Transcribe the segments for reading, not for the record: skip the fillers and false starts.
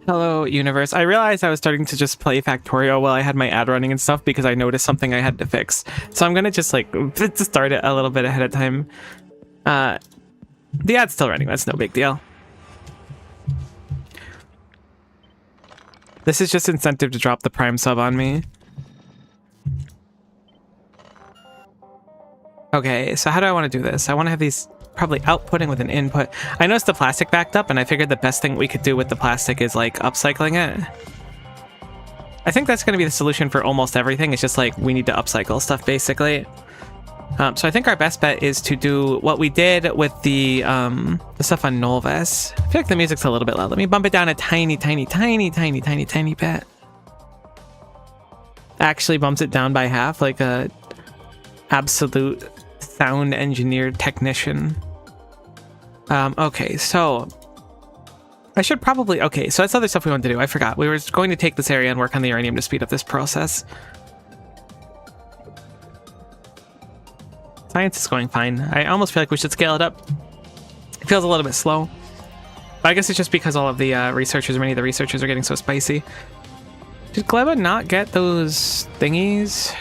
Hello, universe. I realized I was starting to just play Factorio while I had my ad running and stuff because I noticed something I had to fix. So I'm gonna just like start it a little bit ahead of time. The ad's still running. That's no big deal. This is just incentive to drop the Prime sub on me. Okay, so how do I want to do this? I want to have these probably outputting with an input. I noticed the plastic backed up, and I figured the best thing we could do with the plastic is like upcycling it. I think that's going to be the solution for almost everything. It's just like we need to upcycle stuff basically. So I think our best bet is to do what we did with the stuff on Nolves. I feel like the music's a little bit loud. Let me bump it down a tiny bit. Actually bumps it down by half, like a absolute sound engineered technician. Okay, so I should probably... Okay, so that's other stuff we wanted to do. I forgot. We were going to take this area and work on the uranium to speed up this process. Science is going fine. I almost feel like we should scale it up. It feels a little bit slow. But I guess it's just because all of the researchers, many of the researchers are getting so spicy. Did Gleba not get those thingies?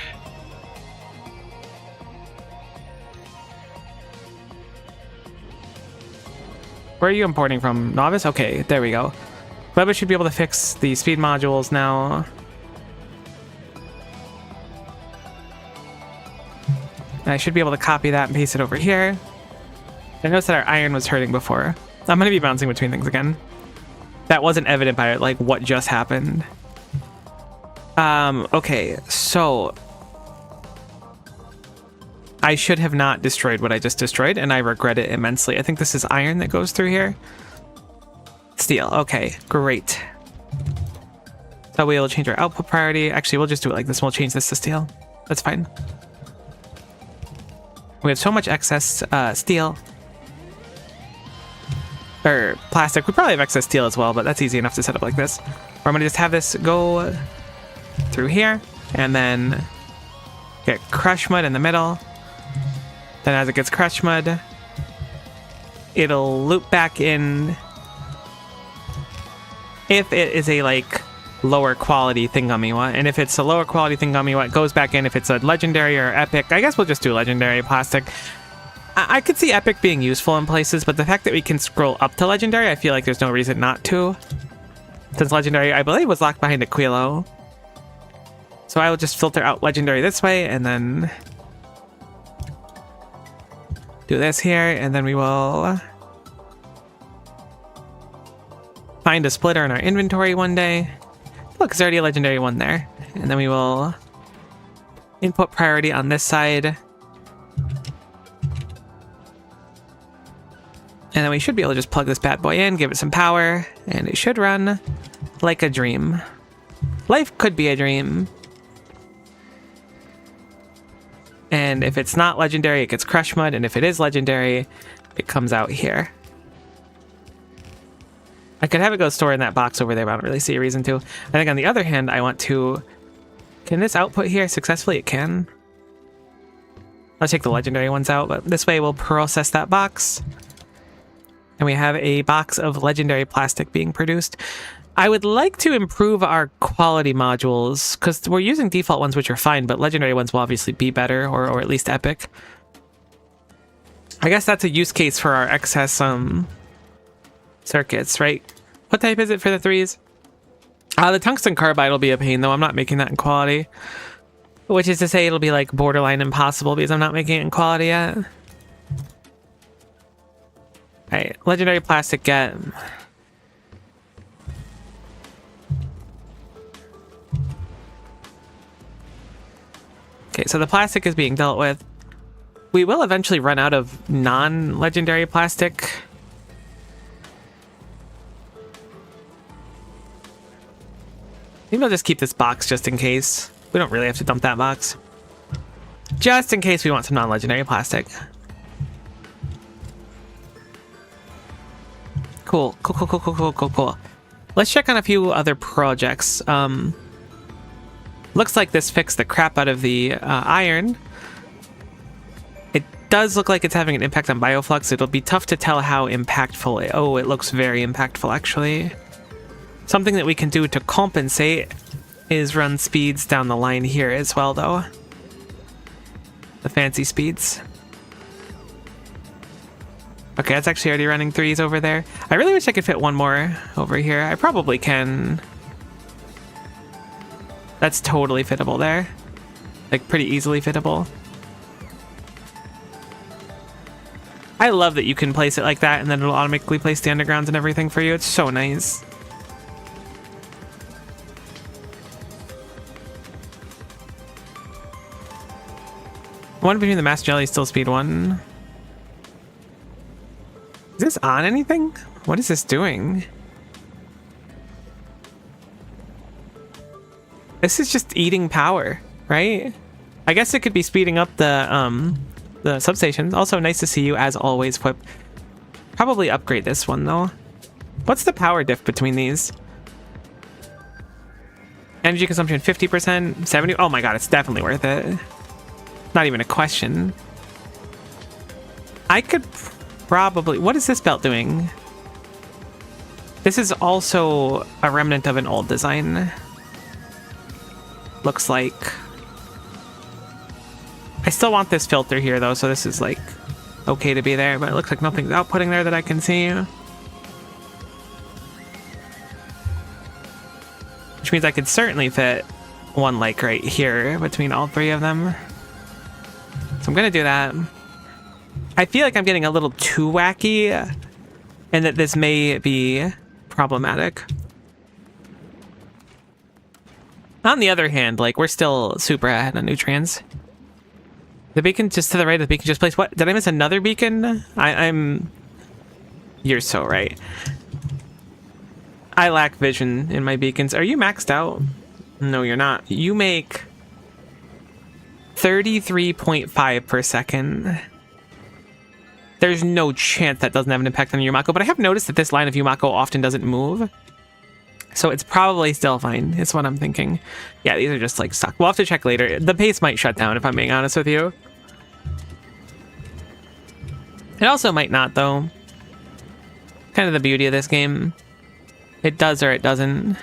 Where are you importing from? Novice? Okay, there we go. Gleba should be able to fix the speed modules now. I should be able to copy that and paste it over here. I noticed that our iron was hurting before. I'm going to be bouncing between things again. That wasn't evident by like what just happened. Okay, so I should have not destroyed what I just destroyed, and I regret it immensely. I think this is iron that goes through here. Steel. Okay, great. So we'll change our output priority. Actually, we'll just do it like this. We'll change this to steel. That's fine. We have so much excess steel. Or plastic. We probably have excess steel as well, but that's easy enough to set up like this. Or I'm going to just have this go through here, and then get crush mud in the middle. Then as it gets crush mud, it'll loop back in if it is a like lower quality Thingummy, and if it's a lower quality Thingummy, it goes back in. If it's a legendary or epic, I guess we'll just do legendary plastic. I could see epic being useful in places, but the fact that we can scroll up to legendary, I feel like there's no reason not to. Since legendary, I believe, was locked behind Aquilo. So I will just filter out legendary this way, and then do this here, and then we will find a splitter in our inventory one day. Look, there's already a legendary one there. And then we will input priority on this side. And then we should be able to just plug this bad boy in, give it some power, and it should run like a dream. Life could be a dream. And if it's not legendary, it gets crush mud, and if it is legendary, it comes out here. I could have it go store in that box over there, but I don't really see a reason to. I think on the other hand, I want to... Can this output here successfully? It can. I'll take the legendary ones out, but this way we'll process that box. And we have a box of legendary plastic being produced. I would like to improve our quality modules, because we're using default ones, which are fine, but legendary ones will obviously be better, or at least epic. I guess that's a use case for our excess circuits, right? What type is it for the 3s? The tungsten carbide will be a pain, though. I'm not making that in quality. Which is to say it'll be like borderline impossible because I'm not making it in quality yet. Alright, legendary plastic get. Okay, so the plastic is being dealt with. We will eventually run out of non-legendary plastic. Maybe I'll just keep this box just in case. We don't really have to dump that box. Just in case we want some non-legendary plastic. Cool. Cool. Let's check on a few other projects. Looks like this fixed the crap out of the iron. It does look like it's having an impact on bioflux. It'll be tough to tell how impactful. Oh, it looks very impactful, actually. Something that we can do to compensate is run speeds down the line here as well, though. The fancy speeds. Okay, that's actually already running 3s over there. I really wish I could fit one more over here. I probably can. That's totally fittable there. Like, pretty easily fittable. I love that you can place it like that and then it'll automatically place the undergrounds and everything for you. It's so nice. One between the Mass Jelly still speed 1. Is this on anything? What is this doing? This is just eating power, right? I guess it could be speeding up the substations. Also, nice to see you as always, Whip. Probably upgrade this one though. What's the power diff between these? Energy consumption 50%, 70. Oh my god, it's definitely worth it. Not even a question. I could probably... What is this belt doing? This is also a remnant of an old design. Looks like. I still want this filter here though, so this is like okay to be there, but it looks like nothing's outputting there that I can see. Which means I could certainly fit one like right here between all 3 of them. So I'm gonna do that. I feel like I'm getting a little too wacky and that this may be problematic. On the other hand, like, we're still super ahead on nutrients. The beacon just to the right of the beacon just placed. What? Did I miss another beacon? I'm... You're so right. I lack vision in my beacons. Are you maxed out? No, you're not. You make 33.5 per second. There's no chance that doesn't have an impact on Yumako, but I have noticed that this line of Yumako often doesn't move. So it's probably still fine, is what I'm thinking. Yeah, these are just like stuck. We'll have to check later. The pace might shut down if I'm being honest with you. It also might not though. Kind of the beauty of this game. It does or it doesn't.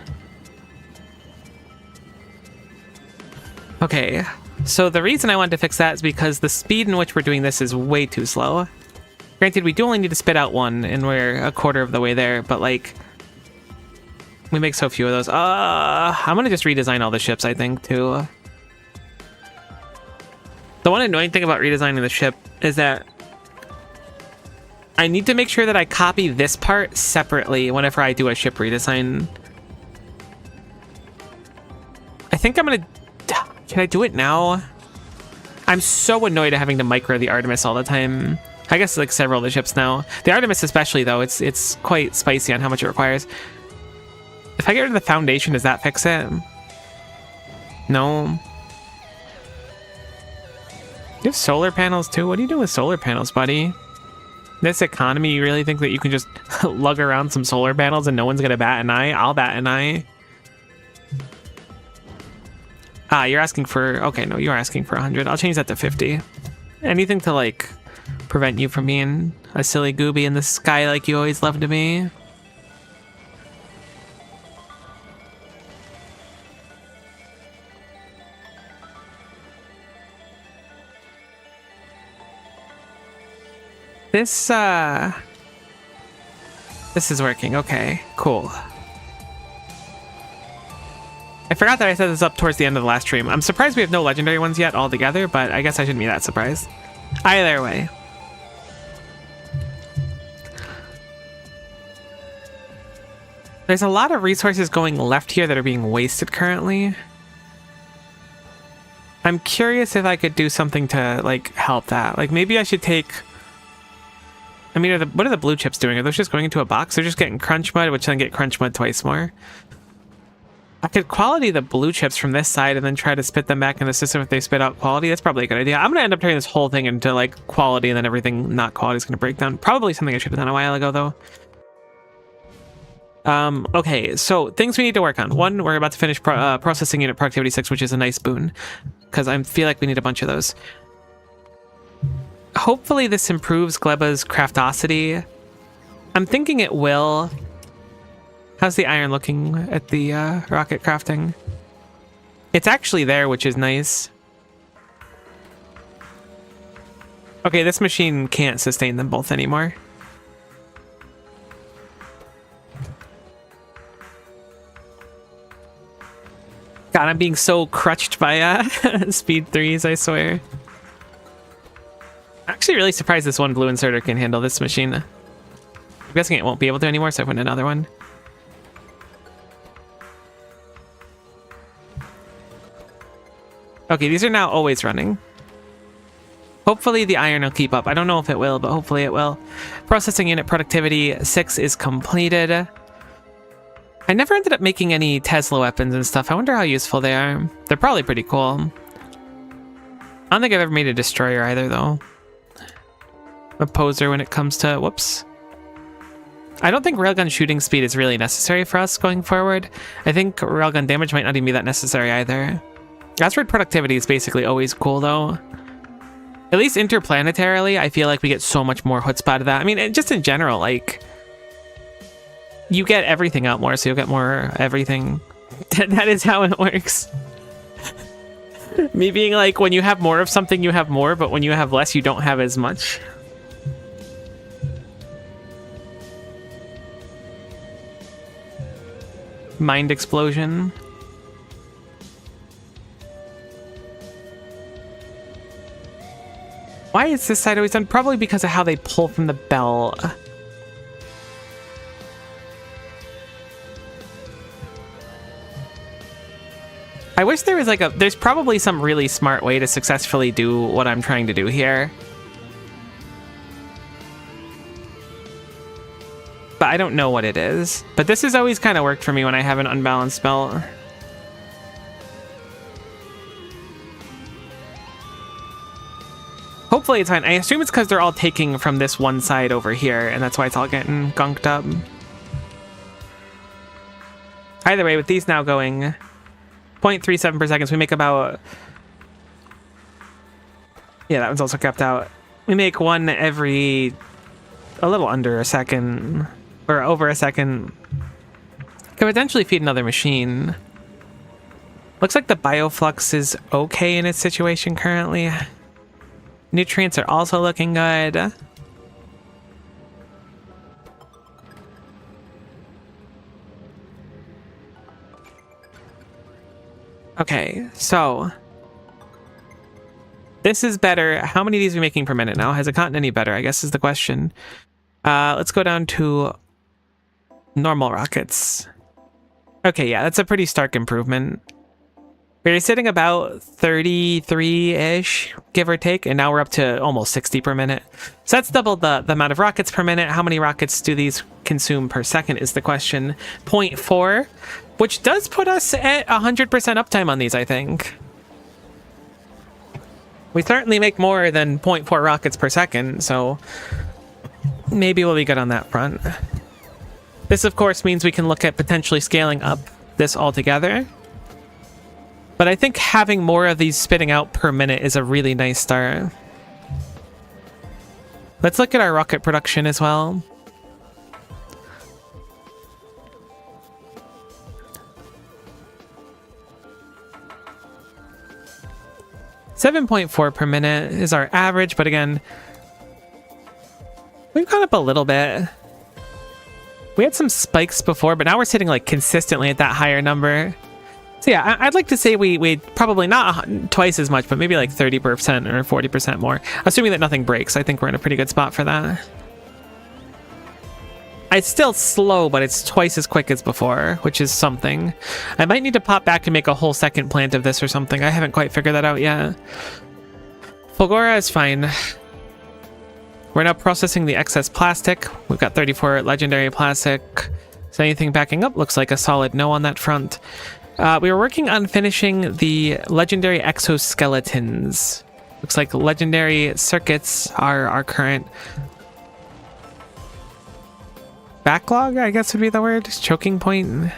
Okay, so the reason I wanted to fix that is because the speed in which we're doing this is way too slow. Granted, we do only need to spit out 1 and we're a quarter of the way there, but like... We make so few of those. I'm gonna just redesign all the ships, I think, too. The one annoying thing about redesigning the ship is that I need to make sure that I copy this part separately whenever I do a ship redesign. I think I'm gonna... Can I do it now? I'm so annoyed at having to micro the Artemis all the time. I guess like several of the ships now. The Artemis especially, though, it's quite spicy on how much it requires. If I get rid of the foundation, does that fix it? No. You have solar panels too? What do you do with solar panels, buddy? This economy, you really think that you can just lug around some solar panels and no one's gonna bat an eye? I'll bat an eye. Ah, you're asking for... Okay, no, you're asking for 100. I'll change that to 50. Anything to, like, prevent you from being a silly gooby in the sky like you always love to be. This is working. Okay, cool. I forgot that I set this up towards the end of the last stream. I'm surprised we have no legendary ones yet altogether, but I guess I shouldn't be that surprised. Either way. There's a lot of resources going left here that are being wasted currently. I'm curious if I could do something to, like, help that. Like, maybe I should take... I mean, what are the blue chips doing? Are those just going into a box? They're just getting crunch mud, which then get crunch mud twice more. I could quality the blue chips from this side and then try to spit them back in the system if they spit out quality. That's probably a good idea. I'm going to end up turning this whole thing into, like, quality, and then everything not quality is going to break down. Probably something I should have done a while ago, though. Okay, so things we need to work on. One, we're about to finish processing unit productivity 6, which is a nice boon, because I feel like we need a bunch of those. Hopefully this improves Gleba's craftosity. I'm thinking it will. How's the iron looking at the rocket crafting? It's actually there, which is nice. Okay, this machine can't sustain them both anymore. God, I'm being so crutched by speed 3s, I swear. I'm actually really surprised this one blue inserter can handle this machine. I'm guessing it won't be able to anymore, so I put another one. Okay, these are now always running. Hopefully the iron will keep up. I don't know if it will, but hopefully it will. Processing unit productivity 6 is completed. I never ended up making any Tesla weapons and stuff. I wonder how useful they are. They're probably pretty cool. I don't think I've ever made a destroyer either, though. A poser when it comes to... Whoops. I don't think railgun shooting speed is really necessary for us going forward. I think railgun damage might not even be that necessary either. Asteroid productivity is basically always cool, though. At least interplanetarily, I feel like we get so much more chutzpah out of that. I mean, just in general, like... You get everything out more, so you'll get more everything. That is how it works. Me being like, when you have more of something, you have more, but when you have less, you don't have as much. Mind explosion. Why is this side always done? Probably because of how they pull from the bell. I wish there was like there's probably some really smart way to successfully do what I'm trying to do here. But I don't know what it is. But this has always kind of worked for me when I have an unbalanced belt. Hopefully it's fine. I assume it's because they're all taking from this one side over here, and that's why it's all getting gunked up. Either way, with these now going 0.37 per second, so we make about... Yeah, that one's also kept out. We make one every... a little under a second, or over a second. Could potentially feed another machine. Looks like the bioflux is okay in its situation currently. Nutrients are also looking good. Okay, so this is better. How many of these are we making per minute now? Has it gotten any better, I guess is the question. Let's go down to normal rockets. Okay, yeah, that's a pretty stark improvement. We were sitting about 33-ish, give or take, and now we're up to almost 60 per minute. So that's double the amount of rockets per minute. How many rockets do these consume per second is the question. 0.4, which does put us at 100% uptime on these, I think. We certainly make more than 0.4 rockets per second, so maybe we'll be good on that front. This, of course, means we can look at potentially scaling up this altogether. But I think having more of these spitting out per minute is a really nice start. Let's look at our rocket production as well. .4 per minute is our average, but again, we've gone up a little bit. We had some spikes before, but now we're sitting like consistently at that higher number. So yeah, I'd like to say we probably not twice as much, but maybe like 30% or 40% more. Assuming that nothing breaks, I think we're in a pretty good spot for that. It's still slow, but it's twice as quick as before, which is something. I might need to pop back and make a whole second plant of this or something. I haven't quite figured that out yet. Fulgora is fine. We're now processing the excess plastic. We've got 34 legendary plastic. Is anything backing up? Looks like a solid no on that front. We were working on finishing the legendary exoskeletons. Looks like legendary circuits are our current backlog, I guess would be the word. Choking point.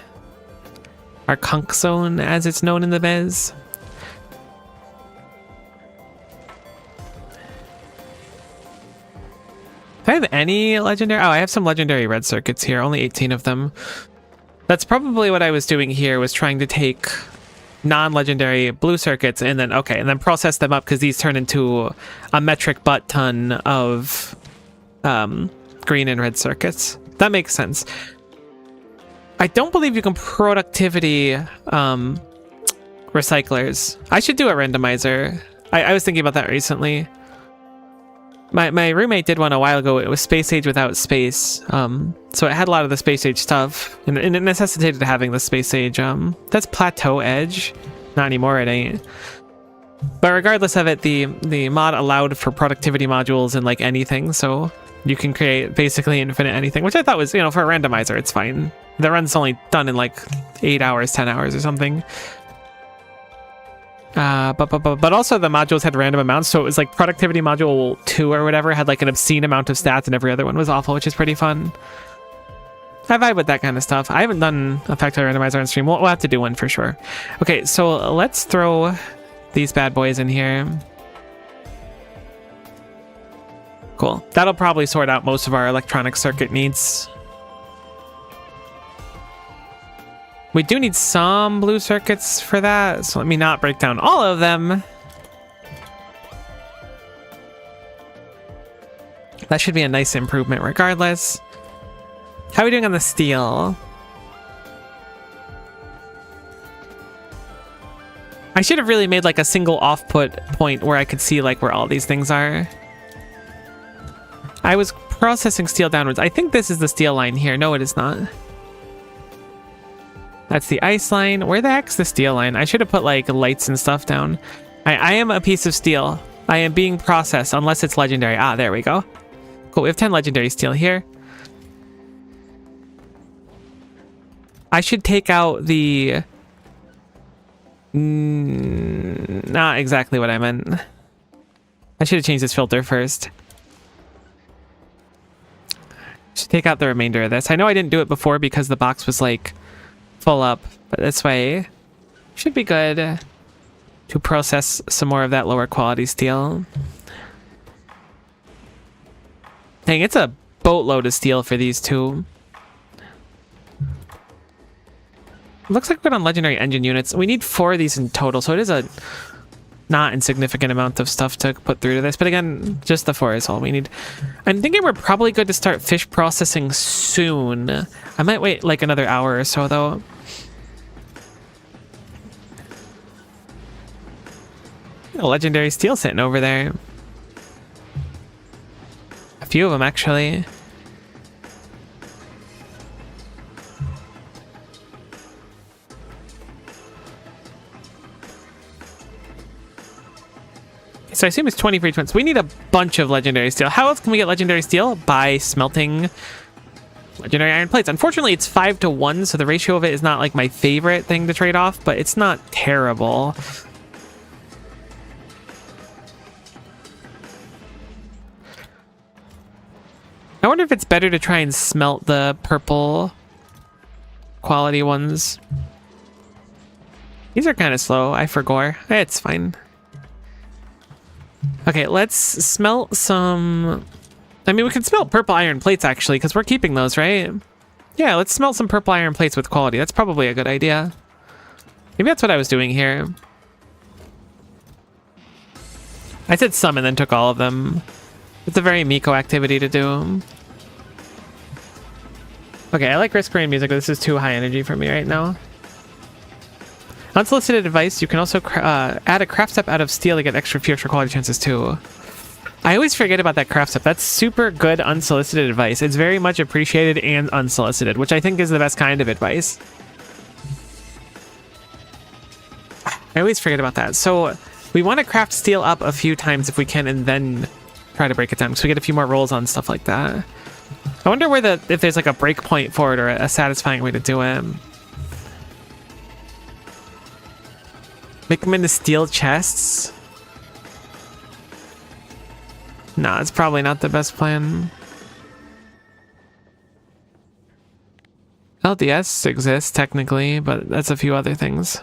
Our conch zone, as it's known in the biz. Do I have any legendary? Oh, I have some legendary red circuits here. Only 18 of them. That's probably what I was doing here, was trying to take non-legendary blue circuits and then process them up, because these turn into a metric butt ton of green and red circuits. That makes sense. I don't believe you can productivity recyclers. I should do a randomizer. I was thinking about that recently. My roommate did one a while ago. It was Space Age without space. So it had a lot of the Space Age stuff, and it necessitated having the Space Age. That's Plateau Edge. Not anymore, it ain't. But regardless of it, the mod allowed for productivity modules and like anything, so you can create basically infinite anything, which I thought was, for a randomizer, it's fine. The run's only done in like 8 hours, 10 hours or something. But also the modules had random amounts, so it was like productivity module 2 or whatever had like an obscene amount of stats, and every other one was awful, which is pretty fun. I vibe with that kind of stuff. I haven't done a Factorio randomizer on stream. We'll have to do one for sure. Okay, so let's throw these bad boys in here. Cool. That'll probably sort out most of our electronic circuit needs. We do need some blue circuits for that, so let me not break down all of them. That should be a nice improvement regardless. How are we doing on the steel? I should have really made like a single off-put point where I could see like where all these things are. I was processing steel downwards. I think this is the steel line here. No, it is not. That's the ice line. Where the heck's the steel line? I should have put like lights and stuff down. I am a piece of steel. I am being processed unless it's legendary. Ah, there we go. Cool, we have 10 legendary steel here. I should take out the... not exactly what I meant. I should have changed this filter first. Should take out the remainder of this. I know I didn't do it before because the box was like full up, but this way should be good to process some more of that lower quality steel. Dang, it's a boatload of steel for these two. Looks like we're on legendary engine units. We need 4 of these in total, so it is a not insignificant amount of stuff to put through to this. But again, just the 4 is all we need. I'm thinking we're probably good to start fish processing soon. I might wait like another hour or so though. A legendary steel sitting over there. A few of them actually. So I assume it's 20 for each one. So we need a bunch of legendary steel. How else can we get legendary steel? By smelting legendary iron plates. Unfortunately, it's 5 to 1, so the ratio of it is not like my favorite thing to trade off, but it's not terrible. I wonder if it's better to try and smelt the purple quality ones. These are kind of slow. I forgot. It's fine. Okay, let's smelt some... I mean, we can smelt purple iron plates, actually, because we're keeping those, right? Yeah, let's smelt some purple iron plates with quality. That's probably a good idea. Maybe that's what I was doing here. I said some and then took all of them. It's a very Miko activity to do. Okay, I like Risk Rain music, but this is too high energy for me right now. Unsolicited advice, you can also add a craft step out of steel to get extra future quality chances too. I always forget about that craft step. That's super good unsolicited advice. It's very much appreciated and unsolicited, which I think is the best kind of advice. I always forget about that. So we want to craft steel up a few times if we can and then try to break it down, so we get a few more rolls on stuff like that. I wonder where if there's like a break point for it or a satisfying way to do it. Make them into steel chests? Nah, it's probably not the best plan. LDS exists technically, but that's a few other things.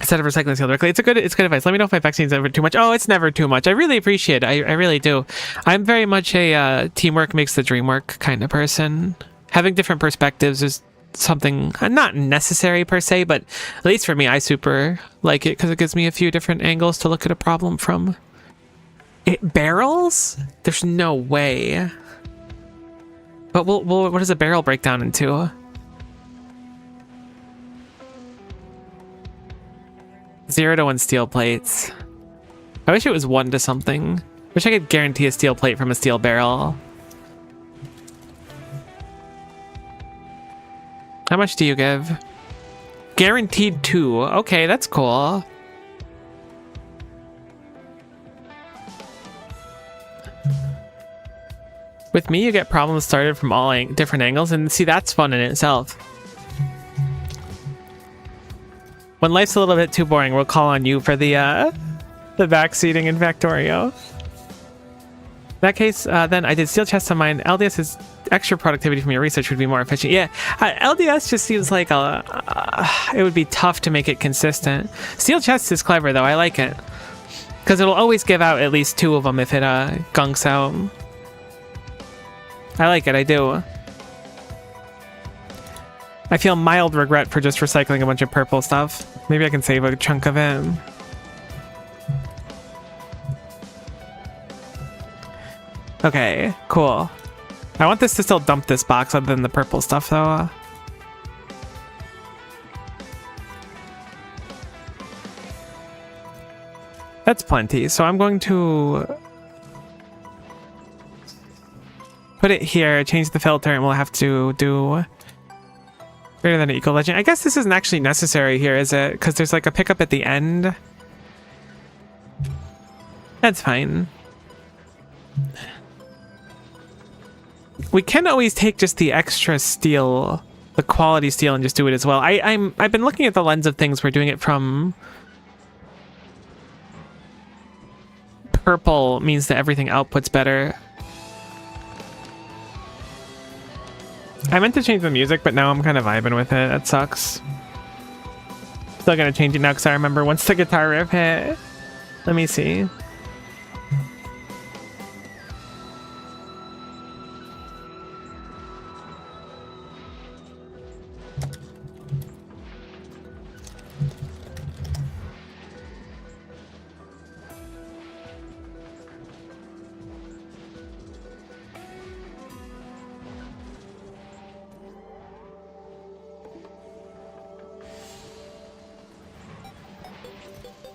instead of recycling steel directly. It's good advice. Let me know if my vaccine's ever too much. Oh, it's never too much. I really appreciate it. I really do. I'm very much a teamwork makes the dream work kind of person. Having different perspectives is something not necessary per se, but at least for me, I super like it because it gives me a few different angles to look at a problem from. Barrels? There's no way. But what does a barrel break down into? 0 to 1 steel plates. I wish it was 1 to something. Wish I could guarantee a steel plate from a steel barrel. How much do you give? Guaranteed 2. Okay, that's cool. With me, you get problems started from all different angles, and see, that's fun in itself. When life's a little bit too boring, we'll call on you for the backseating in Factorio. In that case, then I did steel chests on mine. LDS is extra productivity from your research would be more efficient. Yeah, LDS just seems like it would be tough to make it consistent. Steel chests is clever though. I like it because it'll always give out at least 2 of them if it gunks out. I like it. I do. I feel mild regret for just recycling a bunch of purple stuff. Maybe I can save a chunk of it. Okay, cool. I want this to still dump this box other than the purple stuff though. That's plenty. So I'm going to put it here, change the filter, and we'll have to do greater than or equal legend. I guess this isn't actually necessary here, is it? Because there's like a pickup at the end. That's fine. We can always take just the extra steel, the quality steel, and just do it as well. I've been looking at the lens of things. We're doing it from purple means that everything outputs better. I meant to change the music, but now I'm kind of vibing with it. That sucks. Still gonna change it now because I remember once the guitar riff hit. Let me see.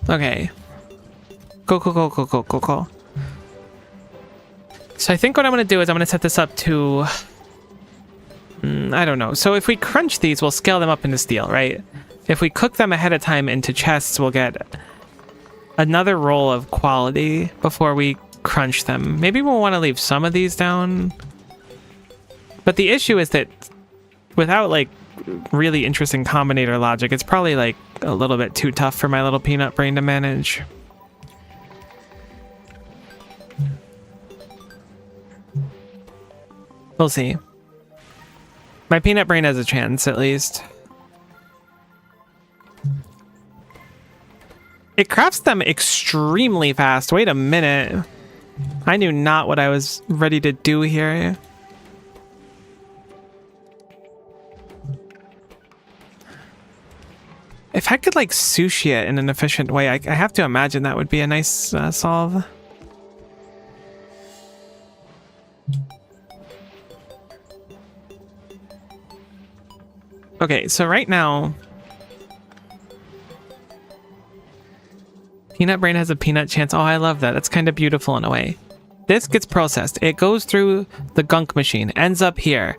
Okay. Cool. So I think what I'm going to do is I'm going to set this up to... I don't know. So if we crunch these, we'll scale them up into steel, right? If we cook them ahead of time into chests, we'll get another roll of quality before we crunch them. Maybe we'll want to leave some of these down. But the issue is that without, like, really interesting combinator logic, it's probably, like, a little bit too tough for my little peanut brain to manage. We'll see. My peanut brain has a chance, at least. It crafts them extremely fast. Wait a minute. I knew not what I was ready to do here. If I could, like, sushi it in an efficient way, I have to imagine that would be a nice solve. Okay, so right now... Peanut brain has a peanut chance. Oh, I love that. That's kind of beautiful in a way. This gets processed. It goes through the gunk machine, ends up here.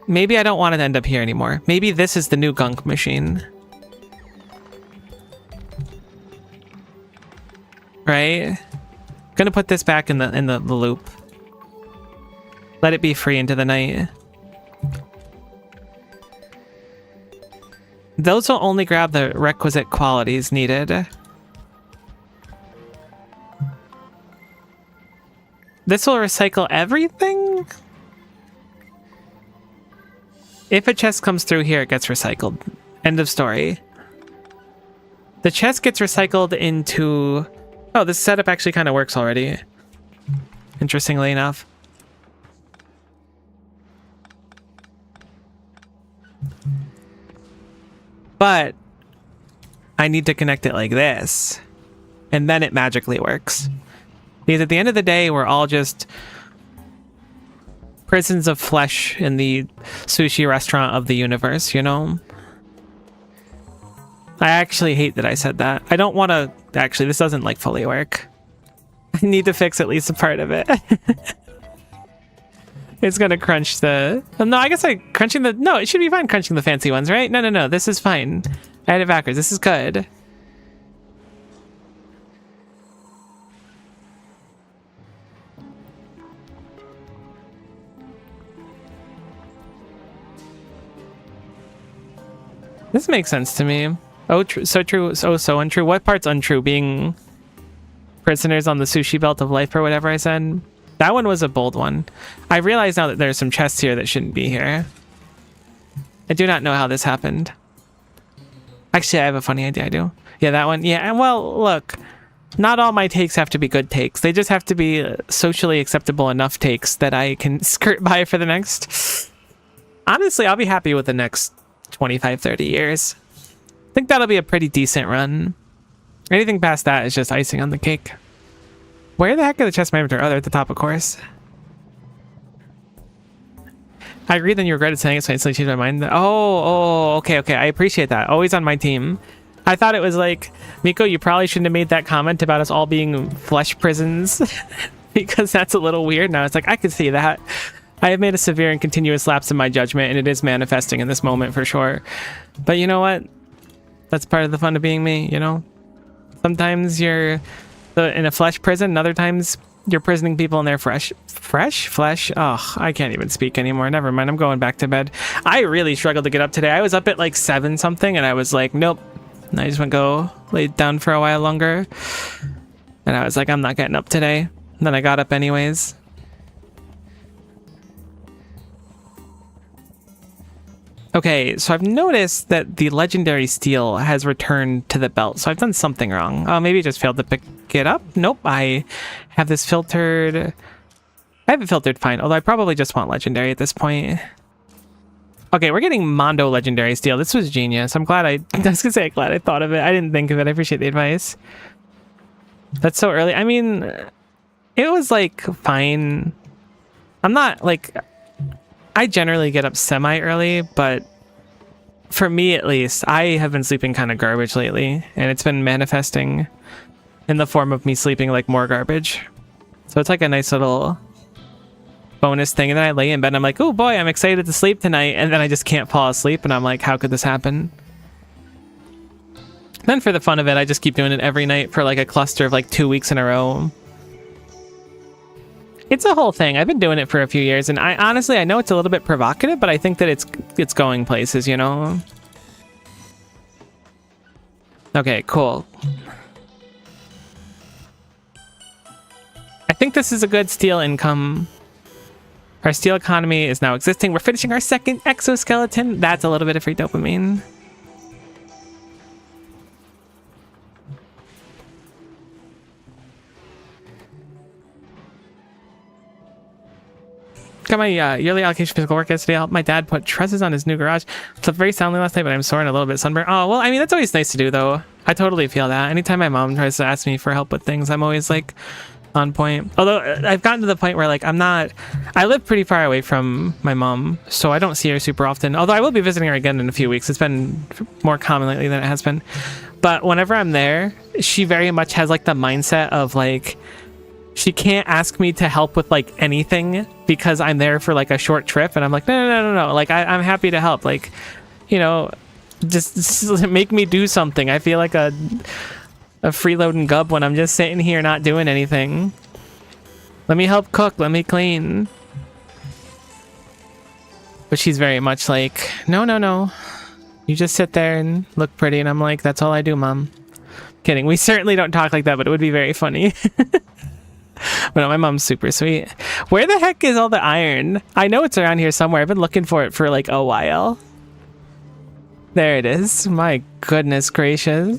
Maybe I don't want it to end up here anymore. Maybe this is the new gunk machine. Right? Gonna put this back in the loop. Let it be free into the night. Those will only grab the requisite qualities needed. This will recycle everything? If a chest comes through here, it gets recycled. End of story. The chest gets recycled into... Oh, this setup actually kind of works already. Interestingly enough. But I need to connect it like this. And then it magically works. Because at the end of the day, we're all just prisons of flesh in the sushi restaurant of the universe, you know? I actually hate that I said that. I don't want to... Actually, this doesn't, like, fully work. I need to fix at least a part of it. It's gonna crunch the... No, I guess crunching the... No, it should be fine crunching the fancy ones, right? No. This is fine. I had it backwards. This is good. This makes sense to me. Oh, so true. So untrue. What part's untrue? Being prisoners on the sushi belt of life or whatever I said? That one was a bold one. I realize now that there's some chests here that shouldn't be here. I do not know how this happened. Actually, I have a funny idea. I do. Yeah, that one. Yeah, well, look. Not all my takes have to be good takes. They just have to be socially acceptable enough takes that I can skirt by for the next... Honestly, I'll be happy with the next 25, 30 years. I think that'll be a pretty decent run. Anything past that is just icing on the cake. Where the heck are the chest inventory? Oh, they're at the top, of course. I agree, then you regretted saying it, so I instantly changed my mind. Okay. I appreciate that. Always on my team. I thought it was like, Miko, you probably shouldn't have made that comment about us all being flesh prisons because that's a little weird. Now it's like, I could see that. I have made a severe and continuous lapse in my judgment, and it is manifesting in this moment for sure. But you know what? That's part of the fun of being me, you know? Sometimes you're in a flesh prison, and other times you're prisoning people in their flesh. Oh, I can't even speak anymore. Never mind, I'm going back to bed. I really struggled to get up today. I was up at like 7 something, and I was like, nope. And I just went laid down for a while longer. And I was like, I'm not getting up today. And then I got up anyways. Okay, so I've noticed that the legendary steel has returned to the belt, so I've done something wrong. Oh, maybe I just failed to pick it up? Nope, I have this filtered... I have it filtered fine, although I probably just want legendary at this point. Okay, we're getting Mondo legendary steel. This was genius. I'm glad I was gonna say, glad I thought of it. I didn't think of it. I appreciate the advice. That's so early. I mean, it was like fine. I'm not like... I generally get up semi-early, but for me at least, I have been sleeping kind of garbage lately, and it's been manifesting in the form of me sleeping like more garbage. So it's like a nice little bonus thing, and then I lay in bed and I'm like, oh boy, I'm excited to sleep tonight, and then I just can't fall asleep, and I'm like, how could this happen? Then for the fun of it, I just keep doing it every night for like a cluster of like 2 weeks in a row. It's a whole thing. I've been doing it for a few years, and I honestly know it's a little bit provocative, but I think that it's going places, you know? Okay, cool. I think this is a good steel income. Our steel economy is now existing. We're finishing our second exoskeleton. That's a little bit of free dopamine. Got my yearly allocation of physical work yesterday. I helped my dad put trusses on his new garage. Slept very soundly last night, but I'm sore and a little bit sunburned. Oh, well, I mean, that's always nice to do, though. I totally feel that. Anytime my mom tries to ask me for help with things, I'm always, like, on point. Although, I've gotten to the point where, like, I live pretty far away from my mom, so I don't see her super often. Although I will be visiting her again in a few weeks. It's been more common lately than it has been. But whenever I'm there, she very much has, like, the mindset of, like... She can't ask me to help with like anything because I'm there for like a short trip, and I'm like, no. Like I'm happy to help. Like, you know, just make me do something. I feel like a freeloading gub when I'm just sitting here not doing anything. Let me help cook. Let me clean. But she's very much like, no. You just sit there and look pretty, and I'm like, that's all I do, Mom. Kidding. We certainly don't talk like that, but it would be very funny. But no, my mom's super sweet. Where the heck is all the iron? I know it's around here somewhere. I've been looking for it for like a while. There it is. My goodness gracious.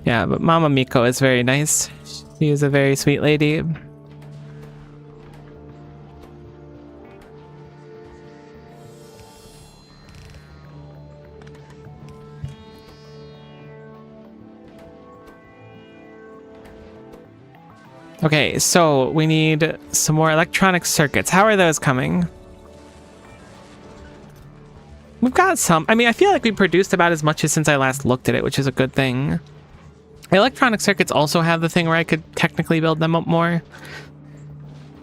Yeah, but Mama Miko is very nice. She is a very sweet lady. Okay, so we need some more electronic circuits. How are those coming? We've got some. I mean, I feel like we produced about as much as since I last looked at it, which is a good thing. Electronic circuits also have the thing where I could technically build them up more.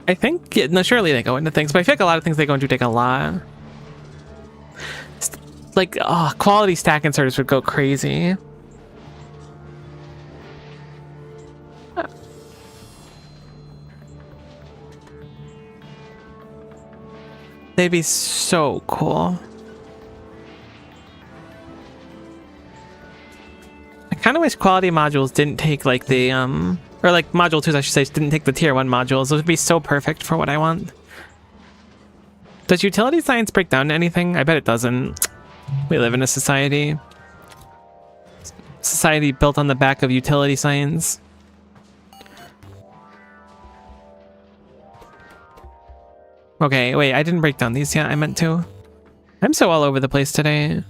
I think, yeah, no, surely they go into things, but I feel like a lot of things they go into take a lot. Like, oh, quality stack inserters would go crazy. They'd be so cool. I kind of wish quality modules didn't take like the or like module 2s I should say didn't take the tier 1 modules. Those would be so perfect for what I want. Does utility science break down to anything? I bet it doesn't. We live in a society built on the back of utility science. Okay, wait, I didn't break down these yet. I meant to. I'm so all over the place today.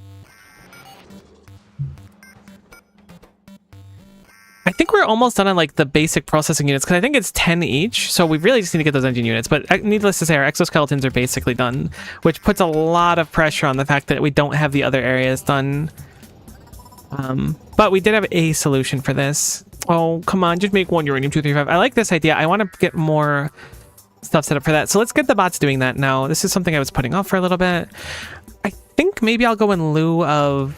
I think we're almost done on like the basic processing units because I think it's 10 each. So we really just need to get those engine units. But needless to say, our exoskeletons are basically done, which puts a lot of pressure on the fact that we don't have the other areas done. But we did have a solution for this. Oh, come on, just make one uranium 235. I like this idea. I want to get more stuff set up for that. So let's get the bots doing that now. This is something I was putting off for a little bit. I think maybe I'll go in lieu of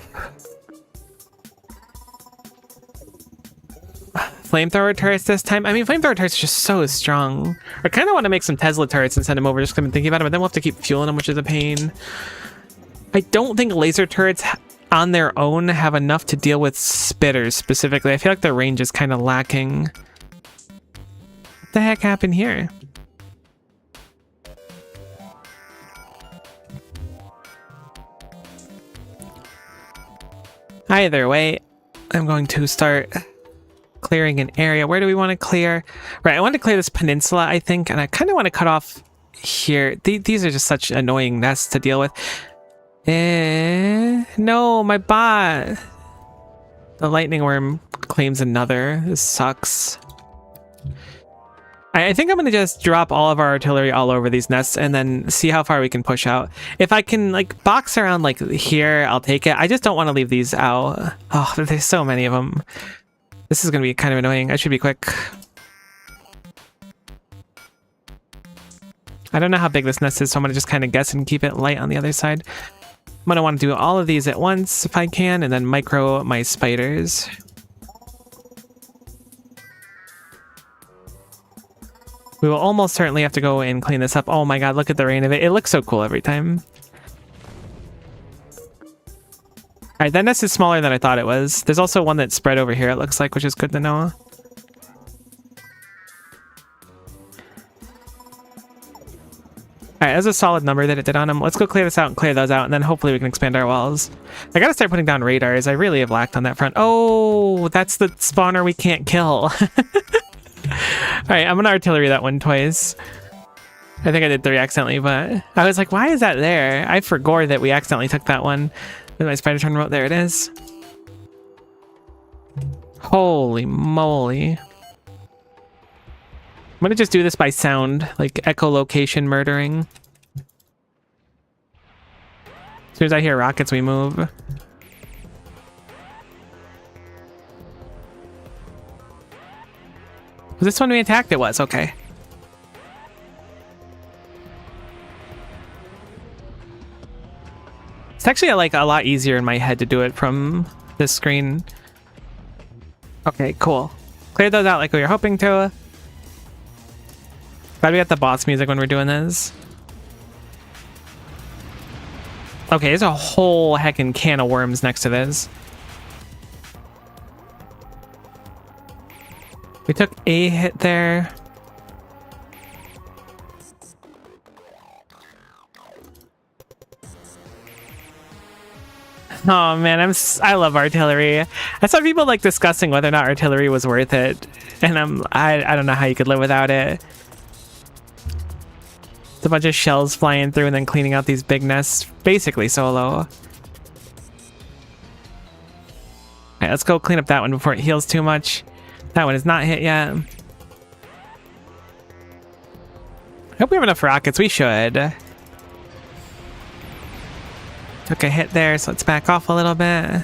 flamethrower turrets this time. I mean, flamethrower turrets are just so strong. I kind of want to make some Tesla turrets and send them over just because I've been thinking about them, but then we'll have to keep fueling them, which is a pain. I don't think laser turrets on their own have enough to deal with spitters specifically. I feel like the range is kind of lacking. What the heck happened here? Either way, I'm going to start clearing an area. Where do we want to clear? Right, I want to clear this peninsula, I think, and I kind of want to cut off here. These are just such annoying nests to deal with. No, my bot. The lightning worm claims another. This sucks. I think I'm going to just drop all of our artillery all over these nests and then see how far we can push out. If I can like box around like here, I'll take it. I just don't want to leave these out. Oh, there's so many of them. This is going to be kind of annoying. I should be quick. I don't know how big this nest is, so I'm going to just kind of guess and keep it light on the other side. I'm going to want to do all of these at once if I can, and then micro my spiders. We will almost certainly have to go and clean this up. Oh my god, look at the rain of it. It looks so cool every time. Alright, that nest is smaller than I thought it was. There's also one that's spread over here, it looks like, which is good to know. Alright, that's a solid number that it did on them. Let's go clear this out and clear those out, and then hopefully we can expand our walls. I gotta start putting down radars. I really have lacked on that front. Oh, that's the spawner we can't kill. Alright, I'm gonna artillery that one twice. I think I did 3 accidentally, but I was like, why is that there? I forgot that we accidentally took that one. With my spidertron remote, there it is. Holy moly. I'm gonna just do this by sound, like echolocation murdering. As soon as I hear rockets, we move. Was this one we attacked? It was, okay. It's actually like a lot easier in my head to do it from this screen. Okay, cool. Cleared those out like we were hoping to. Glad we got the boss music when we're doing this. Okay, there's a whole heckin' can of worms next to this. We took a hit there. Oh man, I love artillery. I saw people like discussing whether or not artillery was worth it, and I don't know how you could live without it. It's a bunch of shells flying through and then cleaning out these big nests, basically solo. Alright, let's go clean up that one before it heals too much. That one is not hit yet. I hope we have enough rockets. We should. Took a hit there, so let's back off a little bit.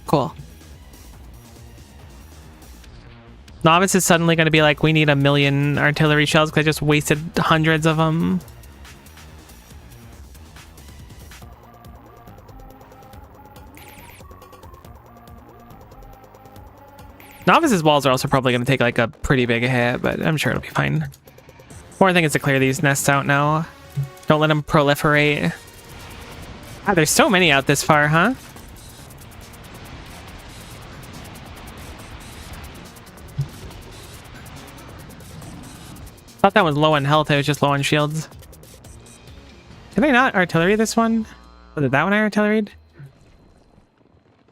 Cool. Novice is suddenly going to be like, we need 1 million artillery shells because I just wasted hundreds of them. Novice's walls are also probably going to take like a pretty big hit, but I'm sure it'll be fine. More thing is to clear these nests out now. Don't let them proliferate. Ah, there's so many out this far, huh? Thought that was low on health, it was just low on shields. Did I not artillery this one? Was it that one I artilleried?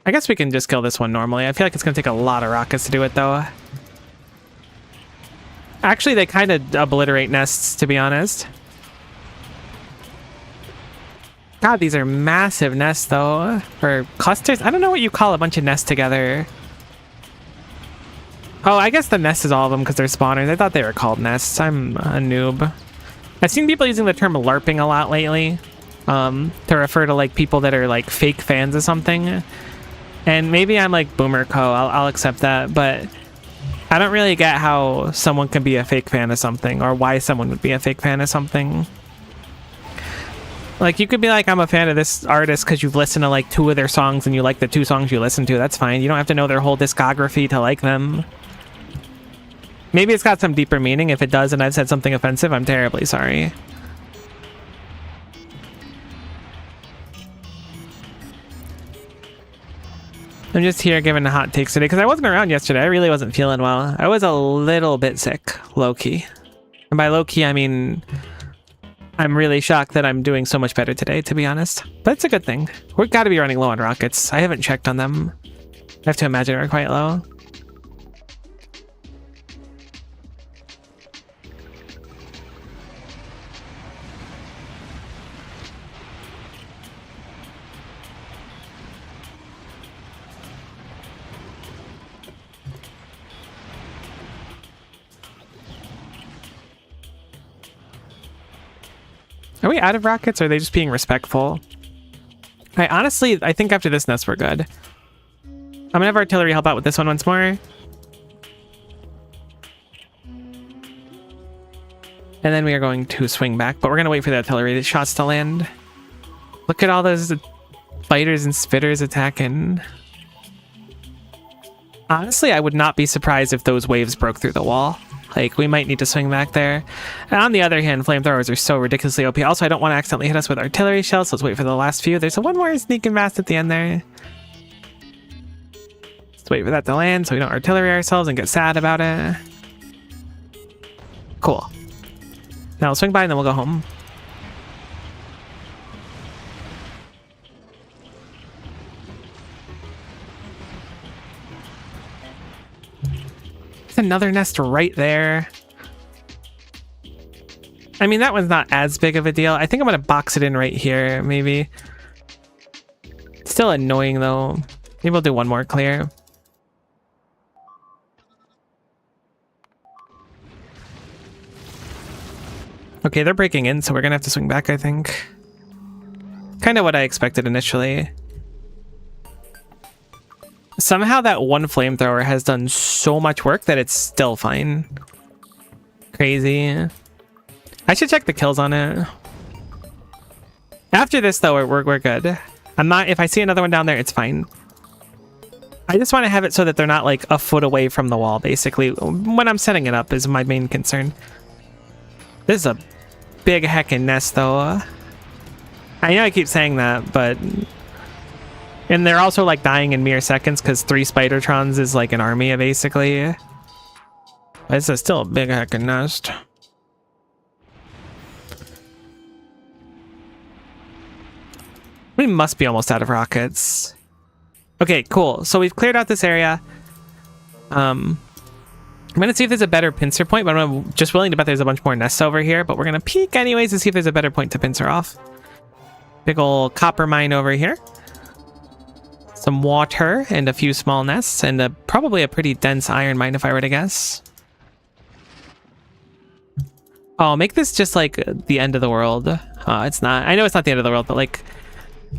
I guess we can just kill this one normally. I feel like it's going to take a lot of rockets to do it, though. Actually, they kind of obliterate nests, to be honest. God, these are massive nests, though. Or clusters? I don't know what you call a bunch of nests together. Oh, I guess the nest is all of them because they're spawners. I thought they were called nests. I'm a noob. I've seen people using the term LARPing a lot lately. To refer to, like, people that are, like, fake fans of something. And maybe I'm like Boomer Co. I'll accept that, but I don't really get how someone can be a fake fan of something or why someone would be a fake fan of something. Like, you could be like, I'm a fan of this artist because you've listened to like 2 of their songs and you like the 2 songs you listen to. That's fine. You don't have to know their whole discography to like them. Maybe it's got some deeper meaning. If it does and I've said something offensive, I'm terribly sorry. I'm just here giving the hot takes today because I wasn't around yesterday. I really wasn't feeling well. I was a little bit sick, low-key. And by low-key, I mean I'm really shocked that I'm doing so much better today, to be honest. But it's a good thing. We've got to be running low on rockets. I haven't checked on them. I have to imagine we're quite low. Are we out of rockets, or are they just being respectful? I think after this nest we're good. I'm gonna have artillery help out with this one once more. And then we are going to swing back, but we're gonna wait for the artillery shots to land. Look at all those fighters and spitters attacking. Honestly, I would not be surprised if those waves broke through the wall. Like, we might need to swing back there. And on the other hand, flamethrowers are so ridiculously OP. Also, I don't want to accidentally hit us with artillery shells, so let's wait for the last few. There's one more sneaking fast at the end there. Let's wait for that to land so we don't artillery ourselves and get sad about it. Cool. Now we'll swing by and then we'll go home. There's another nest right there. I mean, that one's not as big of a deal. I think I'm going to box it in right here, maybe. Still annoying, though. Maybe we'll do one more clear. Okay, they're breaking in, so we're going to have to swing back, I think. Kind of what I expected initially. Somehow that one flamethrower has done so much work that it's still fine. Crazy. I should check the kills on it. After this, though, we're good. I'm not... If I see another one down there, it's fine. I just want to have it so that they're not, like, a foot away from the wall, basically. When I'm setting it up is my main concern. This is a big heckin' nest, though. I know I keep saying that, but... And they're also, like, dying in mere seconds, because 3 spidertrons is, like, an army, basically. This is still a big heckin' nest. We must be almost out of rockets. Okay, cool. So we've cleared out this area. I'm gonna see if there's a better pincer point, but I'm just willing to bet there's a bunch more nests over here, but we're gonna peek anyways to see if there's a better point to pincer off. Big ol' copper mine over here. Some water and a few small nests, and probably a pretty dense iron mine if I were to guess. Oh, make this just like the end of the world. It's not. I know it's not the end of the world, but like,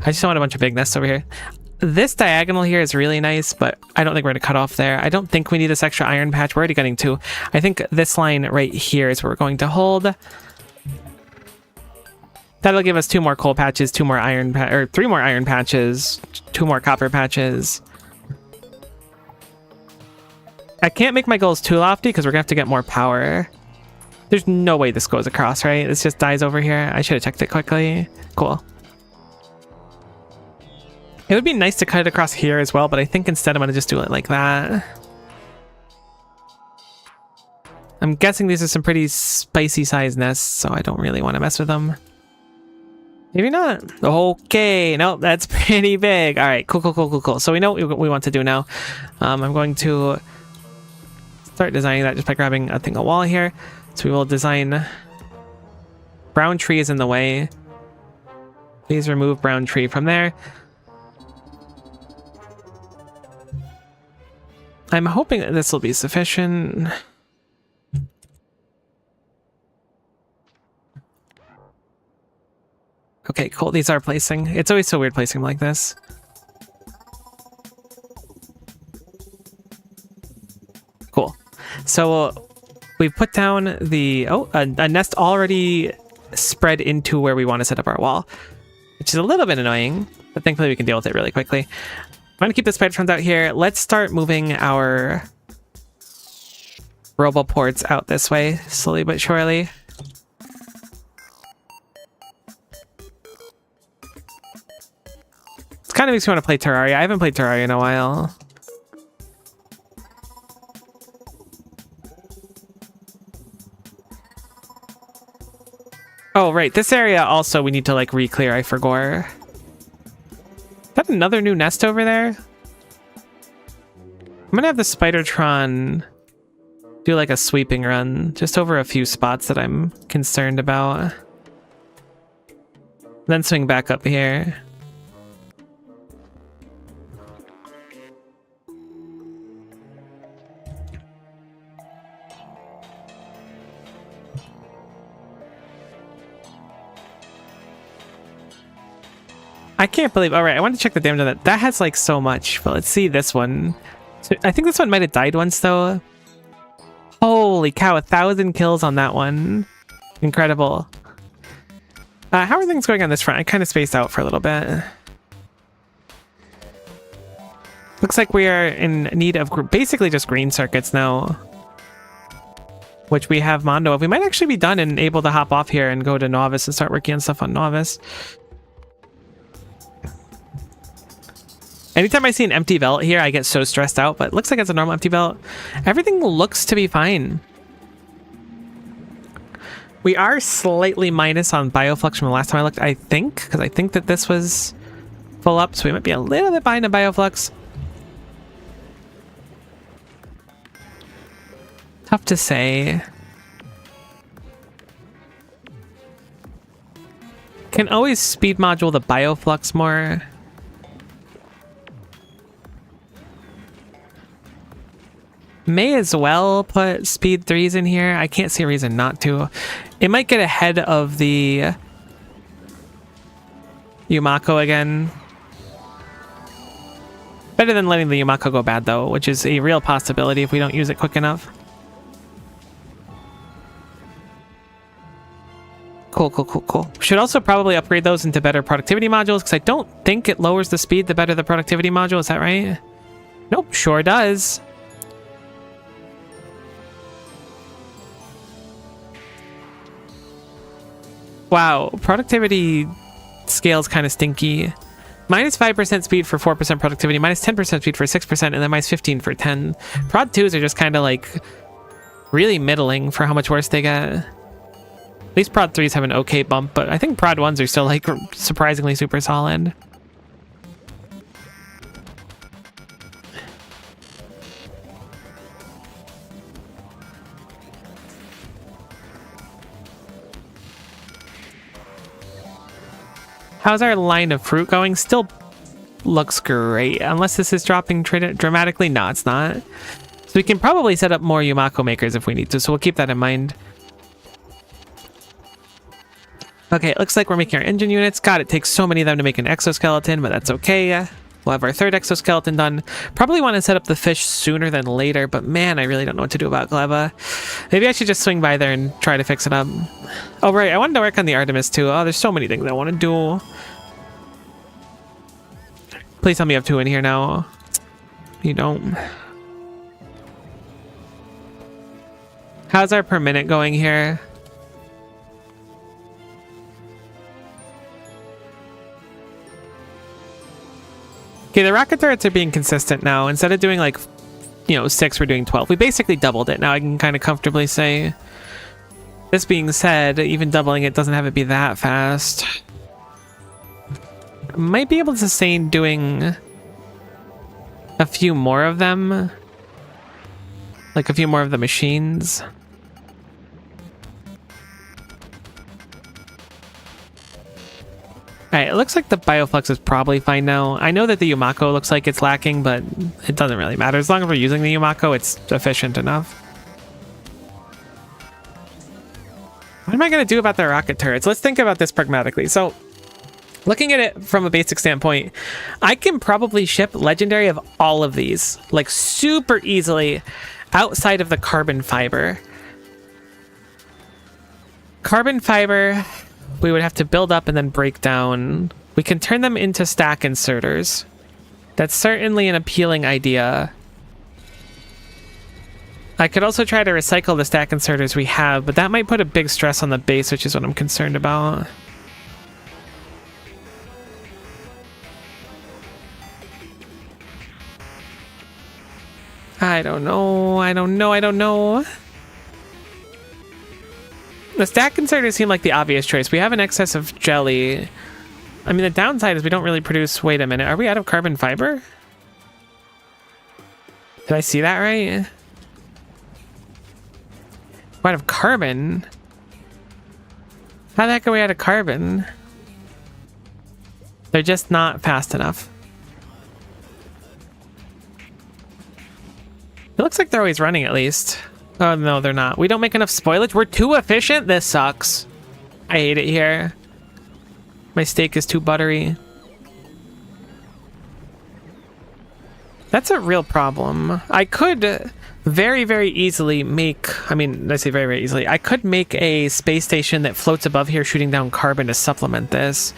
I just want a bunch of big nests over here. This diagonal here is really nice, but I don't think we're going to cut off there. I don't think we need this extra iron patch. We're already getting two. I think this line right here is where we're going to hold. That'll give us 2 more coal patches, 2 more iron or 3 more iron patches, 2 more copper patches. I can't make my goals too lofty because we're going to have to get more power. There's no way this goes across, right? This just dies over here. I should have checked it quickly. Cool. It would be nice to cut it across here as well, but I think instead I'm going to just do it like that. I'm guessing these are some pretty spicy sized nests, so I don't really want to mess with them. Maybe not. Okay, nope, that's pretty big. All right, cool. So we know what we want to do now. I'm going to start designing that just by grabbing a thing, a wall here. So we will design brown tree is in the way. Please remove brown tree from there. I'm hoping that this will be sufficient. Okay, cool. These are placing. It's always so weird placing them like this. Cool. So we've put down the... Oh, a nest already spread into where we want to set up our wall, which is a little bit annoying, but thankfully we can deal with it really quickly. I'm going to keep the spidertrons out here. Let's start moving our roboports out this way, slowly but surely. It kind of makes me want to play Terraria. I haven't played Terraria in a while. Oh, right. This area also we need to like re-clear. I forgot. Is that another new nest over there? I'm gonna have the spidertron do like a sweeping run just over a few spots that I'm concerned about. Then swing back up here. I can't believe... All right, I want to check the damage on that. That has like so much, but let's see this one. So I think this one might have died once though. Holy cow, 1,000 kills on that one. Incredible. How are things going on this front? I kind of spaced out for a little bit. Looks like we are in need of basically just green circuits now, which we have Mondo of. We might actually be done and able to hop off here and go to Novice and start working on stuff on Novice. Anytime I see an empty belt here, I get so stressed out, but it looks like it's a normal empty belt. Everything looks to be fine. We are slightly minus on bioflux from the last time I looked, I think, because I think that this was full up, so we might be a little bit behind on bioflux. Tough to say. Can always speed module the bioflux more. May as well put speed 3s in here. I can't see a reason not to. It might get ahead of the Yumako again. Better than letting the Yumako go bad though, which is a real possibility if we don't use it quick enough. Cool. Should also probably upgrade those into better productivity modules because I don't think it lowers the speed the better the productivity module. Is that right? Nope, sure does. Wow, productivity scale's kind of stinky. Minus 5% speed for 4% productivity, minus 10% speed for 6%, and then minus 15 for 10. Prod 2s are just kind of like really middling for how much worse they get. At least Prod 3s have an okay bump, but I think Prod 1s are still like surprisingly super solid. How's our line of fruit going? Still looks great. Unless this is dropping dramatically. No, it's not. So we can probably set up more Yumako makers if we need to. So we'll keep that in mind. Okay, it looks like we're making our engine units. God, it takes so many of them to make an exoskeleton, but that's okay. We'll have our third exoskeleton done. Probably want to set up the fish sooner than later, but man, I really don't know what to do about Gleba. Maybe I should just swing by there and try to fix it up. Oh, right, I wanted to work on the Artemis too. Oh, there's so many things I want to do. Please tell me you have 2 in here now. You don't. How's our per minute going here? Okay, the rocket turrets are being consistent now. Instead of doing like, 6, we're doing 12. We basically doubled it. Now I can kind of comfortably say. This being said, even doubling it doesn't have it be that fast. Might be able to sustain doing a few more of them. Like a few more of the machines. Alright, it looks like the Bioflux is probably fine now. I know that the Yumako looks like it's lacking, but it doesn't really matter. As long as we're using the Yumako, it's efficient enough. What am I going to do about the rocket turrets? Let's think about this pragmatically. So, looking at it from a basic standpoint, I can probably ship legendary of all of these, like super easily, outside of the carbon fiber. Carbon fiber, we would have to build up and then break down. We can turn them into stack inserters. That's certainly an appealing idea. I could also try to recycle the stack inserters we have, but that might put a big stress on the base, which is what I'm concerned about. I don't know. The stack inserters seem like the obvious choice. We have an excess of jelly. I mean, the downside is we don't really produce... Wait a minute. Are we out of carbon fiber? Did I see that right? We're out of carbon? How the heck are we out of carbon? They're just not fast enough. It looks like they're always running at least. Oh, no, they're not. We don't make enough spoilage. We're too efficient? This sucks. I hate it here. My steak is too buttery. That's a real problem. I could very, very easily make... I mean, I say very, very easily. I could make a space station that floats above here shooting down carbon to supplement this.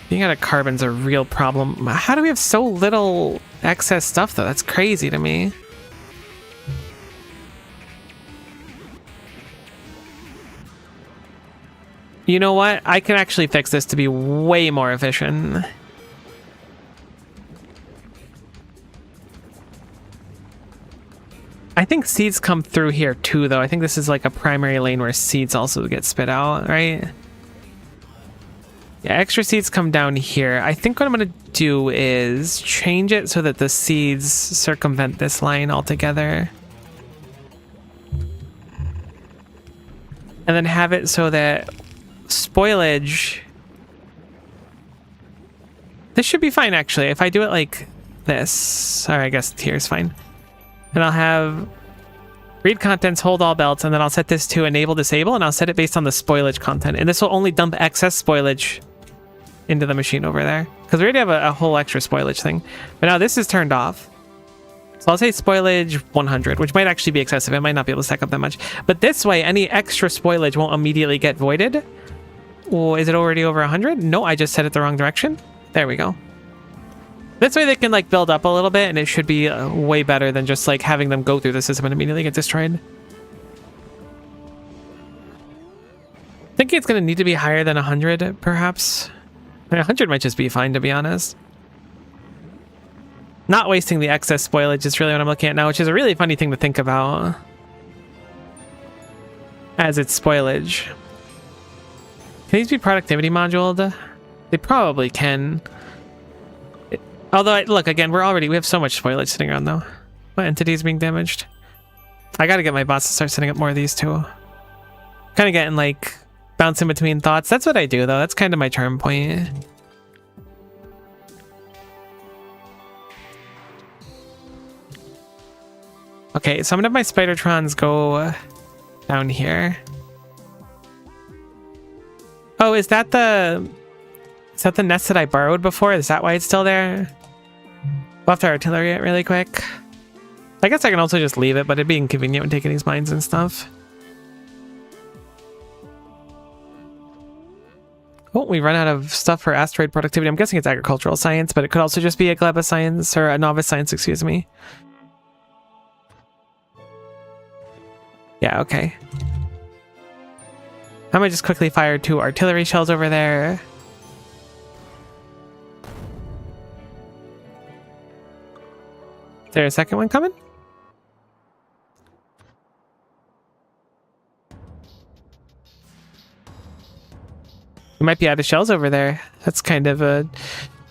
Being out of carbon's a real problem. How do we have so little excess stuff, though? That's crazy to me. You know what? I can actually fix this to be way more efficient. I think seeds come through here too, though. I think this is like a primary lane where seeds also get spit out, right? Yeah, extra seeds come down here. I think what I'm going to do is change it so that the seeds circumvent this line altogether. And then have it so that spoilage... This should be fine, actually. If I do it like this... Or I guess here's fine. And I'll have... Read contents, hold all belts, and then I'll set this to enable disable, and I'll set it based on the spoilage content. And this will only dump excess spoilage into the machine over there, because we already have a whole extra spoilage thing. But now this is turned off, so I'll say spoilage 100, which might actually be excessive. It might not be able to stack up that much, but this way any extra spoilage won't immediately get voided. Oh, is it already over 100? No, I just set it the wrong direction. There we go. This way they can like build up a little bit, and it should be way better than just like having them go through the system and immediately get destroyed. Thinking it's going to need to be higher than 100, perhaps. 100 might just be fine, to be honest. Not wasting the excess spoilage is really what I'm looking at now, which is a really funny thing to think about as it's spoilage. Can these be productivity moduled? They probably can. Although, look, again, we have so much spoilage sitting around, though. What entity is being damaged? I gotta get my boss to start setting up more of these, too. Kind of getting, like, bouncing between thoughts. That's what I do, though. That's kind of my charm point. Okay, so I'm gonna have my spidertrons go down here. Oh, is that the nest that I borrowed before? Is that why it's still there? We'll have to artillery it really quick. I guess I can also just leave it, but it'd be inconvenient when taking these mines and stuff. Oh, we run out of stuff for asteroid productivity. I'm guessing it's agricultural science, but it could also just be a gleba science, or a novice science, excuse me. Yeah, okay. I might just quickly fire 2 artillery shells over there. Is there a second one coming? We might be out of shells over there. That's kind of a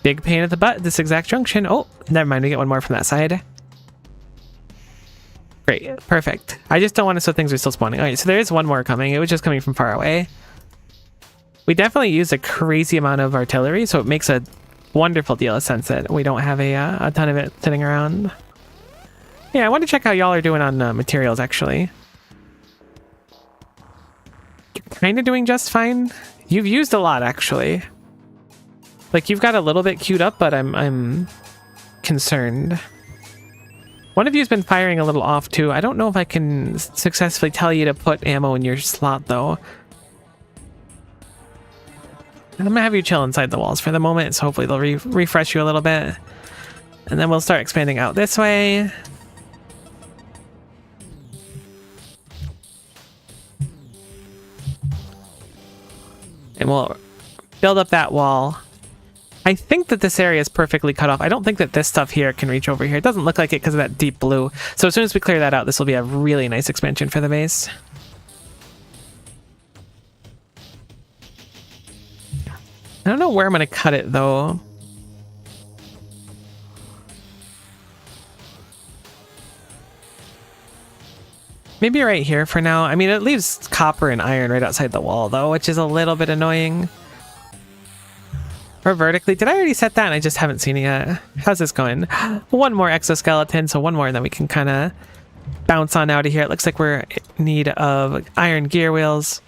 big pain at the butt at this exact junction. Oh, never mind. We get one more from that side. Great. Perfect. I just don't want to, so things are still spawning. All right, so there is one more coming. It was just coming from far away. We definitely use a crazy amount of artillery, so it makes a wonderful deal of sense that we don't have a ton of it sitting around. Yeah, I want to check how y'all are doing on materials, actually. You're kind of doing just fine. You've used a lot, actually. Like, you've got a little bit queued up, but I'm concerned. One of you's been firing a little off, too. I don't know if I can successfully tell you to put ammo in your slot, though. And I'm gonna have you chill inside the walls for the moment, so hopefully they'll refresh you a little bit. And then we'll start expanding out this way. And we'll build up that wall. I think that this area is perfectly cut off. I don't think that this stuff here can reach over here. It doesn't look like it because of that deep blue. So as soon as we clear that out, this will be a really nice expansion for the base. I don't know where I'm going to cut it, though. Maybe right here for now. I mean, it leaves copper and iron right outside the wall, though, which is a little bit annoying. Or vertically. Did I already set that? I just haven't seen it yet. How's this going? One more exoskeleton, so one more, and then we can kind of bounce on out of here. It looks like we're in need of iron gear wheels.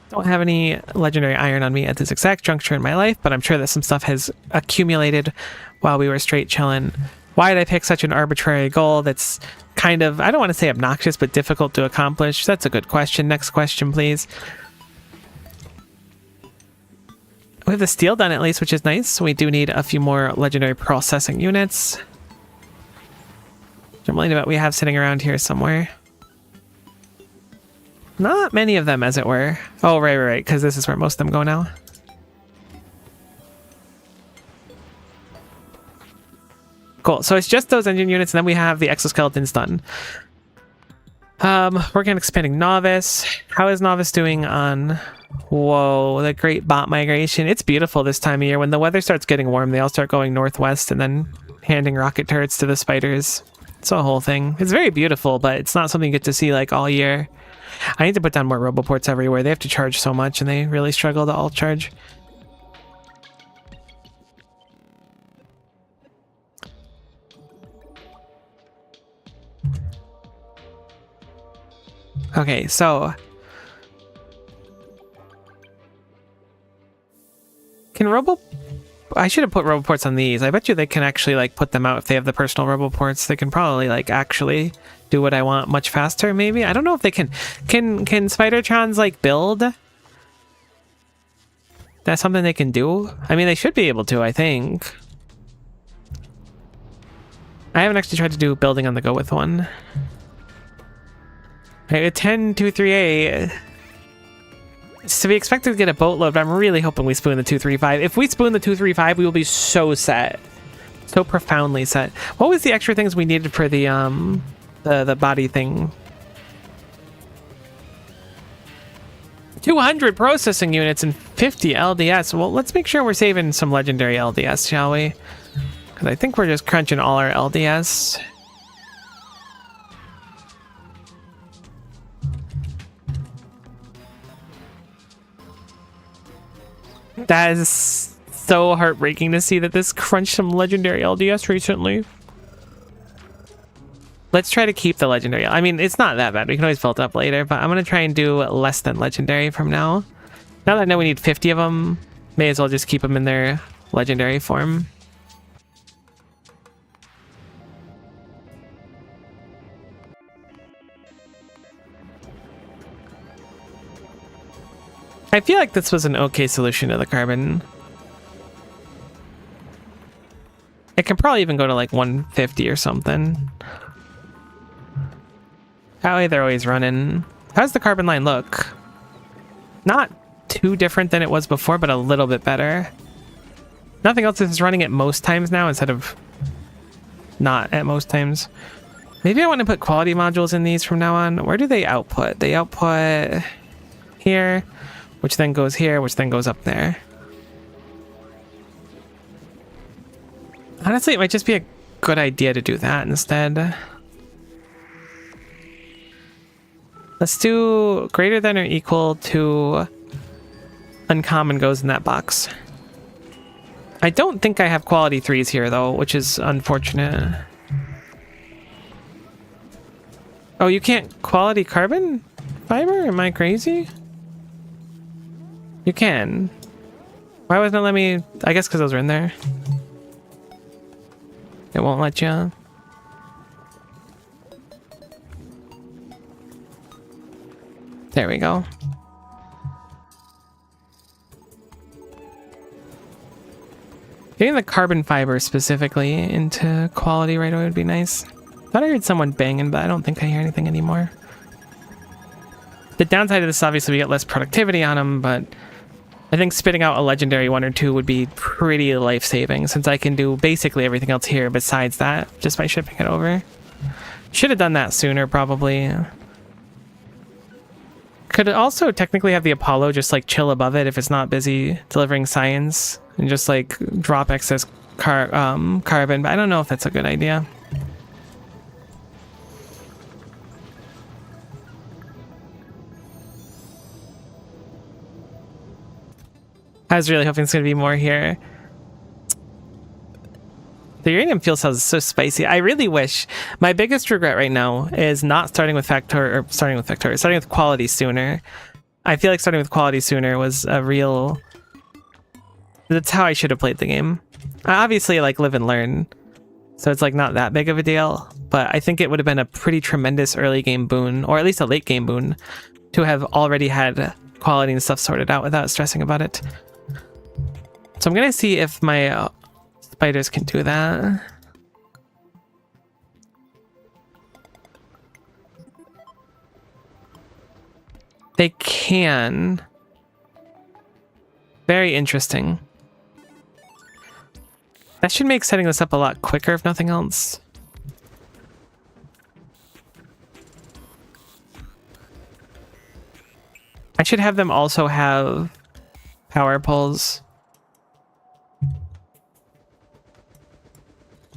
Don't have any legendary iron on me at this exact juncture in my life, but I'm sure that some stuff has accumulated while we were straight chilling. Why did I pick such an arbitrary goal that's kind of, I don't want to say obnoxious, but difficult to accomplish? That's a good question. Next question, please. We have the steel done at least, which is nice. We do need a few more legendary processing units. I'm willing to bet we have sitting around here somewhere. Not many of them, as it were. Oh, right, because this is where most of them go now. Cool, so it's just those engine units, and then we have the exoskeletons done. Working on expanding Novice. How is Novice doing on... Whoa, the great bot migration. It's beautiful this time of year. When the weather starts getting warm, they all start going northwest and then handing rocket turrets to the spiders. It's a whole thing. It's very beautiful, but it's not something you get to see like all year. I need to put down more roboports everywhere. They have to charge so much, and they really struggle to all charge. Okay, so... Can I should have put roboports on these. I bet you they can actually, like, put them out if they have the personal roboports. They can probably, like, actually do what I want much faster, maybe? I don't know if they can. Can spidertrons, like, build? That's something they can do? I mean, they should be able to, I think. I haven't actually tried to do building on the go with one. Okay, 10-238. So we expected to get a boatload, but I'm really hoping we spoon the 235. If we spoon the 235, we will be so set. So profoundly set. What was the extra things we needed for the body thing? 200 processing units and 50 LDS. Well, let's make sure we're saving some legendary LDS, shall we? Because I think we're just crunching all our LDS. That is so heartbreaking to see that this crunched some legendary LDS recently. Let's try to keep the legendary. I mean, it's not that bad. We can always build up later, but I'm going to try and do less than legendary from now. Now that I know we need 50 of them, may as well just keep them in their legendary form. I feel like this was an okay solution to the carbon. It can probably even go to like 150 or something. That way they're always running. How's the carbon line look? Not too different than it was before, but a little bit better. Nothing else is running at most times now instead of not at most times. Maybe I want to put quality modules in these from now on. Where do they output? They output here, which then goes here, which then goes up there. Honestly, it might just be a good idea to do that instead. Let's do greater than or equal to uncommon goes in that box. I don't think I have quality 3s here though, which is unfortunate. Oh, you can't quality carbon fiber? Am I crazy? You can. Why wasn't it let me? I guess because those were in there. It won't let you. There we go. Getting the carbon fiber specifically into quality right away would be nice. Thought I heard someone banging, but I don't think I hear anything anymore. The downside of this, obviously, we get less productivity on them, but I think spitting out a legendary 1 or 2 would be pretty life-saving, since I can do basically everything else here besides that, just by shipping it over. Should have done that sooner, probably. Could also technically have the Apollo just like chill above it if it's not busy delivering science, and just like drop excess carbon, but I don't know if that's a good idea. I was really hoping it's going to be more here. The uranium fuel cells is so spicy. I really wish. My biggest regret right now is not starting with starting with quality sooner. I feel like starting with quality sooner was a real... That's how I should have played the game. I obviously like live and learn, so it's like not that big of a deal, but I think it would have been a pretty tremendous early game boon, or at least a late game boon, to have already had quality and stuff sorted out without stressing about it. So I'm gonna see if my spiders can do that. They can. Very interesting. That should make setting this up a lot quicker, if nothing else. I should have them also have power poles.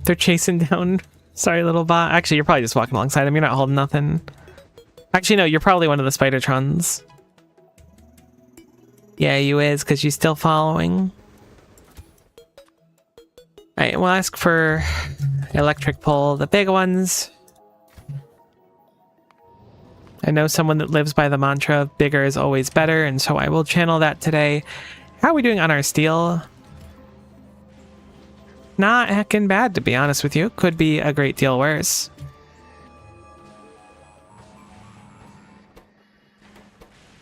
They're chasing down. Sorry, little bot. Actually, you're probably just walking alongside them. You're not holding nothing. Actually, no, you're probably one of the spidertrons. Yeah, you is, because you're still following. Alright, we'll ask for electric pole, the big ones. I know someone that lives by the mantra of bigger is always better, and so I will channel that today. How are we doing on our steel? Not heckin' bad, to be honest with you. Could be a great deal worse.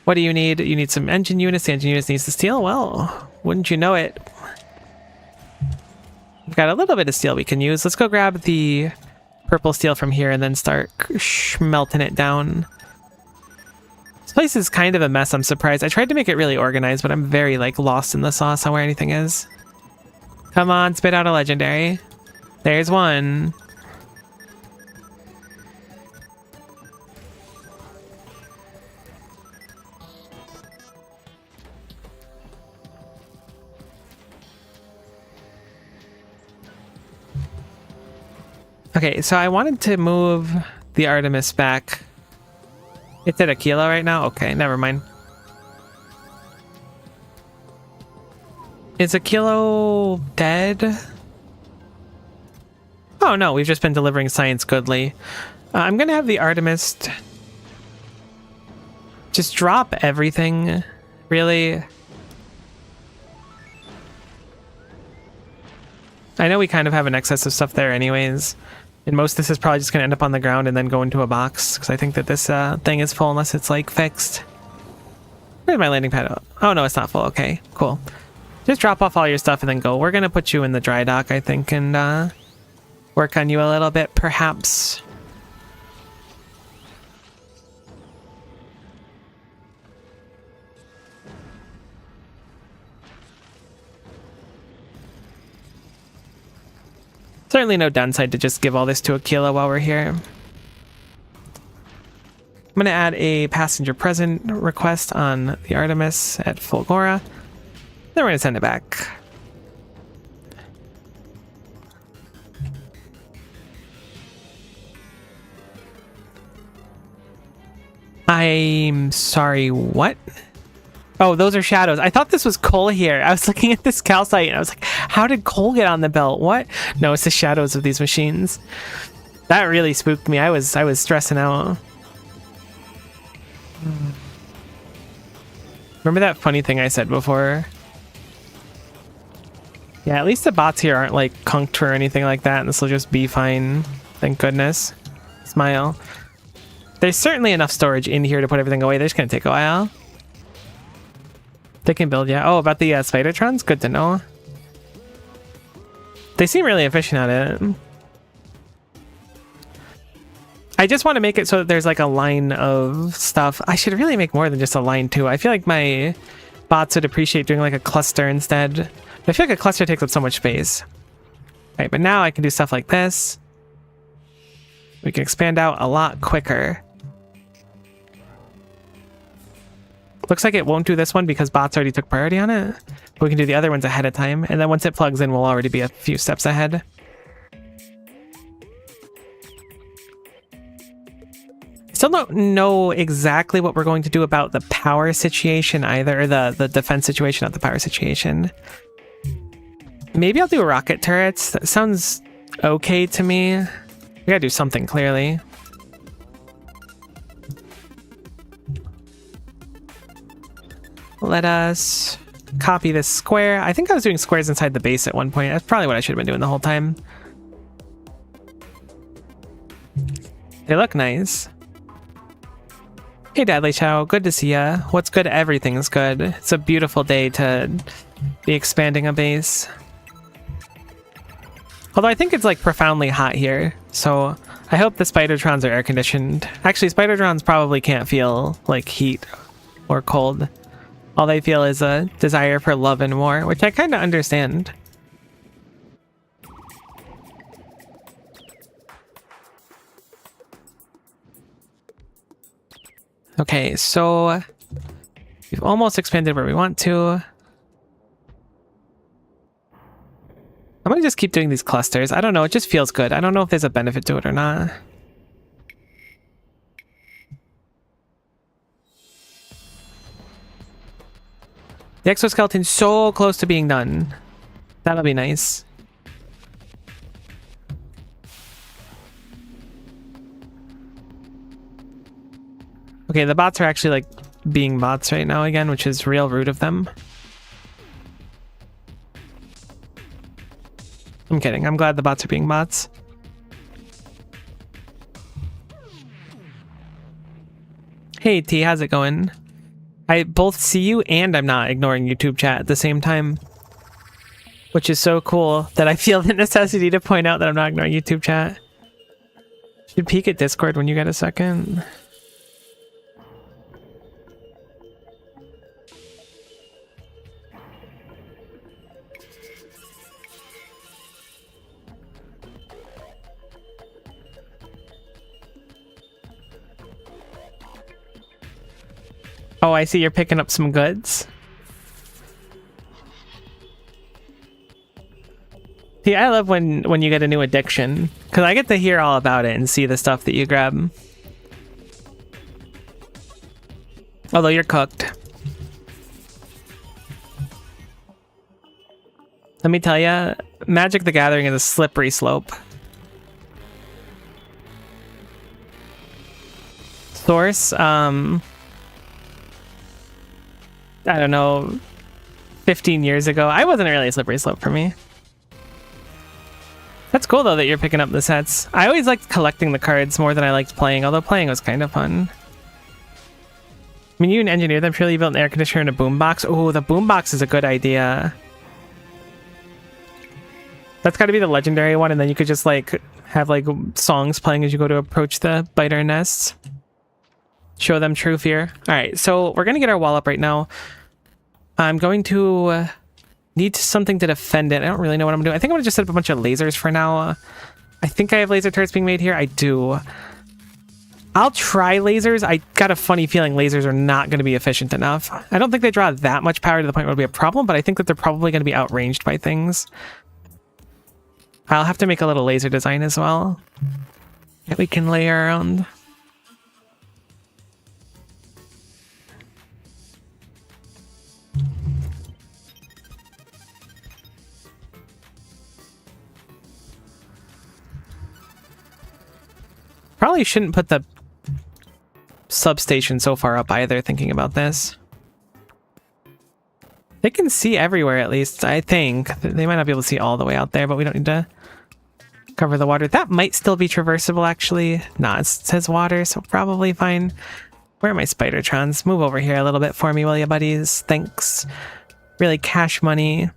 What do you need? You need some engine units. The engine units needs the steel. Well, wouldn't you know it? We've got a little bit of steel we can use. Let's go grab the purple steel from here and then start melting it down. This place is kind of a mess. I'm surprised. I tried to make it really organized, but I'm very like lost in the sauce on where anything is. Come on, spit out a legendary. There's one. Okay, so I wanted to move the Artemis back. It's at a kilo right now? Okay, never mind. Is a kilo dead? Oh no, we've just been delivering science goodly. I'm gonna have the Artemis just drop everything, really. I know we kind of have an excess of stuff there anyways. And most of this is probably just going to end up on the ground and then go into a box. Because I think that this thing is full unless it's like fixed. Where's my landing pad? Oh no, it's not full. Okay, cool. Just drop off all your stuff and then go. We're going to put you in the dry dock, I think, and work on you a little bit, perhaps. Certainly no downside to just give all this to Aquila while we're here. I'm going to add a passenger present request on the Artemis at Fulgora. Then we're going to send it back. I'm sorry, what? Oh, those are shadows. I thought this was coal here. I was looking at this calcite and I was like, how did coal get on the belt? What? No, it's the shadows of these machines. That really spooked me. I was stressing out. Remember that funny thing I said before? Yeah, at least the bots here aren't like conked or anything like that, and this will just be fine. Thank goodness. Smile. There's certainly enough storage in here to put everything away. They're just gonna take a while. They can build, yeah. Oh, about the spidertrons? Good to know. They seem really efficient at it. I just want to make it so that there's like a line of stuff. I should really make more than just a line too. I feel like my bots would appreciate doing like a cluster instead. I feel like a cluster takes up so much space. Right, but now I can do stuff like this. We can expand out a lot quicker. Looks like it won't do this one because bots already took priority on it. But we can do the other ones ahead of time. And then once it plugs in, we'll already be a few steps ahead. Still don't know exactly what we're going to do about the power situation either. Or the defense situation, not the power situation. Maybe I'll do rocket turrets. That sounds okay to me. We gotta do something, clearly. Let us copy this square. I think I was doing squares inside the base at one point. That's probably what I should have been doing the whole time. They look nice. Hey, Dadley Chow. Good to see ya. What's good? Everything's good. It's a beautiful day to be expanding a base. Although I think it's like profoundly hot here. So I hope the spidertrons are air conditioned. Actually, spidertrons probably can't feel like heat or cold. All they feel is a desire for love and war, which I kind of understand. Okay, so we've almost expanded where we want to. I'm gonna just keep doing these clusters. I don't know, it just feels good. I don't know if there's a benefit to it or not. The exoskeleton's so close to being done. That'll be nice. Okay, the bots are actually like being bots right now again, which is real rude of them. I'm kidding. I'm glad the bots are being bots. Hey T, how's it going? I both see you and I'm not ignoring YouTube chat at the same time. Which is so cool that I feel the necessity to point out that I'm not ignoring YouTube chat. Should peek at Discord when you get a second. Oh, I see you're picking up some goods. See, I love when you get a new addiction, because I get to hear all about it and see the stuff that you grab. Although you're cooked. Let me tell you, Magic the Gathering is a slippery slope. Source, I don't know, 15 years ago, I wasn't really a slippery slope for me. That's cool though that you're picking up the sets. I always liked collecting the cards more than I liked playing, although playing was kind of fun. I mean, you engineered them, surely you built an air conditioner and a boombox. Oh, the boombox is a good idea. That's got to be the legendary one, and then you could just like have like songs playing as you go to approach the biter nests. Show them true fear. All right, so we're gonna get our wall up right now. I'm going to need something to defend it. I don't really know what I'm doing. I think I'm gonna just set up a bunch of lasers for now. I think I have laser turrets being made here. I do. I'll try lasers. I got a funny feeling lasers are not going to be efficient enough. I don't think they draw that much power to the point where it'll be a problem, but I think that they're probably going to be outranged by things. I'll have to make a little laser design as well that we can lay around. Probably shouldn't put the substation so far up either, thinking about this. They can see everywhere, at least, I think. They might not be able to see all the way out there, but we don't need to cover the water. That might still be traversable, actually. Nah, it says water, so probably fine. Where are my spidertrons? Move over here a little bit for me, will you, buddies? Thanks. Really cash money.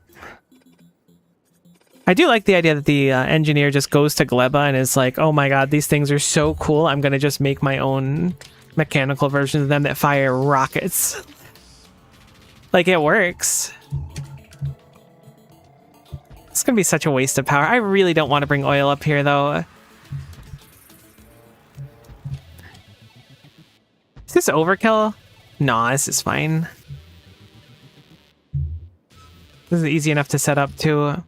I do like the idea that the engineer just goes to Gleba and is like, oh my god, these things are so cool, I'm gonna just make my own mechanical versions of them that fire rockets. Like, it works. It's gonna be such a waste of power. I really don't want to bring oil up here, though. Is this overkill? Nah, this is fine. This is easy enough to set up, too.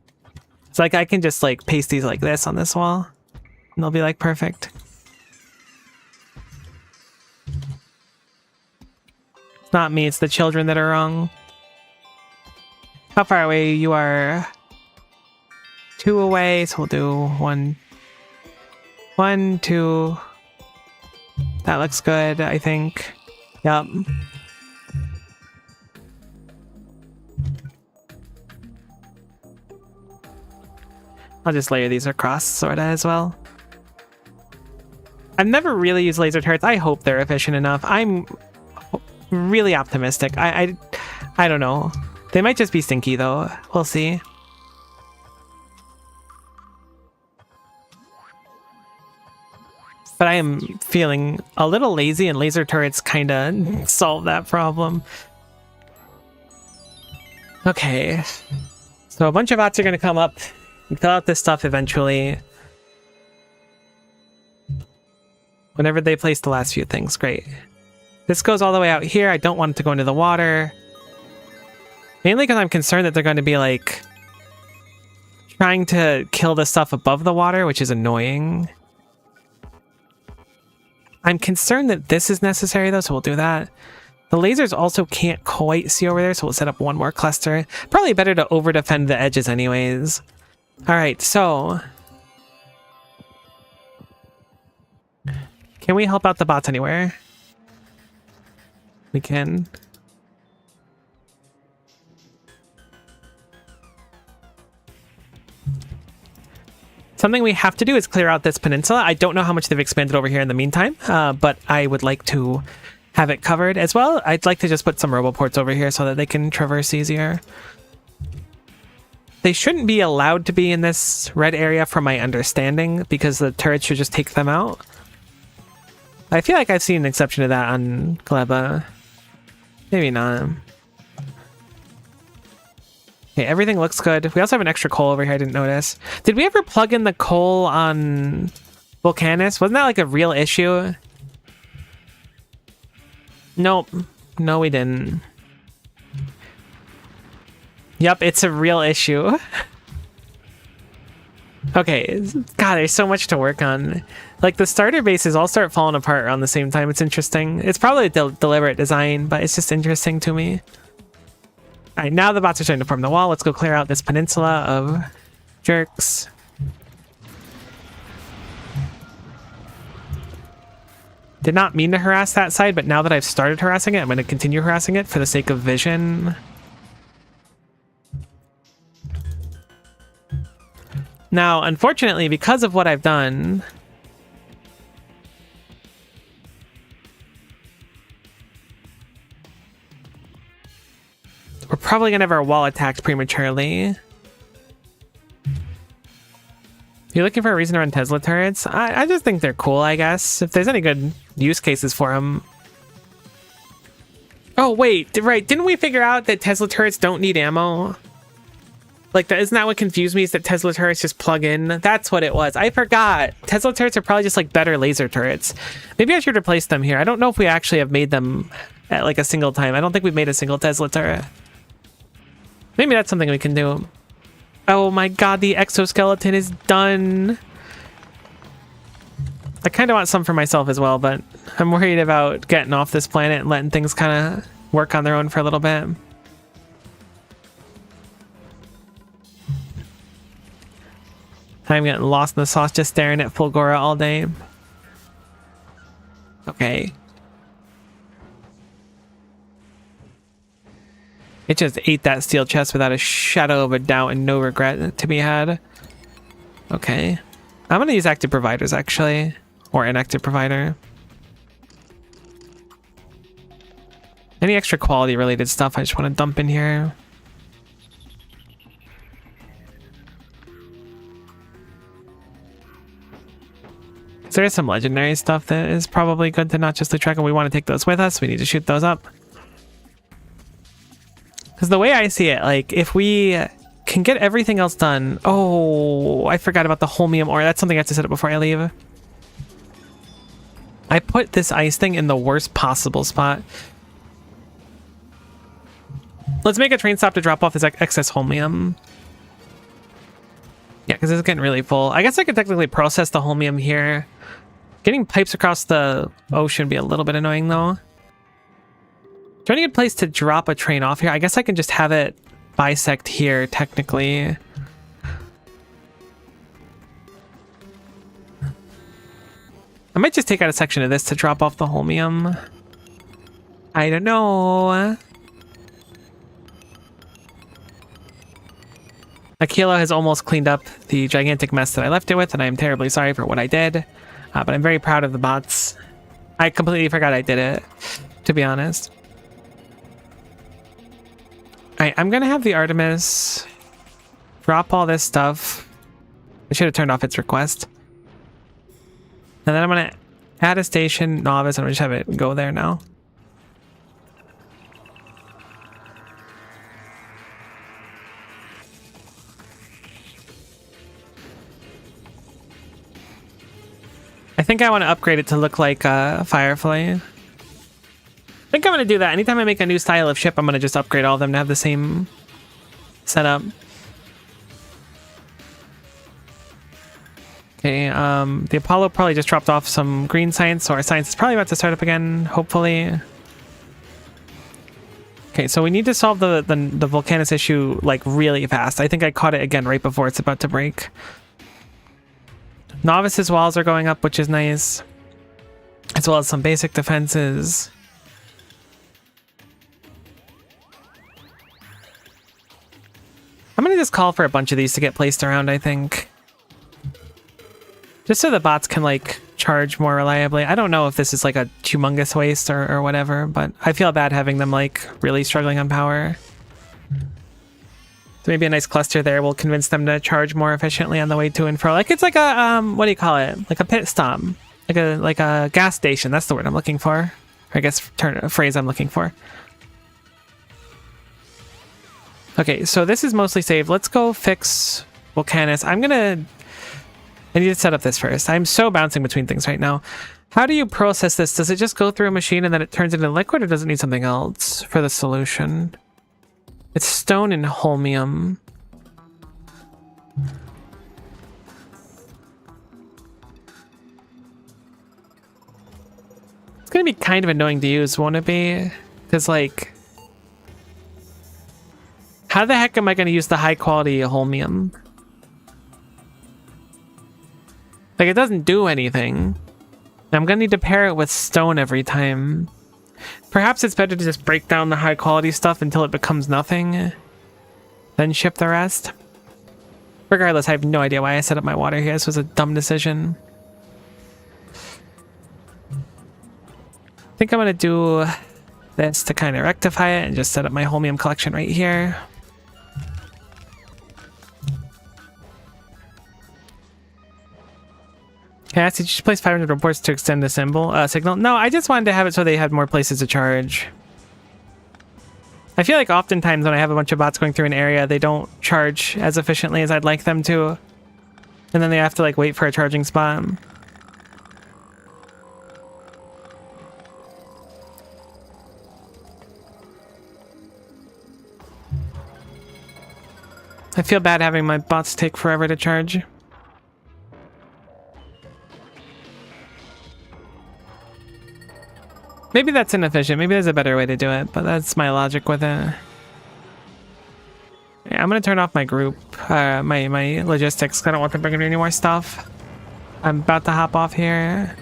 It's like I can just, like, paste these like this on this wall, and they'll be, like, perfect. It's not me, it's the children that are wrong. How far away? You are 2 away, so we'll do 1, 2. That looks good, I think. Yup. I'll just layer these across, sorta, as well. I've never really used laser turrets. I hope they're efficient enough. I'm really optimistic. I don't know. They might just be stinky, though. We'll see. But I am feeling a little lazy, and laser turrets kinda solve that problem. Okay. So a bunch of bots are gonna come up and fill out this stuff eventually. Whenever they place the last few things. Great. This goes all the way out here. I don't want it to go into the water. Mainly because I'm concerned that they're going to be, like, trying to kill the stuff above the water, which is annoying. I'm concerned that this is necessary, though, so we'll do that. The lasers also can't quite see over there, so we'll set up one more cluster. Probably better to over-defend the edges anyways. Alright, so... can we help out the bots anywhere? We can. Something we have to do is clear out this peninsula. I don't know how much they've expanded over here in the meantime, but I would like to have it covered as well. I'd like to just put some roboports over here so that they can traverse easier. They shouldn't be allowed to be in this red area from my understanding, because the turrets should just take them out. I feel like I've seen an exception to that on Gleba. Maybe not. Okay, everything looks good. We also have an extra coal over here I didn't notice. Did we ever plug in the coal on Volcanus? Wasn't that like a real issue? Nope. No, we didn't. Yep, it's a real issue. Okay, God, there's so much to work on. Like, the starter bases all start falling apart around the same time. It's interesting. It's probably a deliberate design, but it's just interesting to me. All right, now the bots are starting to form the wall. Let's go clear out this peninsula of jerks. Did not mean to harass that side, but now that I've started harassing it, I'm going to continue harassing it for the sake of vision. Now, unfortunately, because of what I've done, we're probably going to have our wall attacked prematurely. You're looking for a reason to run Tesla turrets? I just think they're cool, I guess. If there's any good use cases for them. Oh, wait. Right. Didn't we figure out that Tesla turrets don't need ammo? Like, isn't that what confused me, is that Tesla turrets just plug in? That's what it was. I forgot. Tesla turrets are probably just, like, better laser turrets. Maybe I should replace them here. I don't know if we actually have made them at, like, a single time. I don't think we've made a single Tesla turret. Maybe that's something we can do. Oh my god, the exoskeleton is done. I kind of want some for myself as well, but I'm worried about getting off this planet and letting things kind of work on their own for a little bit. I'm getting lost in the sauce just staring at Fulgora all day. Okay. It just ate that steel chest without a shadow of a doubt and no regret to be had. Okay. I'm going to use active providers, actually. Or inactive provider. Any extra quality related stuff I just want to dump in here. So there's some legendary stuff that is probably good to not just lose track of. We want to take those with us. We need to shoot those up. Because the way I see it, like, if we can get everything else done... Oh, I forgot about the holmium ore. That's something I have to set up before I leave. I put this ice thing in the worst possible spot. Let's make a train stop to drop off this excess holmium. Yeah, because it's getting really full. I guess I could technically process the holmium here. Getting pipes across the ocean would be a little bit annoying, though. Do I need a place to drop a train off here? I guess I can just have it bisect here, technically. I might just take out a section of this to drop off the holmium. I don't know. Aquila has almost cleaned up the gigantic mess that I left it with, and I am terribly sorry for what I did. But I'm very proud of the bots. I completely forgot I did it, to be honest. Alright, I'm gonna have the Artemis drop all this stuff. I should have turned off its request. And then I'm gonna add a station novice and I'm just have it go there now. I think I want to upgrade it to look like Firefly. I think I'm going to do that. Anytime I make a new style of ship, I'm going to just upgrade all of them to have the same setup. Okay, the Apollo probably just dropped off some green science, so our science is probably about to start up again, hopefully. Okay, so we need to solve the Volcanus issue, like, really fast. I think I caught it again right before it's about to break. Novice's walls are going up, which is nice. As well as some basic defenses. I'm going to just call for a bunch of these to get placed around, I think. Just so the bots can, like, charge more reliably. I don't know if this is, like, a humongous waste or whatever, but I feel bad having them, like, really struggling on power. So maybe a nice cluster there will convince them to charge more efficiently on the way to and fro. Like, it's like a, what do you call it? Like a pit stop. Like a gas station. That's the word I'm looking for. Or I guess a phrase I'm looking for. Okay, so this is mostly saved. Let's go fix Volcanus. I need to set up this first. I'm so bouncing between things right now. How do you process this? Does it just go through a machine and then it turns into liquid, or does it need something else for the solution? It's stone and holmium. It's gonna be kind of annoying to use, won't it be? Because, like, how the heck am I gonna use the high quality holmium? Like, it doesn't do anything. I'm gonna need to pair it with stone every time. Perhaps it's better to just break down the high quality stuff until it becomes nothing, then ship the rest. Regardless, I have no idea why I set up my water here. This was a dumb decision. I think I'm gonna do this to kind of rectify it and just set up my holmium collection right here. Can I ask, did you just place 500 reports to extend the signal? No, I just wanted to have it so they had more places to charge. I feel like oftentimes when I have a bunch of bots going through an area, they don't charge as efficiently as I'd like them to. And then they have to, like, wait for a charging spot. I feel bad having my bots take forever to charge. Maybe that's inefficient. Maybe there's a better way to do it, but that's my logic with it. Yeah, I'm gonna turn off my group, my logistics. I don't want them bringing any more stuff. I'm about to hop off here.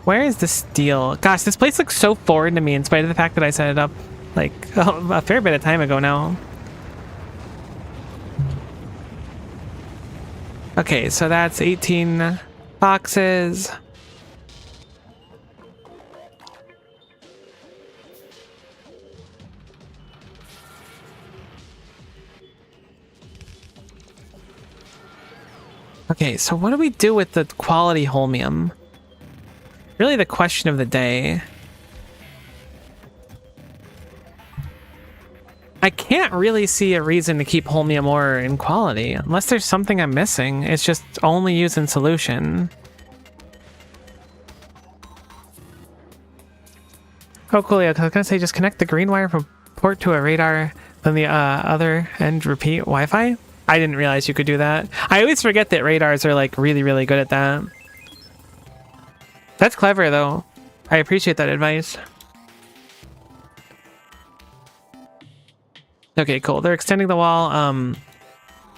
Where is the steel? Gosh, this place looks so foreign to me in spite of the fact that I set it up like a fair bit of time ago now. Okay, so that's 18 boxes. Okay, so what do we do with the quality holmium? Really the question of the day. I can't really see a reason to keep holmium ore in quality, unless there's something I'm missing. It's just only used in solution. Oh, cool, yeah, 'cause I was gonna say just connect the green wire from port to a radar, then the other end repeat Wi-Fi. I didn't realize you could do that. I always forget that radars are, like, really, really good at that. That's clever, though. I appreciate that advice. Okay, cool. They're extending the wall. I'm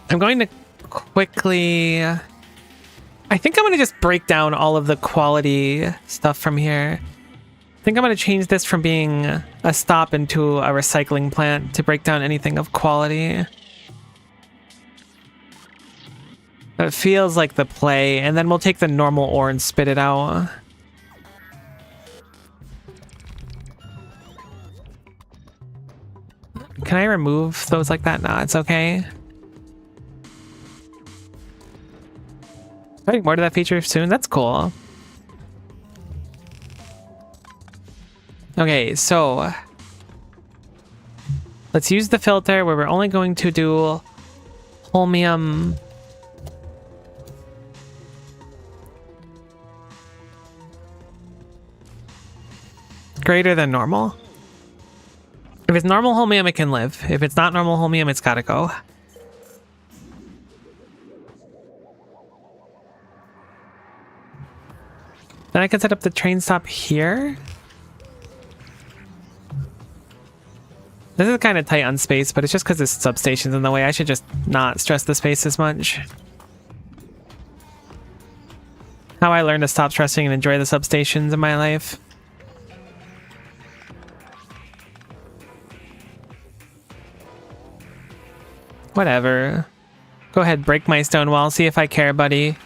going to quickly... I think I'm going to just break down all of the quality stuff from here. I think I'm going to change this from being a stop into a recycling plant to break down anything of quality. It feels like the play, and then we'll take the normal ore and spit it out. Can I remove those like that? No, it's okay. Adding more to that feature soon? That's cool. Okay, so let's use the filter where we're only going to do holmium. Greater than normal. If it's normal holmium, it can live. If it's not normal holmium, it's gotta go. Then I can set up the train stop here. This is kind of tight on space, but it's just because this substation's in the way. I should just not stress the space as much. How I learned to stop stressing and enjoy the substations in my life. Whatever. Go ahead, break my stone wall. See if I care, buddy.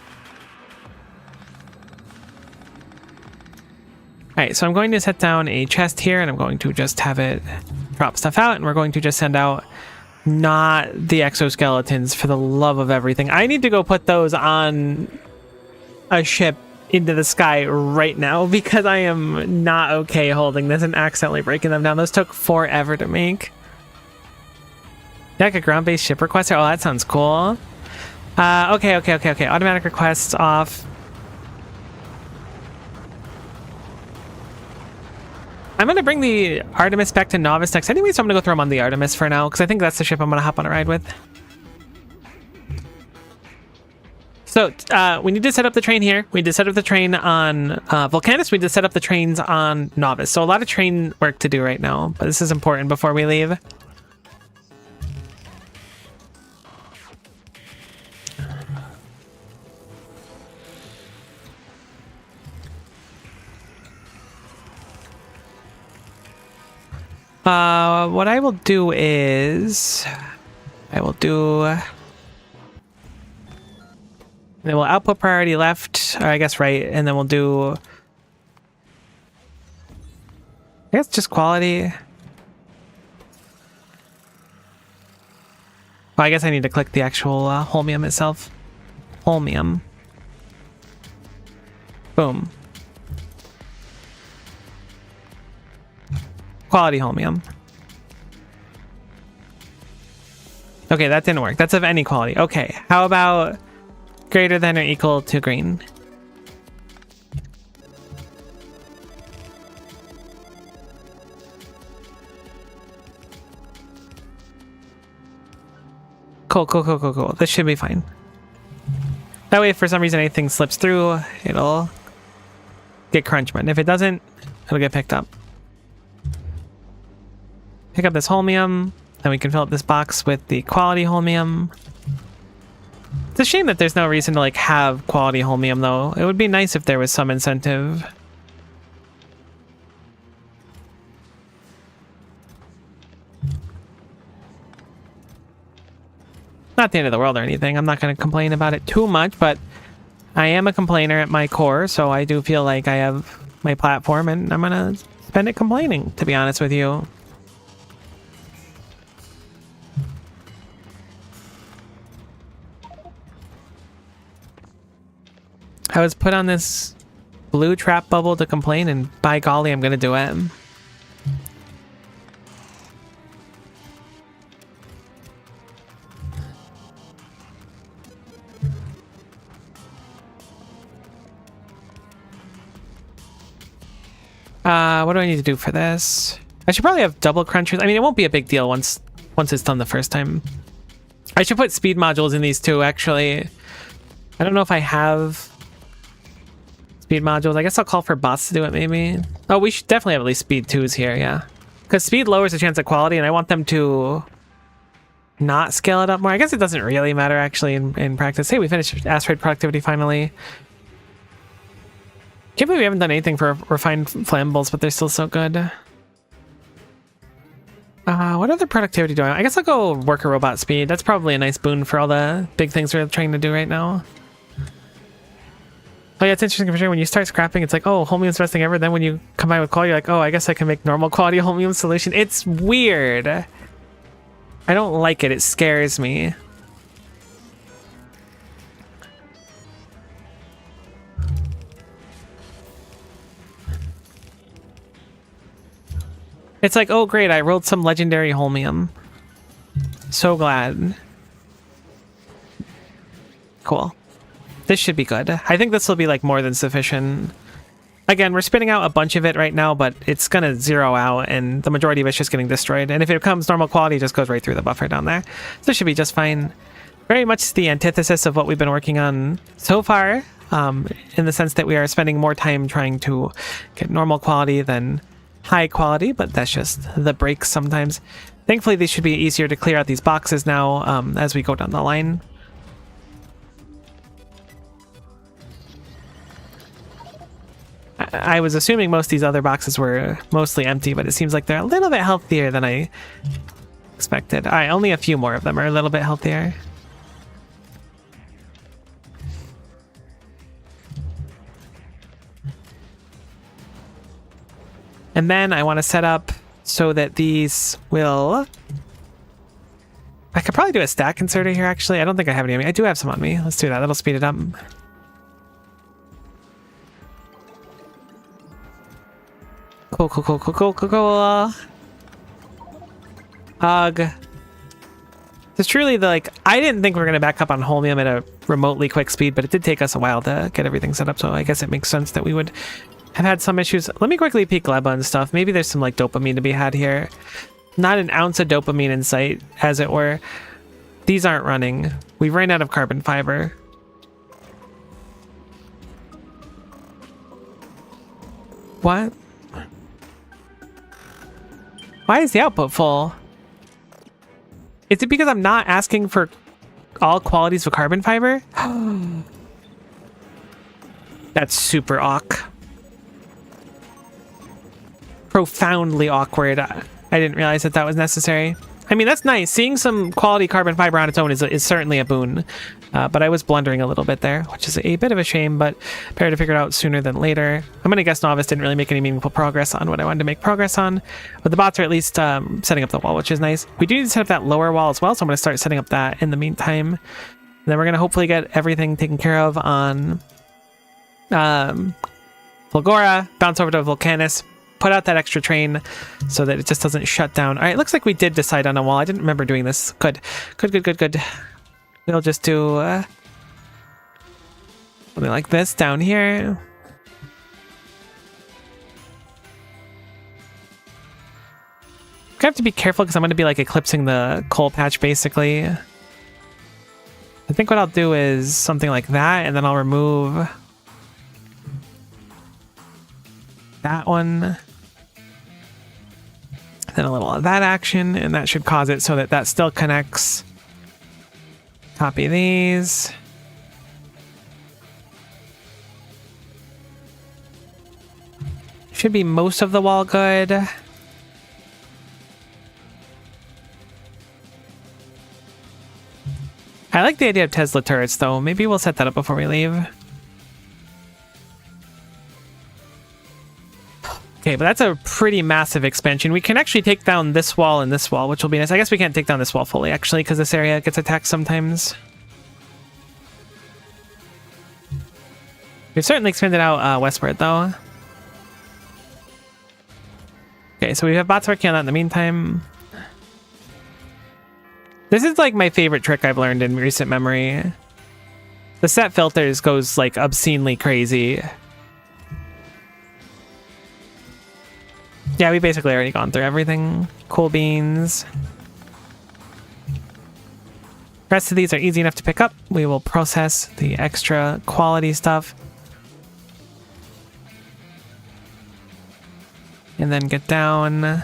Alright, so I'm going to set down a chest here, and I'm going to just have it drop stuff out, and we're going to just send out not the exoskeletons, for the love of everything. I need to go put those on a ship into the sky right now, because I am not okay holding this and accidentally breaking them down. Those took forever to make. Yeah, like a ground-based ship requester. Oh, that sounds cool. Okay. Automatic requests off. I'm going to bring the Artemis back to Novice next anyway, so I'm going to go throw him on the Artemis for now, because I think that's the ship I'm going to hop on a ride with. So, we need to set up the train here. We need to set up the train on Volcanus. We need to set up the trains on Novice. So a lot of train work to do right now, but this is important before we leave. What I will do is... Then we'll output priority left, or I guess right, and then we'll do... I guess just quality. Well, I guess I need to click the actual holmium itself. Holmium. Boom. Quality holmium. Okay, that didn't work. That's of any quality. Okay, how about greater than or equal to green? Cool, cool, cool, cool, cool. This should be fine. That way, if for some reason anything slips through, it'll get crunchment. If it doesn't, it'll get picked up. Pick up this holmium, then we can fill up this box with the quality holmium. It's a shame that there's no reason to like have quality holmium though. It would be nice if there was some incentive. Not the end of the world or anything. I'm not going to complain about it too much, but I am a complainer at my core, so I do feel like I have my platform and I'm going to spend it complaining, to be honest with you. I was put on this blue trap bubble to complain, and by golly, I'm gonna do it. What do I need to do for this? I should probably have double crunchers. I mean, it won't be a big deal once it's done the first time. I should put speed modules in these too, actually. I don't know if I have speed modules. I guess I'll call for bots to do it, maybe. Oh, we should definitely have at least speed 2s here, yeah. Because speed lowers the chance of quality, and I want them to not scale it up more. I guess it doesn't really matter, actually, in practice. Hey, we finished asteroid productivity, finally. Can't believe we haven't done anything for refined flammables, but they're still so good. What other productivity do I want? I guess I'll go worker robot speed. That's probably a nice boon for all the big things we're trying to do right now. Oh yeah, it's interesting for sure. When you start scrapping, it's like, oh, holmium's best thing ever. Then when you combine with quality, you're like, oh, I guess I can make normal quality holmium solution. It's weird. I don't like it. It scares me. It's like, oh great, I rolled some legendary holmium. So glad. Cool. This should be good. I think this will be like more than sufficient. Again, we're spitting out a bunch of it right now, but it's gonna zero out and the majority of it's just getting destroyed. And if it becomes normal quality, it just goes right through the buffer down there. So this should be just fine. Very much the antithesis of what we've been working on so far, in the sense that we are spending more time trying to get normal quality than high quality, but that's just the breaks sometimes. Thankfully, these should be easier to clear out these boxes now as we go down the line. I was assuming most of these other boxes were mostly empty, but it seems like they're a little bit healthier than I expected. Alright, only a few more of them are a little bit healthier. And then I want to set up so that these will... I could probably do a stack inserter here, actually. I don't think I have any on me. I do have some on me. Let's do that. That'll speed it up. Cool, cool, cool, cool, cool, cool, cool. It's truly the, like, I didn't think we were going to back up on holmium at a remotely quick speed, but it did take us a while to get everything set up, so I guess it makes sense that we would have had some issues. Let me quickly peek Gleba and stuff. Maybe there's some like dopamine to be had here. Not an ounce of dopamine in sight, as it were. These aren't running. We've ran out of carbon fiber. What? Why is the output full? Is it because I'm not asking for all qualities of carbon fiber? That's super awk. Profoundly awkward. I didn't realize that that was necessary. I mean, that's nice. Seeing some quality carbon fiber on its own is certainly a boon. But I was blundering a little bit there, which is a bit of a shame, but better to figure it out sooner than later. I'm going to guess Novice didn't really make any meaningful progress on what I wanted to make progress on. But the bots are at least setting up the wall, which is nice. We do need to set up that lower wall as well, so I'm going to start setting up that in the meantime. And then we're going to hopefully get everything taken care of on Fulgora, bounce over to Volcanus, put out that extra train so that it just doesn't shut down. All right, looks like we did decide on a wall. I didn't remember doing this. Good. We'll just do something like this down here. I have to be careful because I'm going to be like eclipsing the coal patch basically. I think what I'll do is something like that, and then I'll remove that one. Then a little of that action, and that should cause it so that that still connects. Copy these. Should be most of the wall good. I like the idea of Tesla turrets, though. Maybe we'll set that up before we leave. Okay, but that's a pretty massive expansion. We can actually take down this wall and this wall, which will be nice. I guess we can't take down this wall fully, actually, because this area gets attacked sometimes. We've certainly expanded out westward, though. Okay, so we have bots working on that in the meantime. This is like my favorite trick I've learned in recent memory. The set filters goes like obscenely crazy. Yeah, we basically already gone through everything. Cool beans. The rest of these are easy enough to pick up. We will process the extra quality stuff. And then get down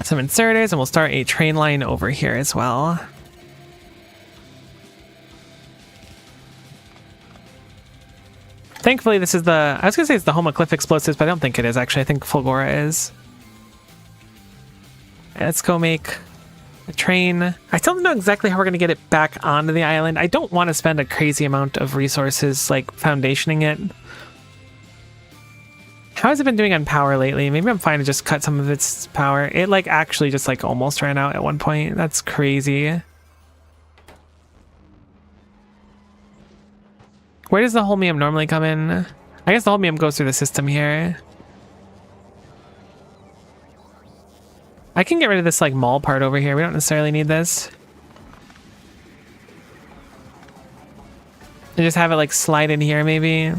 some inserters, and we'll start a train line over here as well. Thankfully, this is the... I was going to say it's the home of cliff explosives, but I don't think it is, actually. I think Fulgora is. Let's go make a train. I still don't know exactly how we're going to get it back onto the island. I don't want to spend a crazy amount of resources, like, foundationing it. How has it been doing on power lately? Maybe I'm fine to just cut some of its power. It, like, actually just, like, almost ran out at one point. That's crazy. Where does the holmium normally come in? I guess the holmium goes through the system here. I can get rid of this like mall part over here. We don't necessarily need this. And just have it like slide in here maybe.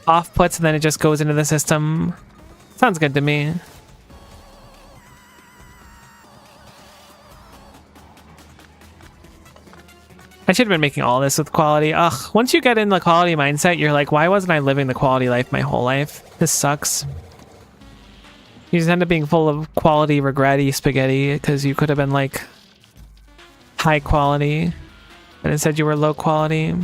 Off puts and then it just goes into the system. Sounds good to me. I should have been making all this with quality. Ugh, once you get in the quality mindset, you're like, why wasn't I living the quality life my whole life? This sucks. You just end up being full of quality, regretty spaghetti because you could have been like high quality, but instead you were low quality.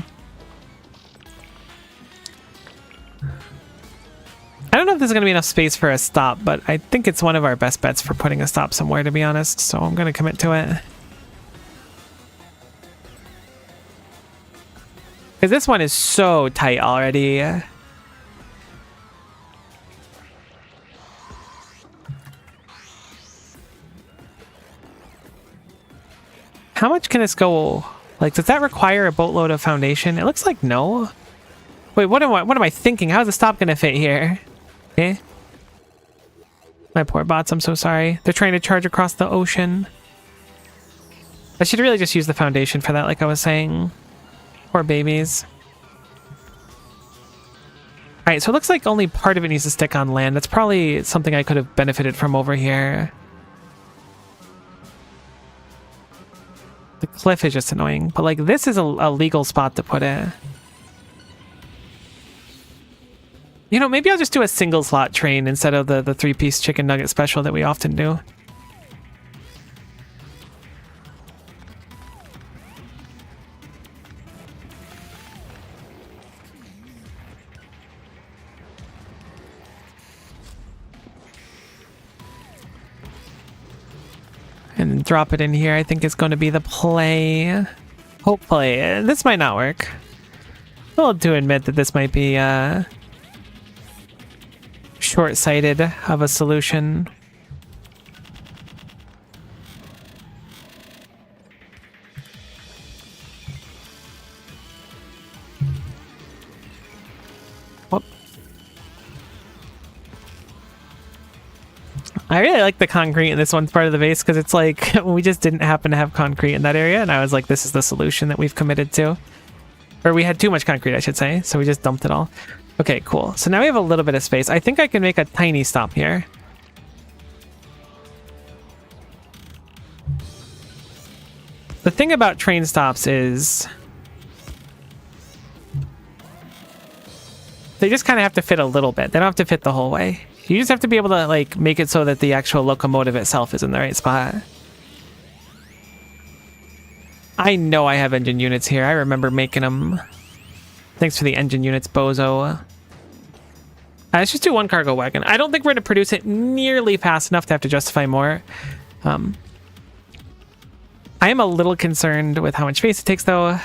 I don't know if there's going to be enough space for a stop, but I think it's one of our best bets for putting a stop somewhere, to be honest, so I'm going to commit to it. Because this one is so tight already. How much can this go? Like, does that require a boatload of foundation? It looks like no. Wait, what am I thinking? How's the stop gonna fit here? Eh? My poor bots, I'm so sorry. They're trying to charge across the ocean. I should really just use the foundation for that, like I was saying. Poor babies. All right, so it looks like only part of it needs to stick on land. That's probably something I could have benefited from over here. The cliff is just annoying, but like this is a legal spot to put it. You know, maybe I'll just do a single slot train instead of the 3-piece chicken nugget special that we often do. And drop it in here, I think is going to be the play. Hopefully. This might not work. I'll to admit that this might be short-sighted of a solution. Whoop. I really like the concrete in this one part of the base because it's like we just didn't happen to have concrete in that area, and I was like, this is the solution that we've committed to. Or we had too much concrete, I should say, so we just dumped it all. Okay, cool. So now we have a little bit of space. I think I can make a tiny stop here. The thing about train stops is they just kind of have to fit a little bit. They don't have to fit the whole way. You just have to be able to like make it so that the actual locomotive itself is in the right spot. I know I have engine units here. I remember making them. Thanks for the engine units, bozo. Let's just do one cargo wagon. I don't think we're going to produce it nearly fast enough to have to justify more. I am a little concerned with how much space it takes, though.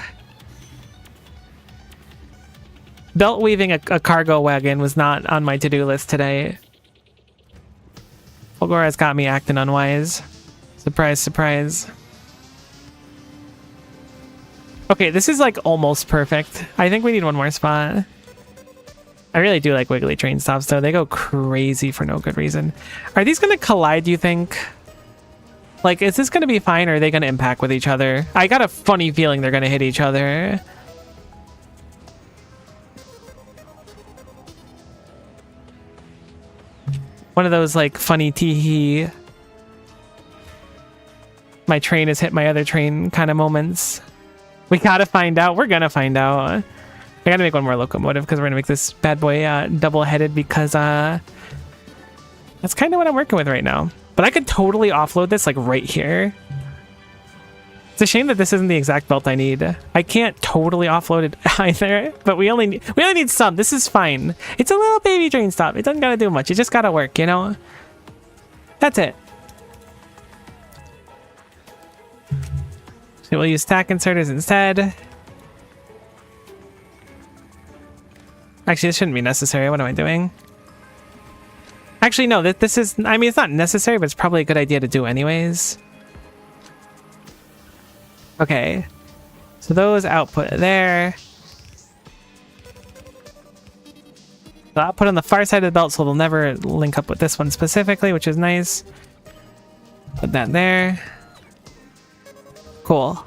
Belt weaving a cargo wagon was not on my to-do list today. Fulgora's got me acting unwise. Surprise, surprise. Okay, this is like almost perfect. I think we need one more spot. I really do like wiggly train stops, though. They go crazy for no good reason. Are these going to collide, do you think? Like, is this going to be fine, or are they going to impact with each other? I got a funny feeling they're going to hit each other. One of those, like, funny tee-hee. My train has hit my other train kind of moments. We gotta find out. We're gonna find out. I gotta make one more locomotive because we're gonna make this bad boy double-headed because that's kind of what I'm working with right now. But I could totally offload this like right here. It's a shame that this isn't the exact belt I need. I can't totally offload it either, but we only need some. This is fine. It's a little baby train stop. It doesn't gotta do much. It just gotta work, you know? That's it. So we'll use stack inserters instead. Actually, this shouldn't be necessary. What am I doing? Actually, no, this is... I mean, it's not necessary, but it's probably a good idea to do anyways. Okay. So those output there. The output on the far side of the belt, so they'll never link up with this one specifically, which is nice. Put that there. Cool.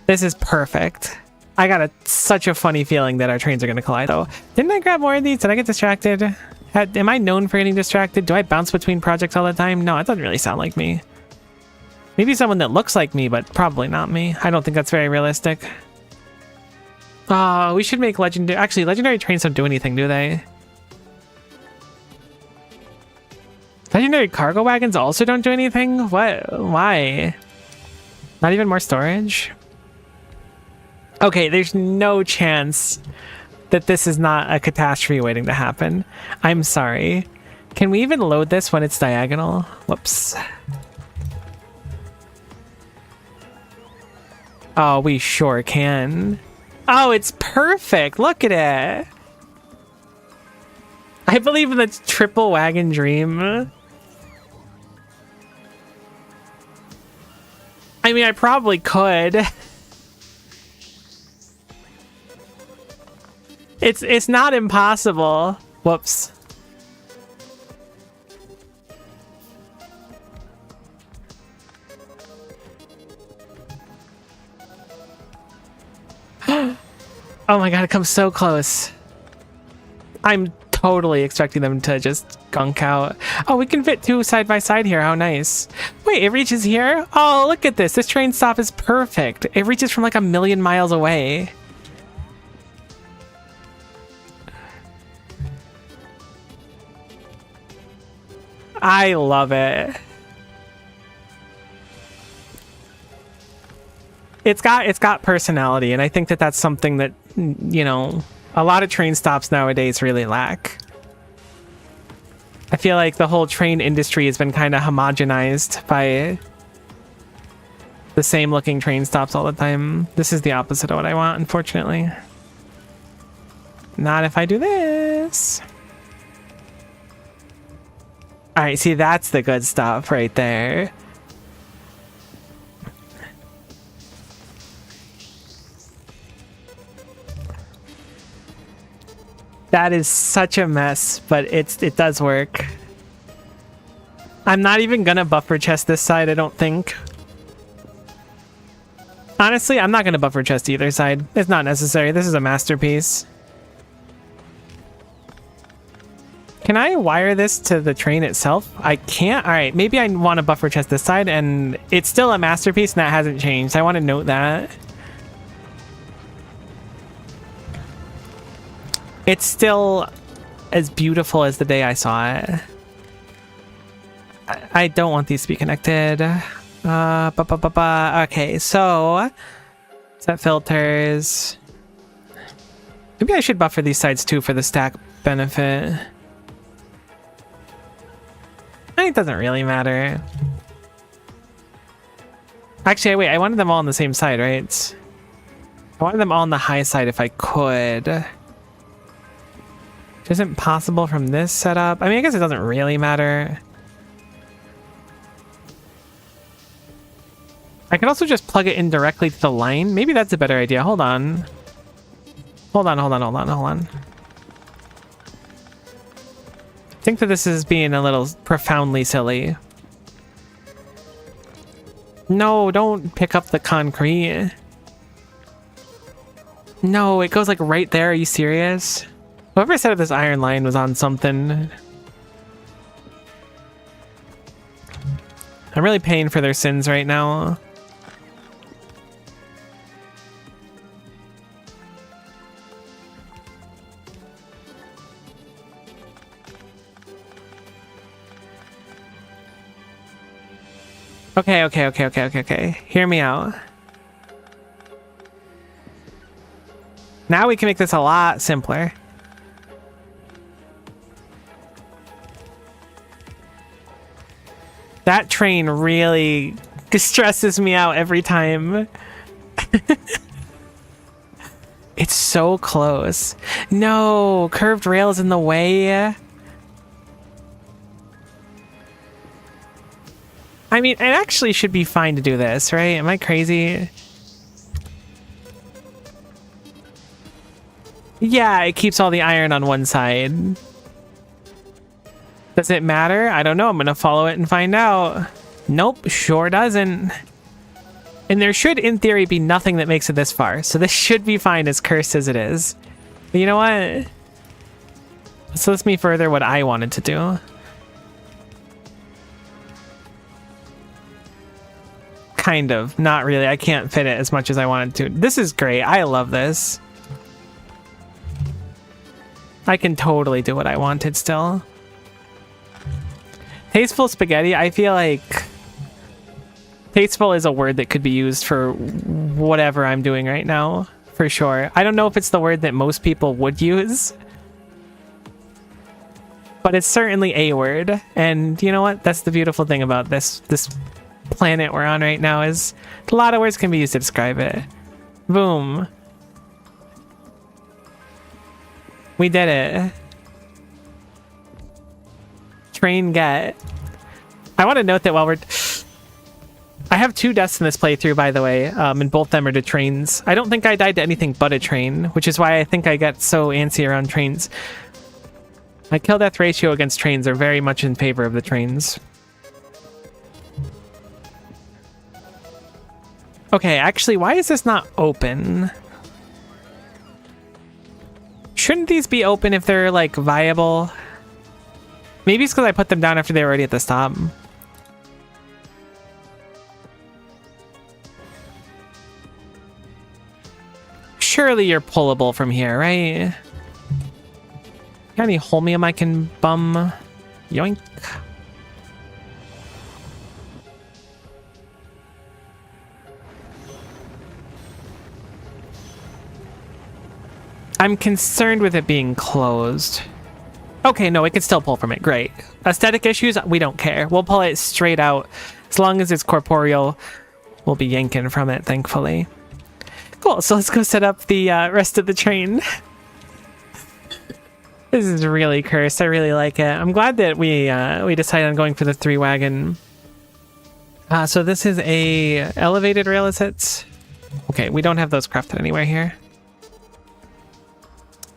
This is perfect. I got such a funny feeling that our trains are going to collide, though. Didn't I grab more of these? Did I get distracted? Am I known for getting distracted? Do I bounce between projects all the time? No, it doesn't really sound like me. Maybe someone that looks like me, but probably not me. I don't think that's very realistic. Oh, we should make legendary... Actually, legendary trains don't do anything, do they? Legendary cargo wagons also don't do anything? What? Why? Not even more storage? Okay, there's no chance that this is not a catastrophe waiting to happen. I'm sorry. Can we even load this when it's diagonal? Whoops. Oh, we sure can. Oh, it's perfect. Look at it. I believe in the triple wagon dream. I mean, I probably could. It's not impossible. Whoops. Oh my god, it comes so close. I'm totally expecting them to just gunk out. Oh, we can fit 2 side by side here. How nice. Wait, it reaches here? Oh, look at this. This train stop is perfect. It reaches from like 1,000,000 miles away. I love it. It's got personality, and I think that that's something that, you know, a lot of train stops nowadays really lack. I feel like the whole train industry has been kind of homogenized by the same looking train stops all the time. This is the opposite of what I want, unfortunately. Not if I do this. All right, see, that's the good stuff right there. That is such a mess, but it does work. I'm not even gonna buffer chest this side, I don't think. Honestly, I'm not gonna buffer chest either side. It's not necessary. This is a masterpiece. Can I wire this to the train itself? I can't? Alright, maybe I want to buffer chest this side, and it's still a masterpiece and that hasn't changed. I want to note that. It's still as beautiful as the day I saw it. I don't want these to be connected. Okay, so set filters. Maybe I should buffer these sides too for the stack benefit. It doesn't really matter. Actually, wait, I wanted them all on the same side, right? I wanted them all on the high side if I could. Which isn't possible from this setup. I mean, I guess it doesn't really matter. I could also just plug it in directly to the line. Maybe that's a better idea. Hold on. Hold on. I think that this is being a little profoundly silly. No, don't pick up the concrete. No, it goes like right there. Are you serious? Whoever set up this iron line was on something. I'm really paying for their sins right now. Okay. Hear me out. Now we can make this a lot simpler. That train really stresses me out every time. It's so close. No, curved rails in the way. I mean, it actually should be fine to do this, right? Am I crazy? Yeah, it keeps all the iron on one side. Does it matter? I don't know. I'm gonna follow it and find out. Nope, sure doesn't. And there should, in theory, be nothing that makes it this far. So this should be fine, as cursed as it is. But you know what? So let's me further what I wanted to do. Kind of. Not really. I can't fit it as much as I wanted to. This is great. I love this. I can totally do what I wanted still. Tasteful spaghetti, I feel like tasteful is a word that could be used for whatever I'm doing right now, for sure. I don't know if it's the word that most people would use, but it's certainly a word. And you know what? That's the beautiful thing about this planet we're on right now, is a lot of words can be used to describe it. Boom. We did it. Train get. I want to note that while we're... I have 2 deaths in this playthrough, by the way, and both of them are to trains. I don't think I died to anything but a train, which is why I think I get so antsy around trains. My kill-death ratio against trains are very much in favor of the trains. Okay, actually, why is this not open? Shouldn't these be open if they're, like, viable? Maybe it's because I put them down after they were already at the stop. Surely you're pullable from here, right? Got any holmium I can bum? Yoink. I'm concerned with it being closed. Okay, no, it can still pull from it. Great. Aesthetic issues, we don't care. We'll pull it straight out. As long as it's corporeal, we'll be yanking from it, thankfully. Cool, so let's go set up the rest of the train. This is really cursed. I really like it. I'm glad that we decided on going for the 3-wagon. So this is a elevated rail, is it? Okay, we don't have those crafted anywhere here.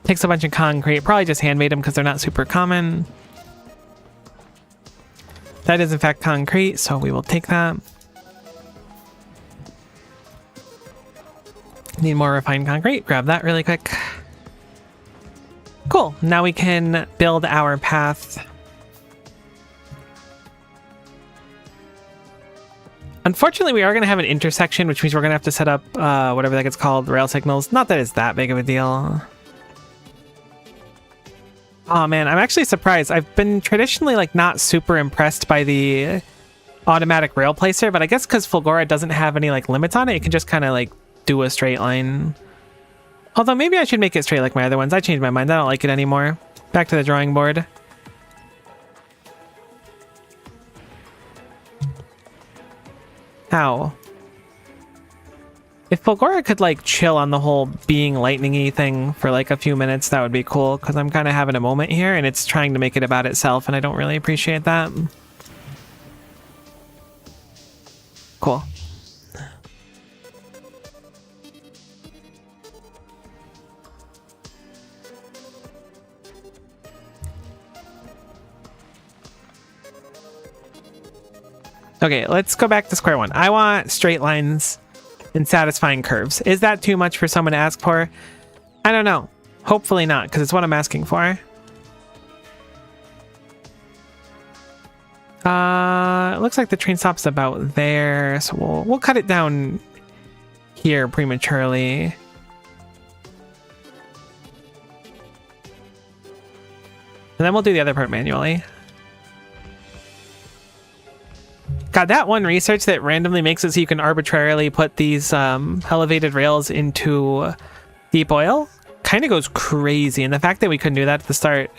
Takes a bunch of concrete. Probably just handmade them because they're not super common. That is in fact concrete, so we will take that. Need more refined concrete. Grab that really quick. Cool. Now we can build our path. Unfortunately, we are going to have an intersection, which means we're going to have to set up whatever that gets called, rail signals. Not that it's that big of a deal. Oh man, I'm actually surprised. I've been traditionally like not super impressed by the automatic rail placer, but I guess because Fulgora doesn't have any like limits on it, it can just kind of like do a straight line. Although maybe I should make it straight like my other ones. I changed my mind. I don't like it anymore. Back to the drawing board. How? If Fulgora could like chill on the whole being lightning-y thing for like a few minutes, that would be cool, because I'm kind of having a moment here and it's trying to make it about itself and I don't really appreciate that. Cool. Okay, let's go back to square one. I want straight lines and satisfying curves. Is that too much for someone to ask for? I don't know. Hopefully not, because it's what I'm asking for. It looks like the train stop's about there, so we'll cut it down here prematurely. And then we'll do the other part manually. God, that one research that randomly makes it so you can arbitrarily put these elevated rails into deep oil kind of goes crazy. And the fact that we couldn't do that at the start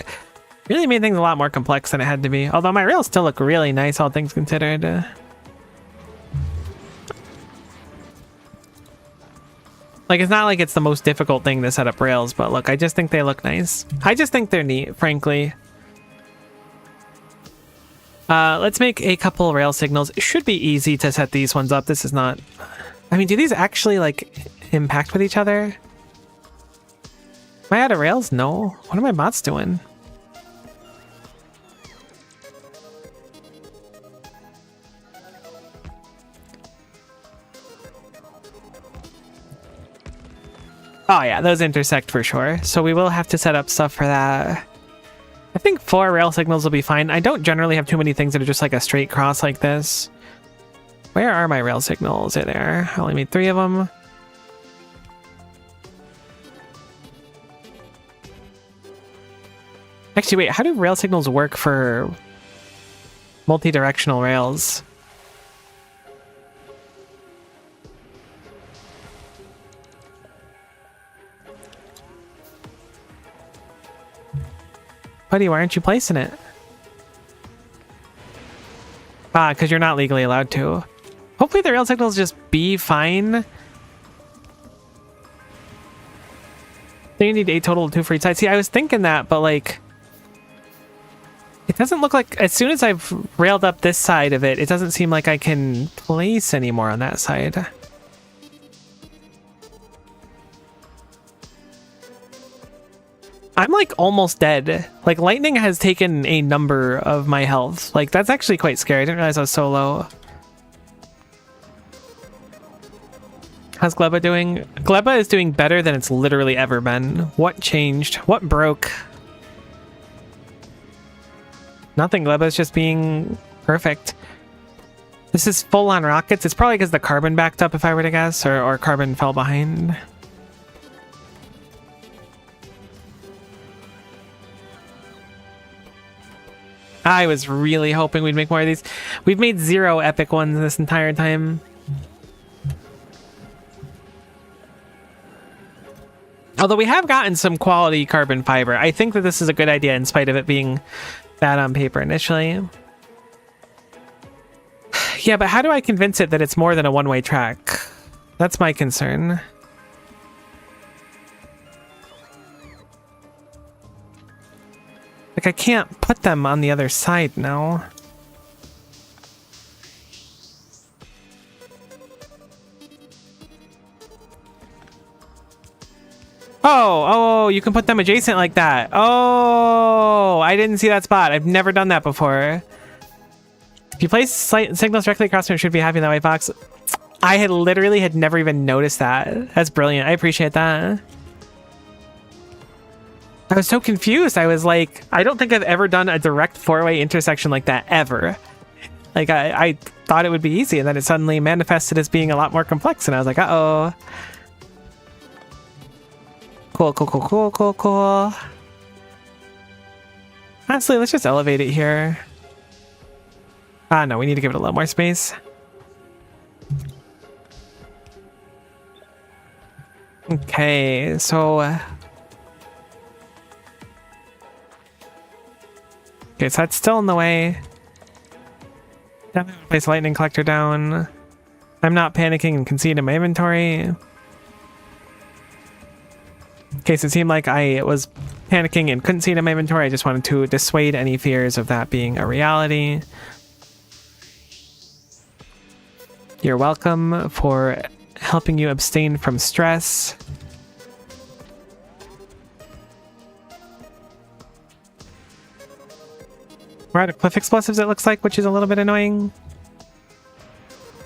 really made things a lot more complex than it had to be. Although my rails still look really nice, all things considered. Like, it's not like it's the most difficult thing to set up rails, but look, I just think they look nice. I just think they're neat, frankly. Let's make a couple rail signals. It should be easy to set these ones up. This is not... I mean, do these actually, like, impact with each other? Am I out of rails? No. What are my bots doing? Oh yeah, those intersect for sure. So we will have to set up stuff for that. I think 4 rail signals will be fine. I don't generally have too many things that are just like a straight cross like this. Where are my rail signals? They're there. I only made 3 of them. Actually, wait, how do rail signals work for multi-directional rails? Buddy, why aren't you placing it? Ah, because you're not legally allowed to. Hopefully the rail signals just be fine. Then you need 8 total, 2 for each side. See, I was thinking that, but like... It doesn't look like... As soon as I've railed up this side of it, it doesn't seem like I can place anymore on that side. I'm like almost dead. Like lightning has taken a number of my health. Like that's actually quite scary. I didn't realize I was so low. How's Gleba doing? Gleba is doing better than it's literally ever been. What changed? What broke? Nothing. Gleba is just being perfect. This is full on rockets. It's probably because the carbon backed up, if I were to guess, or carbon fell behind. I was really hoping we'd make more of these. We've made 0 epic ones this entire time. Although we have gotten some quality carbon fiber. I think that this is a good idea in spite of it being bad on paper initially. Yeah, but how do I convince it that it's more than a one-way track? That's my concern. Like, I can't put them on the other side now. Oh, you can put them adjacent like that. Oh, I didn't see that spot. I've never done that before. If you place signals directly across them, it should be happy in that white box. I had literally never even noticed that. That's brilliant. I appreciate that. I was so confused. I was like, I don't think I've ever done a direct 4-way intersection like that, ever. Like, I thought it would be easy, and then it suddenly manifested as being a lot more complex, and I was like, uh-oh. Cool. Honestly, let's just elevate it here. Ah, no, we need to give it a little more space. Okay, so... okay, so that's still in the way. Definitely want to place a lightning collector down. I'm not panicking and concede in my inventory. Okay, so it seemed like I was panicking and couldn't see it in my inventory. I just wanted to dissuade any fears of that being a reality. You're welcome for helping you abstain from stress. We're out of cliff explosives, it looks like, which is a little bit annoying.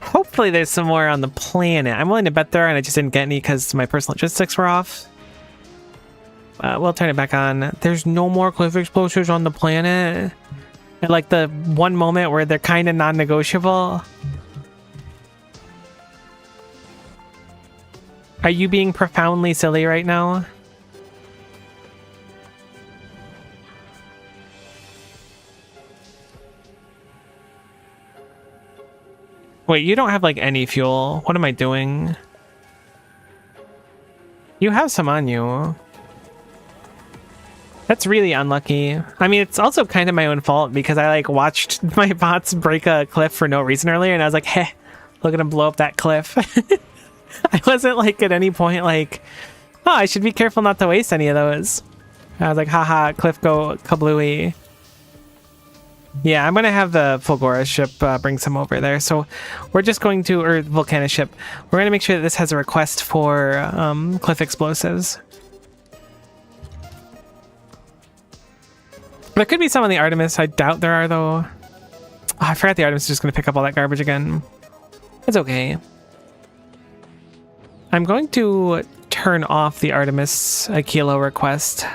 Hopefully there's some more on the planet. I'm willing to bet there, and I just didn't get any because my personal logistics were off. We'll turn it back on. There's no more cliff explosives on the planet. At like the one moment where they're kind of non-negotiable. Are you being profoundly silly right now? Wait, you don't have like any fuel. What am I doing? You have some on you. That's really unlucky. I mean, it's also kind of my own fault because I like watched my bots break a cliff for no reason earlier, and I was like, "Heh, look at them blow up that cliff." I wasn't like at any point like, "Oh, I should be careful not to waste any of those." I was like, "Haha, cliff go kablooey." Yeah, I'm gonna have the Fulgora ship bring some over there. So we're just going to, or Volcana ship. We're gonna make sure that this has a request for cliff explosives. There could be some on the Artemis. I doubt there are, though. Oh, I forgot the Artemis is just going to pick up all that garbage again. It's okay. I'm going to turn off the Artemis a kilo request.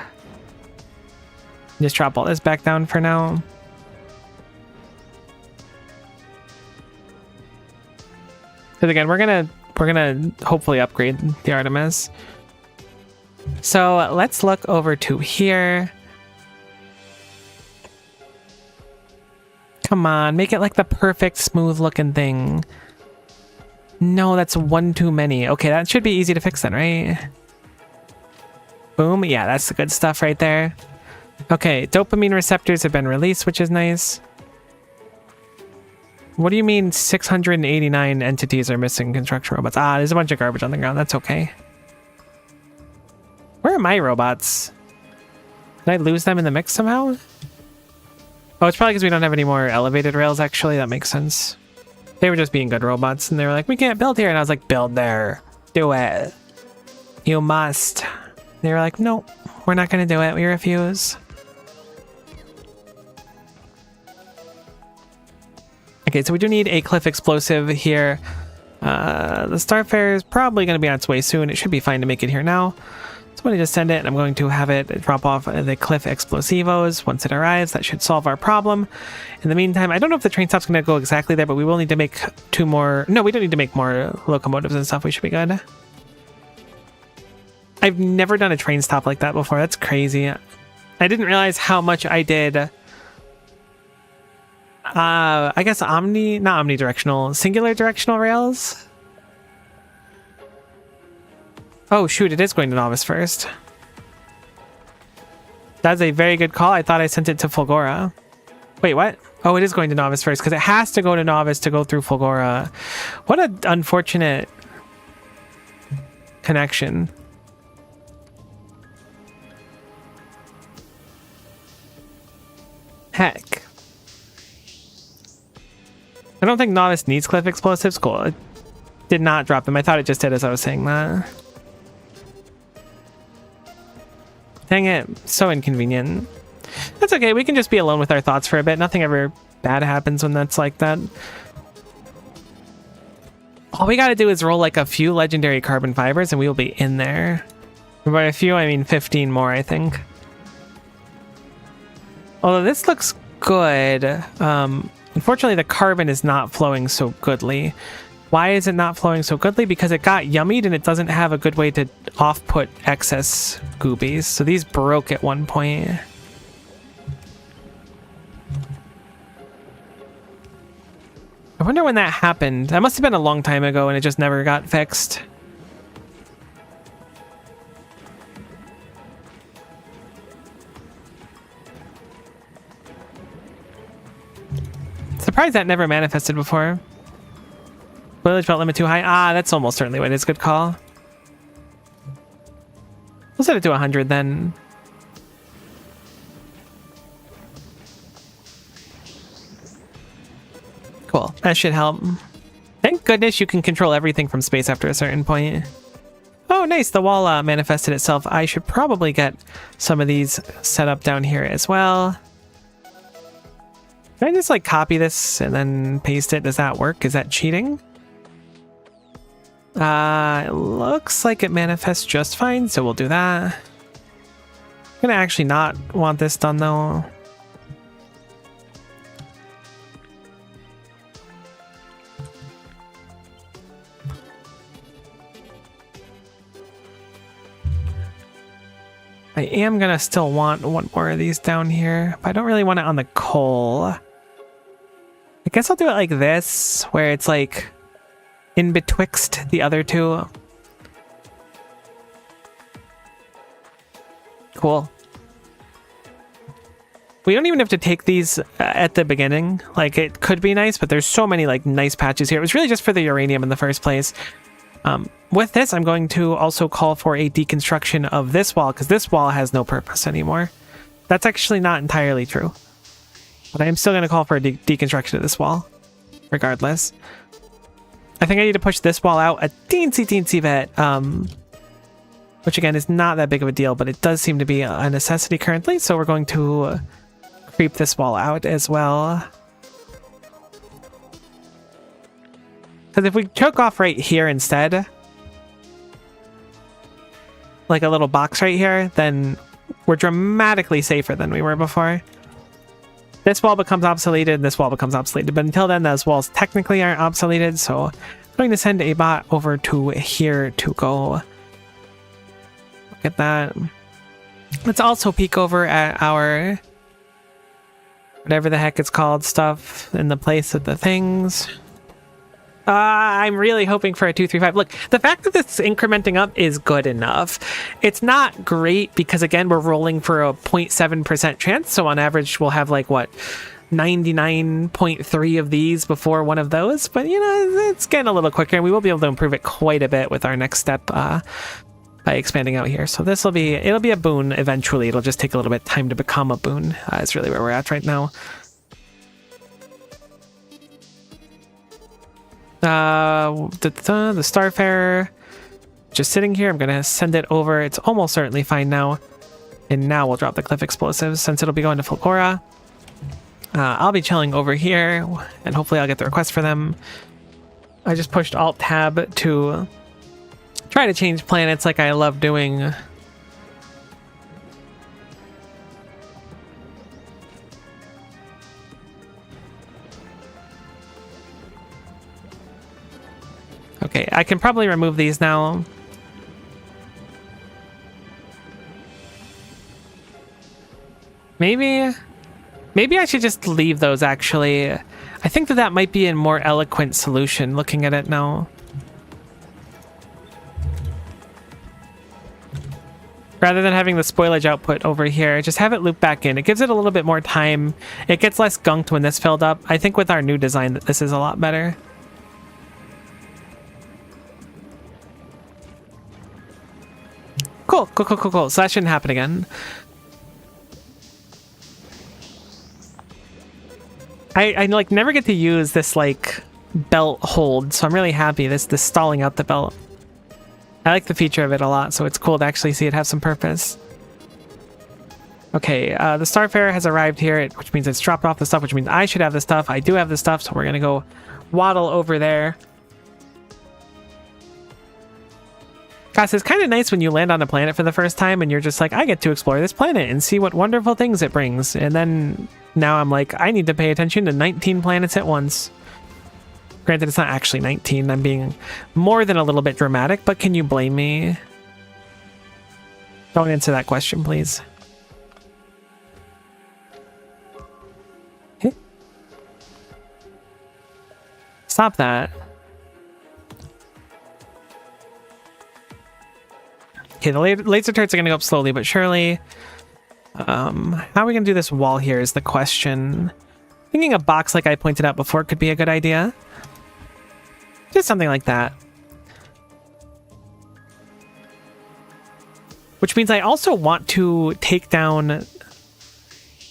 Just drop all this back down for now. Because again, we're gonna hopefully upgrade the Artemis. So let's look over to here. Come on, make it like the perfect smooth looking thing. No, that's one too many. Okay, that should be easy to fix then, right? Boom. Yeah, that's the good stuff right there. Okay, dopamine receptors have been released, which is nice. What do you mean 689 entities are missing construction robots? Ah, there's a bunch of garbage on the ground. That's okay. Where are my robots? Did I lose them in the mix somehow? Oh, it's probably because we don't have any more elevated rails, actually. That makes sense. They were just being good robots, and they were like, we can't build here. And I was like, build there. Do it. You must. They were like, nope, we're not going to do it. We refuse. Okay, so we do need a cliff explosive here. The Starfare is probably going to be on its way soon. It should be fine to make it here now. So I'm going to just send it, and I'm going to have it drop off the cliff explosivos once it arrives. That should solve our problem. In the meantime, I don't know if the train stop's going to go exactly there, but we will need to make 2 more... No, we don't need to make more locomotives and stuff. We should be good. I've never done a train stop like that before. That's crazy. I didn't realize how much I did... I guess not omnidirectional, singular directional rails. Oh shoot, it is going to Novice first. That's a very good call. I thought I sent it to Fulgora. Wait, what? Oh, it is going to Novice first because it has to go to Novice to go through Fulgora. What an unfortunate connection. Heck. I don't think Novice needs cliff explosives. Cool. It did not drop them. I thought it just did as I was saying that. Dang it. So inconvenient. That's okay. We can just be alone with our thoughts for a bit. Nothing ever bad happens when that's like that. All we gotta do is roll like a few legendary carbon fibers and we will be in there. And by a few, I mean 15 more, I think. Although this looks good. Unfortunately, the carbon is not flowing so goodly. Why is it not flowing so goodly? Because it got yummied and it doesn't have a good way to off-put excess goobies. So these broke at one point. I wonder when that happened. That must have been a long time ago and it just never got fixed. Surprised that never manifested before. Village belt limit too high. Ah, that's almost certainly what it is. Good call. We'll set it to 100 then. Cool. That should help. Thank goodness you can control everything from space after a certain point. Oh, nice. The wall manifested itself. I should probably get some of these set up down here as well. Can I just like copy this and then paste it? Does that work? Is that cheating? It looks like it manifests just fine, so we'll do that. I'm gonna actually not want this done though. I am gonna still want one more of these down here, but I don't really want it on the coal. I guess I'll do it like this, where it's like in betwixt the other two. Cool. We don't even have to take these at the beginning. Like, it could be nice, but there's so many like nice patches here. It was really just for the uranium in the first place. With this, I'm going to also call for a deconstruction of this wall, because this wall has no purpose anymore. That's actually not entirely true. But I am still going to call for a deconstruction of this wall, regardless. I think I need to push this wall out a teensy bit, which again is not that big of a deal, but it does seem to be a necessity currently, so we're going to creep this wall out as well. Because if we choke off right here instead, like a little box right here, then we're dramatically safer than we were before. This wall becomes obsoleted, this wall becomes obsoleted, but until then, those walls technically aren't obsoleted, so I'm going to send a bot over to here to go look at that. Let's also peek over at our, whatever the heck it's called, stuff in the place of the things. I'm really hoping for a 235. Look, the fact that this is incrementing up is good enough. It's not great because, again, we're rolling for a 0.7% chance. So on average, we'll have like, what, 99.3 of these before one of those. But, you know, it's getting a little quicker. And we will be able to improve it quite a bit with our next step by expanding out here. So this will be, it'll be a boon eventually. It'll just take a little bit of time to become a boon. Is really where we're at right now. The Starfarer just sitting here. I'm gonna send it over. It's almost certainly fine now, and now we'll drop the cliff explosives since it'll be going to Fulgora. I'll be chilling over here and hopefully I'll get the request for them. I just pushed Alt-Tab to try to change planets like I love doing. Okay, I can probably remove these now. Maybe I should just leave those, actually. I think that might be a more eloquent solution, looking at it now. Rather than having the spoilage output over here, just have it loop back in. It gives it a little bit more time. It gets less gunked when this filled up. I think with our new design, that this is a lot better. Cool. So that shouldn't happen again. I like never get to use this like belt hold, so I'm really happy this stalling out the belt. I like the feature of it a lot, so it's cool to actually see it have some purpose. Okay, the Starfarer has arrived here, which means it's dropped off the stuff, which means I should have the stuff. I do have the stuff, so we're gonna go waddle over there. Gosh, it's kind of nice when you land on a planet for the first time and you're just like, I get to explore this planet and see what wonderful things it brings. And then now I'm like, I need to pay attention to 19 planets at once. Granted, it's not actually 19. I'm being more than a little bit dramatic, but can you blame me? Don't answer that question, please. Okay. Stop that. Okay, the laser turrets are going to go up slowly but surely. How are we going to do this wall here is the question. Thinking a box like I pointed out before could be a good idea. Just something like that. Which means I also want to take down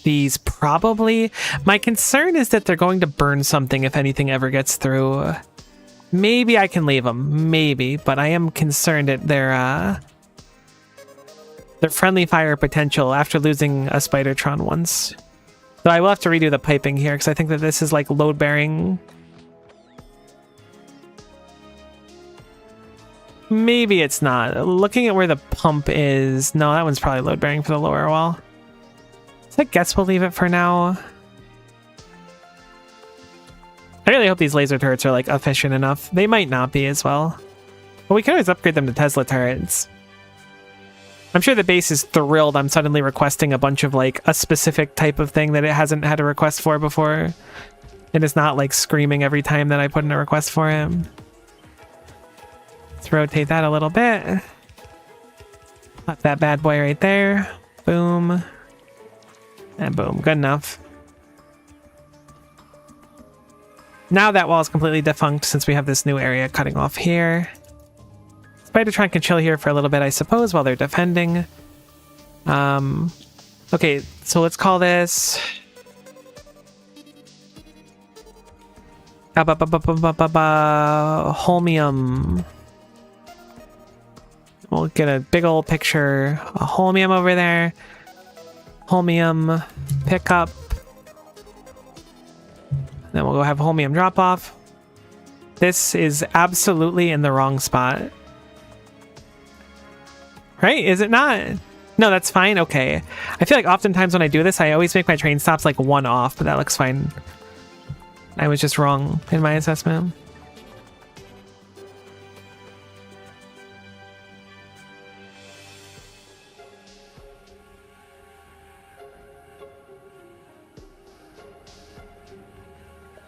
these probably. My concern is that they're going to burn something if anything ever gets through. Maybe I can leave them. Maybe. But I am concerned at their friendly fire potential after losing a spidertron once. So I will have to redo the piping here because I think that this is like load bearing. Maybe it's not. Looking at where the pump is, no, that one's probably load bearing for the lower wall. So I guess we'll leave it for now. I really hope these laser turrets are like efficient enough. They might not be as well. But we can always upgrade them to Tesla turrets. I'm sure the base is thrilled I'm suddenly requesting a bunch of like a specific type of thing that it hasn't had a request for before. It is not like screaming every time that I put in a request for him. Let's rotate that a little bit. Pop that bad boy right there. Boom. And boom. Good enough. Now that wall is completely defunct since we have this new area cutting off here. Spidertron can chill here for a little bit, I suppose, while they're defending. Okay, so let's call this... Holmium. We'll get a big old picture. A Holmium over there. Holmium pickup. Then we'll go have Holmium drop off. This is absolutely in the wrong spot. Right? Is it not? No, that's fine. Okay. I feel like oftentimes when I do this, I always make my train stops like one off, but that looks fine. I was just wrong in my assessment.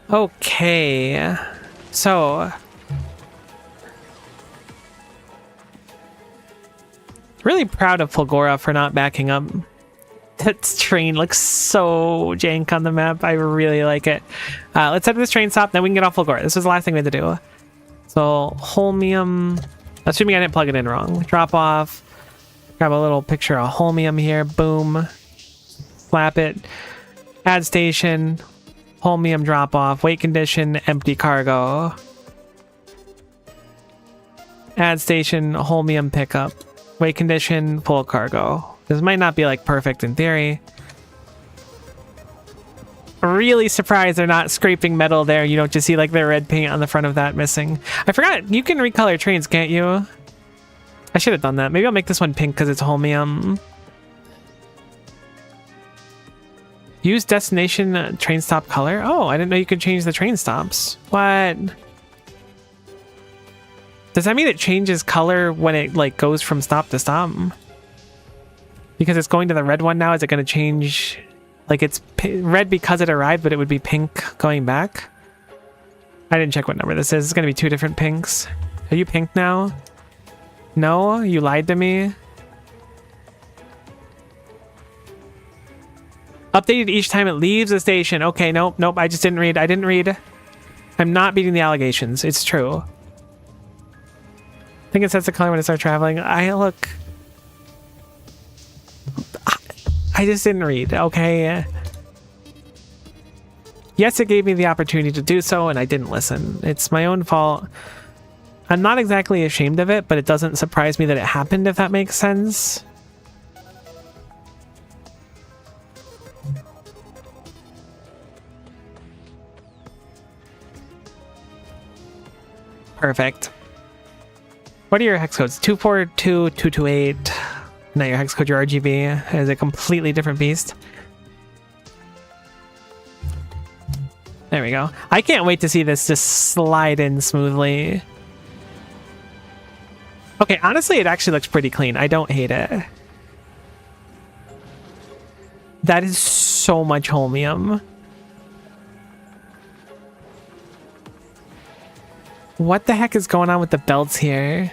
Okay. So... really proud of Fulgora for not backing up. That train looks so jank on the map. I really like it. Let's head to this train stop, then we can get off Fulgora. This was the last thing we had to do. So, Holmium. Assuming I didn't plug it in wrong. Drop off. Grab a little picture of Holmium here. Boom. Slap it. Add station. Holmium drop off. Weight condition. Empty cargo. Add station. Holmium pickup. Weight condition, full cargo. This might not be like perfect in theory. really surprised they're not scraping metal there. You don't just see like the red paint on the front of that missing. I forgot you can recolor trains, can't you? I should have done that. Maybe I'll make this one pink because it's holmium. Use destination train stop color. Oh, I didn't know you could change the train stops. What? Does that mean it changes color when it like goes from stop to stop? Because it's going to the red one now. Is it going to change? Like it's red because it arrived, but it would be pink going back. I didn't check what number this is. It's going to be 2 different pinks. Are you pink now? No, you lied to me. Updated each time it leaves the station. Okay, nope. I just didn't read. I didn't read. I'm not beating the allegations. It's true. I think it sets the color when it starts traveling. I just didn't read. Okay. Yes, it gave me the opportunity to do so, and I didn't listen. It's my own fault. I'm not exactly ashamed of it, but it doesn't surprise me that it happened, if that makes sense. Perfect. What are your hex codes? 242, 228. Not your hex code, your RGB is a completely different beast. There we go. I can't wait to see this just slide in smoothly. Okay, honestly, it actually looks pretty clean. I don't hate it. That is so much holmium. What the heck is going on with the belts here?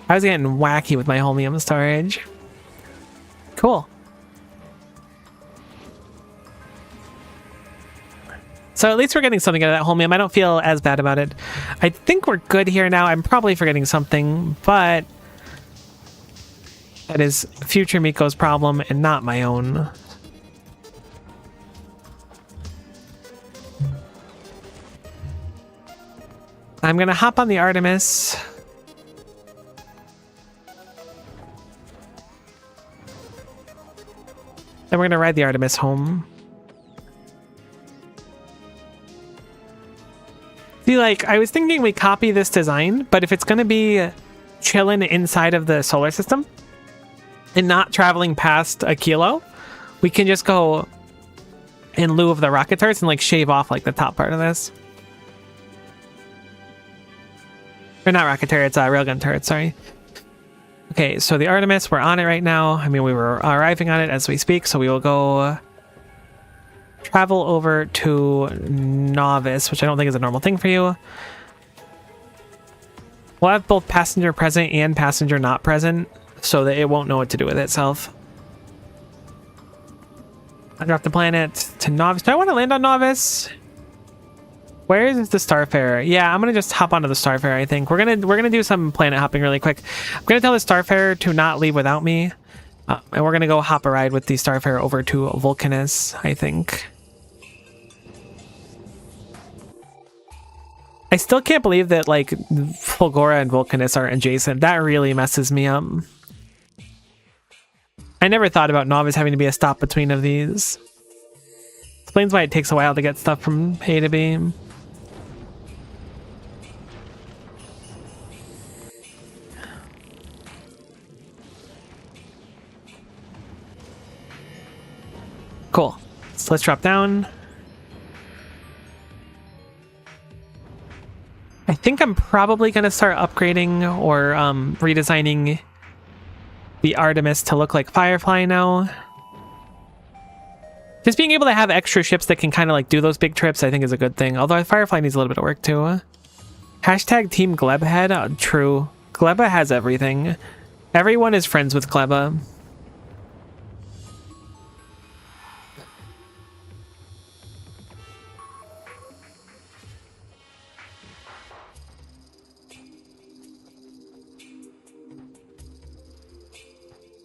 I was getting wacky with my holmium storage. Cool. So at least we're getting something out of that holmium. I don't feel as bad about it. I think we're good here now. I'm probably forgetting something, but that is future Miko's problem and not my own. I'm gonna hop on the Artemis. Then we're gonna ride the Artemis home. See, like, I was thinking we copy this design, but if it's gonna be chilling inside of the solar system and not traveling past a kilo, we can just go in lieu of the rocket turrets and like shave off like the top part of this. Or not rocket turrets, railgun turrets, sorry. Okay, so the Artemis, we're on it right now. I mean, we were arriving on it as we speak, so we will go travel over to Novice, which I don't think is a normal thing for you. We'll have both passenger present and passenger not present, so that it won't know what to do with itself. I dropped the planet to Novice. Do I want to land on Novice? Where is the Starfarer? Yeah, I'm gonna just hop onto the Starfarer. I think we're gonna do some planet hopping really quick. I'm gonna tell the Starfarer to not leave without me, and we're gonna go hop a ride with the Starfarer over to Vulcanus. I think. I still can't believe that like Fulgora and Vulcanus are adjacent. That really messes me up. I never thought about Novice having to be a stop between of these. Explains why it takes a while to get stuff from A to B. Cool. So let's drop down. I think I'm probably going to start upgrading or redesigning the Artemis to look like Firefly now. Just being able to have extra ships that can kind of like do those big trips, I think is a good thing. Although Firefly needs a little bit of work too. Hashtag Team Glebhead. True. Gleba has everything. Everyone is friends with Gleba.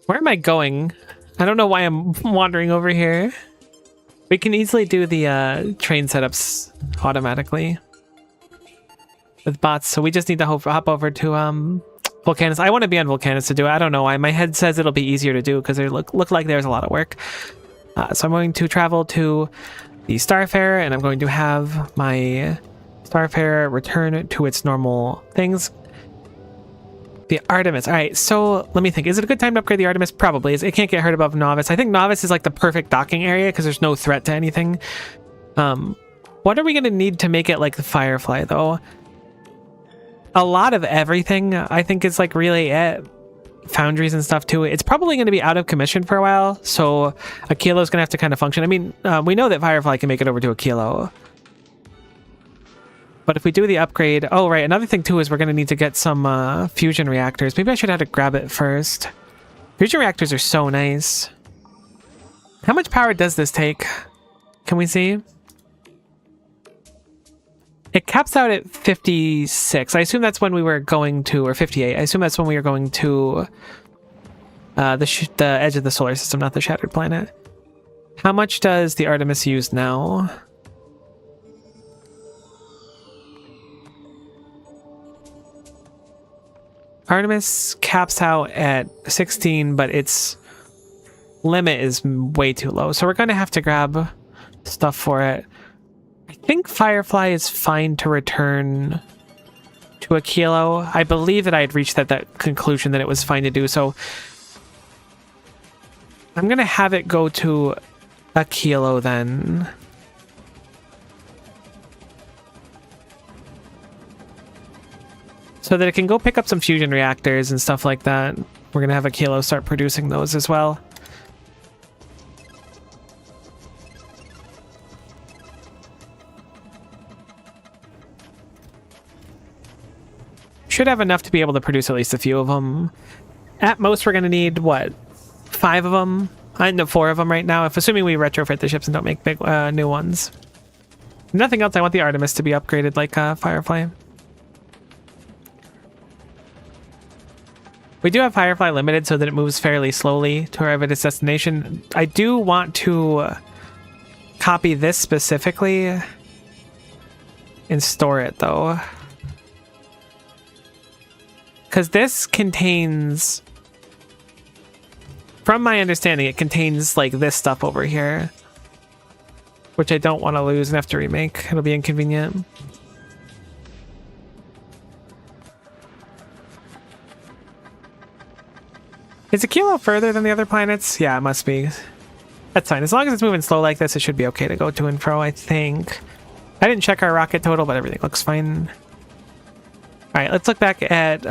Where am I going? I don't know why I'm wandering over here. We can easily do the train setups automatically with bots, so we just need to hop over to Vulcanus. I want to be on Vulcanus to do it. I don't know why. My head says it'll be easier to do because it look like there's a lot of work. So I'm going to travel to the Starfarer, and I'm going to have my Starfarer return to its normal things. The Artemis. All right, so let me think. Is it a good time to upgrade the Artemis? Probably. It can't get hurt above Novice. I think Novice is like the perfect docking area because there's no threat to anything. What are we going to need to make it like the Firefly, though? A lot of everything, I think, is like really it. Foundries and stuff, too. It's probably going to be out of commission for a while, so a Kilo's going to have to kind of function. I mean, we know that Firefly can make it over to a Kilo. But if we do the upgrade... Oh, right. Another thing, too, is we're going to need to get some fusion reactors. Maybe I should have to grab it first. Fusion reactors are so nice. How much power does this take? Can we see? It caps out at 56. I assume that's when we were going to... Or 58. I assume that's when we were going to the edge of the solar system, not the shattered planet. How much does the Artemis use now? Artemis caps out at 16, but its limit is way too low. So we're going to have to grab stuff for it. I think Firefly is fine to return to a Kilo. I believe that I had reached that conclusion that it was fine to do. So I'm going to have it go to a Kilo then. So that it can go pick up some fusion reactors and stuff like that. We're going to have a Kilo start producing those as well. Should have enough to be able to produce at least a few of them. At most, we're going to need, what, 5 of them? I know 4 of them right now, if assuming we retrofit the ships and don't make big new ones. Nothing else. I want the Artemis to be upgraded like Firefly. We do have Firefly limited so that it moves fairly slowly to arrive at its destination. I do want to copy this specifically and store it, though. Because this contains... From my understanding, it contains, like, this stuff over here. Which I don't want to lose and have to remake. It'll be inconvenient. Is a Kilo further than the other planets? Yeah, it must be. That's fine. As long as it's moving slow like this, it should be okay to go to and fro, I think. I didn't check our rocket total, but everything looks fine. Alright, let's look back at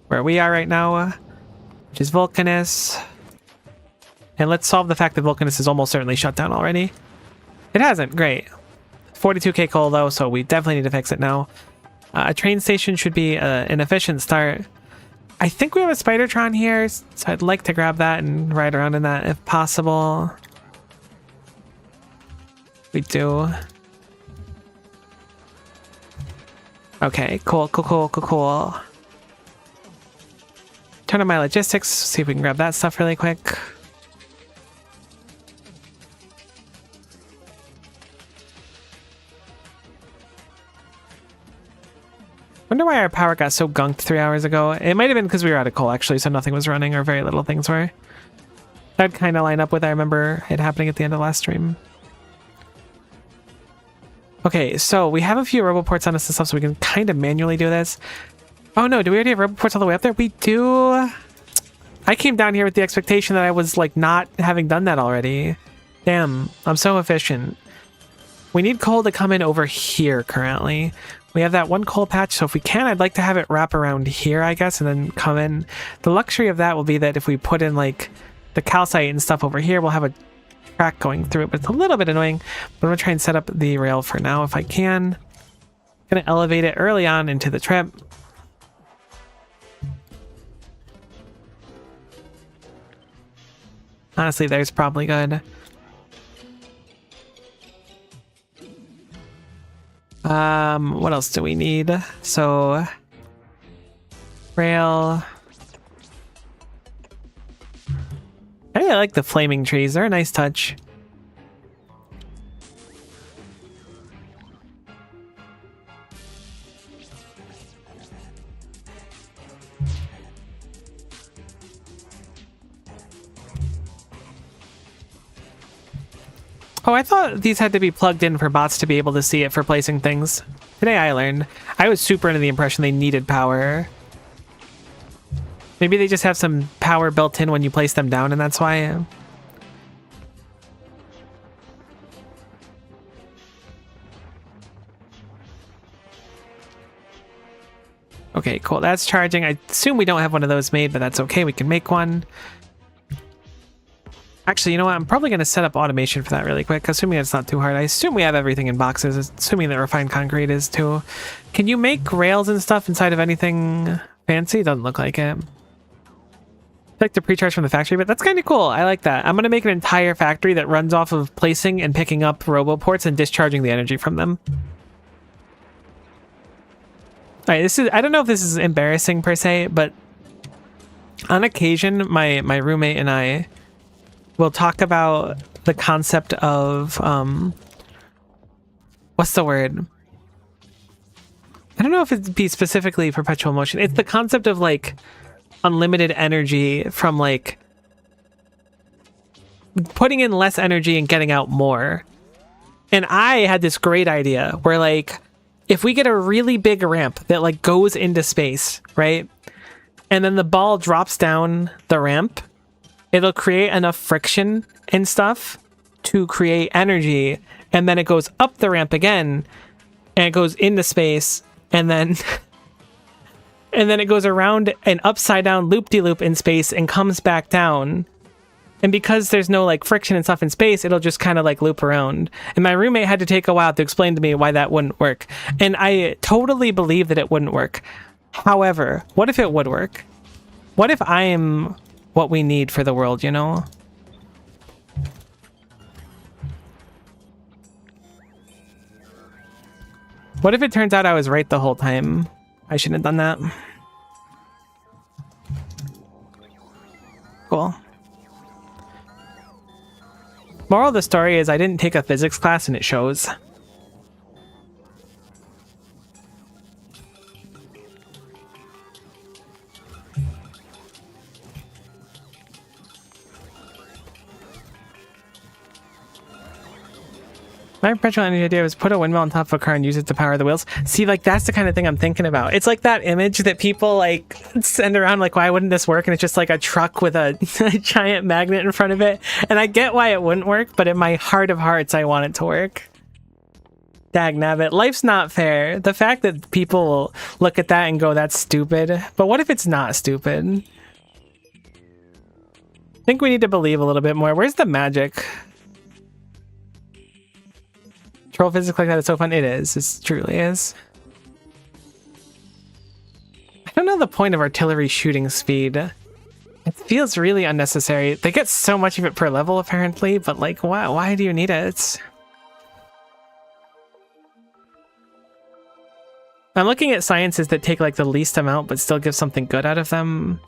where we are right now, which is Vulcanus. And let's solve the fact that Vulcanus is almost certainly shut down already. It hasn't. Great. 42k coal, though, so we definitely need to fix it now. A train station should be an efficient start. I think we have a spidertron here, so I'd like to grab that and ride around in that if possible. We do. Okay, cool. Turn on my logistics, see if we can grab that stuff really quick. Wonder why our power got so gunked 3 hours ago. It might have been because we were out of coal, actually, so nothing was running, or very little things were. That'd kind of line up with, I remember it happening at the end of last stream. Okay, so we have a few roboports on us and stuff, so we can kind of manually do this. Oh no, do we already have roboports all the way up there? We do. I came down here with the expectation that I was, like, not having done that already. Damn, I'm so efficient. We need coal to come in over here currently. We have that one coal patch, so if we can, I'd like to have it wrap around here, I guess, and then come in. The luxury of that will be that if we put in, like, the calcite and stuff over here, we'll have a track going through it, but it's a little bit annoying. But I'm going to try and set up the rail for now if I can. Going to elevate it early on into the trip. Honestly, there's probably good. What else do we need? So, rail. I really like the flaming trees. They're a nice touch. Oh, I thought these had to be plugged in for bots to be able to see it for placing things. Today I learned. I was super under the impression they needed power. Maybe they just have some power built in when you place them down, and that's why. Okay, cool. That's charging. I assume we don't have one of those made, but that's okay. We can make one. Actually, you know what? I'm probably going to set up automation for that really quick, assuming it's not too hard. I assume we have everything in boxes, assuming that refined concrete is too. Can you make rails and stuff inside of anything fancy? Doesn't look like it. Like the precharge from the factory, but that's kind of cool. I like that. I'm going to make an entire factory that runs off of placing and picking up roboports and discharging the energy from them. All right, this is, I don't know if this is embarrassing per se, but on occasion, my roommate and I will talk about the concept of, what's the word? I don't know if it'd be specifically perpetual motion. It's the concept of like unlimited energy from like putting in less energy and getting out more. And I had this great idea where like, if we get a really big ramp that like goes into space, right? And then the ball drops down the ramp, it'll create enough friction and stuff to create energy. And then it goes up the ramp again and it goes into space. And then, and then it goes around an upside down loop-de-loop in space and comes back down. And because there's no like friction and stuff in space, it'll just kind of like loop around. And my roommate had to take a while to explain to me why that wouldn't work. And I totally believe that it wouldn't work. However, what if it would work? What if I am what we need for the world, you know? What if it turns out I was right the whole time? I shouldn't have done that. Cool. Moral of the story is I didn't take a physics class and it shows. My perpetual energy idea was put a windmill on top of a car and use it to power the wheels. See, like, that's the kind of thing I'm thinking about. It's like that image that people, like, send around, like, why wouldn't this work? And it's just, like, a truck with a giant magnet in front of it. And I get why it wouldn't work, but in my heart of hearts, I want it to work. Dagnabbit. Life's not fair. The fact that people will look at that and go, that's stupid. But what if it's not stupid? I think we need to believe a little bit more. Where's the magic? Troll physics like that is so fun. It is. It truly is. I don't know the point of artillery shooting speed. It feels really unnecessary. They get so much of it per level, apparently, but like, why do you need it? I'm looking at sciences that take like the least amount, but still give something good out of them.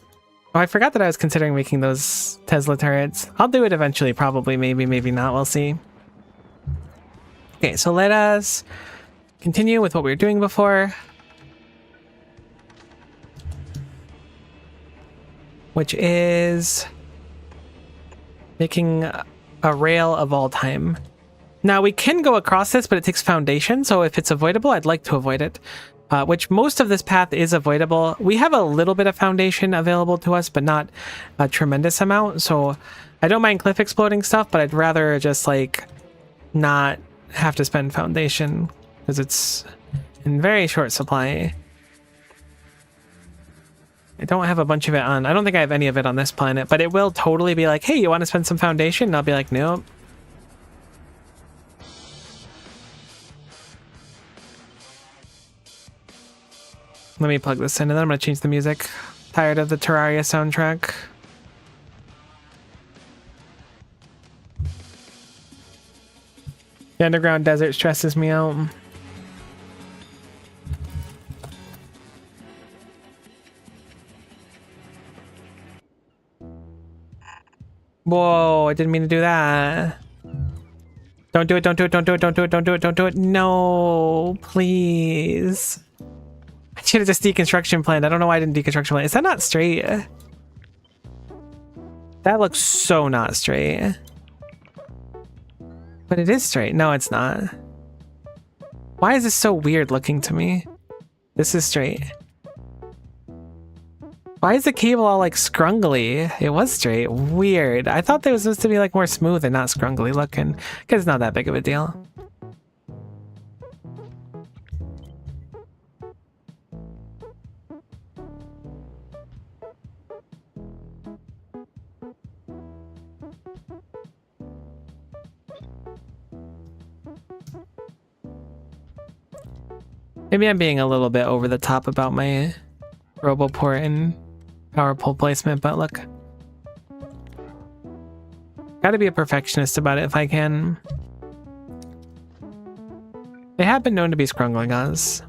Oh, I forgot that I was considering making those Tesla turrets. I'll do it eventually, probably, maybe not. We'll see. Okay, so let us continue with what we were doing before. Which is making a rail of all time. Now, we can go across this, but it takes foundation, so if it's avoidable, I'd like to avoid it. Which most of this path is avoidable. We have a little bit of foundation available to us, but not a tremendous amount, so I don't mind cliff exploding stuff, but I'd rather just, like, not have to spend foundation, because it's in very short supply. I don't have a bunch of it on. I don't think I have any of it on this planet, but it will totally be like, hey, you want to spend some foundation? And I'll be like, nope. Let me plug this in, and then I'm going to change the music. Tired of the Terraria soundtrack. The underground desert stresses me out. Whoa, I didn't mean to do that. Don't do it, don't do it, don't do it, don't do it, don't do it, don't do it. No, please. I should have just deconstruction planned. I don't know why I didn't deconstruction plan. Is that not straight? That looks so not straight. But it is straight. No, it's not. Why is this so weird looking to me? This is straight. Why is the cable all like scrungly? It was straight. Weird. I thought they was supposed to be like more smooth and not scrungly looking. Because it's not that big of a deal. Maybe I'm being a little bit over the top about my RoboPort and power pole placement, but look. Gotta be a perfectionist about it if I can. They have been known to be scrungling us.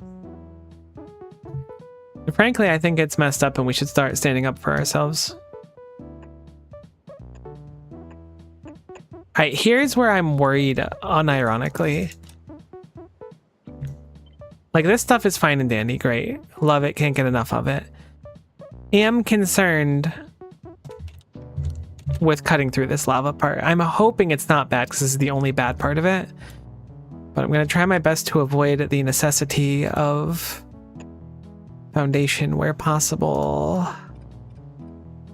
And frankly, I think it's messed up and we should start standing up for ourselves. Alright, here's where I'm worried unironically. Like, this stuff is fine and dandy, great. Love it, can't get enough of it. Am concerned with cutting through this lava part. I'm hoping it's not bad because this is the only bad part of it. But I'm going to try my best to avoid the necessity of foundation where possible.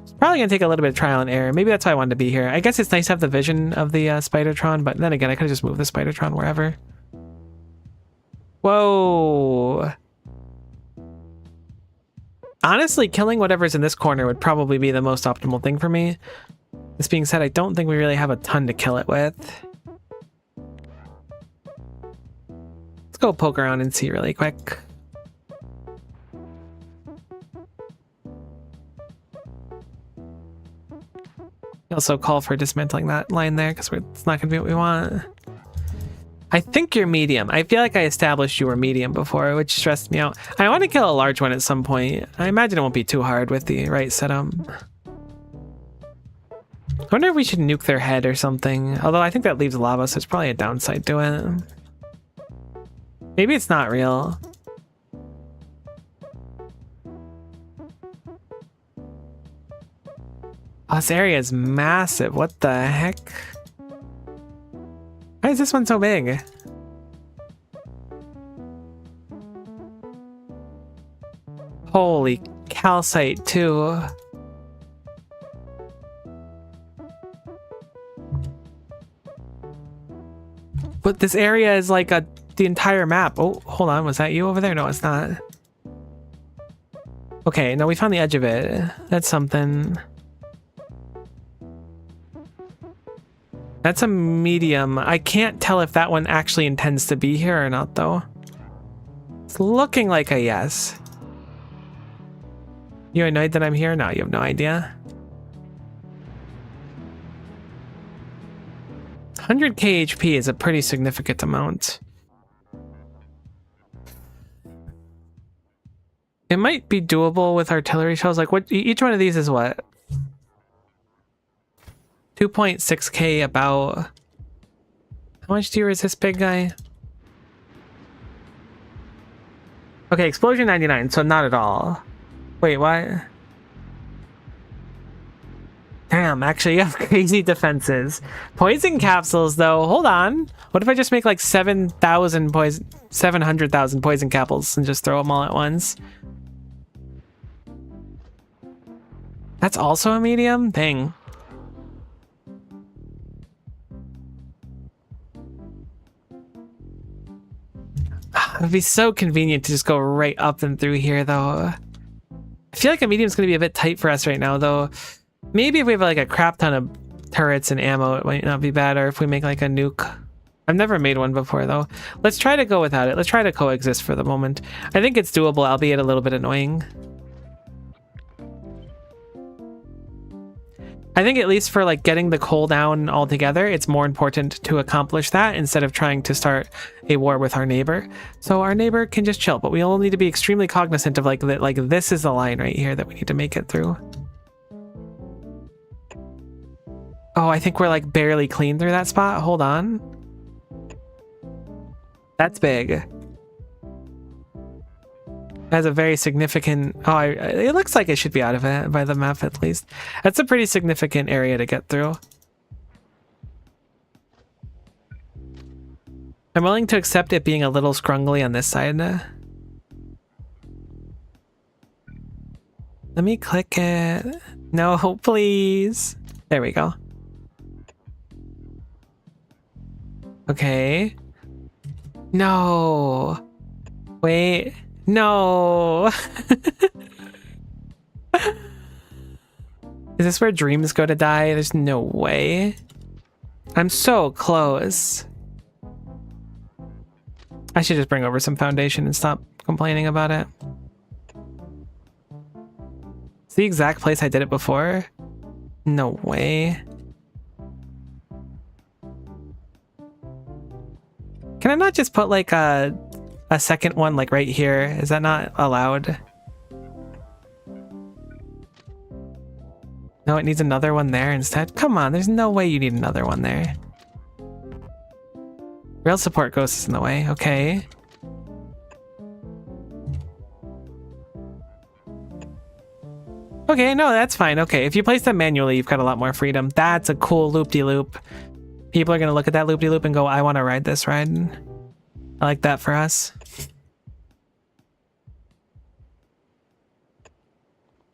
It's probably going to take a little bit of trial and error. Maybe that's why I wanted to be here. I guess it's nice to have the vision of the spidertron, but then again, I could have just moved the spidertron wherever. Whoa. Honestly, killing whatever's in this corner would probably be the most optimal thing for me. This being said, I don't think we really have a ton to kill it with. Let's go poke around and see really quick. Also call for dismantling that line there because it's not going to be what we want. I think you're medium. I feel like I established you were medium before, which stressed me out. I want to kill a large one at some point. I imagine it won't be too hard with the right setup. I wonder if we should nuke their head or something. Although I think that leaves lava, so it's probably a downside to it. Maybe it's not real. Oh, this area is massive. What the heck? Why is this one so big? Holy calcite too. But this area is like the entire map. Oh, hold on. Was that you over there? No, it's not. Okay, no, we found the edge of it. That's something. That's a medium. I can't tell if that one actually intends to be here or not, though. It's looking like a yes. You annoyed that I'm here? No, you have no idea. 100k HP is a pretty significant amount. It might be doable with artillery shells. Like, what? Each one of these is what? 2.6k about. How much do you resist, big guy? Okay, explosion 99, so not at all. Wait, what? Damn, actually, you have crazy defenses. Poison capsules, though. Hold on. What if I just make like 700,000 poison capsules and just throw them all at once? That's also a medium? Dang. It'd be so convenient to just go right up and through here, though. I feel like a medium's going to be a bit tight for us right now, though. Maybe if we have like a crap ton of turrets and ammo, it might not be bad. Or if we make like a nuke. I've never made one before, though. Let's try to go without it. Let's try to coexist for the moment. I think it's doable, albeit a little bit annoying. I think at least for like getting the coal down altogether, it's more important to accomplish that instead of trying to start a war with our neighbor. So our neighbor can just chill, but we all need to be extremely cognizant of like that. Like this is the line right here that we need to make it through. Oh, I think we're like barely clean through that spot. Hold on. That's big. Has a very significant. Oh, it looks like it should be out of it by the map at least. That's a pretty significant area to get through. I'm willing to accept it being a little scrungly on this side. Let me click it. No, please. There we go. Okay. No. Wait. No. Is this where dreams go to die? There's no way. I'm so close. I should just bring over some foundation and stop complaining about it. It's the exact place I did it before. No way. Can I not just put like a second one like right here? Is that not allowed? No, it needs another one there instead. Come on, there's no way you need another one there. Rail support ghost is in the way. Okay. Okay, no, that's fine. Okay, if you place them manually, you've got a lot more freedom. That's a cool loop-de-loop. People are going to look at that loop-de-loop and go, I want to ride this ride. I like that for us.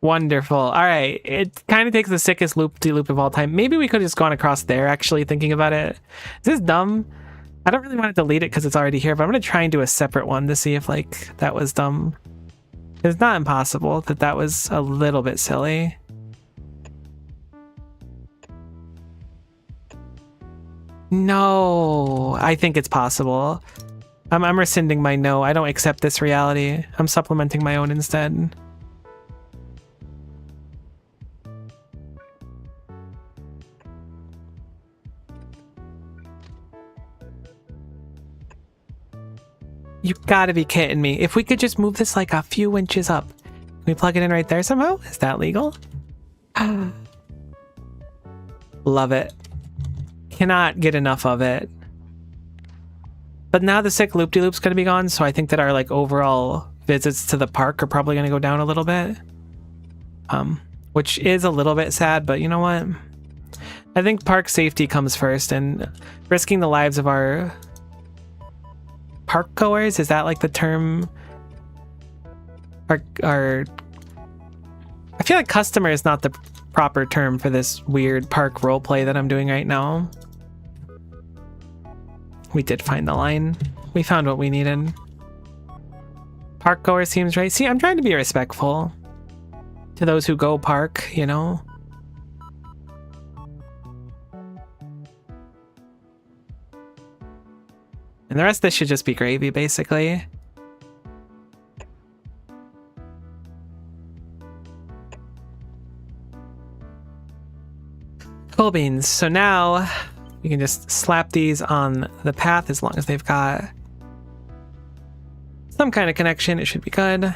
Wonderful. All right. It kind of takes the sickest loop-de-loop of all time. Maybe we could have just gone across there, actually, thinking about it. Is this dumb? I don't really want to delete it because it's already here, but I'm going to try and do a separate one to see if, like, that was dumb. It's not impossible that was a little bit silly. No, I think it's possible. I'm rescinding my no. I don't accept this reality. I'm supplementing my own instead. You gotta be kidding me. If we could just move this like a few inches up. Can we plug it in right there somehow? Is that legal? Love it. Cannot get enough of it. But now the sick loop-de-loop's gonna be gone, so I think that our like overall visits to the park are probably gonna go down a little bit. Which is a little bit sad, but you know what? I think park safety comes first, and risking the lives of our park goers, is that like the term? Our I feel like customer is not the proper term for this weird park roleplay that I'm doing right now. We did find the line. We found what we needed. Park goer seems right. See, I'm trying to be respectful to those who go park, you know? And the rest of this should just be gravy, basically. Cool beans. So now we can just slap these on the path as long as they've got some kind of connection. It should be good.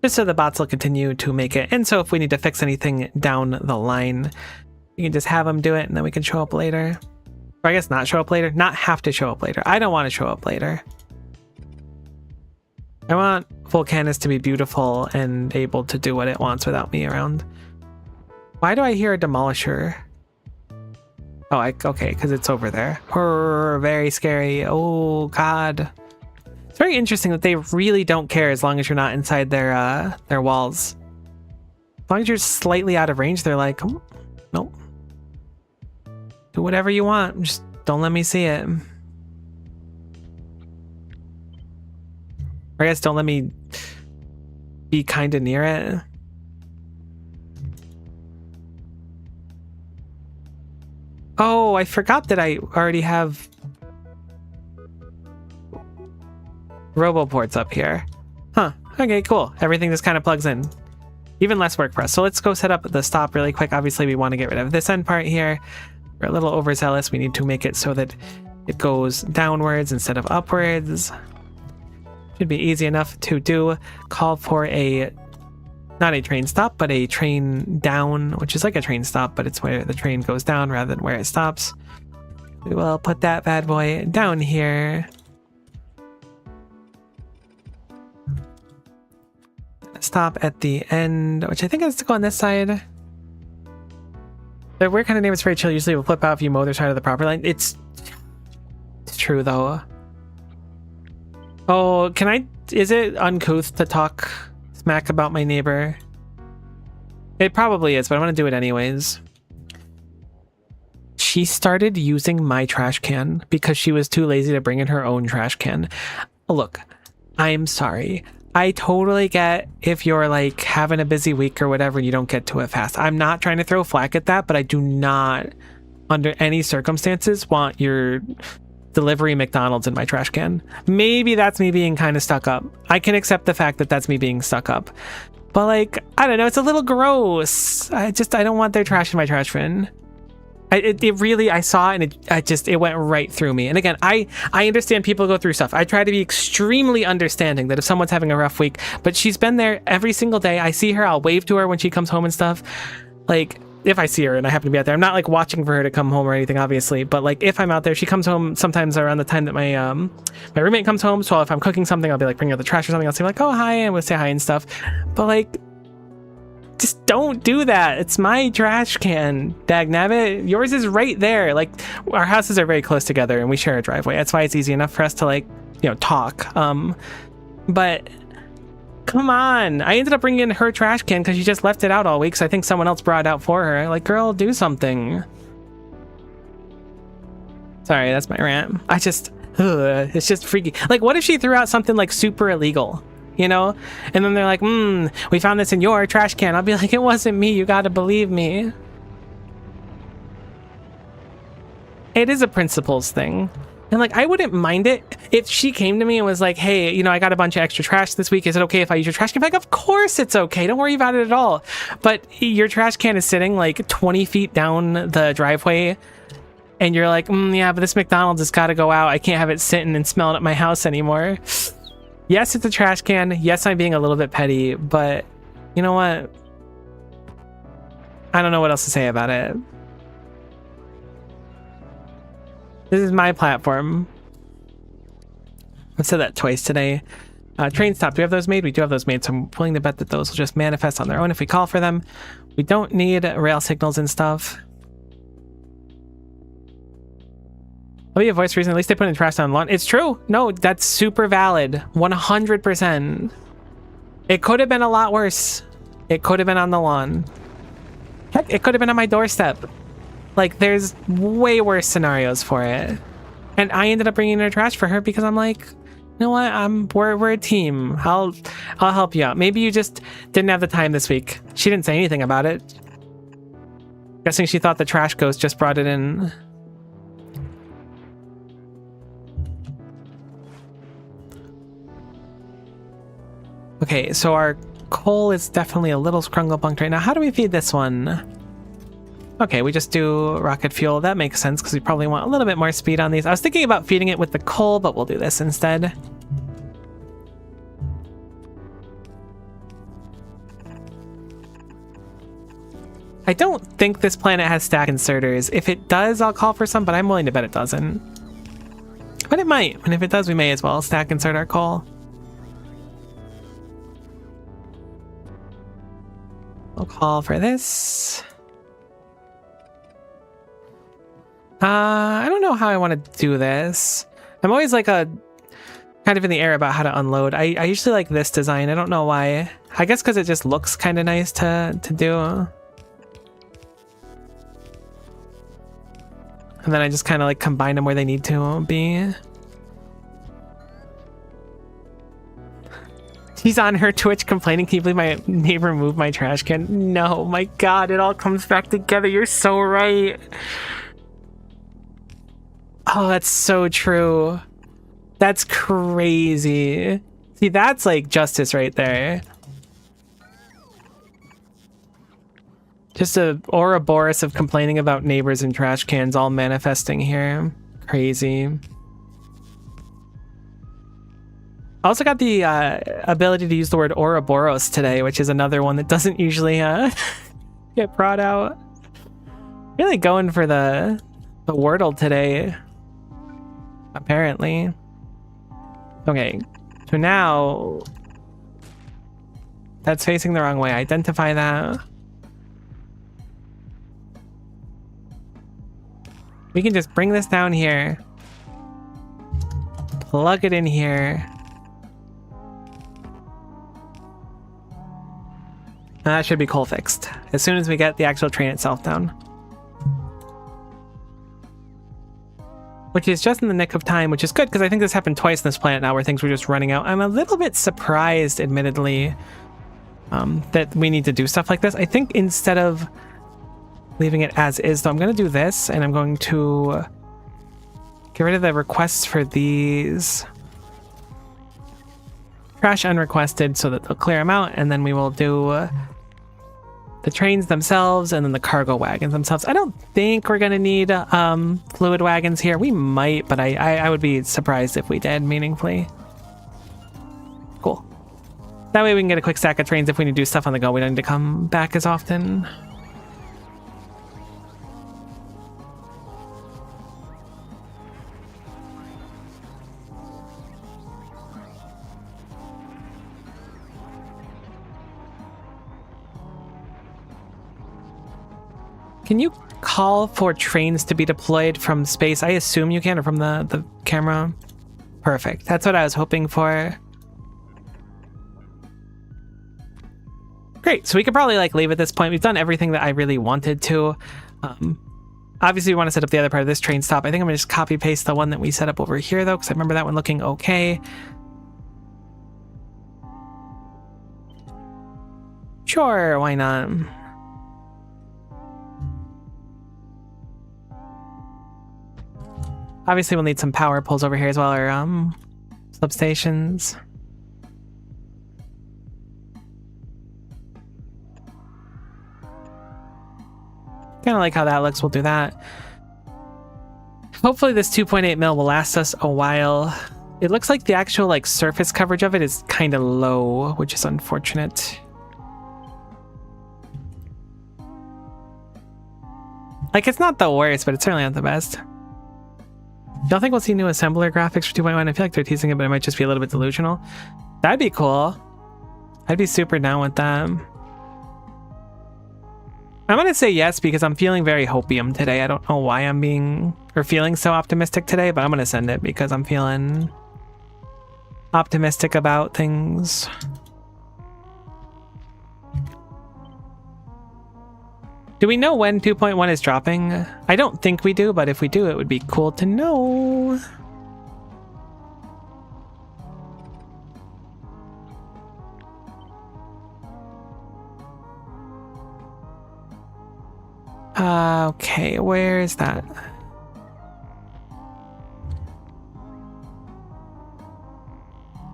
Just so the bots will continue to make it. And so if we need to fix anything down the line, you can just have them do it and then we can show up later. Or I guess not show up later. Not have to show up later. I don't want to show up later. I want Volcanus to be beautiful and able to do what it wants without me around. Why do I hear a demolisher? Oh, okay, because it's over there. Very scary. Oh, God. It's very interesting that they really don't care as long as you're not inside their walls. As long as you're slightly out of range, they're like, oh, nope. Do whatever you want. Just don't let me see it. Or I guess don't let me be kind of near it. Oh, I forgot that I already have RoboPorts up here. Huh. Okay, cool. Everything just kind of plugs in. Even less work for us. So let's go set up the stop really quick. Obviously, we want to get rid of this end part here. We're a little overzealous. We need to make it so that it goes downwards instead of upwards. Should be easy enough to do. Call for not a train stop, but a train down, which is like a train stop, but it's where the train goes down rather than where it stops. We will put that bad boy down here. stop at the end, which I think has to go on this side. The weird kind of neighbors very chill. Usually will flip out if you mow their side of the property line. It's true though. Oh, can I? Is it uncouth to talk smack about my neighbor? It probably is, but I'm gonna do it anyways. She started using my trash can because she was too lazy to bring in her own trash can. Look, I'm sorry. I totally get if you're like having a busy week or whatever and you don't get to it fast. I'm not trying to throw flack at that, but I do not, under any circumstances, want your delivery McDonald's in my trash can. Maybe that's me being kind of stuck up. I can accept the fact that that's me being stuck up. But like, I don't know, it's a little gross. I don't want their trash in my trash bin. It really, I saw it and it went right through me. And again, I understand people go through stuff. I try to be extremely understanding that if someone's having a rough week, but she's been there every single day. I see her, I'll wave to her when she comes home and stuff. Like, if I see her and I happen to be out there, I'm not like watching for her to come home or anything, obviously. But like, if I'm out there, she comes home sometimes around the time that my roommate comes home. So if I'm cooking something, I'll be like bringing out the trash or something. I'll say like, oh, hi, and we'll say hi and stuff. But like, just don't do that. It's my trash can, dagnabbit. Yours is right there. Like, our houses are very close together and we share a driveway. That's why it's easy enough for us to like, you know, talk. But come on. I ended up bringing in her trash can because she just left it out all week. So I think someone else brought it out for her. Like, girl, do something. Sorry, that's my rant. It's just freaky. Like, what if she threw out something like super illegal? You know, and then they're like, we found this in your trash can. I'll be like, it wasn't me. You got to believe me. It is a principles thing. And like, I wouldn't mind it if she came to me and was like, hey, you know, I got a bunch of extra trash this week. Is it okay if I use your trash can? Like, of course it's okay. Don't worry about it at all. But your trash can is sitting like 20 feet down the driveway. And you're like, yeah, but this McDonald's has got to go out. I can't have it sitting and smelling at my house anymore. Yes, it's a trash can. Yes, I'm being a little bit petty, but you know what? I don't know what else to say about it. This is my platform. I've said that twice today. Train stop. Do we have those made? We do have those made, so I'm willing to bet that those will just manifest on their own if we call for them. We don't need rail signals and stuff. Oh, you have voice reason. At least they put in trash on the lawn. It's true. No, that's super valid. 100%. It could have been a lot worse. It could have been on the lawn. Heck, it could have been on my doorstep. Like, there's way worse scenarios for it. And I ended up bringing in her trash for her because I'm like, you know what? We're a team. I'll help you out. Maybe you just didn't have the time this week. She didn't say anything about it. Guessing she thought the trash ghost just brought it in. Okay, so our coal is definitely a little scrunglebunked right now. How do we feed this one? Okay, we just do rocket fuel. That makes sense because we probably want a little bit more speed on these. I was thinking about feeding it with the coal, but we'll do this instead. I don't think this planet has stack inserters. If it does, I'll call for some, but I'm willing to bet it doesn't. But it might, and if it does, we may as well stack insert our coal. We'll call for this. I don't know how I want to do this. I'm always like kind of in the air about how to unload. I usually like this design. I don't know why. I guess because it just looks kind of nice to do. And then I just kind of like combine them where they need to be. She's on her Twitch complaining, can you believe my neighbor moved my trash can? No, my God, it all comes back together. You're so right. Oh, that's so true. That's crazy. See, that's like justice right there. Just a Ouroboros of complaining about neighbors and trash cans all manifesting here. Crazy. I also got the ability to use the word Ouroboros today, which is another one that doesn't usually get brought out. Really going for the Wordle today, apparently. Okay, so now That's facing the wrong way. Identify that. We can just bring this down here. Plug it in here. That should be coal fixed as soon as we get the actual train itself down. Which is just in the nick of time, which is good because I think this happened twice in this planet now where things were just running out. I'm a little bit surprised, admittedly, that we need to do stuff like this. I think instead of leaving it as is, though, I'm going to do this, and I'm going to get rid of the requests for these. Trash unrequested so that they'll clear them out, and then we will do the trains themselves and then the cargo wagons themselves. I don't think we're going to need fluid wagons here. We might, but I would be surprised if we did meaningfully. Cool. That way we can get a quick stack of trains if we need to do stuff on the go. We don't need to come back as often. Can you call for trains to be deployed from space? I assume you can, or from the camera. Perfect. That's what I was hoping for. Great. So we could probably like leave at this point. We've done everything that I really wanted to. Obviously, we want to set up the other part of this train stop. I think I'm going to just copy paste the one that we set up over here, though, because I remember that one looking okay. Sure, why not? Obviously, we'll need some power poles over here as well, or substations. Kind of like how that looks. We'll do that. Hopefully, this 2.8 mil will last us a while. It looks like the actual like surface coverage of it is kind of low, which is unfortunate. Like, it's not the worst, but it's certainly not the best. Y'all think we'll see new assembler graphics for 2.1? I feel like they're teasing it, but it might just be a little bit delusional. That'd be cool. I'd be super down with that. I'm gonna say yes because I'm feeling very hopium today. I don't know why I'm feeling so optimistic today, but I'm gonna send it because I'm feeling optimistic about things. Do we know when 2.1 is dropping? I don't think we do, but if we do, it would be cool to know. Okay, where is that?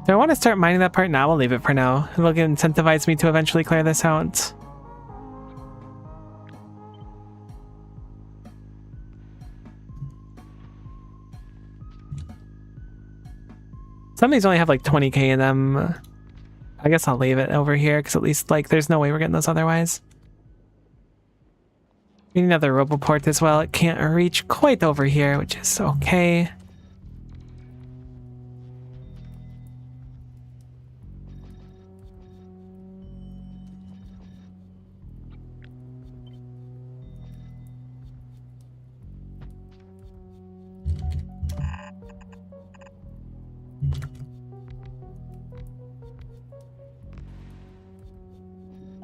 Do I want to start mining that part now? We'll leave it for now. It'll incentivize me to eventually clear this out. Some of these only have like 20k in them. I guess I'll leave it over here because at least like there's no way we're getting those otherwise. We need another roboport as well. It can't reach quite over here, which is okay.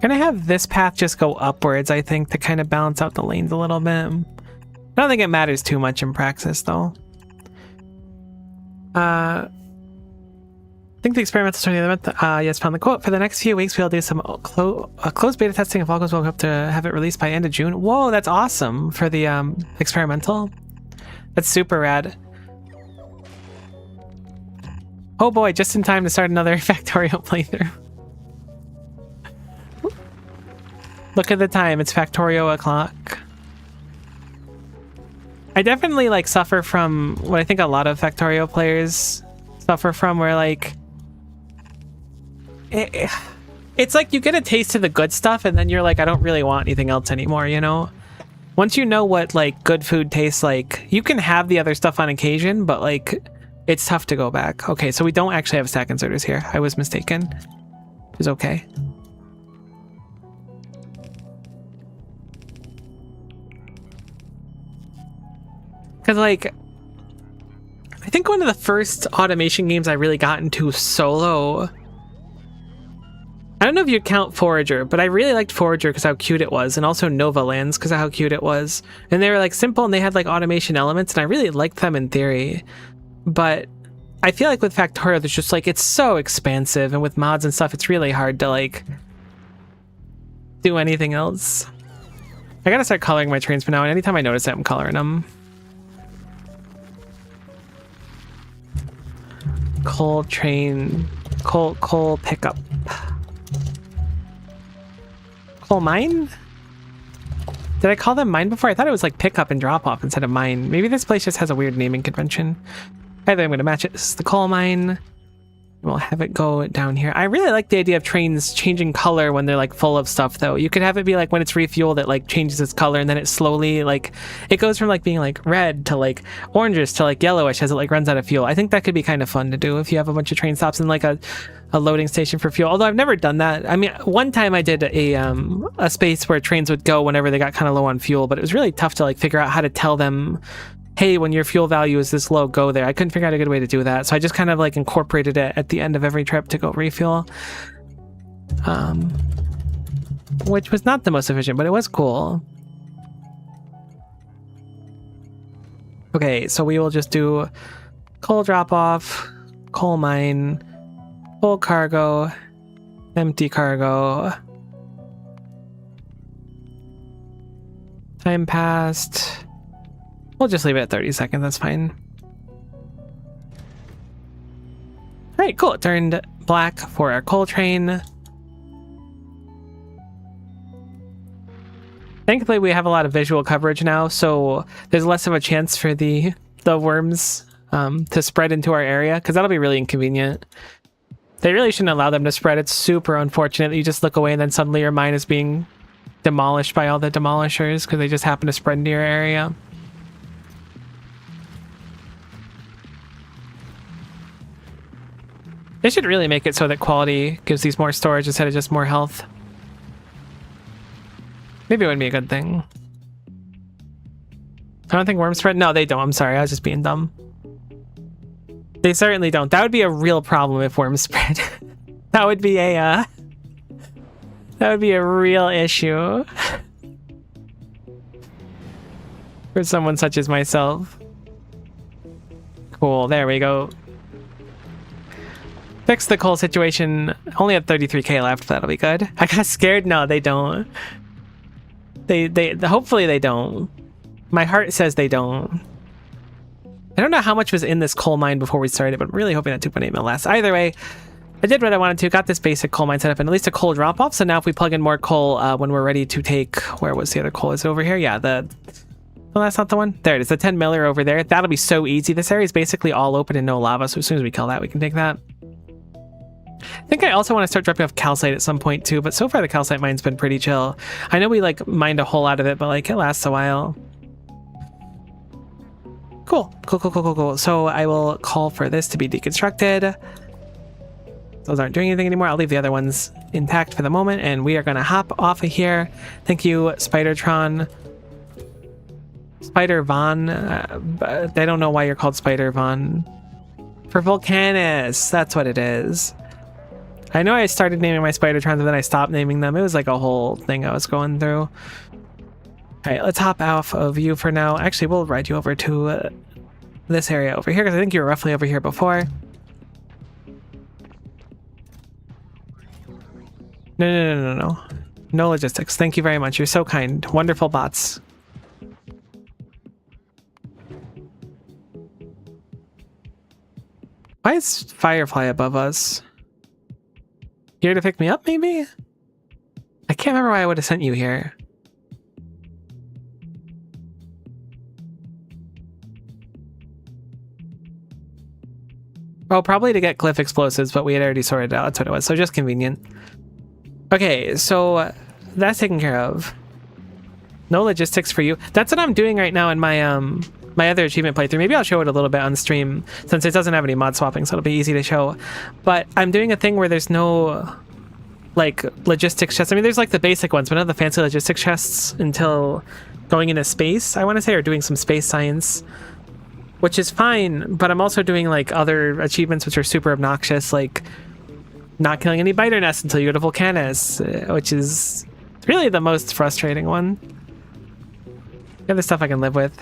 Gonna have this path just go upwards, I think, to kind of balance out the lanes a little bit. I don't think it matters too much in praxis, though. I think the experimental story of the event, yes, found the quote. For the next few weeks, we'll do some closed beta testing of Falcons. We'll hope to have it released by end of June. Whoa, that's awesome for the experimental. That's super rad. Oh boy, just in time to start another Factorio playthrough. Look at the time, it's Factorio o'clock. I definitely like suffer from what I think a lot of Factorio players suffer from, where like it's like you get a taste of the good stuff and then you're like, I don't really want anything else anymore, you know? Once you know what like good food tastes like, you can have the other stuff on occasion, but like it's tough to go back. Okay, so we don't actually have stack inserters here. I was mistaken. It's okay. Because, like, I think one of the first automation games I really got into solo, I don't know if you'd count Forager, but I really liked Forager because how cute it was, and also Nova Lands because of how cute it was. And they were like simple and they had like automation elements, and I really liked them in theory. But I feel like with Factorio, there's just like, it's so expansive, and with mods and stuff, it's really hard to like do anything else. I gotta start coloring my trains for now, and anytime I notice it, I'm coloring them. Coal train, coal pickup. Coal mine? Did I call them mine before? I thought it was like pick up and drop off instead of mine. Maybe this place just has a weird naming convention. Either I'm going to match it. This is the coal mine. We'll have it go down here. I really like the idea of trains changing color when they're like full of stuff though. You could have it be like when it's refueled, it like changes its color, and then it slowly like, it goes from like being like red to like oranges to like yellowish as it like runs out of fuel. I think that could be kind of fun to do if you have a bunch of train stops and like a loading station for fuel. Although I've never done that. I mean, one time I did a space where trains would go whenever they got kind of low on fuel, but it was really tough to like figure out how to tell them, hey, when your fuel value is this low, go there. I couldn't figure out a good way to do that. So I just kind of like incorporated it at the end of every trip to go refuel. Which was not the most efficient, but it was cool. Okay, so we will just do coal drop off, coal mine, full cargo, empty cargo. Time passed. We'll just leave it at 30 seconds, that's fine. Alright, cool. It turned black for our coal train. Thankfully, we have a lot of visual coverage now, so there's less of a chance for the worms to spread into our area, because that'll be really inconvenient. They really shouldn't allow them to spread. It's super unfortunate that you just look away and then suddenly your mine is being demolished by all the demolishers because they just happen to spread into your area. They should really make it so that quality gives these more storage instead of just more health. Maybe it wouldn't be a good thing. I don't think worms spread. No, they don't. I'm sorry. I was just being dumb. They certainly don't. That would be a real problem if worms spread. That would be a real issue for someone such as myself. Cool. There we go. Fix the coal situation. Only have 33k left. That'll be good. I got scared. No, they don't. They hopefully they don't. My heart says they don't. I don't know how much was in this coal mine before we started, but I'm really hoping that 2.8 mil lasts. Either way, I did what I wanted to. Got this basic coal mine set up and at least a coal drop off. So now if we plug in more coal when we're ready to take, where was the other coal? Is it over here? Yeah, well, that's not the one. There it is. The 10 miller over there. That'll be so easy. This area is basically all open and no lava. So as soon as we kill that, we can take that. I think I also want to start dropping off calcite at some point too, but so far the calcite mine's been pretty chill. I know we like mined a hole out of it, but like it lasts a while. Cool. So I will call for this to be deconstructed. Those aren't doing anything anymore. I'll leave the other ones intact for the moment, and we are going to hop off of here. Thank you, spidertron. Spider-Von. I don't know why you're called Spider-Von. For Volcanus, that's what it is. I know I started naming my spidertrons, but then I stopped naming them. It was like a whole thing I was going through. All right, let's hop off of you for now. Actually, we'll ride you over to this area over here, because I think you were roughly over here before. No. No logistics. Thank you very much. You're so kind. Wonderful bots. Why is Firefly above us? Here to pick me up, maybe? I can't remember why I would have sent you here. Oh, probably to get cliff explosives, but we had already sorted it out. That's what it was. So just convenient. Okay, so that's taken care of. No logistics for you. That's what I'm doing right now in my my other achievement playthrough. Maybe I'll show it a little bit on stream since it doesn't have any mod swapping, so it'll be easy to show. But I'm doing a thing where there's no like logistics chests. I mean, there's like the basic ones, but not the fancy logistics chests until going into space, I want to say, or doing some space science. which is fine, but I'm also doing like other achievements which are super obnoxious, like not killing any biter nests until you go to Volcanus, which is really the most frustrating one. The other stuff I can live with.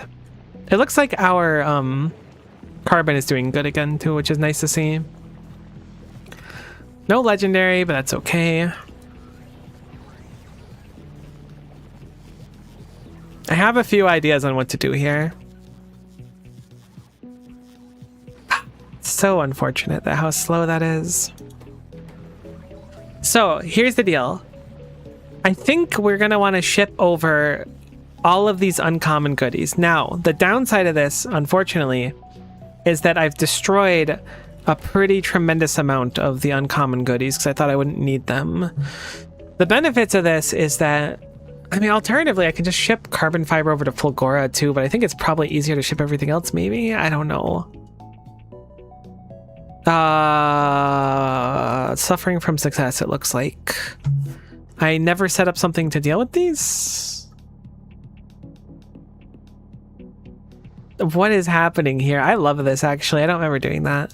It looks like our carbon is doing good again too, which is nice to see. No legendary, but that's okay. I have a few ideas on what to do here. So unfortunate that how slow that is. So here's the deal. I think we're gonna want to ship over all of these uncommon goodies. Now, the downside of this, unfortunately, is that I've destroyed a pretty tremendous amount of the uncommon goodies because I thought I wouldn't need them. The benefits of this is that, I mean, alternatively, I can just ship carbon fiber over to Fulgora too, but I think it's probably easier to ship everything else, maybe? I don't know. Suffering from success, it looks like. I never set up something to deal with these? What is happening here? I love this, actually. I don't remember doing that.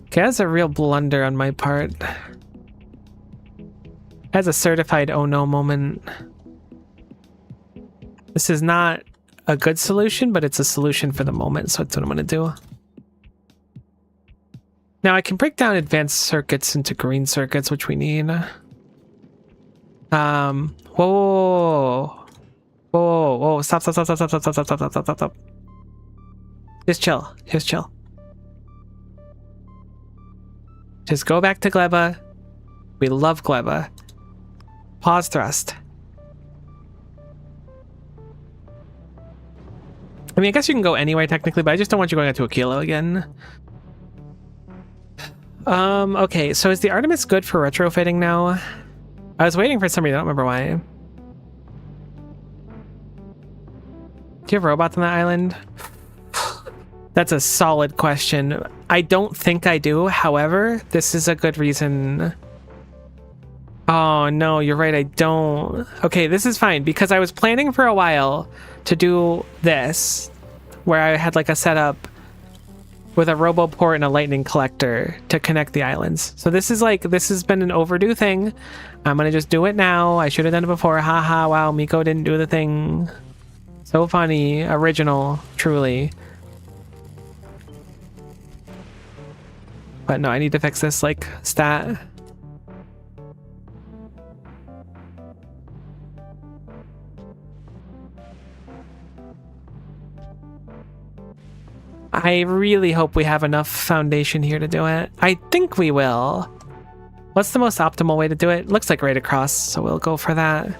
Okay, that's a real blunder on my part. As a certified oh no moment. This is not a good solution, but it's a solution for the moment, so that's what I'm gonna do. Now I can break down advanced circuits into green circuits, which we need. Whoa, stop. Just chill, Just go back to Gleba. We love Gleba. Pause thrust. I mean, I guess you can go anywhere technically, but I just don't want you going out to a kilo again. Okay, so is the Artemis good for retrofitting now? I was waiting for somebody, I don't remember why. Do you have robots on that island? That's a solid question. I don't think I do. However, this is a good reason. Oh no, you're right, I don't. Okay, this is fine because I was planning for a while to do this, where I had like a setup with a roboport and a lightning collector to connect the islands. So this is like, this has been an overdue thing. I'm gonna just do it now. I should have done it before. Haha, wow, Miko didn't do the thing. So funny, original, truly. But no, I need to fix this like stat. I really hope we have enough foundation here to do it. I think we will. What's the most optimal way to do it? Looks like right across, so we'll go for that. At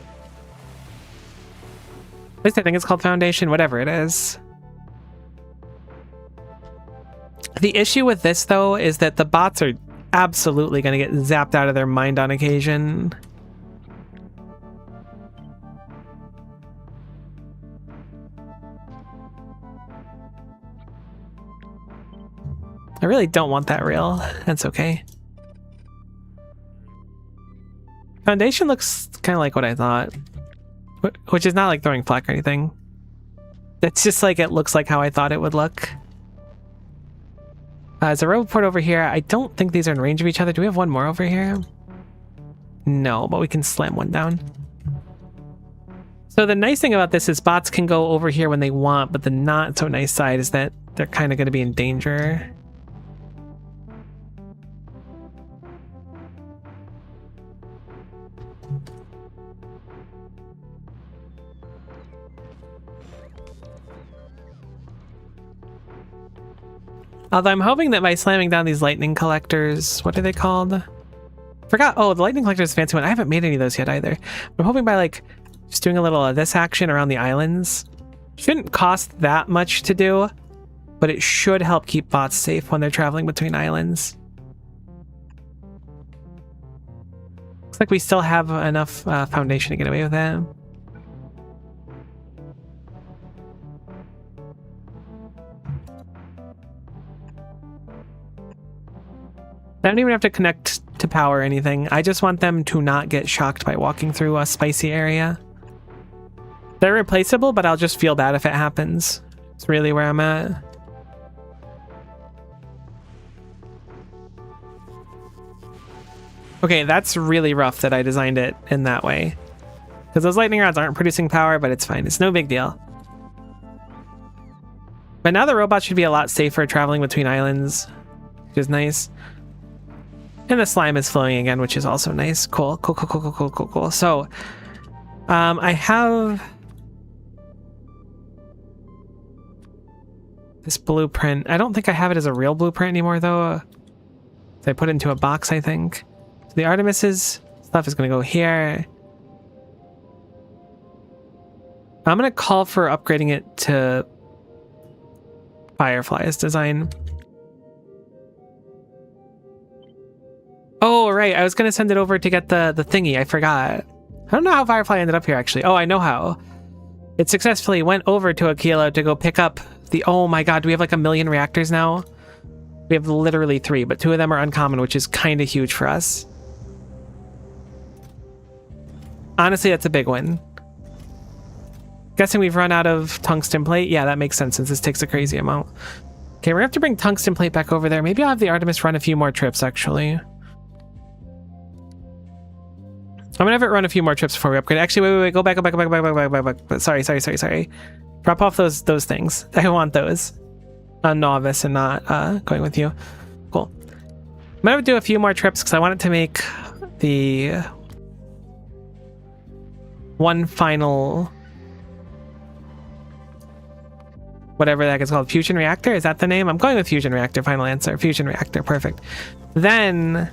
least I think it's called foundation, whatever it is. The issue with this, though, is that the bots are absolutely going to get zapped out of their mind on occasion. I really don't want that rail. That's okay. Foundation looks kind of like what I thought. Which is not like throwing flak or anything. It's just like it looks like how I thought it would look. There's a roboport over here. I don't think these are in range of each other. Do we have one more over here? No, but we can slam one down. So the nice thing about this is bots can go over here when they want, but the not so nice side is that they're kind of going to be in danger. Although I'm hoping that by slamming down these lightning collectors, what are they called? Forgot. Oh, the lightning collector is a fancy one. I haven't made any of those yet either. I'm hoping by like just doing a little of this action around the islands. Shouldn't cost that much to do, but it should help keep bots safe when they're traveling between islands. Looks like we still have enough foundation to get away with that. I don't even have to connect to power or anything. I just want them to not get shocked by walking through a spicy area. They're replaceable, but I'll just feel bad if it happens. It's really where I'm at. Okay, that's really rough that I designed it in that way. Because those lightning rods aren't producing power, but it's fine. It's no big deal. But now the robots should be a lot safer traveling between islands, which is nice. And the slime is flowing again, which is also nice. Cool, cool, cool, cool, cool, cool, cool, cool. So, I have this blueprint. I don't think I have it as a real blueprint anymore, though. I put it into a box, I think. So the Artemis's stuff is going to go here. I'm going to call for upgrading it to Firefly's design. Oh, right. I was going to send it over to get the thingy. I forgot. I don't know how Firefly ended up here, actually. Oh, I know how. It successfully went over to Aquilo to go pick up the... Oh my god, do we have like 1 million reactors now? We have literally 3, but 2 of them are uncommon, which is kind of huge for us. Honestly, that's a big win. Guessing we've run out of tungsten plate. Yeah, that makes sense since this takes a crazy amount. Okay, we're gonna have to bring tungsten plate back over there. Maybe I'll have the Artemis run a few more trips, actually. I'm gonna have it run a few more trips before we upgrade. Actually, wait. Go back. Sorry. Drop off those things. I want those. On novice and not going with you. Cool. I'm gonna do a few more trips because I want it to make the one final... whatever that is called. Fusion reactor? Is that the name? I'm going with fusion reactor. Final answer. Fusion reactor. Perfect. Then...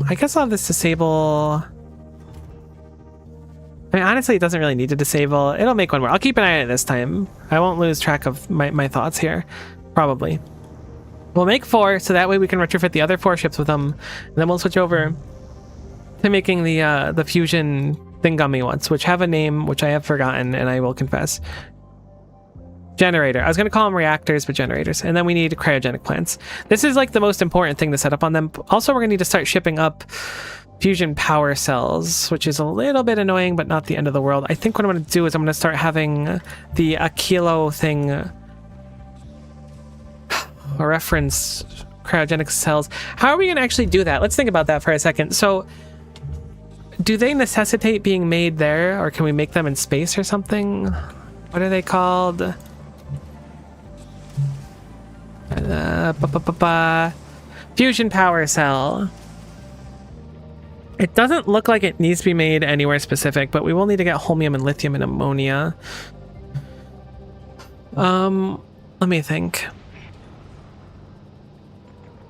I guess I'll have this disable... I mean, honestly, it doesn't really need to disable. It'll make one more. I'll keep an eye on it this time. I won't lose track of my thoughts here. Probably. We'll make 4, so that way we can retrofit the other 4 ships with them. And then we'll switch over to making the fusion thingummy ones, which have a name, which I have forgotten, and I will confess. Generator. I was going to call them reactors, but generators. And then we need cryogenic plants. This is like the most important thing to set up on them. Also, we're going to need to start shipping up fusion power cells, which is a little bit annoying, but not the end of the world. I think what I'm going to do is I'm going to start having the Aquilo thing reference cryogenic cells. How are we going to actually do that? Let's think about that for a second. So, do they necessitate being made there, or can we make them in space or something? What are they called? Fusion power cell. It doesn't look like it needs to be made anywhere specific, but we will need to get holmium and lithium and ammonia. Let me think.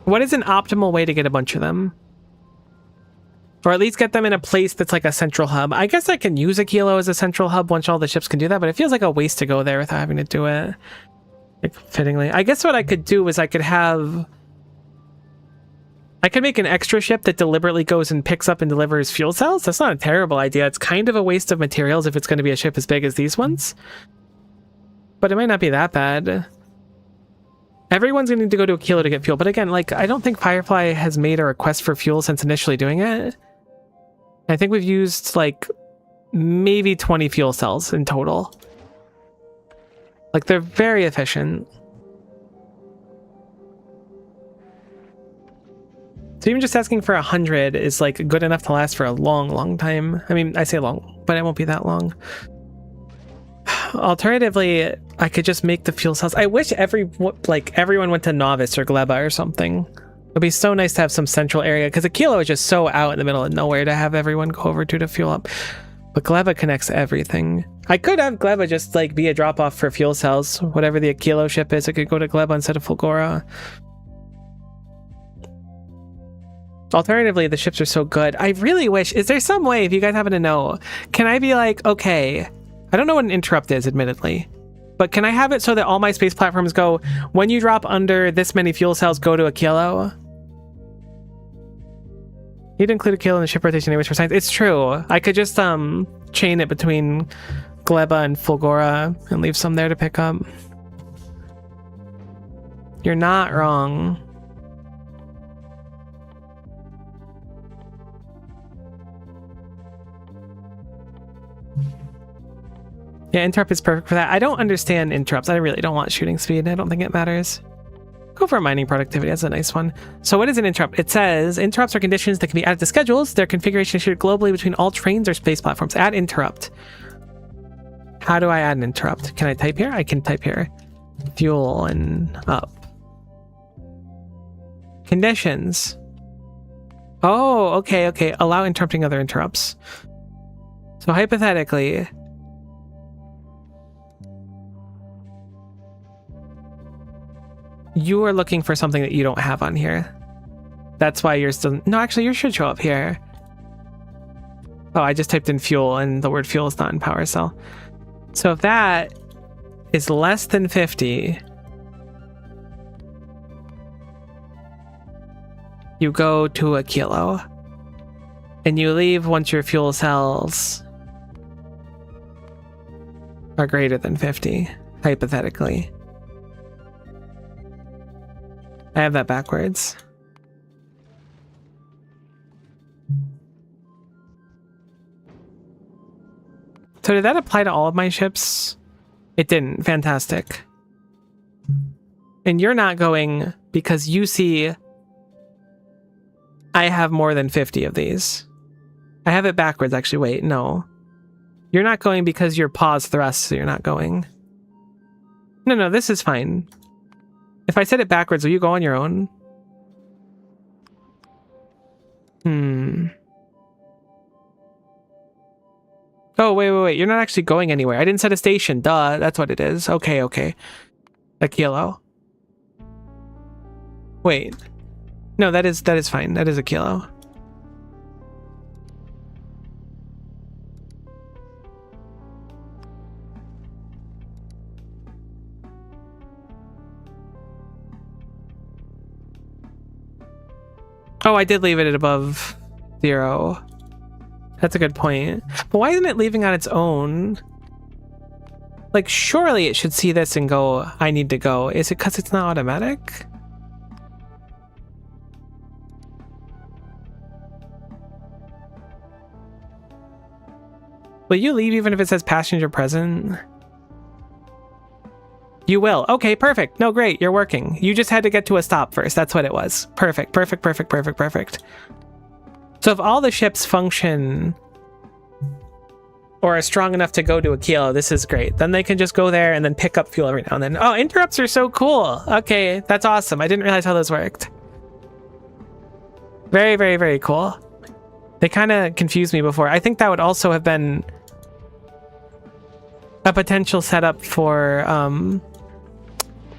What is an optimal way to get a bunch of them? Or at least get them in a place that's like a central hub. I guess I can use Aquilo as a central hub once all the ships can do that, but it feels like a waste to go there without having to do it. Like, fittingly. I guess what I could do is I could make an extra ship that deliberately goes and picks up and delivers fuel cells. That's not a terrible idea. It's kind of a waste of materials if it's going to be a ship as big as these ones. But it might not be that bad. Everyone's going to need to go to Aquilo to get fuel. But again, like, I don't think Firefly has made a request for fuel since initially doing it. I think we've used, like, maybe 20 fuel cells in total. Like, they're very efficient. So even just asking for 100 is, like, good enough to last for a long, long time. I mean, I say long, but it won't be that long. Alternatively, I could just make the fuel cells. I wish everyone went to Novice or Gleba or something. It'd be so nice to have some central area, because Aquilo is just so out in the middle of nowhere to have everyone go over to fuel up. But Gleba connects everything. I could have Gleba just like be a drop off for fuel cells. Whatever the Aquilo ship is, it could go to Gleba instead of Fulgora. Alternatively, the ships are so good. I really wish, is there some way, if you guys happen to know, can I be like, okay, I don't know what an interrupt is, admittedly, but can I have it so that all my space platforms go, when you drop under this many fuel cells, go to Aquilo? You'd include Aquilo in the ship rotation anyways for science. It's true. I could just chain it between Gleba and Fulgora and leave some there to pick up. You're not wrong. Yeah, interrupt is perfect for that. I don't understand interrupts. I really don't want shooting speed. I don't think it matters. Go for mining productivity. That's a nice one. So what is an interrupt? It says interrupts are conditions that can be added to schedules. Their configuration is shared globally between all trains or space platforms. Add interrupt. How do I add an interrupt? Can I type here? I can type here. Fuel and up. Conditions. Oh, okay, okay. Allow interrupting other interrupts. So hypothetically, you are looking for something that you don't have on here. That's why yours doesn't. No, actually, yours should show up here. Oh, I just typed in fuel and the word fuel is not in power cell. So if that is less than 50, you go to a kilo and you leave once your fuel cells are greater than 50, hypothetically. I have that backwards. So did that apply to all of my ships? It didn't. Fantastic. And you're not going because you see I have more than 50 of these. I have it backwards, actually. Wait, no. You're not going because you're pause thrust, so you're not going. No, this is fine. If I said it backwards, will you go on your own? Oh, wait. You're not actually going anywhere. I didn't set a station. Duh, that's what it is. Okay. A kilo. Wait. No, that is fine. That is a kilo. Oh, I did leave it at above 0. That's a good point. But why isn't it leaving on its own? Like, surely it should see this and go, I need to go. Is it because it's not automatic? Will you leave even if it says passenger present? You will. Okay, perfect. No, great. You're working. You just had to get to a stop first. That's what it was. Perfect. So if all the ships function or are strong enough to go to a kilo, this is great. Then they can just go there and then pick up fuel every now and then. Oh, interrupts are so cool. Okay, that's awesome. I didn't realize how those worked. Very cool. They kind of confused me before. I think that would also have been a potential setup for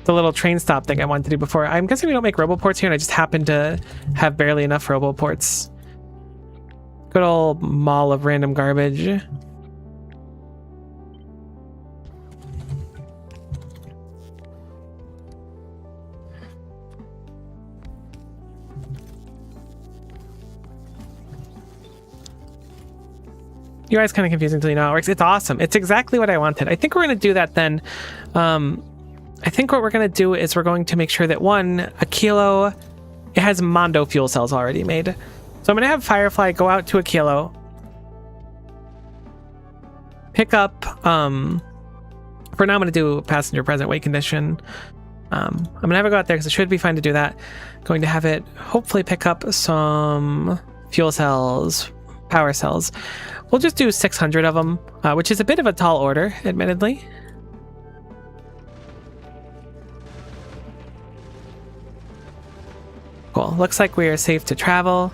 the little train stop thing I wanted to do before. I'm guessing we don't make roboports here, and I just happen to have barely enough roboports. Good old mall of random garbage. UI is kind of confusing until you know how it works. It's awesome. It's exactly what I wanted. I think we're going to do that then. I think what we're going to do is we're going to make sure that a kilo, it has Mondo fuel cells already made. So I'm going to have Firefly go out to a kilo, pick up, for now I'm going to do passenger present weight condition. I'm going to have it go out there because it should be fine to do that. Going to have it hopefully pick up some fuel cells, power cells. We'll just do 600 of them, which is a bit of a tall order, admittedly. Cool. Looks like we are safe to travel.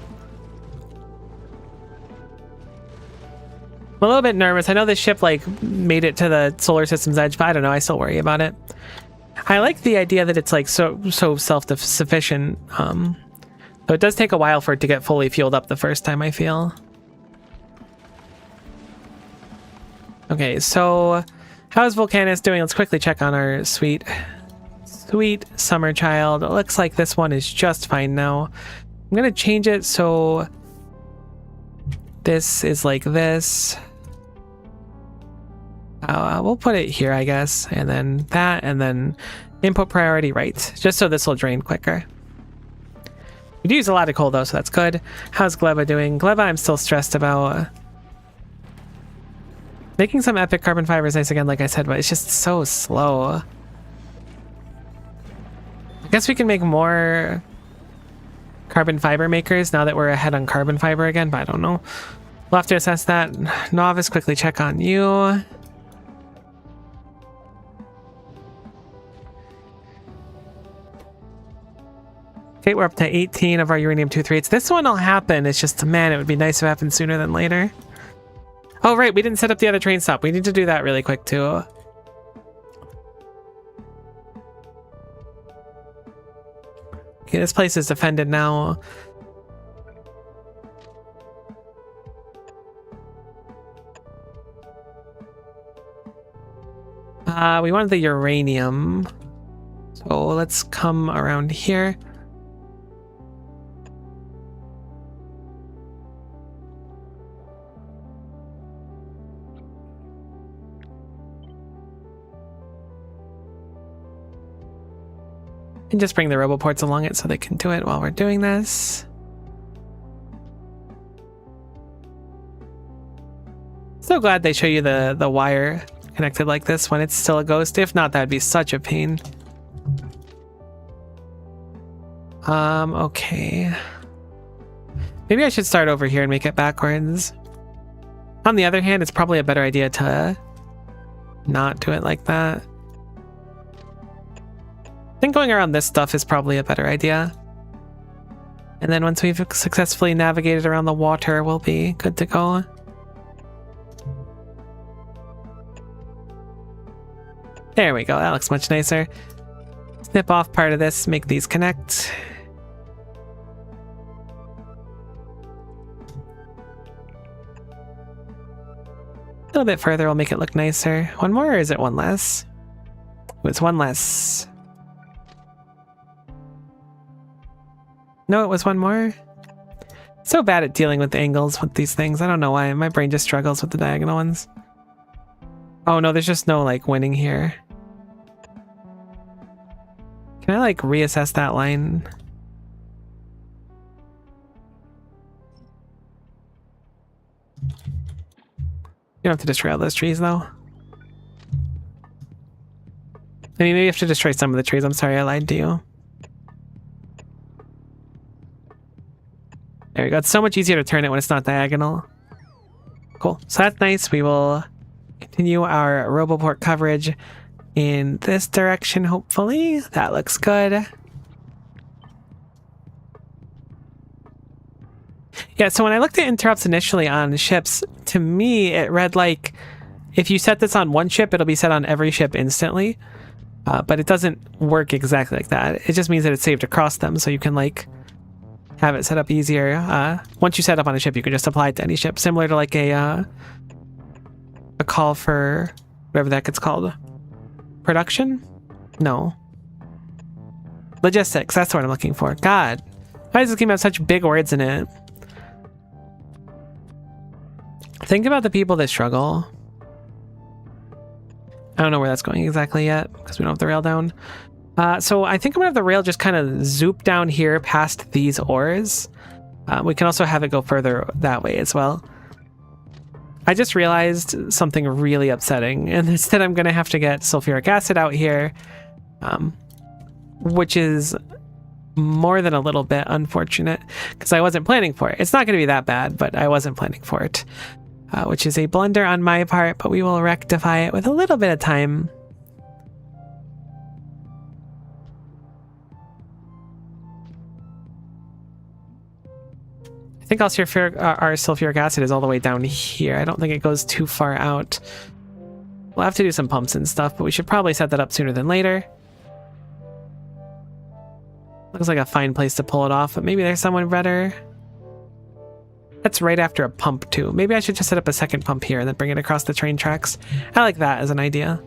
I'm a little bit nervous. I know this ship made it to the solar system's edge, but I don't know. I still worry about it. I like the idea that it's so self-sufficient. So it does take a while for it to get fully fueled up the first time, I feel. Okay, so how's Volcanus doing? Let's quickly check on our sweet summer child. It looks like this one is just fine now. I'm gonna change it so this is like this. We'll put it here, I guess, and then that, and then input priority right, just so this will drain quicker. We do use a lot of coal though, so that's good. How's Gleba doing? Gleba, I'm still stressed about. Making some epic carbon fiber is nice again, like I said, but it's just so slow. I guess we can make more carbon fiber makers now that we're ahead on carbon fiber again, but I don't know. We'll have to assess that. Novice, quickly check on you. Okay, we're up to 18 of our uranium-238s. This one will happen. It's just, man, it would be nice if it happened sooner than later. Oh, right, we didn't set up the other train stop. We need to do that really quick, too. Okay, this place is defended now. We wanted the uranium. So let's come around here. And just bring the roboports along it so they can do it while we're doing this. So glad they show you the wire connected like this when it's still a ghost. If not, that'd be such a pain. Okay. Maybe I should start over here and make it backwards. On the other hand, it's probably a better idea to not do it like that. I think going around this stuff is probably a better idea. And then once we've successfully navigated around the water, we'll be good to go. There we go, that looks much nicer. Snip off part of this, make these connect. A little bit further will make it look nicer. One more, or is it one less? Oh, it's one less. No, it was one more. So bad at dealing with angles with these things. I don't know why. My brain just struggles with the diagonal ones. Oh no, there's just no like winning here. Can I like reassess that line? You don't have to destroy all those trees though. I mean, maybe you have to destroy some of the trees. I'm sorry, I lied to you. There we go. It's so much easier to turn it when it's not diagonal. Cool. So that's nice. We will continue our roboport coverage in this direction, hopefully. That looks good. Yeah, so when I looked at interrupts initially on ships, to me it read like if you set this on one ship, it'll be set on every ship instantly. But it doesn't work exactly like that. It just means that it's saved across them, so you can like have it set up easier. Once you set up on a ship, you can just apply it to any ship, similar to like a call for whatever the heck it's called. Production? No. Logistics, that's what I'm looking for. God, why does this game have such big words in it? Think about the people that struggle. I don't know where that's going exactly yet, because we don't have the rail down. So I think I'm gonna have the rail just kind of zoop down here past these ores. We can also have it go further that way as well. I just realized something really upsetting, and instead I'm gonna have to get sulfuric acid out here, which is more than a little bit unfortunate, because I wasn't planning for it. It's not gonna be that bad, but I wasn't planning for it, which is a blunder on my part, but we will rectify it with a little bit of time. I think our sulfuric acid is all the way down here. I don't think it goes too far out. We'll have to do some pumps and stuff, but we should probably set that up sooner than later. Looks like a fine place to pull it off, but maybe there's someone better. That's right after a pump too. Maybe I should just set up a second pump here and then bring it across the train tracks. I like that as an idea.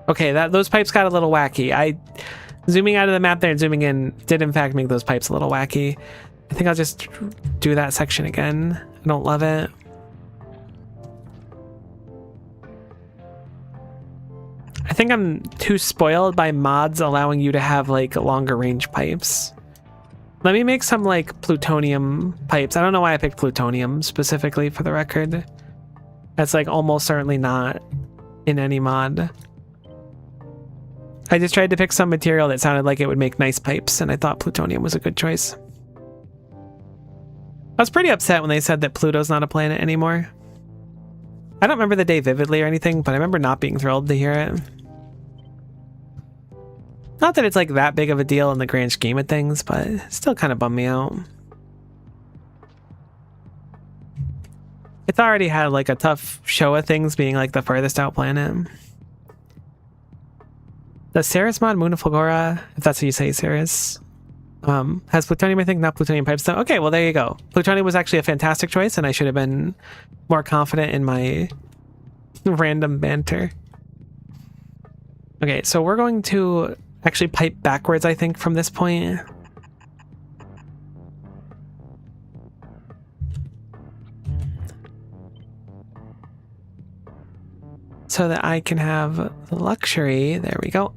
Okay, those pipes got a little wacky. Zooming out of the map there and zooming in did in fact make those pipes a little wacky. I think I'll just do that section again. I don't love it. I think I'm too spoiled by mods allowing you to have like longer range pipes. Let me make some like plutonium pipes. I don't know why I picked plutonium specifically, for the record. That's like almost certainly not in any mod. I just tried to pick some material that sounded like it would make nice pipes, and I thought plutonium was a good choice. I was pretty upset when they said that Pluto's not a planet anymore. I don't remember the day vividly or anything, but I remember not being thrilled to hear it. Not that it's like that big of a deal in the grand scheme of things, but it still kind of bummed me out. It's already had like a tough show of things being like the furthest out planet. The Ceres mod, Moon of Fulgora, if that's how you say Ceres, has plutonium, I think, not plutonium pipes though. Okay, well there you go. Plutonium was actually a fantastic choice, and I should have been more confident in my random banter. Okay, so we're going to actually pipe backwards, I think, from this point. So that I can have the luxury, there we go,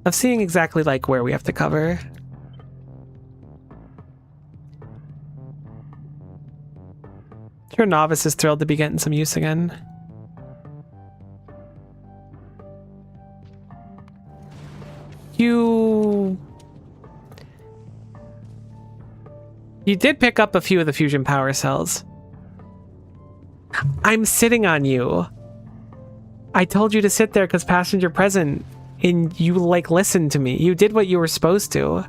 of seeing exactly like where we have to cover. Sure, Novice is thrilled to be getting some use again. You did pick up a few of the fusion power cells. I'm sitting on you. I told you to sit there because passenger present, and you like listened to me. You did what you were supposed to.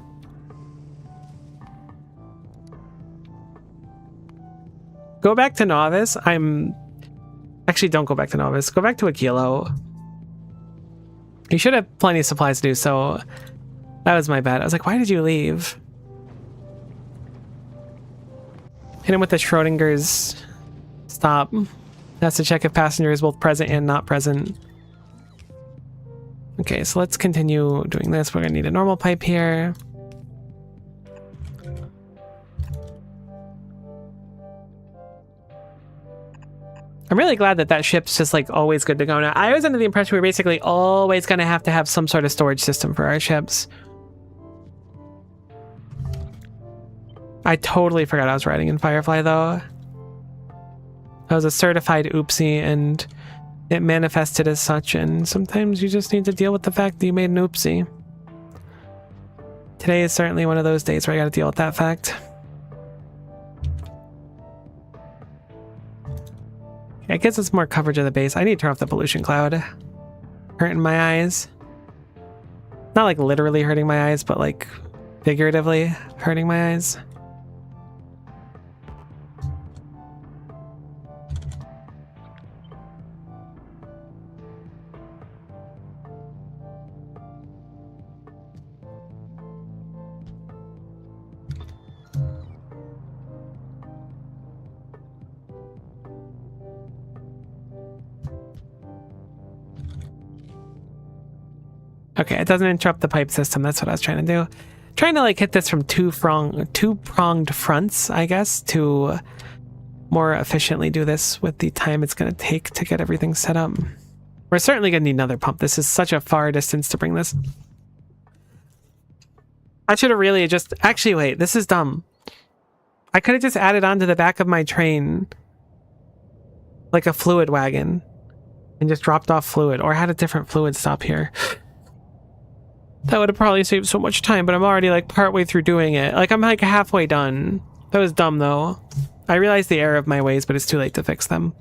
Go back to Novice. Actually, don't go back to Novice. Go back to Aquilo. You should have plenty of supplies to do, so that was my bad. I was like, why did you leave? Hit him with the Schrodinger's stop. That's to check if passenger is both present and not present. Okay, so let's continue doing this. We're gonna need a normal pipe here. I'm really glad that that ship's just like always good to go now. I was under the impression we were basically always gonna have to have some sort of storage system for our ships. I totally forgot I was riding in Firefly though. I was a certified oopsie, and it manifested as such, and sometimes you just need to deal with the fact that you made an oopsie. Today is certainly one of those days where I gotta deal with that fact. I guess it's more coverage of the base. I need to turn off the pollution cloud. Hurting my eyes. Not like literally hurting my eyes, but like figuratively hurting my eyes. Okay, it doesn't interrupt the pipe system. That's what I was trying to do. Trying to like hit this from two-pronged fronts, I guess, to more efficiently do this with the time it's going to take to get everything set up. We're certainly going to need another pump. This is such a far distance to bring this. I should have really just... Actually, wait, this is dumb. I could have just added on to the back of my train like a fluid wagon and just dropped off fluid, or had a different fluid stop here. That would have probably saved so much time, but I'm already like partway through doing it. Like I'm like halfway done. That was dumb though. I realize the error of my ways, but it's too late to fix them.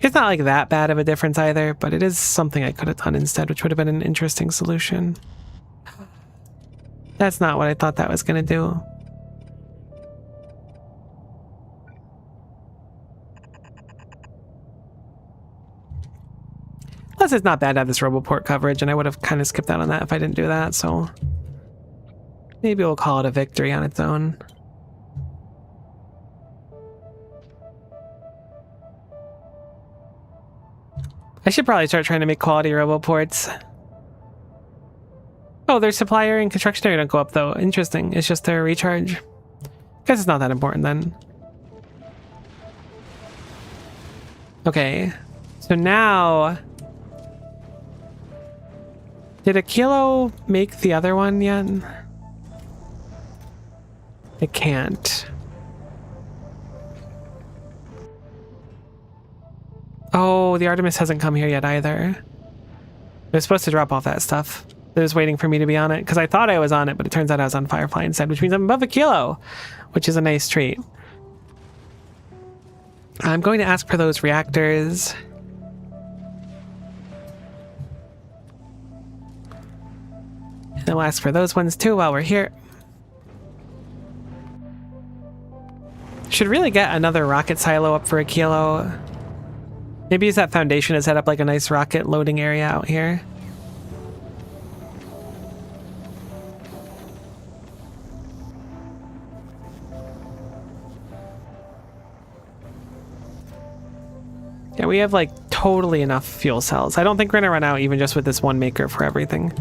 It's not like that bad of a difference either, but it is something I could have done instead, which would have been an interesting solution. That's not what I thought that was going to do. Plus, it's not bad to have this Roboport coverage, and I would have kind of skipped out on that if I didn't do that, so... Maybe we'll call it a victory on its own. I should probably start trying to make quality Roboports. Oh, their supply area and construction area don't go up, though. Interesting. It's just their recharge. Guess it's not that important, then. Okay, so now... Did a kilo make the other one yet? It can't. Oh, the Artemis hasn't come here yet either. It was supposed to drop off that stuff. It was waiting for me to be on it, because I thought I was on it, but it turns out I was on Firefly instead, which means I'm above a kilo, which is a nice treat. I'm going to ask for those reactors. And we'll ask for those ones too while we're here. Should really get another rocket silo up for a kilo. Maybe use that foundation to set up like a nice rocket loading area out here. Yeah, we have like totally enough fuel cells. I don't think we're gonna run out even just with this one maker for everything.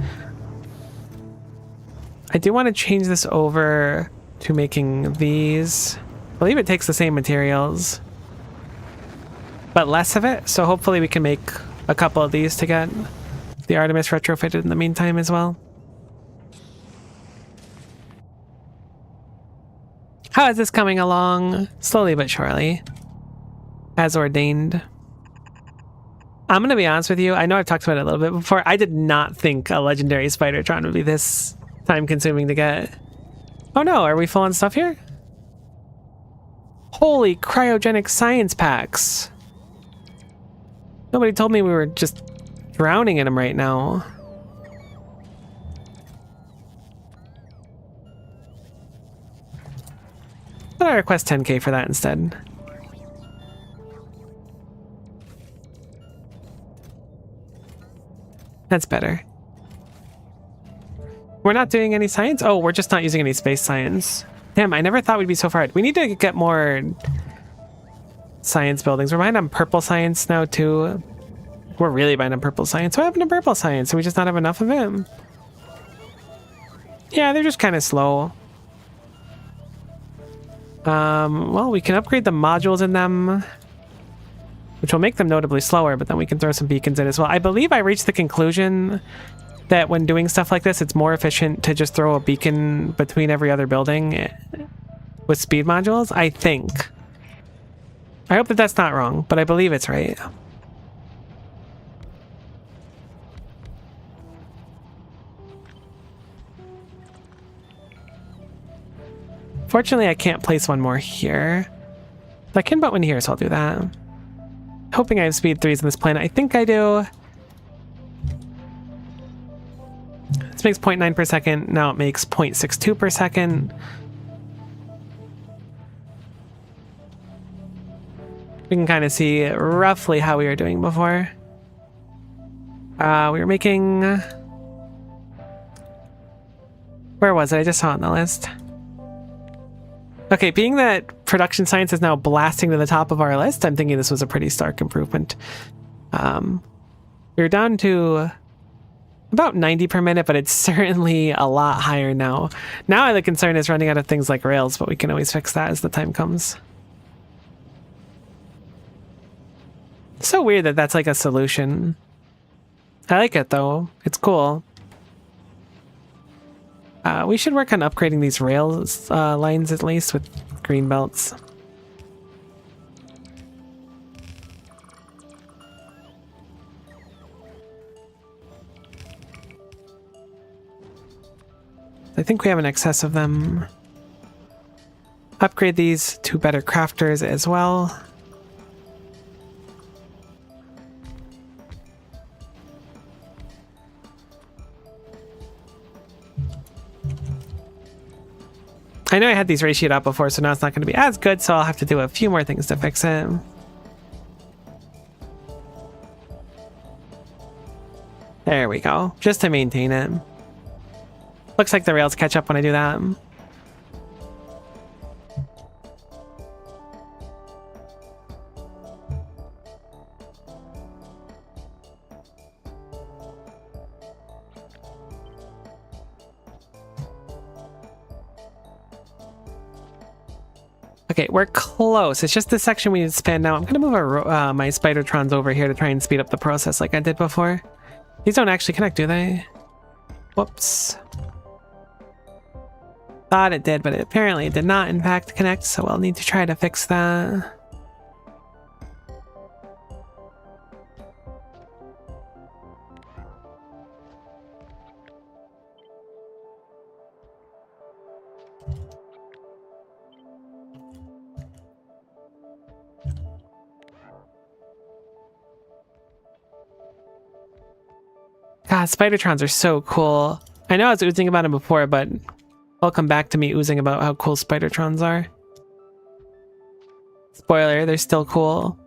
I do want to change this over to making these. I believe it takes the same materials, but less of it. So hopefully we can make a couple of these to get the Artemis retrofitted in the meantime as well. How is this coming along? Slowly but surely. As ordained. I'm going to be honest with you. I know I've talked about it a little bit before. I did not think a legendary spidertron would be this time consuming to get. Oh no, are we full on stuff here? Holy cryogenic science packs. Nobody told me we were just drowning in them right now. But I request 10k for that instead. That's better. We're not doing any science? Oh, we're just not using any space science. Damn, I never thought we'd be so far. We need to get more science buildings. We're behind on purple science now too. We're really behind on purple science. What happened to purple science? Do we just not have enough of it? Yeah, they're just kind of slow. Well, we can upgrade the modules in them, which will make them notably slower, but then we can throw some beacons in as well. I believe I reached the conclusion that when doing stuff like this, it's more efficient to just throw a beacon between every other building with speed modules, I think. I hope that that's not wrong, but I believe it's right. Fortunately, I can't place one more here. I can put one here, so I'll do that. Hoping I have speed 3s on this planet. I think I do. This makes 0.9 per second. Now it makes 0.62 per second. We can kind of see roughly how we were doing before. We were making... Where was it? I just saw it on the list. Okay, being that production science is now blasting to the top of our list, I'm thinking this was a pretty stark improvement. We're down to about 90 per minute, but it's certainly a lot higher now. Now the concern is running out of things like rails, but we can always fix that as the time comes. So weird that that's like a solution. I like it though. It's cool. We should work on upgrading these rails lines at least with green belts. I think we have an excess of them. Upgrade these to better crafters as well. I know I had these ratioed out before, so now it's not going to be as good, so I'll have to do a few more things to fix it. There we go, just to maintain it. Looks like the rails catch up when I do that. Okay, we're close. It's just this section we need to span now. I'm gonna move my spidertrons over here to try and speed up the process like I did before. These don't actually connect, do they? Whoops. Thought it did, but apparently it did not in fact connect, so we'll need to try to fix that. God, spidertrons are so cool. I know I was oozing about them before, but welcome back to me oozing about how cool spidertrons are. Spoiler, they're still cool.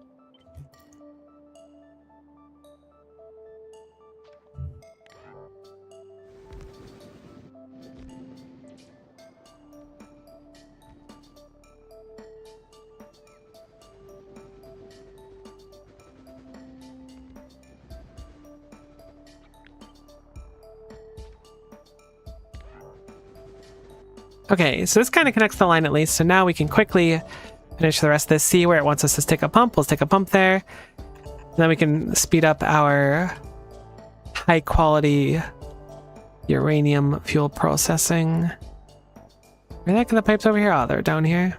Okay, so this kind of connects the line at least, so now we can quickly finish the rest of this. See where it wants us to stick a pump, we'll stick a pump there. And then we can speed up our high quality uranium fuel processing. Where the heck are the pipes over here? Oh, they're down here.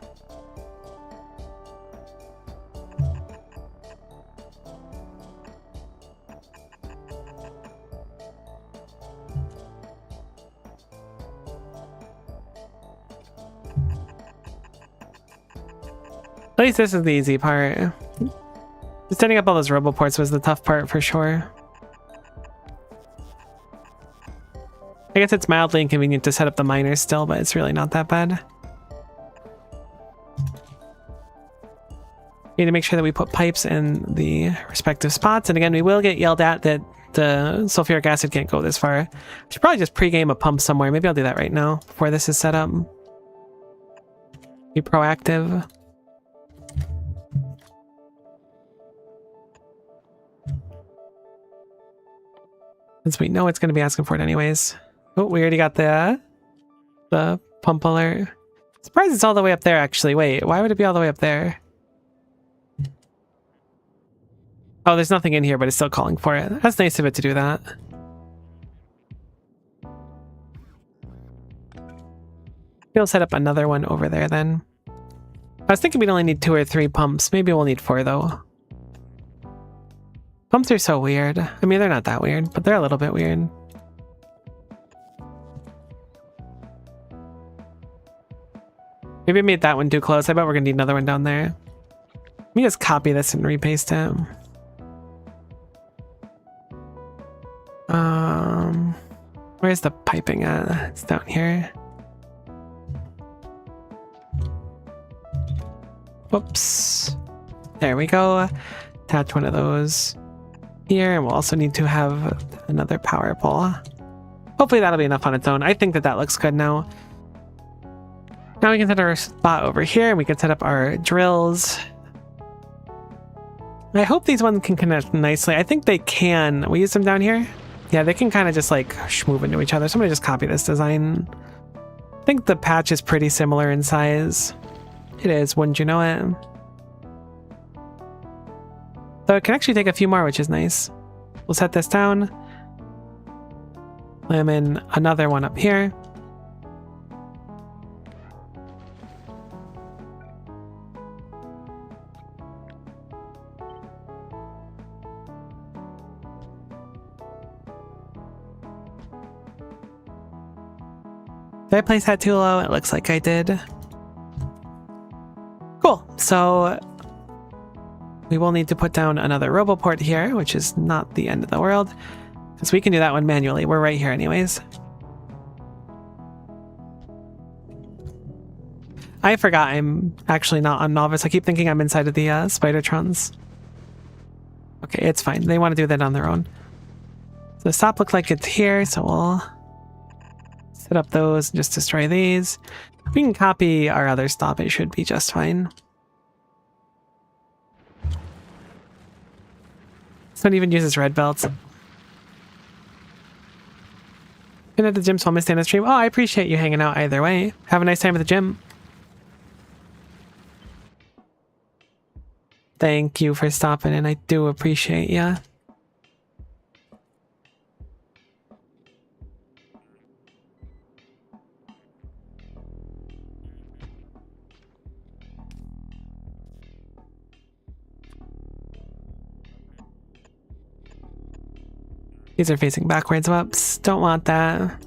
At least this is the easy part. Just setting up all those roboports was the tough part for sure. I guess it's mildly inconvenient to set up the miners still, but it's really not that bad. Need to make sure that we put pipes in the respective spots, and again, we will get yelled at that the sulfuric acid can't go this far. I should probably just pre-game a pump somewhere. Maybe I'll do that right now before this is set up. Be proactive. Since we know it's going to be asking for it anyways. Oh, we already got the pump alert. Surprised it's all the way up there, actually. Wait, why would it be all the way up there? Oh, there's nothing in here, but it's still calling for it. That's nice of it to do that. We'll set up another one over there then. I was thinking we'd only need 2 or 3 pumps. Maybe we'll need 4 though. Pumps are so weird. I mean, they're not that weird, but they're a little bit weird. Maybe I made that one too close. I bet we're gonna need another one down there. Let me just copy this and repaste it. Where's the piping at? It's down here. Whoops. There we go. Attach one of those here, and we'll also need to have another power pole. Hopefully that'll be enough on its own. I think that that looks good now. Now we can set our spot over here, and we can set up our drills. I hope these ones can connect nicely. I think they can. We use them down here? Yeah, they can kind of just like move into each other. So I'm gonna just copy this design. I think the patch is pretty similar in size. It is, wouldn't you know it? So it can actually take a few more, which is nice. We'll set this down. Slam in another one up here. Did I place that too low? It looks like I did. Cool. So we will need to put down another roboport here, which is not the end of the world, because we can do that one manually. We're right here anyways. I forgot I'm actually not on Novice. I keep thinking I'm inside of the spidertrons. Okay, it's fine. They want to do that on their own. So the stop looks like it's here, so we'll set up those and just destroy these. If we can copy our other stop, it should be just fine. This one even uses red belts. Been at the gym, so I'll miss the stream. Oh, I appreciate you hanging out either way. Have a nice time at the gym. Thank you for stopping in. I do appreciate ya. These are facing backwards. Whoops. Don't want that.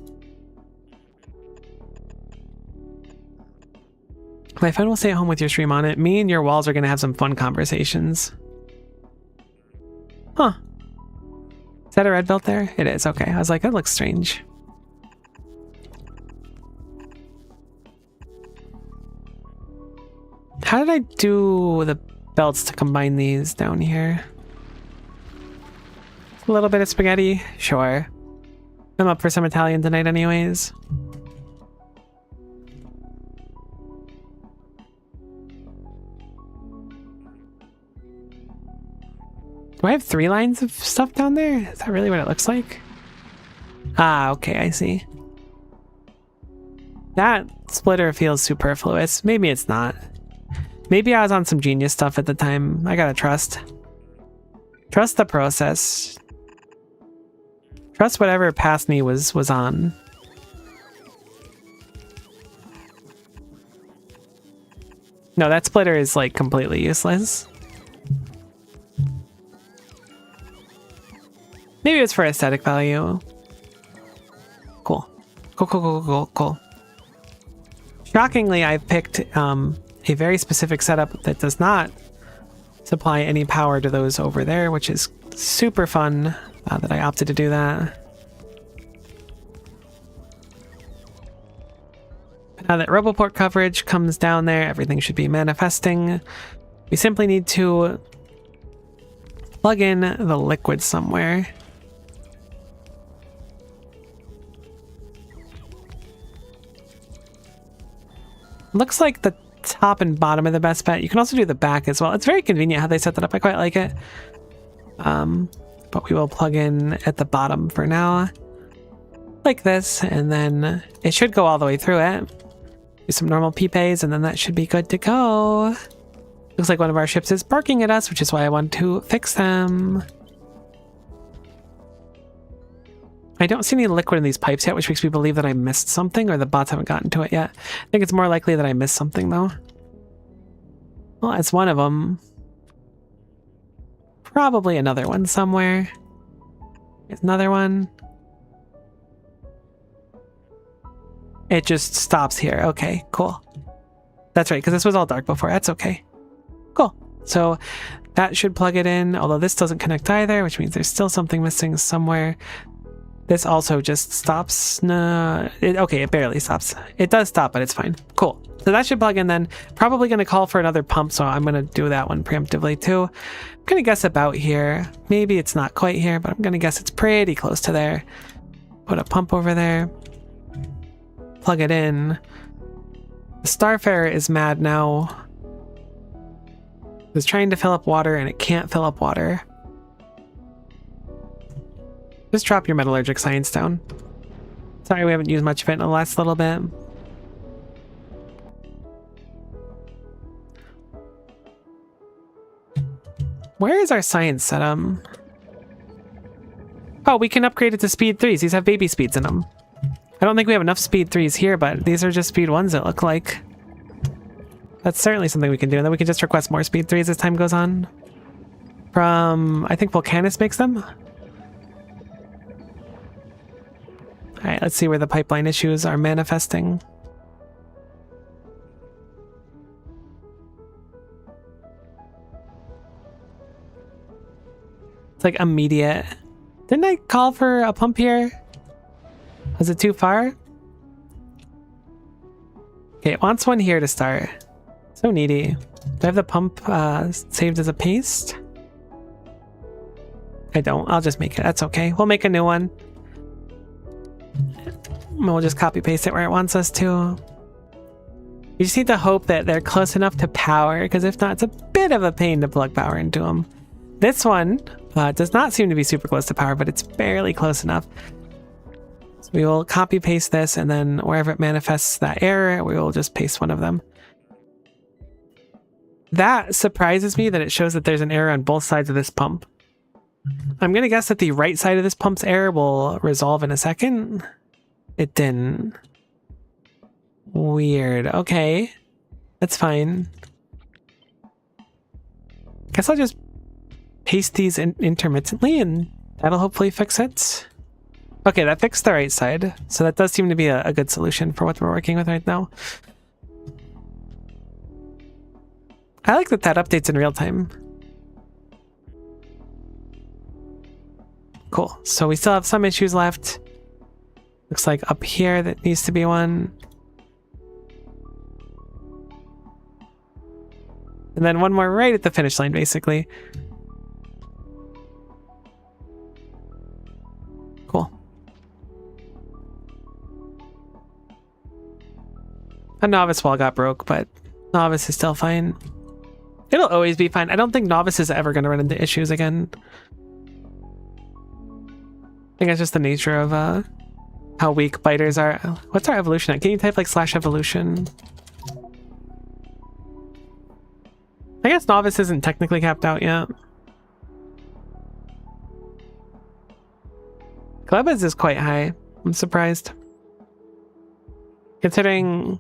My friend will stay at home with your stream on it. Me and your walls are going to have some fun conversations. Huh. Is that a red belt there? It is. Okay. I was like, that looks strange. How did I do the belts to combine these down here? A little bit of spaghetti? Sure. I'm up for some Italian tonight anyways. Do I have 3 lines of stuff down there? Is that really what it looks like? Ah, okay, I see. That splitter feels superfluous. Maybe it's not. Maybe I was on some genius stuff at the time. I gotta trust. Trust the process. Trust whatever past me was on. No, that splitter is like completely useless. Maybe it's for aesthetic value. Cool. Cool. Shockingly, I've picked a very specific setup that does not supply any power to those over there, which is super fun that I opted to do that. Now that Roboport coverage comes down there, everything should be manifesting. We simply need to plug in the liquid somewhere. Looks like the top and bottom are the best bet. You can also do the back as well. It's very convenient how they set that up. I quite like it. But we will plug in at the bottom for now. Like this, and then it should go all the way through it. Do some normal PPAs, and then that should be good to go. Looks like one of our ships is barking at us, which is why I want to fix them. I don't see any liquid in these pipes yet, which makes me believe that I missed something, or the bots haven't gotten to it yet. I think it's more likely that I missed something, though. Well, it's one of them. Probably another one somewhere. There's another one. It just stops here. Okay, cool. That's right, because this was all dark before. That's okay. Cool. So that should plug it in, although this doesn't connect either, which means there's still something missing somewhere. This also just stops. No, okay, it barely stops. It does stop, but it's fine. Cool. So that should plug in then. Probably going to call for another pump, so I'm going to do that one preemptively too. I'm going to guess about here. Maybe it's not quite here, but I'm going to guess it's pretty close to there. Put a pump over there. Plug it in. The Starfarer is mad now. It's trying to fill up water, and it can't fill up water. Just drop your metallurgic science down. Sorry we haven't used much of it in the last little bit. Where is our science set? Oh, we can upgrade it to speed 3s. These have baby speeds in them. I don't think we have enough speed 3s here, but these are just speed 1s, it look like. That's certainly something we can do, and then we can just request more speed 3s as time goes on. From, I think Volcanus makes them? Alright, let's see where the pipeline issues are manifesting. It's like immediate. Didn't I call for a pump here? Was it too far? Okay, it wants one here to start. So needy. Do I have the pump saved as a paste? I don't. I'll just make it. That's okay. We'll make a new one. We'll just copy paste it where it wants us to. You just need to hope that they're close enough to power, because if not, it's a bit of a pain to plug power into them. This one does not seem to be super close to power, but it's barely close enough. So we will copy paste this, and then wherever it manifests that error, we will just paste one of them. That surprises me that it shows that there's an error on both sides of this pump. I'm going to guess that the right side of this pump's error will resolve in a second. It didn't. Weird. Okay. That's fine. Guess I'll just paste these in intermittently and that'll hopefully fix it. Okay, that fixed the right side. So that does seem to be a good solution for what we're working with right now. I like that that updates in real time. Cool. So we still have some issues left. Looks like up here that needs to be one. And then one more right at the finish line, basically. Cool. A novice wall got broke, but novice is still fine. It'll always be fine. I don't think novice is ever going to run into issues again. I think that's just the nature of how weak biters are. What's our evolution at? Can you type like /evolution? I guess novice isn't technically capped out yet. Glebba's is quite high. I'm surprised. Considering...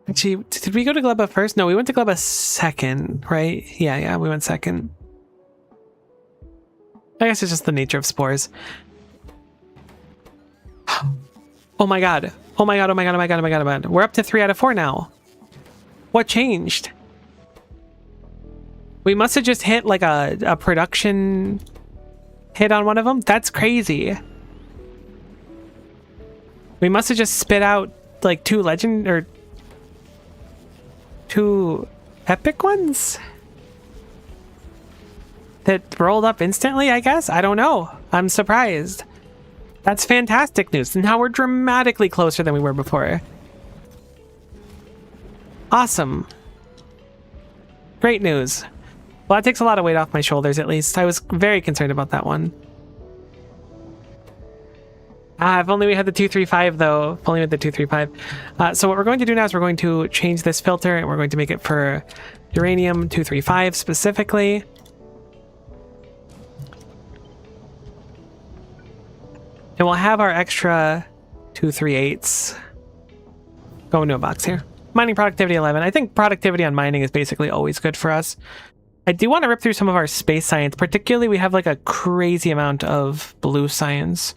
Actually, did we go to Glebba first? No, we went to Glebba second, right? Yeah, we went second. I guess it's just the nature of spores. Oh my god. Oh my god, oh my god, oh my god, oh my god, oh my god. We're up to 3 out of 4 now. What changed? We must have just hit like a production hit on one of them? That's crazy. We must have just spit out like 2 legend or 2 epic ones that rolled up instantly, I guess? I don't know. I'm surprised. That's fantastic news. And now we're dramatically closer than we were before. Awesome. Great news. Well, that takes a lot of weight off my shoulders, at least. I was very concerned about that one. If only we had the 235, though. If only we had the 235. So what we're going to do now is we're going to change this filter, and we're going to make it for uranium 235 specifically. And we'll have our extra 238s go into a box here. Mining productivity 11. I think productivity on mining is basically always good for us. I do want to rip through some of our space science. Particularly, we have like a crazy amount of blue science.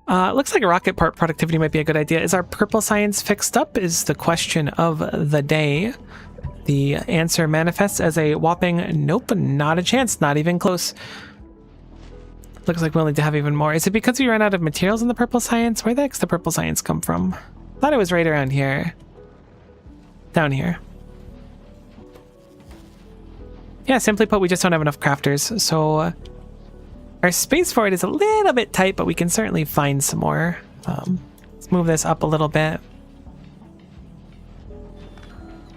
Looks like a rocket part productivity might be a good idea. Is our purple science fixed up is the question of the day. The answer manifests as a whopping nope, not a chance, not even close. Looks like we'll need to have even more. Is it because we ran out of materials in the purple science? Where the heck's the purple science come from? Thought it was right around here. Down here. Yeah, simply put, we just don't have enough crafters. So our space for it is a little bit tight, but we can certainly find some more. Let's move this up a little bit.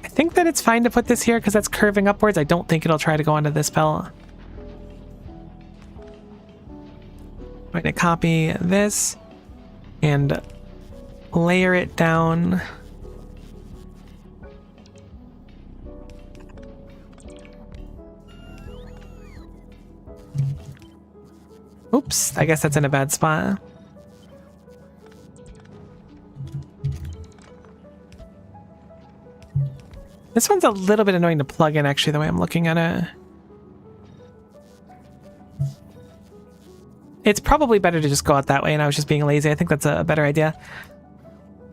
I think that it's fine to put this here because that's curving upwards. I don't think it'll try to go onto this belt. I'm going to copy this and layer it down. Oops, I guess that's in a bad spot. This one's a little bit annoying to plug in, actually, the way I'm looking at it. It's probably better to just go out that way, and I was just being lazy. I think that's a better idea.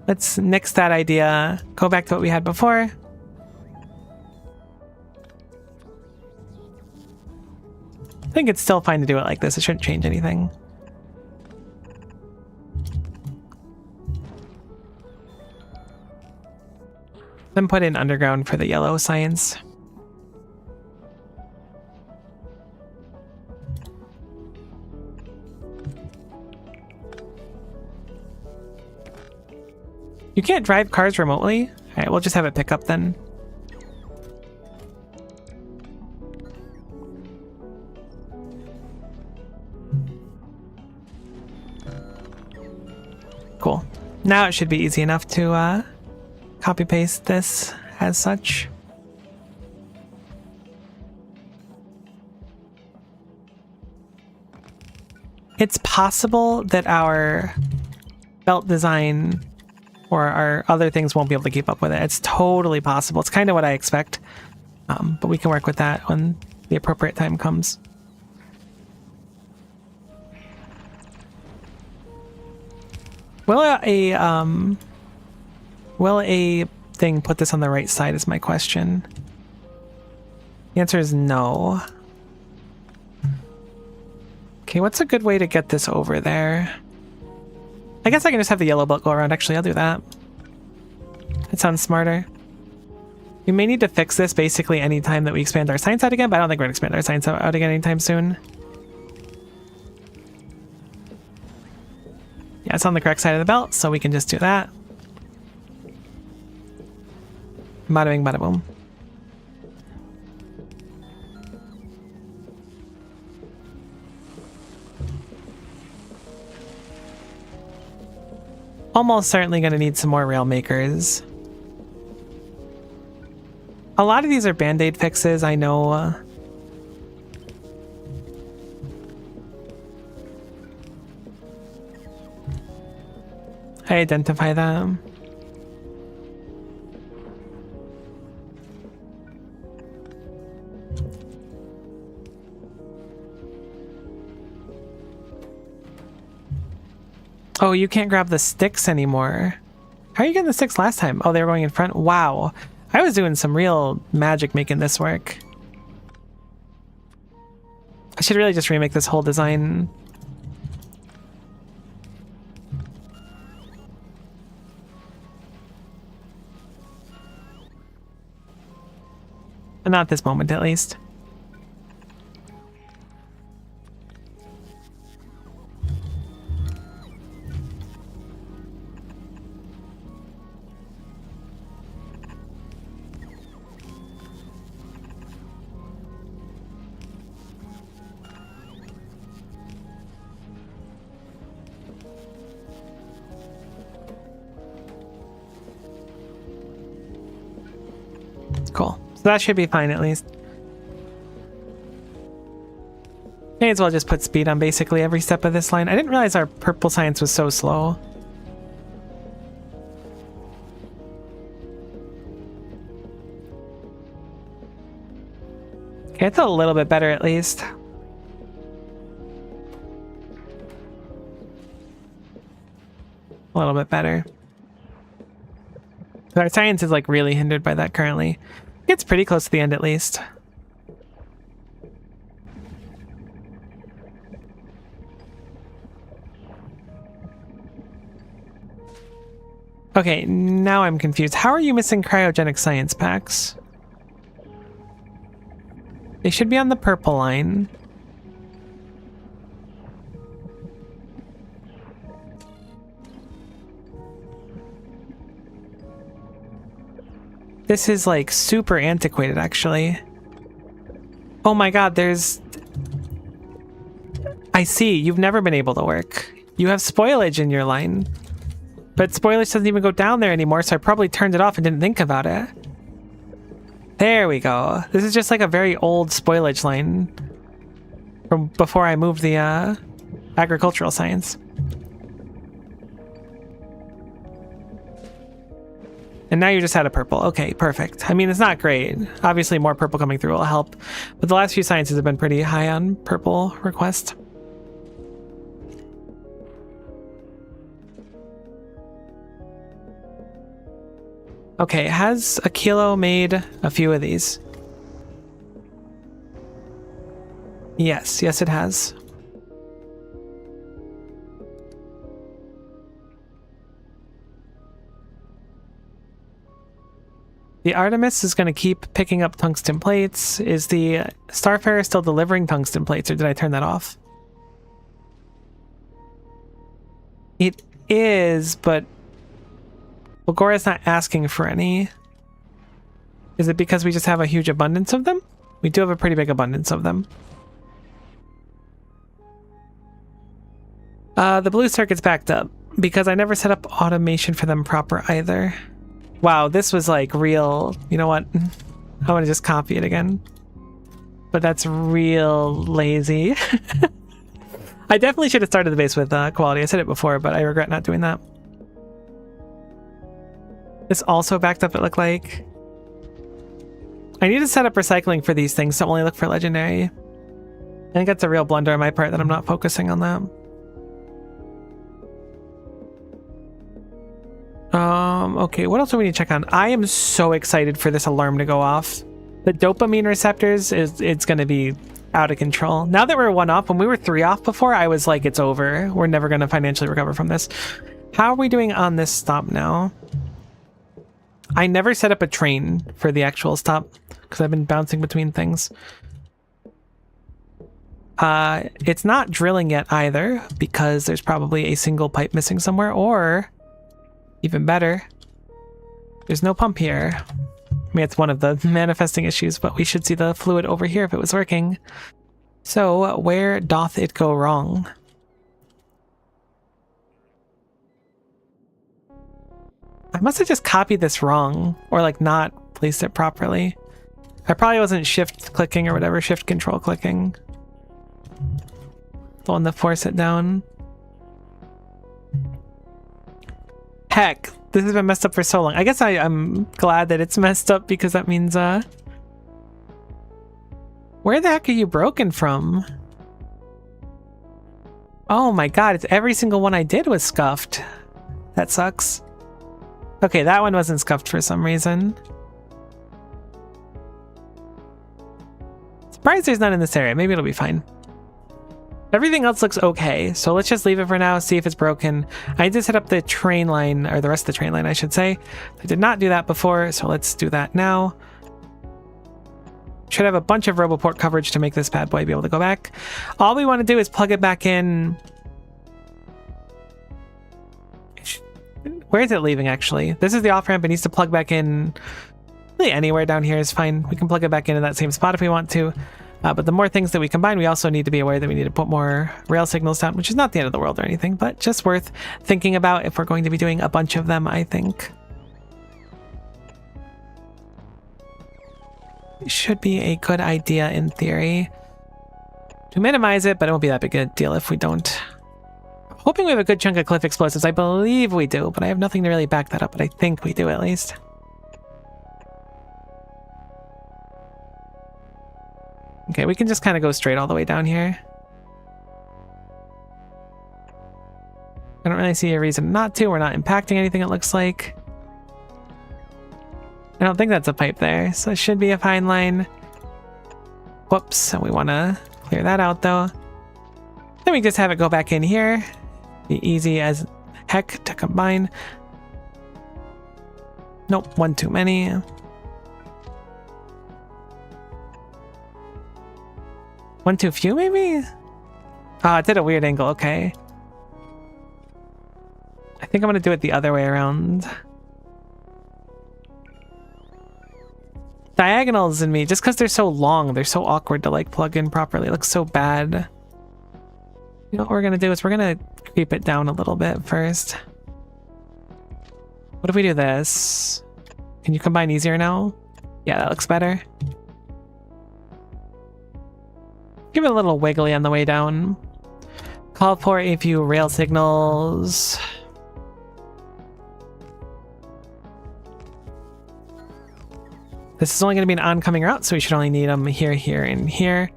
Let's nix that idea. Go back to what we had before. I think it's still fine to do it like this. It shouldn't change anything. Then put in underground for the yellow science. You can't drive cars remotely? Alright, we'll just have it pick up then. Cool. Now it should be easy enough to copy paste this as such. It's possible that our belt design or our other things won't be able to keep up with it. It's totally possible. It's kind of what I expect. But we can work with that when the appropriate time comes. Will a thing put this on the right side is my question. The answer is no. Okay, what's a good way to get this over there? I guess I can just have the yellow belt go around. Actually, I'll do that. That sounds smarter. We may need to fix this basically anytime that we expand our science out again, but I don't think we're going to expand our science out again anytime soon. Yeah, it's on the correct side of the belt, so we can just do that. Bada bing, bada boom. Almost certainly going to need some more rail makers. A lot of these are band-aid fixes, I know. I identify them. Oh, you can't grab the sticks anymore. How are you getting the sticks last time? Oh, they were going in front? Wow. I was doing some real magic making this work. I should really just remake this whole design. But not this moment, at least. Cool. So that should be fine at least. May as well just put speed on basically every step of this line. I didn't realize our purple science was so slow. Okay, it's a little bit better at least. A little bit better. But our science is like really hindered by that currently. It's pretty close to the end at least. Okay, now I'm confused. How are you missing cryogenic science packs? They should be on the purple line. This is like super antiquated, actually. Oh my god, there's... I see, you've never been able to work. You have spoilage in your line. But spoilage doesn't even go down there anymore, so I probably turned it off and didn't think about it. There we go. This is just like a very old spoilage line from before I moved the agricultural science. And now you just had a purple. Okay, perfect. I mean, it's not great. Obviously, more purple coming through will help. But the last few sciences have been pretty high on purple request. Okay, has Aquilo made a few of these? Yes, yes it has. The Artemis is going to keep picking up tungsten plates. Is the Starfarer still delivering tungsten plates, or did I turn that off? It is, but Bulgoria's not asking for any. Is it because we just have a huge abundance of them? We do have a pretty big abundance of them. The blue circuit's backed up because I never set up automation for them proper either. Wow, this was like real. You know what? I want to just copy it again. But that's real lazy. I definitely should have started the base with quality. I said it before, but I regret not doing that. This also backed up, it looked like. I need to set up recycling for these things to only look for legendary. I think that's a real blunder on my part that I'm not focusing on that. Okay, what else do we need to check on? I am so excited for this alarm to go off. The dopamine receptors, it's going to be out of control. Now that we're 1 off, when we were 3 off before, I was like, it's over. We're never going to financially recover from this. How are we doing on this stop now? I never set up a train for the actual stop because I've been bouncing between things. It's not drilling yet either because there's probably a single pipe missing somewhere, or even better, there's no pump here. I mean, it's one of the manifesting issues, but we should see the fluid over here if it was working. So, where doth it go wrong? I must have just copied this wrong, or like not placed it properly. I probably wasn't shift clicking or whatever, shift control clicking. The one to force it down. Heck, this has been messed up for so long. I guess I'm glad that it's messed up because that means, where the heck are you broken from? Oh my god, it's every single one I did was scuffed. That sucks. Okay, that one wasn't scuffed for some reason. Surprised there's none in this area. Maybe it'll be fine. Everything else looks okay, so let's just leave it for now, see if it's broken. I did set up the train line, or the rest of the train line, I should say. I did not do that before, so let's do that now. Should have a bunch of RoboPort coverage to make this bad boy be able to go back. All we want to do is plug it back in. Where is it leaving, actually? This is the off-ramp. It needs to plug back in. Really anywhere down here is fine. We can plug it back into that same spot if we want to. But the more things that we combine, we also need to be aware that we need to put more rail signals down, which is not the end of the world or anything, but just worth thinking about if we're going to be doing a bunch of them, I think. It should be a good idea in theory to minimize it, but it won't be that big a deal if we don't. Hoping we have a good chunk of cliff explosives. I believe we do, but I have nothing to really back that up, but I think we do at least. Okay, we can just kind of go straight all the way down here. I don't really see a reason not to. We're not impacting anything, it looks like. I don't think that's a pipe there, so it should be a fine line. Whoops, and we want to clear that out though. Then we just have it go back in here. Be easy as heck to combine. Nope, one too many. One too few, maybe? Oh, it did a weird angle, okay. I think I'm gonna do it the other way around. Diagonals in me, just because they're so long, they're so awkward to like plug in properly. It looks so bad. You know what we're gonna do is we're gonna creep it down a little bit first. What if we do this? Can you combine easier now? Yeah, that looks better. Give it a little wiggly on the way down. Call for a few rail signals. This is only going to be an oncoming route, so we should only need them here, here, and here.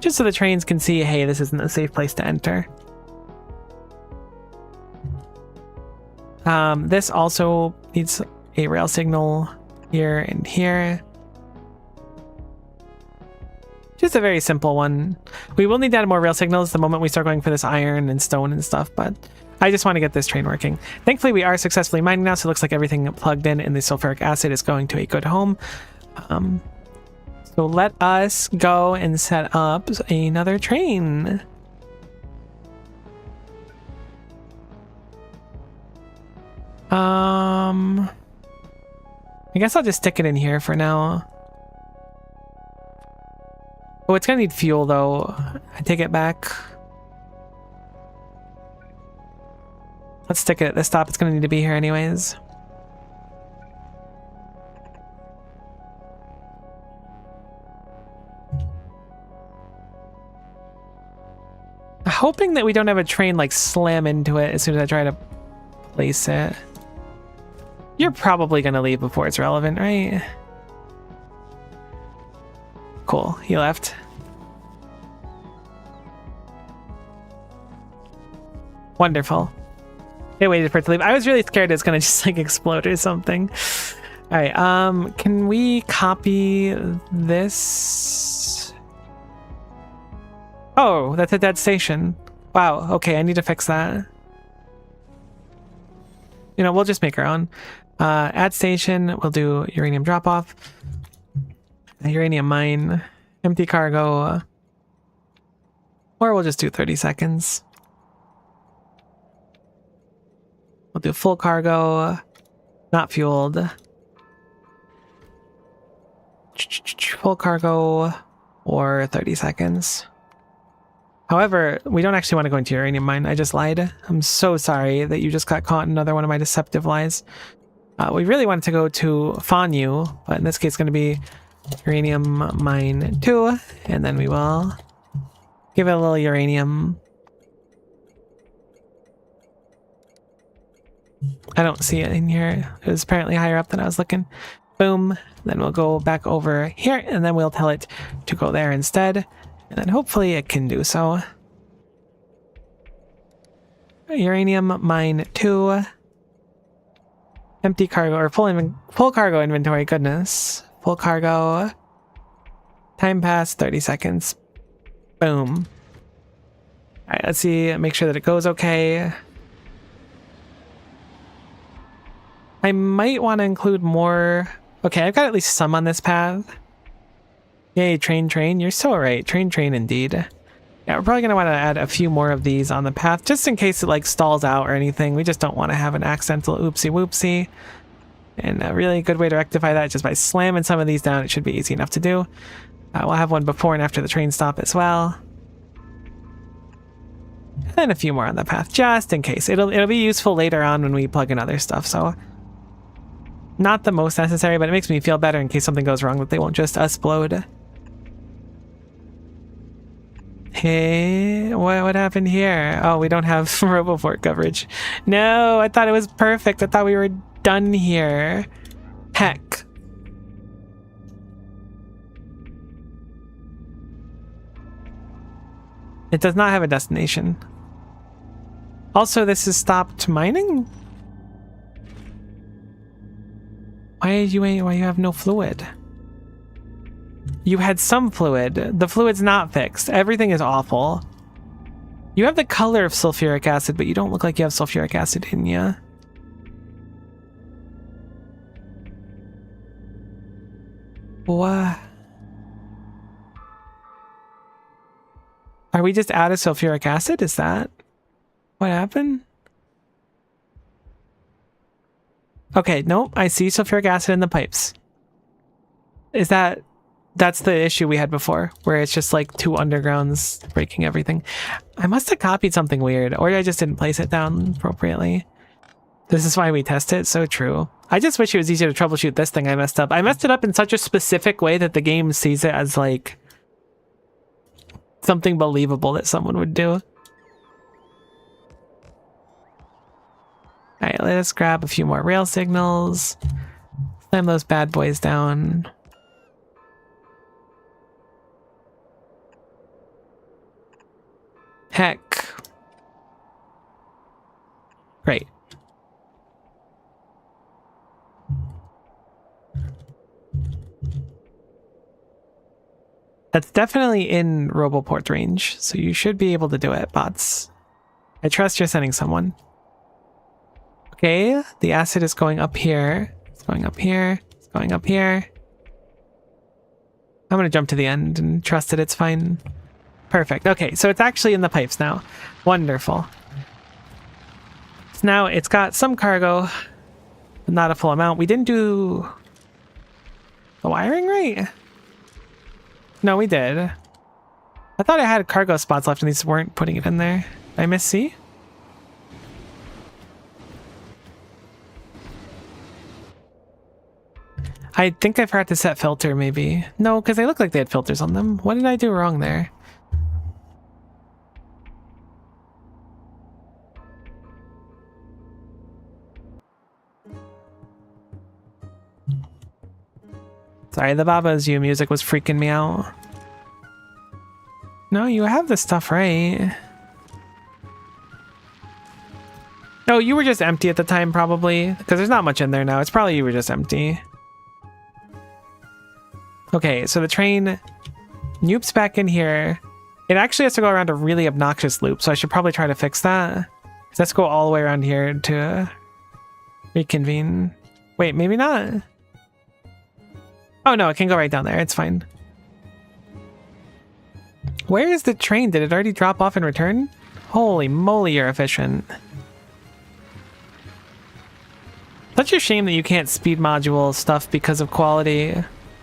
Just so the trains can see, hey, this isn't a safe place to enter. This also needs a rail signal here and here. Just a very simple one. We will need to add more rail signals the moment we start going for this iron and stone and stuff, but I just want to get this train working. Thankfully, we are successfully mining now, so it looks like everything plugged in the sulfuric acid is going to a good home. So let us go and set up another train. I guess I'll just stick it in here for now. Oh, it's gonna need fuel though. I take it back. Let's stick it at this stop. It's gonna need to be here anyways. hoping that we don't have a train like slam into it as soon as I try to place it. You're probably gonna leave before it's relevant, right? Cool, he left. Wonderful. They waited for it to leave. I was really scared it's gonna just like explode or something. All right, can we copy this? Oh, that's a dead station. Wow, okay, I need to fix that. You know, we'll just make our own. Add station, we'll do uranium drop off. Uranium mine, empty cargo, or we'll just do 30 seconds. We'll do full cargo, not fueled. Full cargo or 30 seconds. However, we don't actually want to go into uranium mine. I just lied. I'm so sorry that you just got caught in another one of my deceptive lies. We really wanted to go to Fanyu, but in this case it's going to be uranium mine 2, and then we will give it a little uranium. I don't see it in here. It was apparently higher up than I was looking. Boom. Then we'll go back over here, and then we'll tell it to go there instead. And then hopefully it can do so. Uranium mine 2. Empty cargo, or full cargo inventory, goodness. Full cargo. Time pass, 30 seconds. Boom. Alright, let's see, make sure that it goes okay. I might want to include more. Okay, I've got at least some on this path. Yay, train. You're so right. Train indeed. Yeah, we're probably going to want to add a few more of these on the path, just in case it like stalls out or anything. We just don't want to have an accidental oopsie whoopsie. And a really good way to rectify that is just by slamming some of these down. It should be easy enough to do. We'll have one before and after the train stop as well. And a few more on the path, just in case. It'll be useful later on when we plug in other stuff, so... Not the most necessary, but it makes me feel better in case something goes wrong that they won't just explode. Hey, what happened here? Oh, we don't have Roboport coverage. No, I thought it was perfect. I thought we were done here. Heck. It does not have a destination. Also, this is stopped mining? Why you have no fluid? You had some fluid. The fluid's not fixed. Everything is awful. You have the color of sulfuric acid, but you don't look like you have sulfuric acid in you. What? Are we just out of sulfuric acid? Is that what happened? Okay, nope, I see sulfuric acid in the pipes. That's the issue we had before, where it's just like 2 undergrounds breaking everything. I must have copied something weird, or I just didn't place it down appropriately. This is why we test it, so true. I just wish it was easier to troubleshoot this thing I messed up. I messed it up in such a specific way that the game sees it as like something believable that someone would do. Alright, let us grab a few more rail signals. Slam those bad boys down. Heck. Great. That's definitely in Roboport range, so you should be able to do it, bots. I trust you're sending someone. Okay, the acid is going up here. It's going up here. It's going up here. I'm gonna jump to the end and trust that it's fine. Perfect. Okay, so it's actually in the pipes now. Wonderful. So now it's got some cargo, but not a full amount. We didn't do the wiring right? No, we did. I thought I had cargo spots left and these weren't putting it in there. Did I miss C? I think I forgot to set filter, maybe. No, because they look like they had filters on them. What did I do wrong there? Sorry, the Baba's You music was freaking me out. No, you have the stuff right. No, you were just empty at the time, probably. Because there's not much in there now. It's probably you were just empty. Okay, so the train noops back in here. It actually has to go around a really obnoxious loop, so I should probably try to fix that. Let's go all the way around here to reconvene. Wait, maybe not? Oh no, it can go right down there. It's fine. Where is the train? Did it already drop off and return? Holy moly, you're efficient. Such a shame that you can't speed module stuff because of quality.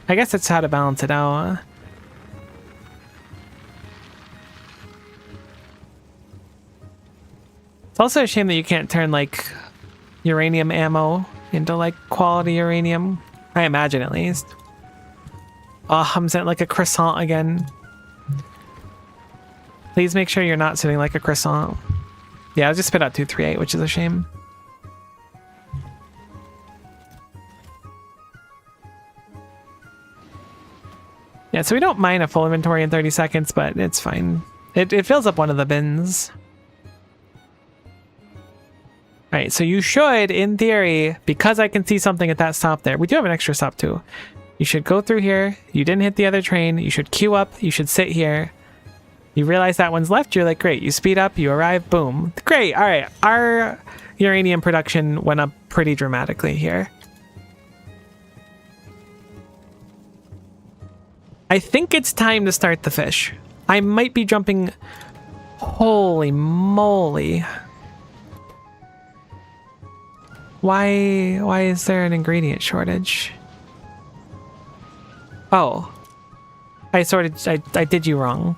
I guess that's how to balance it out. It's also a shame that you can't turn like uranium ammo into like quality uranium. I imagine at least. Oh, I'm sitting like a croissant again. Please make sure you're not sitting like a croissant. Yeah, I'll just spit out 238, which is a shame. Yeah, so we don't mine a full inventory in 30 seconds, but it's fine. It fills up one of the bins. Alright, so you should, in theory, because I can see something at that stop there, we do have an extra stop too. You should go through here, you didn't hit the other train, you should queue up, you should sit here. You realize that one's left, you're like, great, you speed up, you arrive, boom. Great, alright, our uranium production went up pretty dramatically here. I think it's time to start the fish. I might be jumping... Holy moly. Why is there an ingredient shortage? Oh. I did you wrong.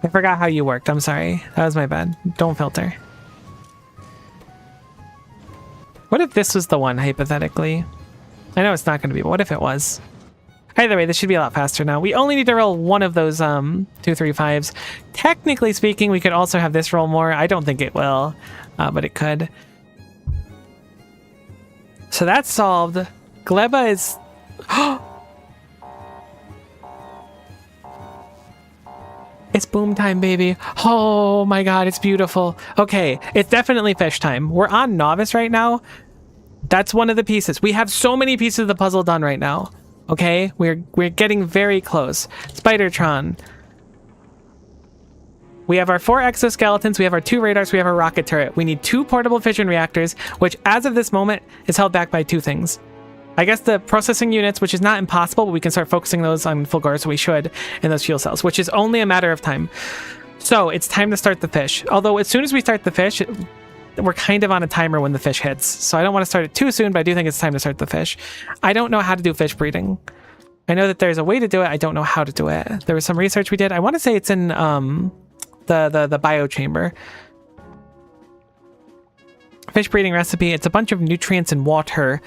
I forgot how you worked. I'm sorry. That was my bad. Don't filter. What if this was the one, hypothetically? I know it's not going to be, but what if it was? Either way, this should be a lot faster now. We only need to roll one of those 235s. Technically speaking, we could also have this roll more. I don't think it will, but it could. So that's solved. Gleba is... It's boom time, baby. Oh my god, it's beautiful. Okay, it's definitely fish time. We're on novice right now. That's one of the pieces. We have so many pieces of the puzzle done right now. Okay, we're getting very close. Spidertron. We have our 4 exoskeletons, we have our 2 radars, we have our rocket turret. We need 2 portable fission reactors, which as of this moment is held back by 2 things. I guess the processing units, which is not impossible, but we can start focusing those on Fulgor, so we should, in those fuel cells, which is only a matter of time. So it's time to start the fish. Although as soon as we start the fish, we're kind of on a timer when the fish hits. So I don't want to start it too soon, but I do think it's time to start the fish. I don't know how to do fish breeding. I know that there's a way to do it. I don't know how to do it. There was some research we did. I want to say it's in the bio chamber. Fish breeding recipe. It's a bunch of nutrients and water.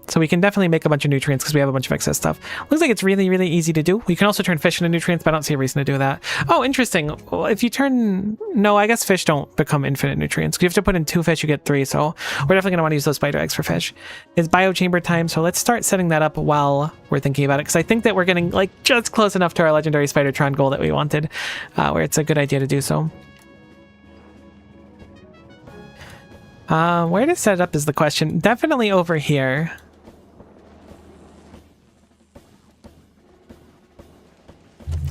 So we can definitely make a bunch of nutrients because we have a bunch of excess stuff. Looks like it's really, really easy to do. We can also turn fish into nutrients, but I don't see a reason to do that. Oh, interesting. Well, if you turn... No, I guess fish don't become infinite nutrients. You have to put in 2 fish, you get 3. So we're definitely going to want to use those spider eggs for fish. It's biochamber time, so let's start setting that up while we're thinking about it. Because I think that we're getting like just close enough to our legendary spidertron goal that we wanted, where it's a good idea to do so. Where to set it up is the question. Definitely over here.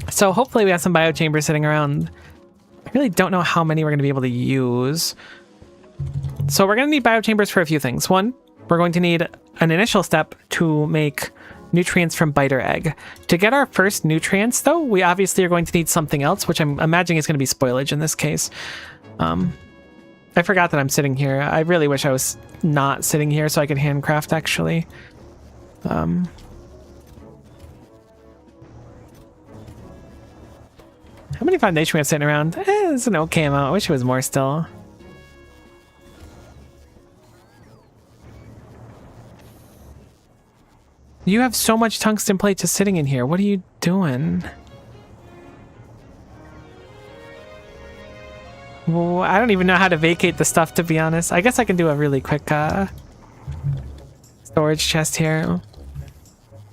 So hopefully we have some biochambers sitting around. I really don't know how many we're going to be able to use. So we're going to need biochambers for a few things. One, we're going to need an initial step to make nutrients from biter egg. To get our first nutrients, though, we obviously are going to need something else, which I'm imagining is going to be spoilage in this case. I forgot that I'm sitting here. I really wish I was not sitting here so I could handcraft, actually. How many foundation we have sitting around? It's an okay amount. I wish it was more still. You have so much tungsten plate just sitting in here. What are you doing? Well, I don't even know how to vacate the stuff, to be honest. I guess I can do a really quick store storage chest here.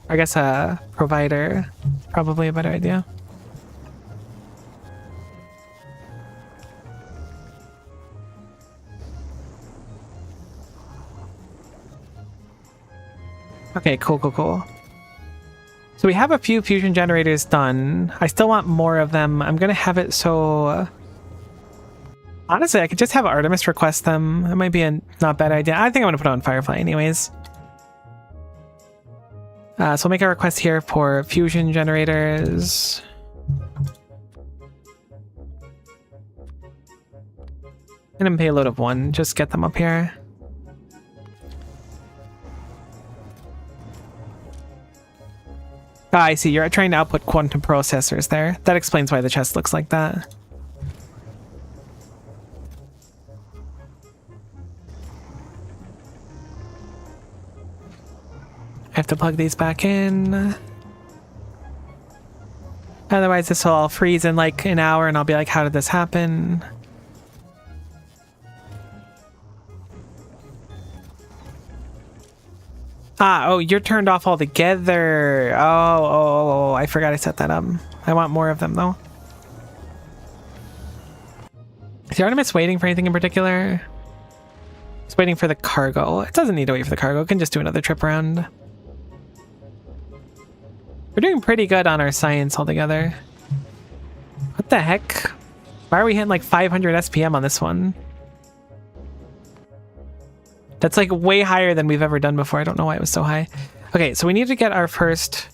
I guess a provider, probably a better idea. Okay, cool, cool, cool. So we have a few fusion generators done. I still want more of them. I'm gonna have it so... honestly, I could just have Artemis request them. That might be a not bad idea. I think I'm gonna put on Firefly anyways. So we'll make a request here for fusion generators. And then payload of 1. Just get them up here. Ah, I see. You're trying to output quantum processors there. That explains why the chest looks like that. I have to plug these back in. Otherwise, this will all freeze in like an hour and I'll be like, how did this happen? Ah, oh, you're turned off altogether. Oh, I forgot I set that up. I want more of them, though. Is the Artemis waiting for anything in particular? It's waiting for the cargo. It doesn't need to wait for the cargo. It can just do another trip around. We're doing pretty good on our science altogether. What the heck? Why are we hitting like 500 SPM on this one? That's like way higher than we've ever done before. I don't know why it was so high. Okay, so we need to get our first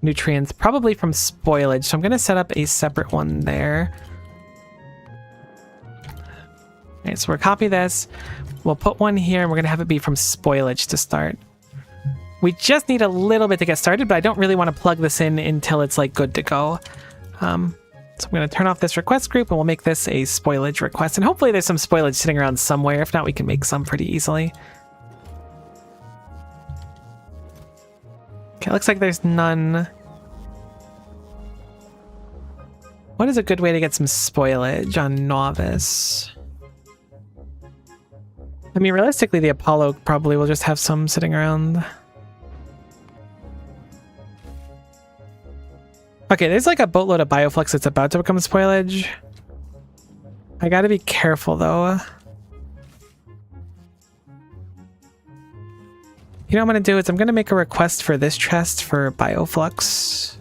nutrients, probably from spoilage. So I'm going to set up a separate one there. Okay, so we'll copy this. We'll put one here, and we're going to have it be from spoilage to start. We just need a little bit to get started, but I don't really want to plug this in until it's like good to go. So I'm going to turn off this request group, and we'll make this a spoilage request. And hopefully there's some spoilage sitting around somewhere. If not, we can make some pretty easily. Okay, looks like there's none. What is a good way to get some spoilage on Novice? I mean, realistically, the Apollo probably will just have some sitting around. Okay, there's like a boatload of bioflux that's about to become spoilage. I gotta be careful though. You know what I'm gonna do is I'm gonna make a request for this chest for bioflux.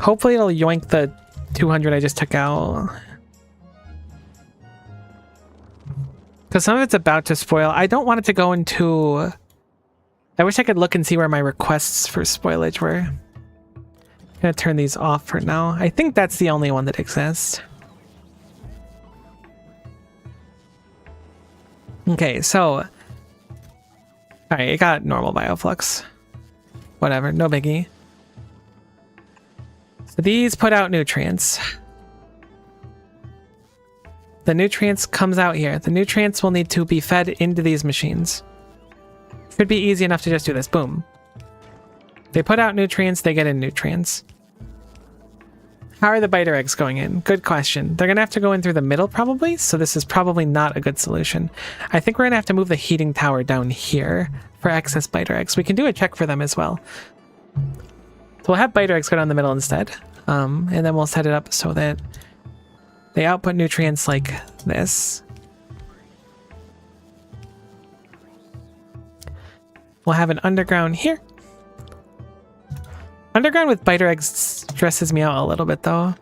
Hopefully it'll yoink the 200 I just took out. Because some of it's about to spoil. I don't want it to go into... I wish I could look and see where my requests for spoilage were. I'm gonna turn these off for now. I think that's the only one that exists. Okay, so... Alright, it got normal bioflux. Whatever, no biggie. So these put out nutrients. The nutrients comes out here. The nutrients will need to be fed into these machines. Should be easy enough to just do this. Boom. They put out nutrients, they get in nutrients. How are the biter eggs going in? Good question. They're going to have to go in through the middle probably, so this is probably not a good solution. I think we're going to have to move the heating tower down here for excess biter eggs. We can do a check for them as well. So we'll have biter eggs go down the middle instead, and then we'll set it up so that they output nutrients like this. We'll have an underground here. Underground with biter eggs stresses me out a little bit though.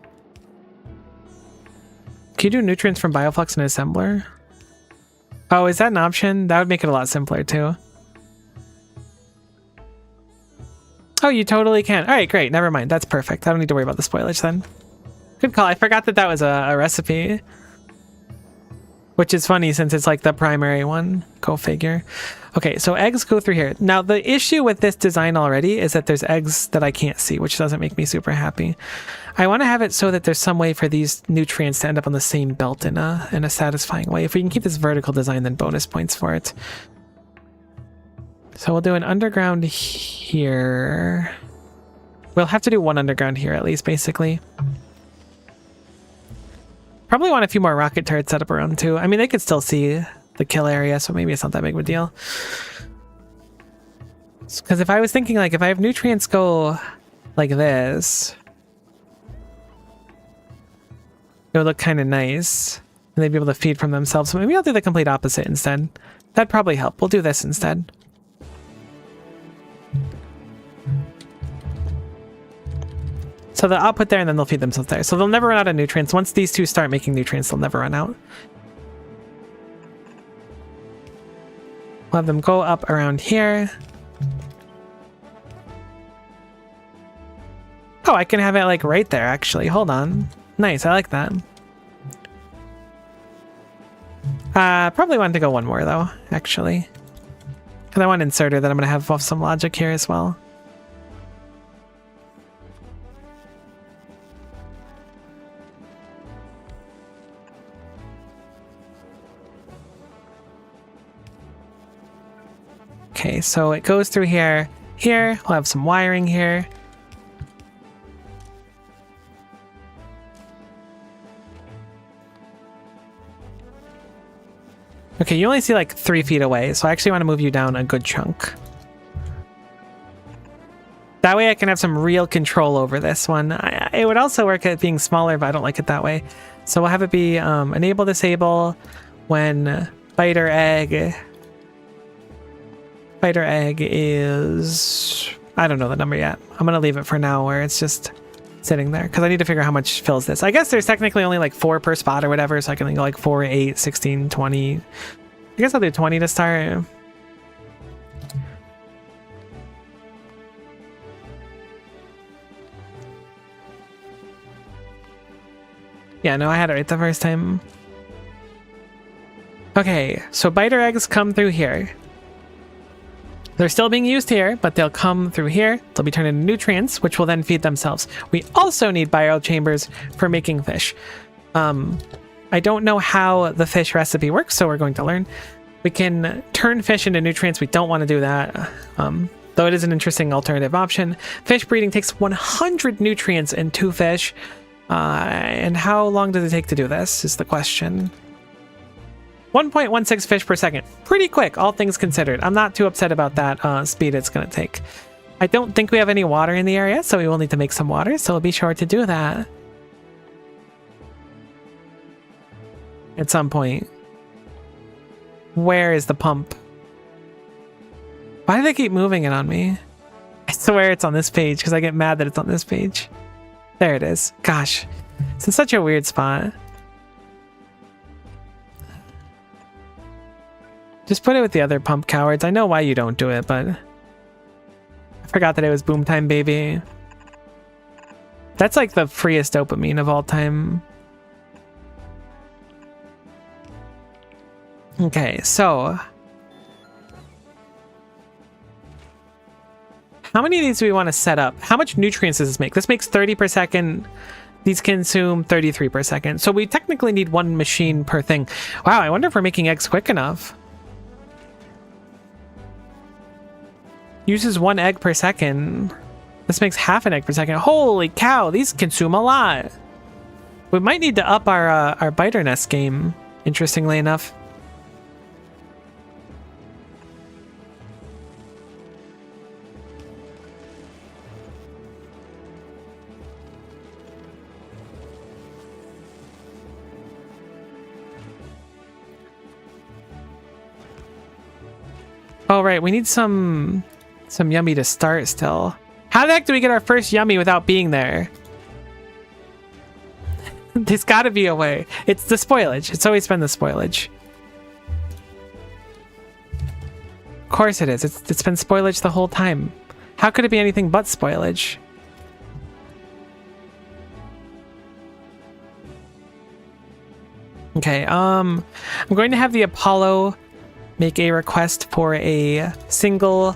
Can you do nutrients from bioflux and assembler? Oh, is that an option? That would make it a lot simpler too. Oh, you totally can. All right, great. Never mind. That's perfect. I don't need to worry about the spoilage then. Good call. I forgot that that was a recipe. Which is funny since it's like the primary one. Go figure. Okay, so eggs go through here. Now, the issue with this design already is that there's eggs that I can't see, which doesn't make me super happy. I want to have it so that there's some way for these nutrients to end up on the same belt in a satisfying way. If we can keep this vertical design, then bonus points for it. So we'll do an underground here. We'll have to do one underground here at least, basically. Probably want a few more rocket turrets set up around too. I mean, they could still see the kill area, so maybe it's not that big of a deal. Because if I was thinking, like, if I have nutrients go like this, it would look kind of nice. And they'd be able to feed from themselves. So maybe I'll do the complete opposite instead. That'd probably help. We'll do this instead. So they'll output there and then they'll feed themselves there. So they'll never run out of nutrients. Once these two start making nutrients, they'll never run out. We'll have them go up around here. Oh, I can have it like right there, actually. Hold on. Nice, I like that. Probably wanted to go one more, though, actually. Because I want an inserter that I'm going to have some logic here as well. Okay, so it goes through here. Here, we'll have some wiring here. Okay, you only see like 3 feet away, so I actually want to move you down a good chunk. That way I can have some real control over this one. It would also work at being smaller, but I don't like it that way. So we'll have it be enable, disable when biter egg. Biter egg is... I don't know the number yet. I'm going to leave it for now where it's just sitting there because I need to figure out how much fills this. I guess there's technically only like 4 per spot or whatever, so I can go like 4, 8, 16, 20. I guess I'll do 20 to start. Yeah, no, I had it right the first time. Okay, so biter eggs come through here. They're still being used here, but they'll come through here. They'll be turned into nutrients, which will then feed themselves. We also need bio chambers for making fish. I don't know how the fish recipe works, so we're going to learn. We can turn fish into nutrients. We don't want to do that, though it is an interesting alternative option. Fish breeding takes 100 nutrients in 2 fish. And how long does it take to do this is the question. 1.16 fish per second. Pretty quick, all things considered. I'm not too upset about that speed it's going to take. I don't think we have any water in the area, so we will need to make some water, so we'll be sure to do that at some point. Where is the pump? Why do they keep moving it on me? I swear it's on this page, because I get mad that it's on this page. There it is. Gosh, it's in such a weird spot. Just put it with the other pump cowards. I know why you don't do it, but I forgot that it was boom time, baby. That's like the freest dopamine of all time. Okay, so how many of these do we want to set up? How much nutrients does this make? This makes 30 per second. These consume 33 per second. So we technically need 1 machine per thing. Wow, I wonder if we're making eggs quick enough. Uses 1 egg per second. This makes half an egg per second. Holy cow, these consume a lot. We might need to up our biter nest game, interestingly enough. Oh, right, we need some yummy to start still. How the heck do we get our first yummy without being there? There's gotta be a way. It's the spoilage. It's always been the spoilage. Of course it is. It's been spoilage the whole time. How could it be anything but spoilage? Okay, I'm going to have the Apollo make a request for a single,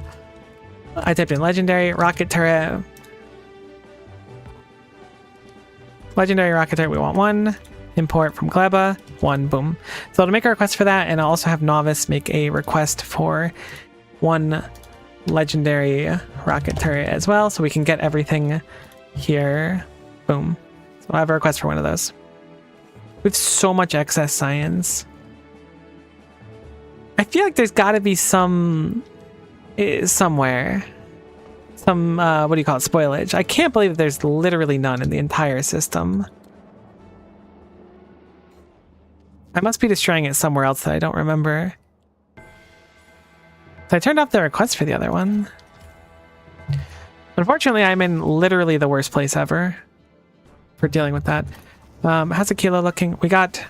I typed in legendary rocket turret. Legendary rocket turret, we want 1. Import from Gleba, 1, boom. So I'll make a request for that, and I'll also have Novice make a request for 1 legendary rocket turret as well, so we can get everything here. Boom. So I'll have a request for 1 of those. We have so much excess science. I feel like there's got to be some is somewhere. Some, what do you call it, spoilage. I can't believe that there's literally none in the entire system. I must be destroying it somewhere else that I don't remember. So I turned off the request for the other one. Unfortunately, I'm in literally the worst place ever for dealing with that. How's the kilo looking? We got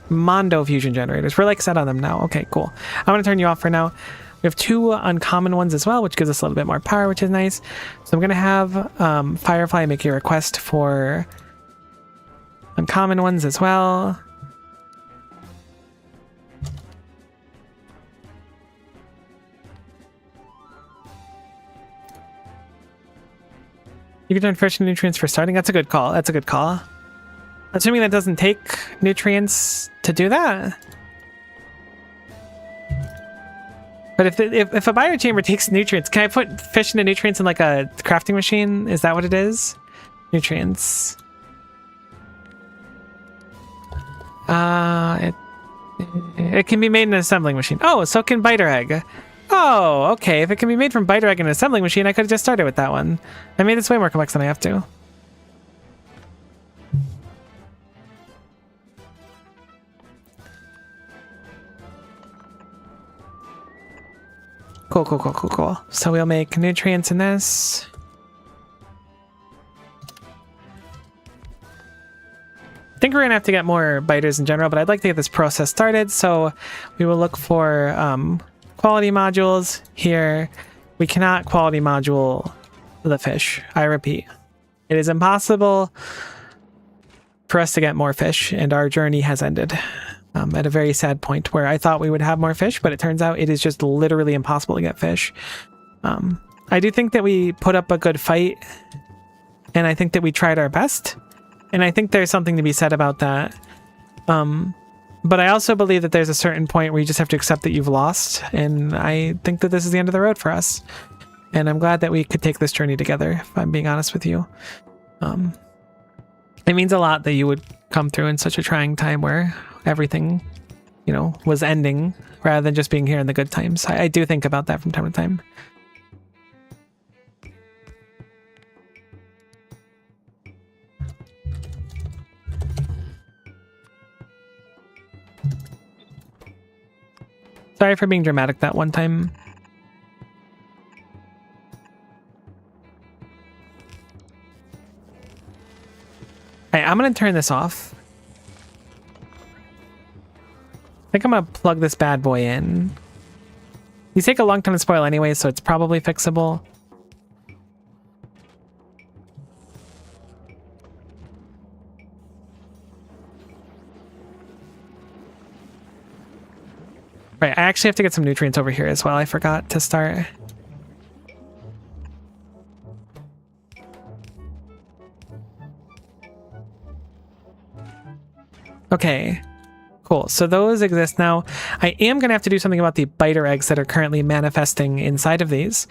Mondo fusion generators. We're like set on them now. Okay, cool. I'm going to turn you off for now. We have 2 uncommon ones as well, which gives us a little bit more power, which is nice. So I'm going to have Firefly make a request for uncommon ones as well. You can turn fish into nutrients for starting. That's a good call. That's a good call. Assuming that doesn't take nutrients to do that. But if a biochamber takes nutrients, can I put fish into nutrients in like a crafting machine? Is that what it is? Nutrients. It can be made in an assembling machine. Oh, so can biter egg. Oh, okay. If it can be made from biter egg in an assembling machine, I could have just started with that one. I made this way more complex than I have to. Cool, cool, cool, cool, cool. So we'll make nutrients in this. I think we're gonna have to get more biters in general, but I'd like to get this process started. So we will look for quality modules here. We cannot quality module the fish. I repeat, it is impossible for us to get more fish, and our journey has ended. At a very sad point where I thought we would have more fish, but it turns out it is just literally impossible to get fish. I do think that we put up a good fight, and I think that we tried our best, and I think there's something to be said about that. But I also believe that there's a certain point where you just have to accept that you've lost, and I think that this is the end of the road for us. And I'm glad that we could take this journey together, if I'm being honest with you. It means a lot that you would come through in such a trying time where everything, you know, was ending rather than just being here in the good times. I do think about that from time to time. Sorry for being dramatic that one time. Alright, I'm gonna turn this off. I think I'm gonna plug this bad boy in. These take a long time to spoil anyway, so it's probably fixable. Right, I actually have to get some nutrients over here as well. I forgot to start. Okay. Cool, so those exist now. I am going to have to do something about the biter eggs that are currently manifesting inside of these.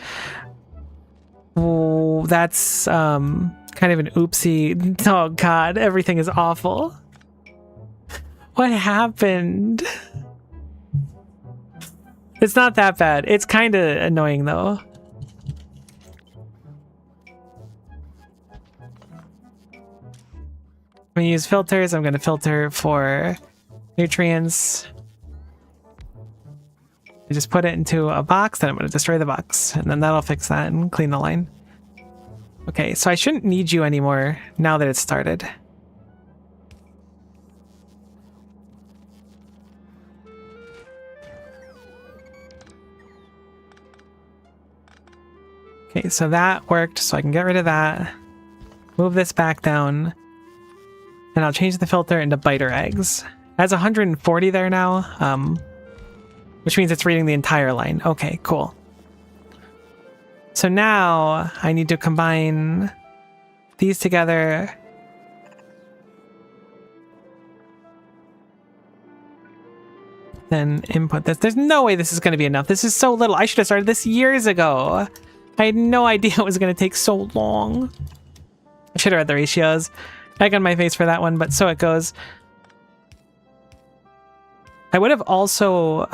Oh, that's kind of an oopsie. Oh god, everything is awful. What happened? It's not that bad. It's kind of annoying though. I'm going to use filters. I'm going to filter for nutrients. I just put it into a box, then I'm going to destroy the box, and then that'll fix that and clean the line. Okay, so I shouldn't need you anymore now that it's started. Okay, so that worked, so I can get rid of that. Move this back down. And I'll change the filter into biter eggs. It has 140 there now, which means it's reading the entire line. Okay, cool. So now I need to combine these together. Then input this. There's no way this is going to be enough. This is so little. I should have started this years ago. I had no idea it was going to take so long. I should have read the ratios. Egg on my face for that one, but so it goes. I would have also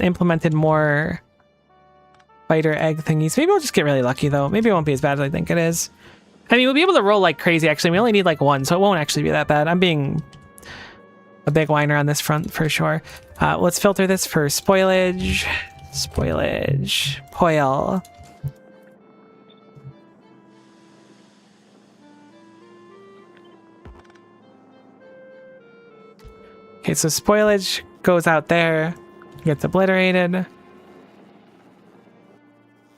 implemented more spider egg thingies. Maybe we'll just get really lucky though. Maybe it won't be as bad as I think it is. I mean, we'll be able to roll like crazy actually. We only need like one, so it won't actually be that bad. I'm being a big whiner on this front for sure. Let's filter this for spoilage. Spoilage. Poil. Okay, so spoilage goes out there, gets obliterated.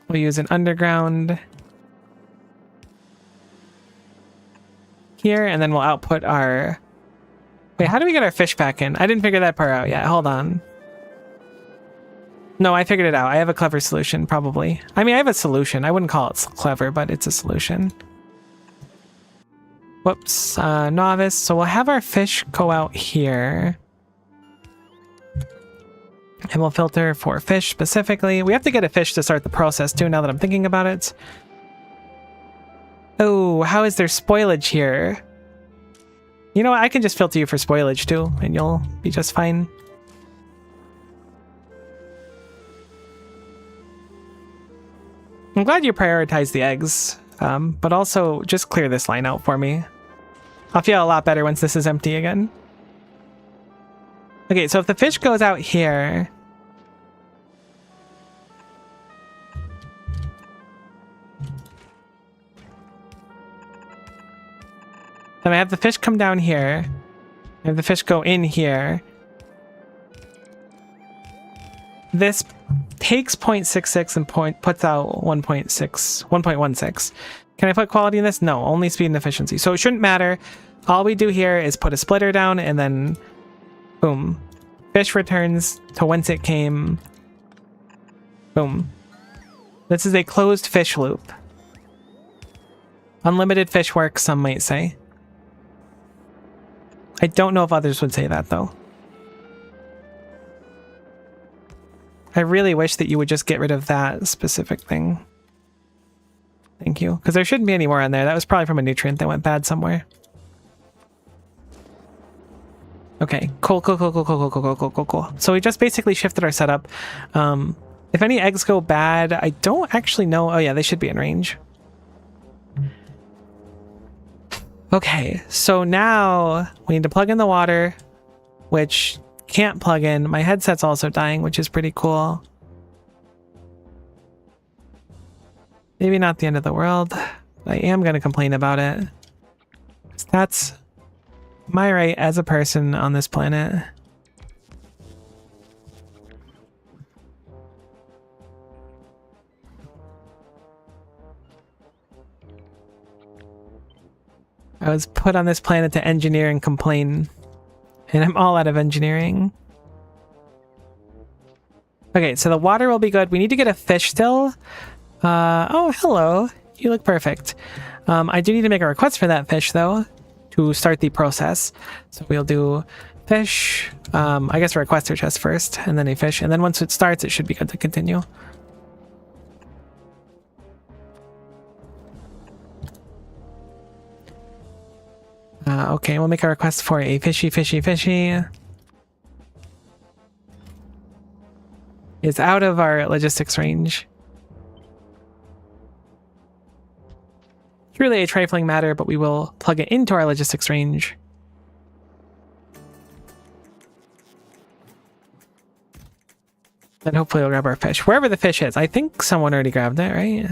We'll use an underground here, and then we'll output our... Wait, how do we get our fish back in? I didn't figure that part out yet. Hold on. No, I figured it out. I have a clever solution, probably. I mean, I have a solution. I wouldn't call it clever, but it's a solution. Whoops, novice. So we'll have our fish go out here. And we'll filter for fish specifically. We have to get a fish to start the process too, now that I'm thinking about it. Oh, how is there spoilage here? You know what? I can just filter you for spoilage too, and you'll be just fine. I'm glad you prioritized the eggs, but also just clear this line out for me. I'll feel a lot better once this is empty again. Okay, so if the fish goes out here... Then I have the fish come down here. I have the fish go in here. This takes 0.66 and puts out 1.16. Can I put quality in this? No, only speed and efficiency. So it shouldn't matter. All we do here is put a splitter down and then boom. Fish returns to whence it came. Boom. This is a closed fish loop. Unlimited fish work, some might say. I don't know if others would say that though. I really wish that you would just get rid of that specific thing. Thank you. Because there shouldn't be any more on there. That was probably from a nutrient that went bad somewhere. Okay, cool. So we just basically shifted our setup. If any eggs go bad, I don't actually know. Oh yeah, they should be in range. Okay, so now we need to plug in the water, which can't plug in. My headset's also dying, which is pretty cool. Maybe not the end of the world. I am going to complain about it. That's my right as a person on this planet. I was put on this planet to engineer and complain, and I'm all out of engineering. Okay, so the water will be good. We need to get a fish still. Oh, hello. You look perfect. I do need to make a request for that fish, though, to start the process. So we'll do fish. I guess a requester chest first, and then a fish. And then once it starts, it should be good to continue. Okay, we'll make a request for a fishy. It's out of our logistics range. It's really a trifling matter, but we will plug it into our logistics range. And hopefully we'll grab our fish. Wherever the fish is. I think someone already grabbed it, right?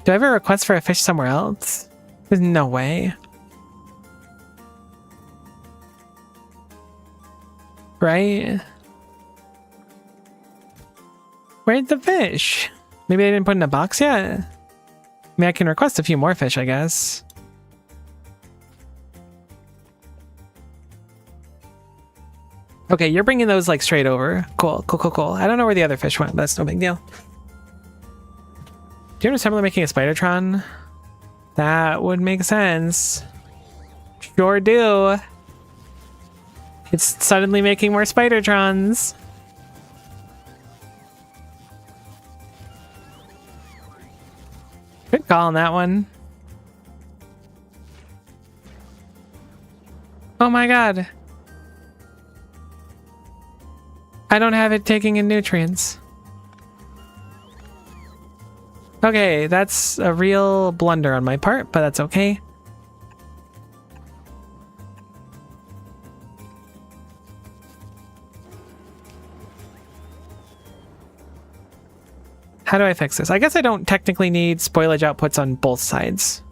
Do I have a request for a fish somewhere else? There's no way. Right? Where'd the fish? Maybe I didn't put in a box yet? I mean, I can request a few more fish, I guess. Okay, you're bringing those like straight over. Cool. I don't know where the other fish went, but that's no big deal. Do you remember making a spidertron? That would make sense. Sure do. It's suddenly making more spidertrons. Good call on that one. Oh my god. I don't have it taking in nutrients. Okay, that's a real blunder on my part, but that's okay. How do I fix this? I guess I don't technically need spoilage outputs on both sides.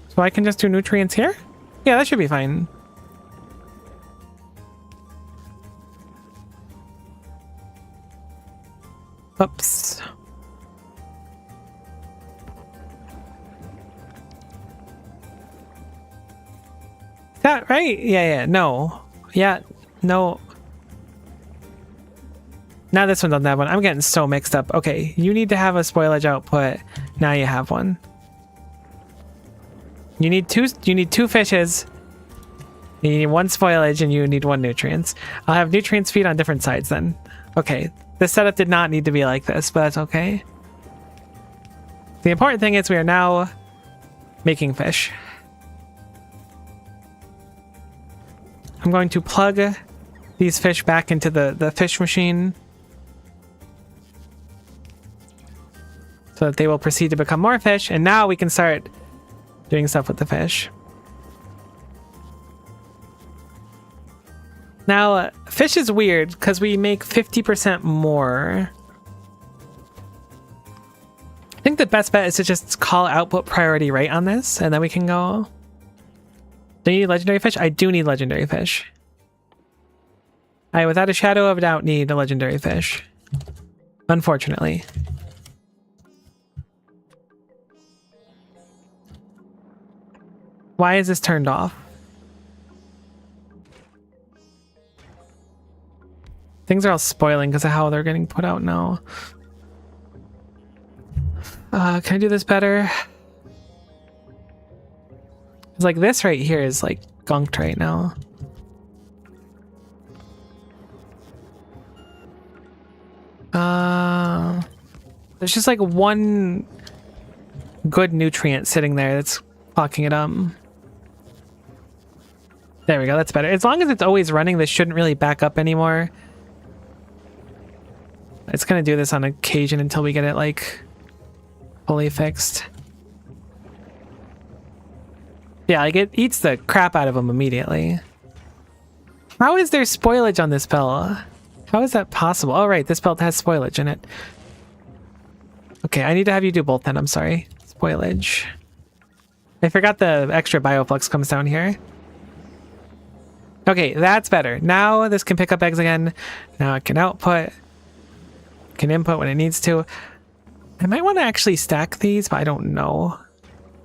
So I can just do nutrients here? Yeah, that should be fine. Oops. Is that right? Yeah, no. Yeah, no. Now this one doesn't have one. I'm getting so mixed up. Okay, you need to have a spoilage output. Now you have one. You need two fishes. You need one spoilage and you need one nutrients. I'll have nutrients feed on different sides then. Okay, this setup did not need to be like this, but that's okay. The important thing is we are now making fish. I'm going to plug these fish back into the fish machine so that they will proceed to become more fish, and now we can start doing stuff with the fish. Now, fish is weird because we make 50% more. I think the best bet is to just call output priority right on this, and then we can go. Do you need legendary fish? I do need legendary fish. I, without a shadow of a doubt, need a legendary fish. Unfortunately. Why is this turned off? Things are all spoiling because of how they're getting put out now. Can I do this better? It's like this right here is like gunked right now. There's just like one good nutrient sitting there that's clocking it up. There we go, that's better. As long as it's always running, this shouldn't really back up anymore. It's gonna do this on occasion until we get it like fully fixed. Yeah, like it eats the crap out of them immediately. How is there spoilage on this belt? How is that possible? Oh right, this belt has spoilage in it. Okay, I need to have you do both then, I'm sorry. Spoilage. I forgot the extra bioflux comes down here. Okay, that's better. Now this can pick up eggs again. Now it can output. Can input when it needs to. I might want to actually stack these, but I don't know.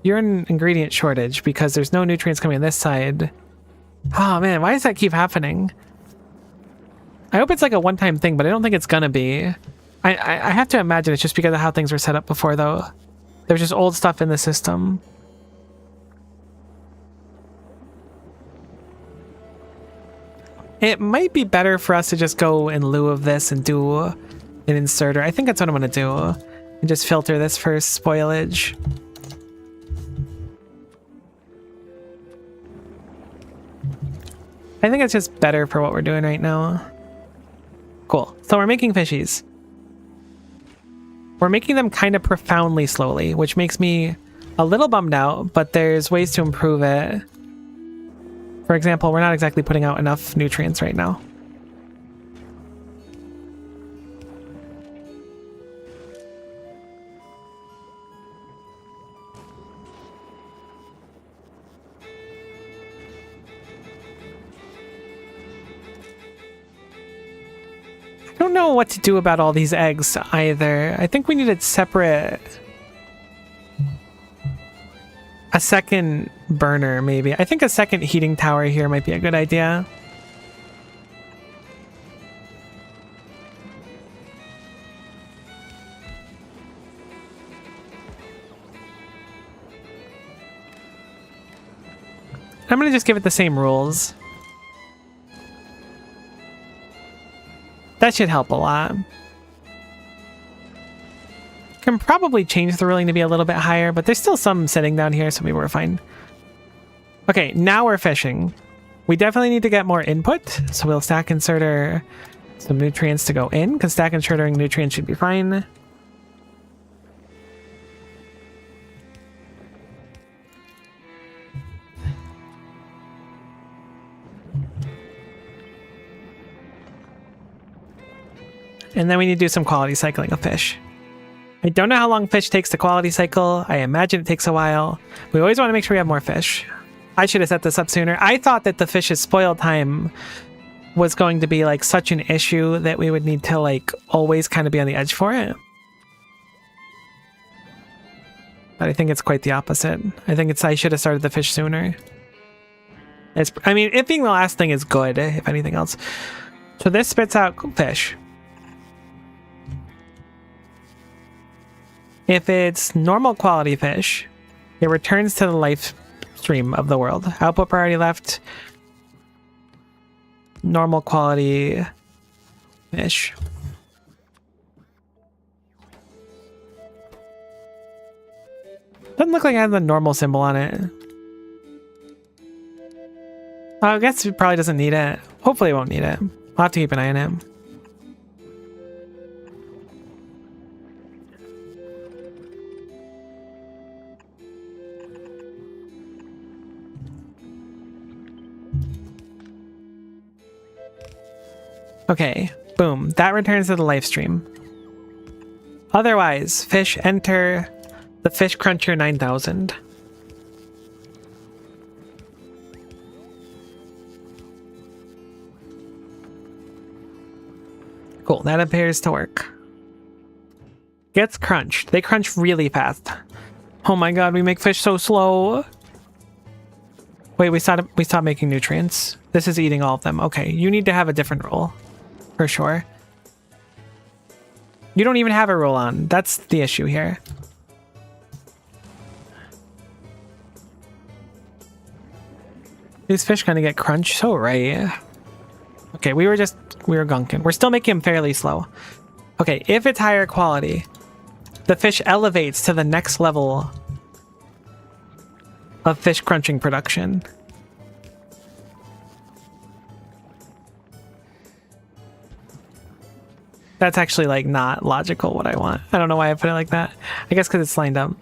You're in ingredient shortage because there's no nutrients coming on this side. Oh man, why does that keep happening? I hope it's like a one-time thing, but I don't think it's gonna be. I have to imagine it's just because of how things were set up before, though. There's just old stuff in the system. It might be better for us to just go in lieu of this and do an inserter. I think that's what I'm gonna do. And just filter this for spoilage. I think it's just better for what we're doing right now. Cool. So we're making fishies. We're making them kind of profoundly slowly, which makes me a little bummed out, but there's ways to improve it. For example, we're not exactly putting out enough nutrients right now. I don't know what to do about all these eggs either. I think we need a separate... a second burner, maybe. I think a second heating tower here might be a good idea. I'm gonna just give it the same rules. That should help a lot. Can probably change the ruling to be a little bit higher, but there's still some sitting down here, so maybe we're fine. Okay, now we're fishing. We definitely need to get more input, so we'll stack inserter some nutrients to go in, because stack inserting nutrients should be fine. And then we need to do some quality cycling of fish. I don't know how long fish takes to quality cycle. I imagine it takes a while. We always want to make sure we have more fish. I should have set this up sooner. I thought that the fish's spoil time was going to be like such an issue that we would need to like always kind of be on the edge for it. But I think it's quite the opposite. I think I should have started the fish sooner. I mean, it being the last thing is good, if anything else. So this spits out fish. If it's normal quality fish, it returns to the life stream of the world. Output priority left. Normal quality fish. Doesn't look like it has the normal symbol on it. I guess it probably doesn't need it. Hopefully it won't need it. I'll have to keep an eye on it. Okay, boom. That returns to the live stream. Otherwise, fish enter the Fish Cruncher 9000. Cool, that appears to work. Gets crunched. They crunch really fast. Oh my god, we make fish so slow. Wait, we stopped making nutrients. This is eating all of them. Okay, you need to have a different rule. For sure. You don't even have a rule on. That's the issue here. These fish kind of get crunched so right. Okay, we were gunking. We're still making them fairly slow. Okay, if it's higher quality, the fish elevates to the next level of fish crunching production. That's actually like not logical what I want. I don't know why I put it like that. I guess because it's lined up.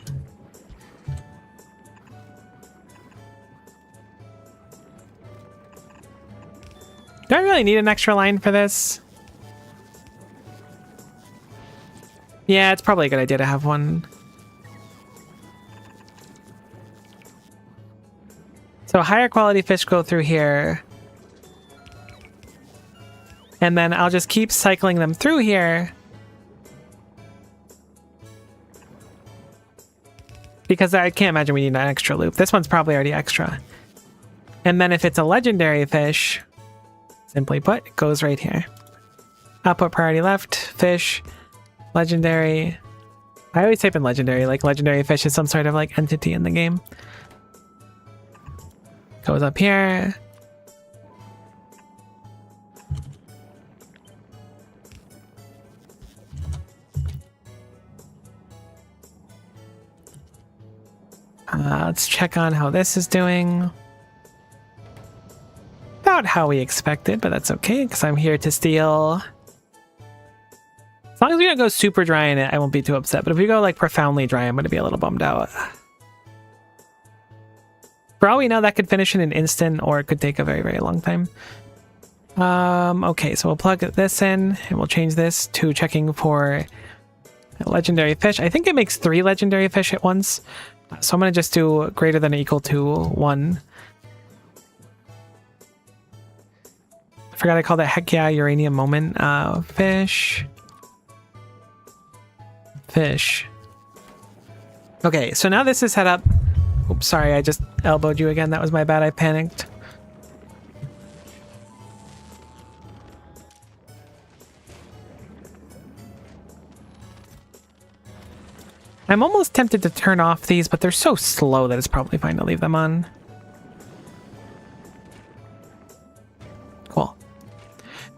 Do I really need an extra line for this? Yeah, it's probably a good idea to have one. So higher quality fish go through here. And then I'll just keep cycling them through here. Because I can't imagine we need an extra loop. This one's probably already extra. And then if it's a legendary fish, simply put, it goes right here. Output priority left, fish, legendary. I always type in legendary, like legendary fish is some sort of like entity in the game. Goes up here. Let's check on how this is doing. About how we expected, but that's okay, because I'm here to steal. As long as we don't go super dry in it, I won't be too upset. But if we go like profoundly dry, I'm going to be a little bummed out. For all we know, that could finish in an instant, or it could take a very, very long time. Okay, so we'll plug this in, and we'll change this to checking for legendary fish. I think it makes 3 legendary fish at once. So I'm going to just do greater than or equal to 1. I forgot I called it heck yeah uranium moment. Fish. Fish. Okay, so now this is set up. Oops, sorry, I just elbowed you again. That was my bad. I panicked. I'm almost tempted to turn off these, but they're so slow that it's probably fine to leave them on. Cool.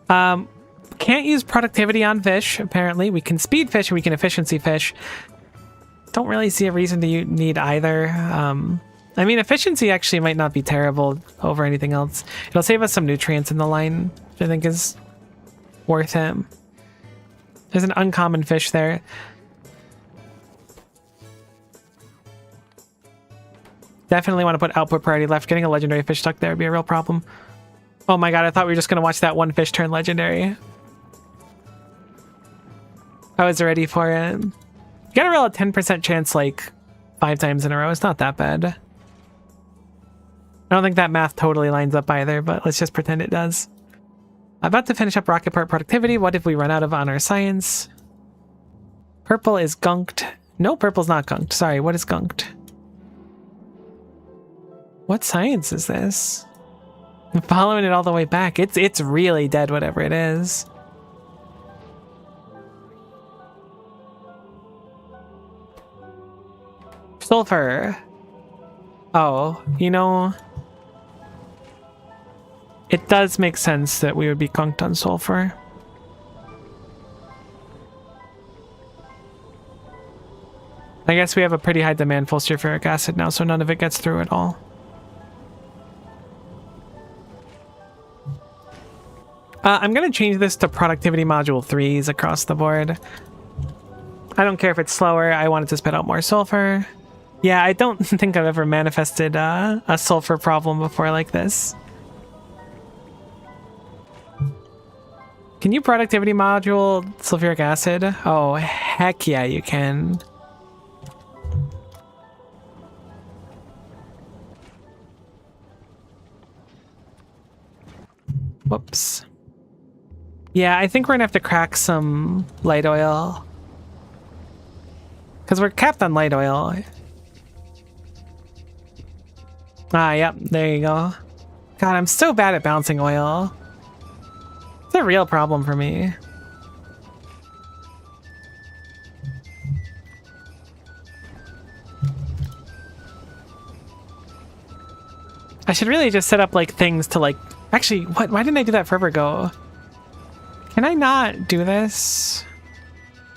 Can't use productivity on fish, apparently. We can speed fish and we can efficiency fish. Don't really see a reason to need either. I mean, efficiency actually might not be terrible over anything else. It'll save us some nutrients in the line, which I think is worth it. There's an uncommon fish there. Definitely want to put output priority left. Getting a legendary fish stuck there would be a real problem. Oh my god, I thought we were just going to watch that one fish turn legendary. I was ready for it. You gotta roll a 10% chance like 5 times in a row. It's not that bad. I don't think that math totally lines up either, but let's just pretend it does. About to finish up rocket part productivity. What if we run out of honor science? Purple is gunked. No, purple's not gunked. Sorry, what is gunked? What science is this? I'm following it all the way back. It's really dead, whatever it is. Sulfur. Oh, you know, it does make sense that we would be gunked on sulfur. I guess we have a pretty high demand for sulfuric acid now, so none of it gets through at all. I'm going to change this to productivity module 3s across the board. I don't care if it's slower. I want it to spit out more sulfur. Yeah, I don't think I've ever manifested a sulfur problem before like this. Can you productivity module sulfuric acid? Oh, heck yeah, you can. Whoops. Yeah, I think we're gonna have to crack some light oil. Because we're capped on light oil. Ah, yep, there you go. God, I'm so bad at bouncing oil. It's a real problem for me. I should really just set up like things to like... Actually, what? Why didn't I do that forever ago? Can I not do this?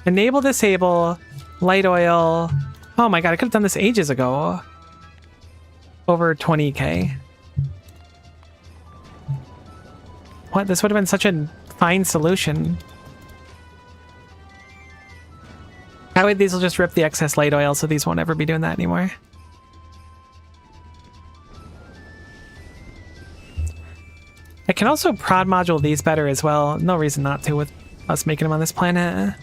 Enable, disable, light oil. Oh my god, I could have done this ages ago. Over 20k. What? This would have been such a fine solution. That way these will just rip the excess light oil, so these won't ever be doing that anymore. I can also prod module these better as well. No reason not to with us making them on this planet.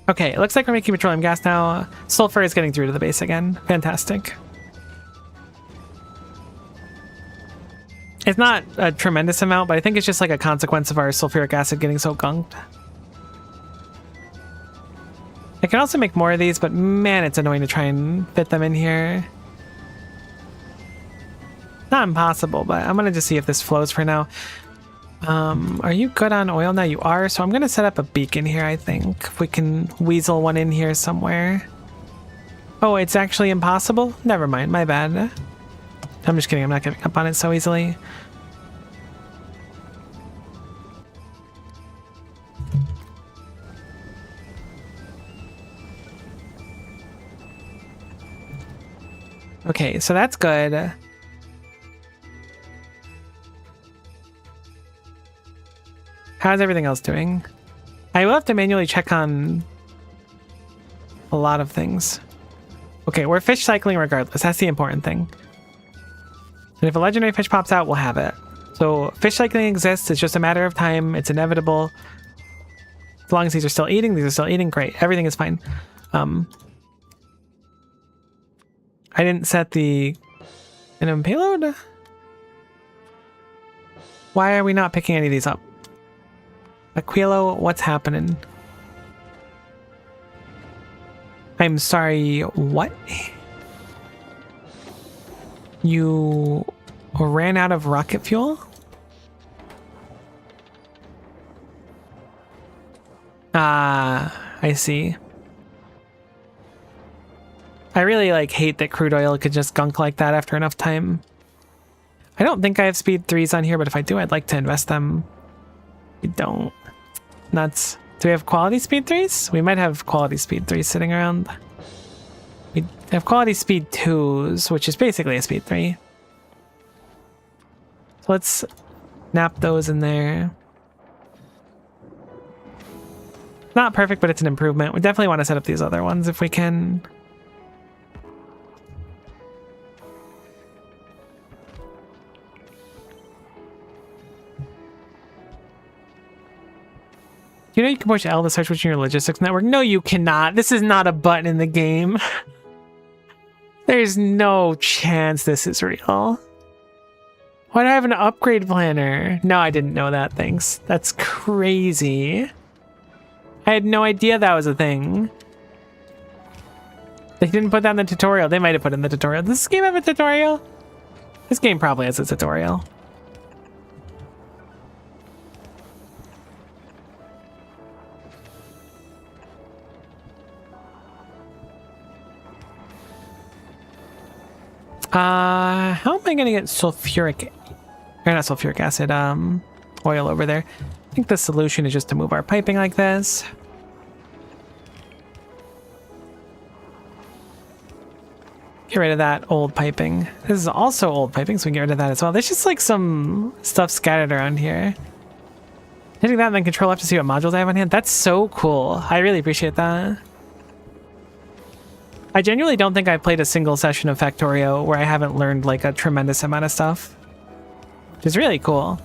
Okay, it looks like we're making petroleum gas now. Sulfur is getting through to the base again. Fantastic. It's not a tremendous amount, but I think it's just like a consequence of our sulfuric acid getting so gunked. I can also make more of these, but man, it's annoying to try and fit them in here. Not impossible, but I'm gonna just see if this flows for now. Are you good on oil now? You are, so I'm gonna set up a beacon here, I think. If we can weasel one in here somewhere. Oh, it's actually impossible? Never mind, my bad. I'm just kidding, I'm not giving up on it so easily. Okay, so that's good. How's everything else doing? I will have to manually check on a lot of things. Okay, we're fish cycling regardless. That's the important thing. And if a legendary fish pops out, we'll have it. So fish cycling exists. It's just a matter of time. It's inevitable. As long as these are still eating, great. Everything is fine. I didn't set the minimum payload. Why are we not picking any of these up? Aquilo, what's happening? I'm sorry, what? You ran out of rocket fuel? Ah, I see. I really hate that crude oil could just gunk like that after enough time. I don't think I have speed 3s on here, but if I do, I'd like to invest them. We don't. Nuts. Do we have quality speed 3s? We might have quality speed 3s sitting around. We have quality speed 2s, which is basically a speed 3. So let's nap those in there. Not perfect, but it's an improvement. We definitely want to set up these other ones if we can. You know you can push L to search within your logistics network? No, you cannot. This is not a button in the game. There's no chance this is real. Why do I have an upgrade planner? No, I didn't know that, thanks. That's crazy. I had no idea that was a thing. They didn't put that in the tutorial. They might have put it in the tutorial. Does this game have a tutorial? This game probably has a tutorial. How am I gonna get sulfuric, or not sulfuric acid, oil over there? I think the solution is just to move our piping like this. Get rid of that old piping. This is also old piping, so we can get rid of that as well. There's just like some stuff scattered around here. Hitting that and then control F to see what modules I have on hand. That's so cool. I really appreciate that. I genuinely don't think I've played a single session of Factorio where I haven't learned like a tremendous amount of stuff. Which is really cool.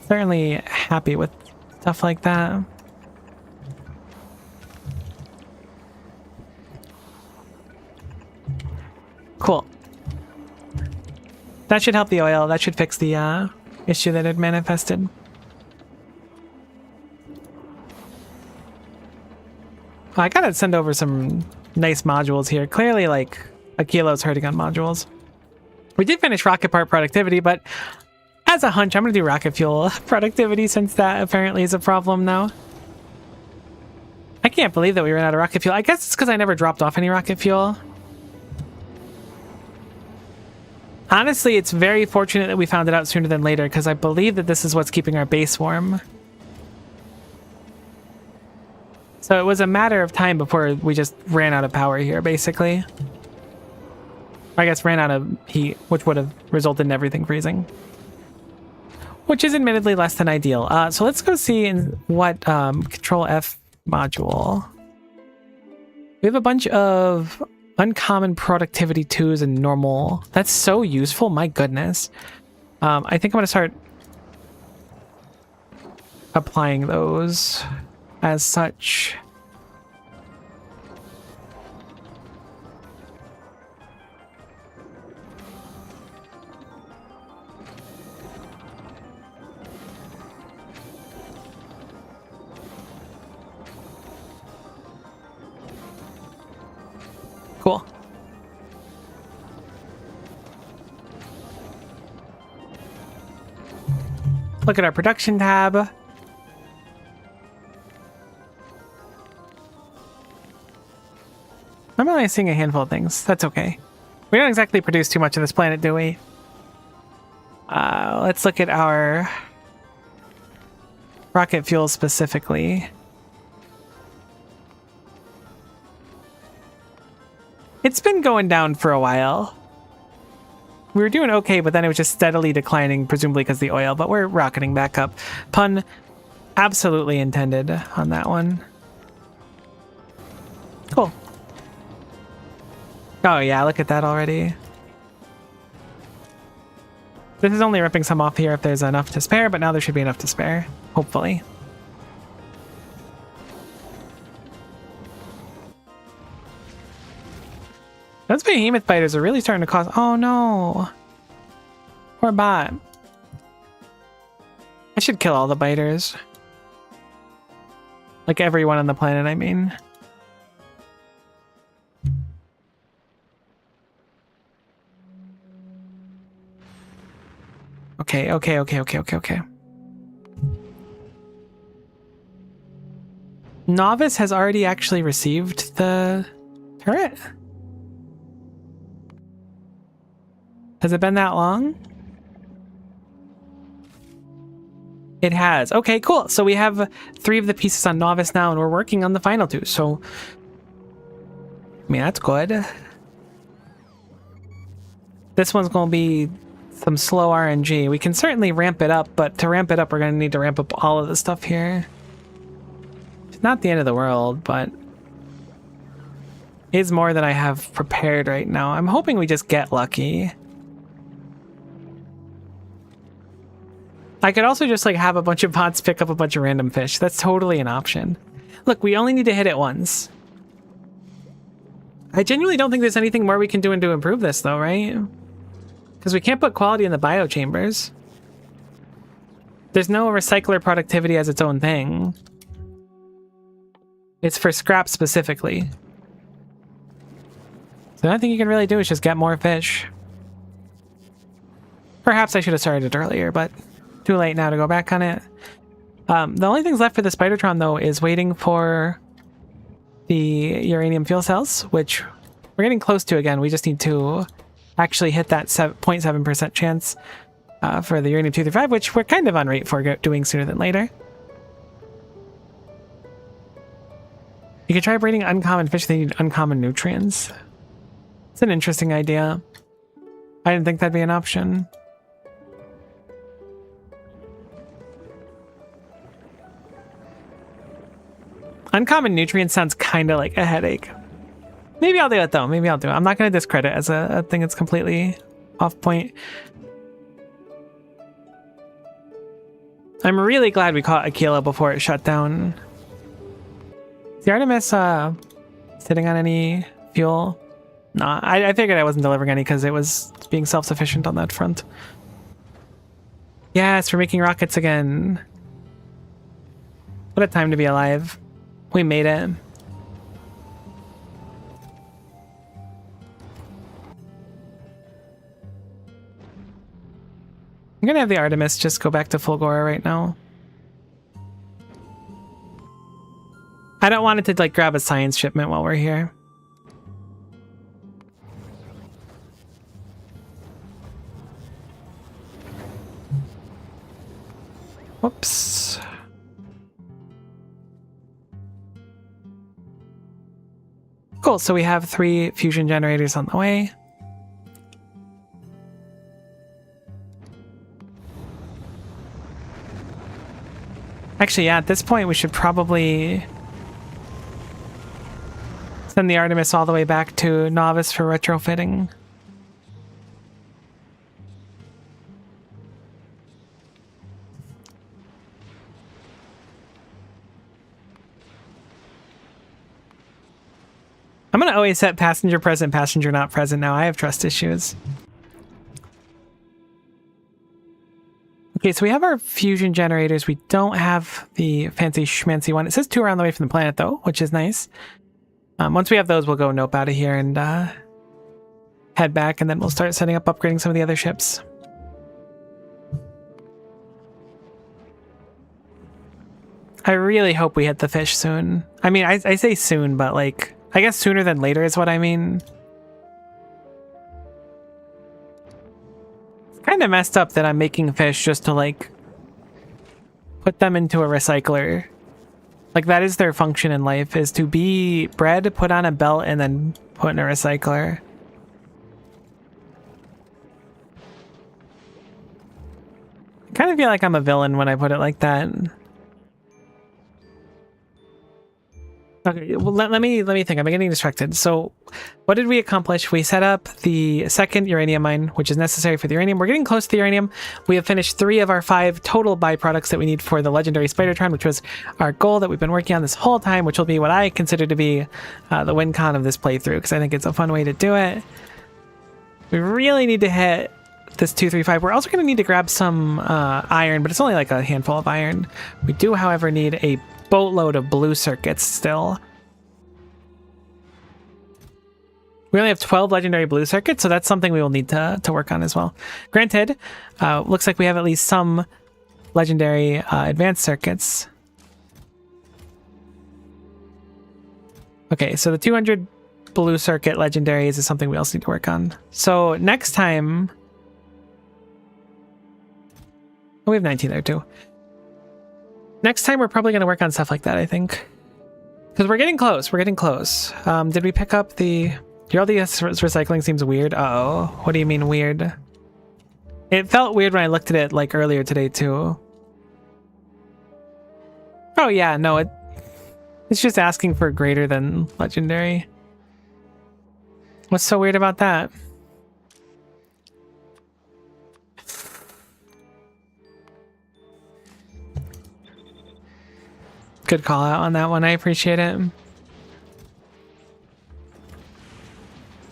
Certainly happy with stuff like that. Cool. That should help the oil. That should fix the issue that had manifested. I gotta send over some nice modules here. Clearly, like, Akilo's hurting on modules. We did finish rocket part productivity, but as a hunch, I'm gonna do rocket fuel productivity since that apparently is a problem now. I can't believe that we ran out of rocket fuel. I guess it's because I never dropped off any rocket fuel. Honestly, it's very fortunate that we found it out sooner than later, because I believe that this is what's keeping our base warm. So it was a matter of time before we just ran out of power here, basically. I guess ran out of heat, which would have resulted in everything freezing. Which is admittedly less than ideal. So let's go see in what Control F module. We have a bunch of uncommon productivity 2s and normal. That's so useful, my goodness. I think I'm going to start applying those as such. Cool. Look at our production tab. I'm only seeing a handful of things. That's okay. We don't exactly produce too much of this planet, do we? Let's look at our rocket fuel specifically. It's been going down for a while. We were doing okay, but then it was just steadily declining, presumably because of the oil, but we're rocketing back up. Pun absolutely intended on that one. Cool. Oh yeah, look at that already. This is only ripping some off here if there's enough to spare, but now there should be enough to spare, hopefully. Those behemoth biters are really starting to cause... Oh no! Poor bot. I should kill all the biters. Like everyone on the planet, I mean. Okay. Novice has already actually received the turret? Has it been that long? It has. Okay, cool. So we have 3 of the pieces on Novice now, and we're working on the final 2. So, I mean, that's good. This one's going to be some slow RNG. We can certainly ramp it up, but to ramp it up, we're going to need to ramp up all of the stuff here. It's not the end of the world, but it's more than I have prepared right now. I'm hoping we just get lucky. I could also just like have a bunch of bots pick up a bunch of random fish. That's totally an option. Look, we only need to hit it once. I genuinely don't think there's anything more we can do to improve this though, right? Because we can't put quality in the biochambers. There's no recycler productivity as its own thing. It's for scrap specifically. So the only thing you can really do is just get more fish. Perhaps I should have started it earlier, but too late now to go back on it. The only things left for the spidertron though is waiting for the uranium fuel cells, which we're getting close to again. We just need to actually hit that 0.7% chance for the uranium 235, which we're kind of on rate for doing sooner than later. You could try breeding uncommon fish, they need uncommon nutrients. It's an interesting idea. I didn't think that'd be an option. Uncommon nutrients sounds kind of like a headache. Maybe I'll do it though. Maybe I'll do it. I'm not going to discredit as a thing that's completely off point. I'm really glad we caught a kilo before it shut down. Is the Artemis sitting on any fuel? Nah, I figured I wasn't delivering any because it was being self-sufficient on that front. Yes, we're making rockets again. What a time to be alive. We made it. I'm gonna have the Artemis just go back to Fulgora right now. I don't want it to like grab a science shipment while we're here. Whoops. Cool, so we have 3 fusion generators on the way. Actually, yeah, at this point we should probably send the Artemis all the way back to Novice for retrofitting. I'm gonna always set passenger present, passenger not present now. I have trust issues. Okay, so we have our fusion generators. We don't have the fancy schmancy one. It says 2 around the way from the planet though, which is nice. Once we have those, we'll go nope out of here and head back, and then we'll start setting up upgrading some of the other ships. I really hope we hit the fish soon. I mean, I say soon, but like, I guess sooner than later is what I mean. It's kind of messed up that I'm making fish just to like put them into a recycler. Like that is their function in life, is to be bred, put on a belt, and then put in a recycler. I kind of feel like I'm a villain when I put it like that. Okay, well, let me think. I'm getting distracted. So what did we accomplish? We set up the second uranium mine, which is necessary for the uranium. We're getting close to the uranium. We have finished 3 of our 5 total byproducts that we need for the legendary spidertron, which was our goal that we've been working on this whole time, which will be what I consider to be the win con of this playthrough, because I think it's a fun way to do it. We really need to hit this 235. We're also going to need to grab some iron, but it's only like a handful of iron. We do, however, need a boatload of blue circuits still. We only have 12 legendary blue circuits, so that's something we will need to work on as well. Granted, looks like we have at least some legendary advanced circuits. Okay, so the 200 blue circuit legendaries is something we also need to work on. So next time... Oh, we have 19 there too. Next time, we're probably going to work on stuff like that, I think. Because we're getting close. We're getting close. Did we pick up the... Your LDS recycling seems weird. Uh-oh. What do you mean weird? It felt weird when I looked at it, like, earlier today, too. Oh, yeah. No, it's just asking for greater than legendary. What's so weird about that? Good call out on that one. I appreciate it.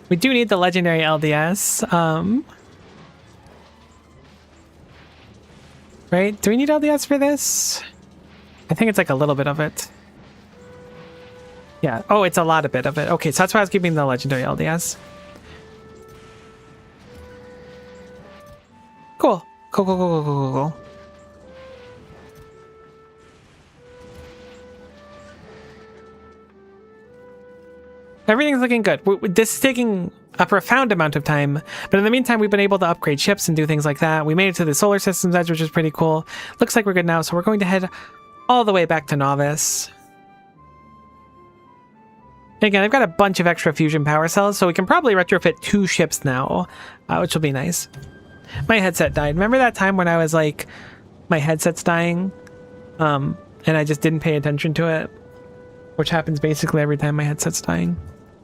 We do need the legendary LDS. Right? Do we need LDS for this? I think it's like a little bit of it. Yeah. Oh, it's a lot of bit of it. Okay, so that's why I was keeping the legendary LDS. Cool. Cool. Everything's looking good. This is taking a profound amount of time, but in the meantime, we've been able to upgrade ships and do things like that. We made it to the solar system's edge, which is pretty cool. Looks like we're good now, so we're going to head all the way back to Novice. Again, I've got a bunch of extra fusion power cells, so we can probably retrofit 2 ships now, which will be nice. My headset died. Remember that time when I was like, my headset's dying, and I just didn't pay attention to it? Which happens basically every time my headset's dying.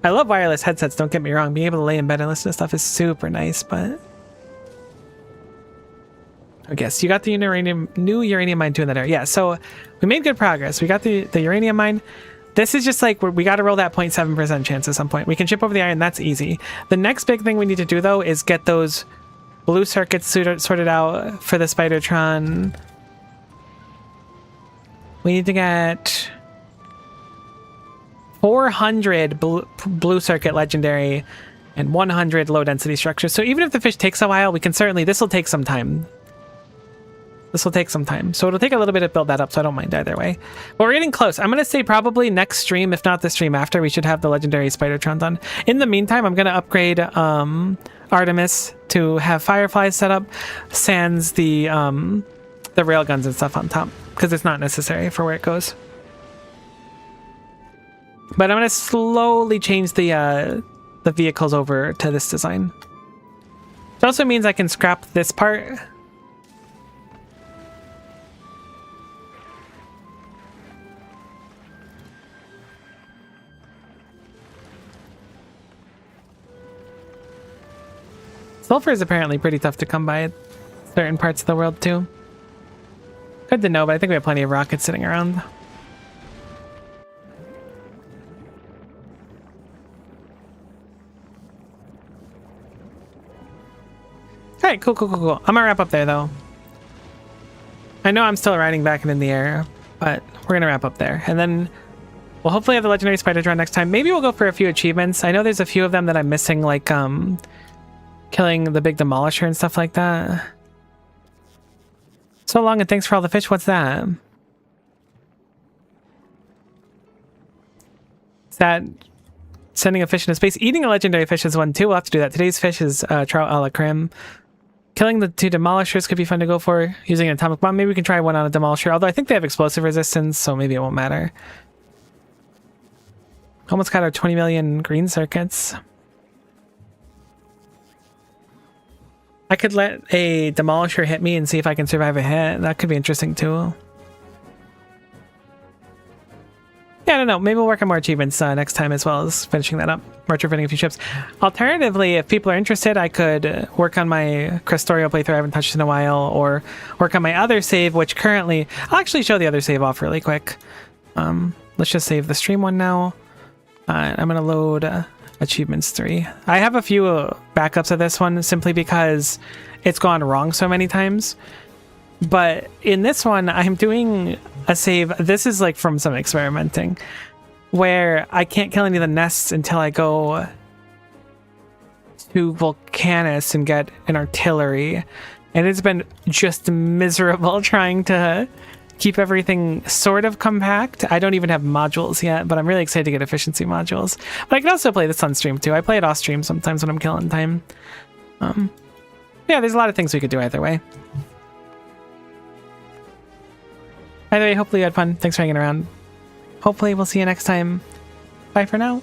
I love wireless headsets, don't get me wrong. Being able to lay in bed and listen to stuff is super nice, but... I guess you got the new uranium mine too in that area. Yeah, so we made good progress. We got the uranium mine. This is just like, we got to roll that 0.7% chance at some point. We can ship over the iron, that's easy. The next big thing we need to do, though, is get those blue circuits sorted out for the spidertron. We need to get 400 blue circuit legendary and 100 low density structures. So even if the fish takes a while, we can certainly, this will take some time. So it'll take a little bit to build that up, so I don't mind either way. But we're getting close. I'm going to say probably next stream, if not the stream after, we should have the legendary spidertron done. In the meantime, I'm going to upgrade Artemis to have fireflies set up, sans the rail guns and stuff on top, because it's not necessary for where it goes. But I'm going to slowly change the vehicles over to this design. It also means I can scrap this part. Sulfur is apparently pretty tough to come by in certain parts of the world too. Good to know, but I think we have plenty of rockets sitting around. Alright, cool. I'm gonna wrap up there though. I know I'm still riding back and in the air, but we're gonna wrap up there. And then we'll hopefully have the legendary spidertron next time. Maybe we'll go for a few achievements. I know there's a few of them that I'm missing, like killing the big demolisher and stuff like that. So long and thanks for all the fish. What's that? Is that sending a fish into space? Eating a legendary fish is one too. We'll have to do that. Today's fish is trout a la creme. Killing the 2 demolishers could be fun to go for. Using an atomic bomb. Maybe we can try one on a demolisher. Although I think they have explosive resistance, so maybe it won't matter. Almost got our 20 million green circuits. I could let a demolisher hit me and see if I can survive a hit. That could be interesting too. Yeah, I don't know. Maybe we'll work on more achievements next time, as well as finishing that up. Retrofitting a few ships. Alternatively, if people are interested, I could work on my Factorio playthrough I haven't touched in a while, or work on my other save, which currently... I'll actually show the other save off really quick. Let's just save the stream one now. I'm going to load Achievements 3. I have a few backups of this one, simply because it's gone wrong so many times. But in this one, I'm doing a save. This is like from some experimenting, where I can't kill any of the nests until I go to Volcanus and get an artillery. And it's been just miserable trying to keep everything sort of compact. I don't even have modules yet, but I'm really excited to get efficiency modules. But I can also play this on stream too. I play it off stream sometimes when I'm killing time. Yeah, there's a lot of things we could do either way. Either way, hopefully you had fun. Thanks for hanging around. Hopefully we'll see you next time. Bye for now.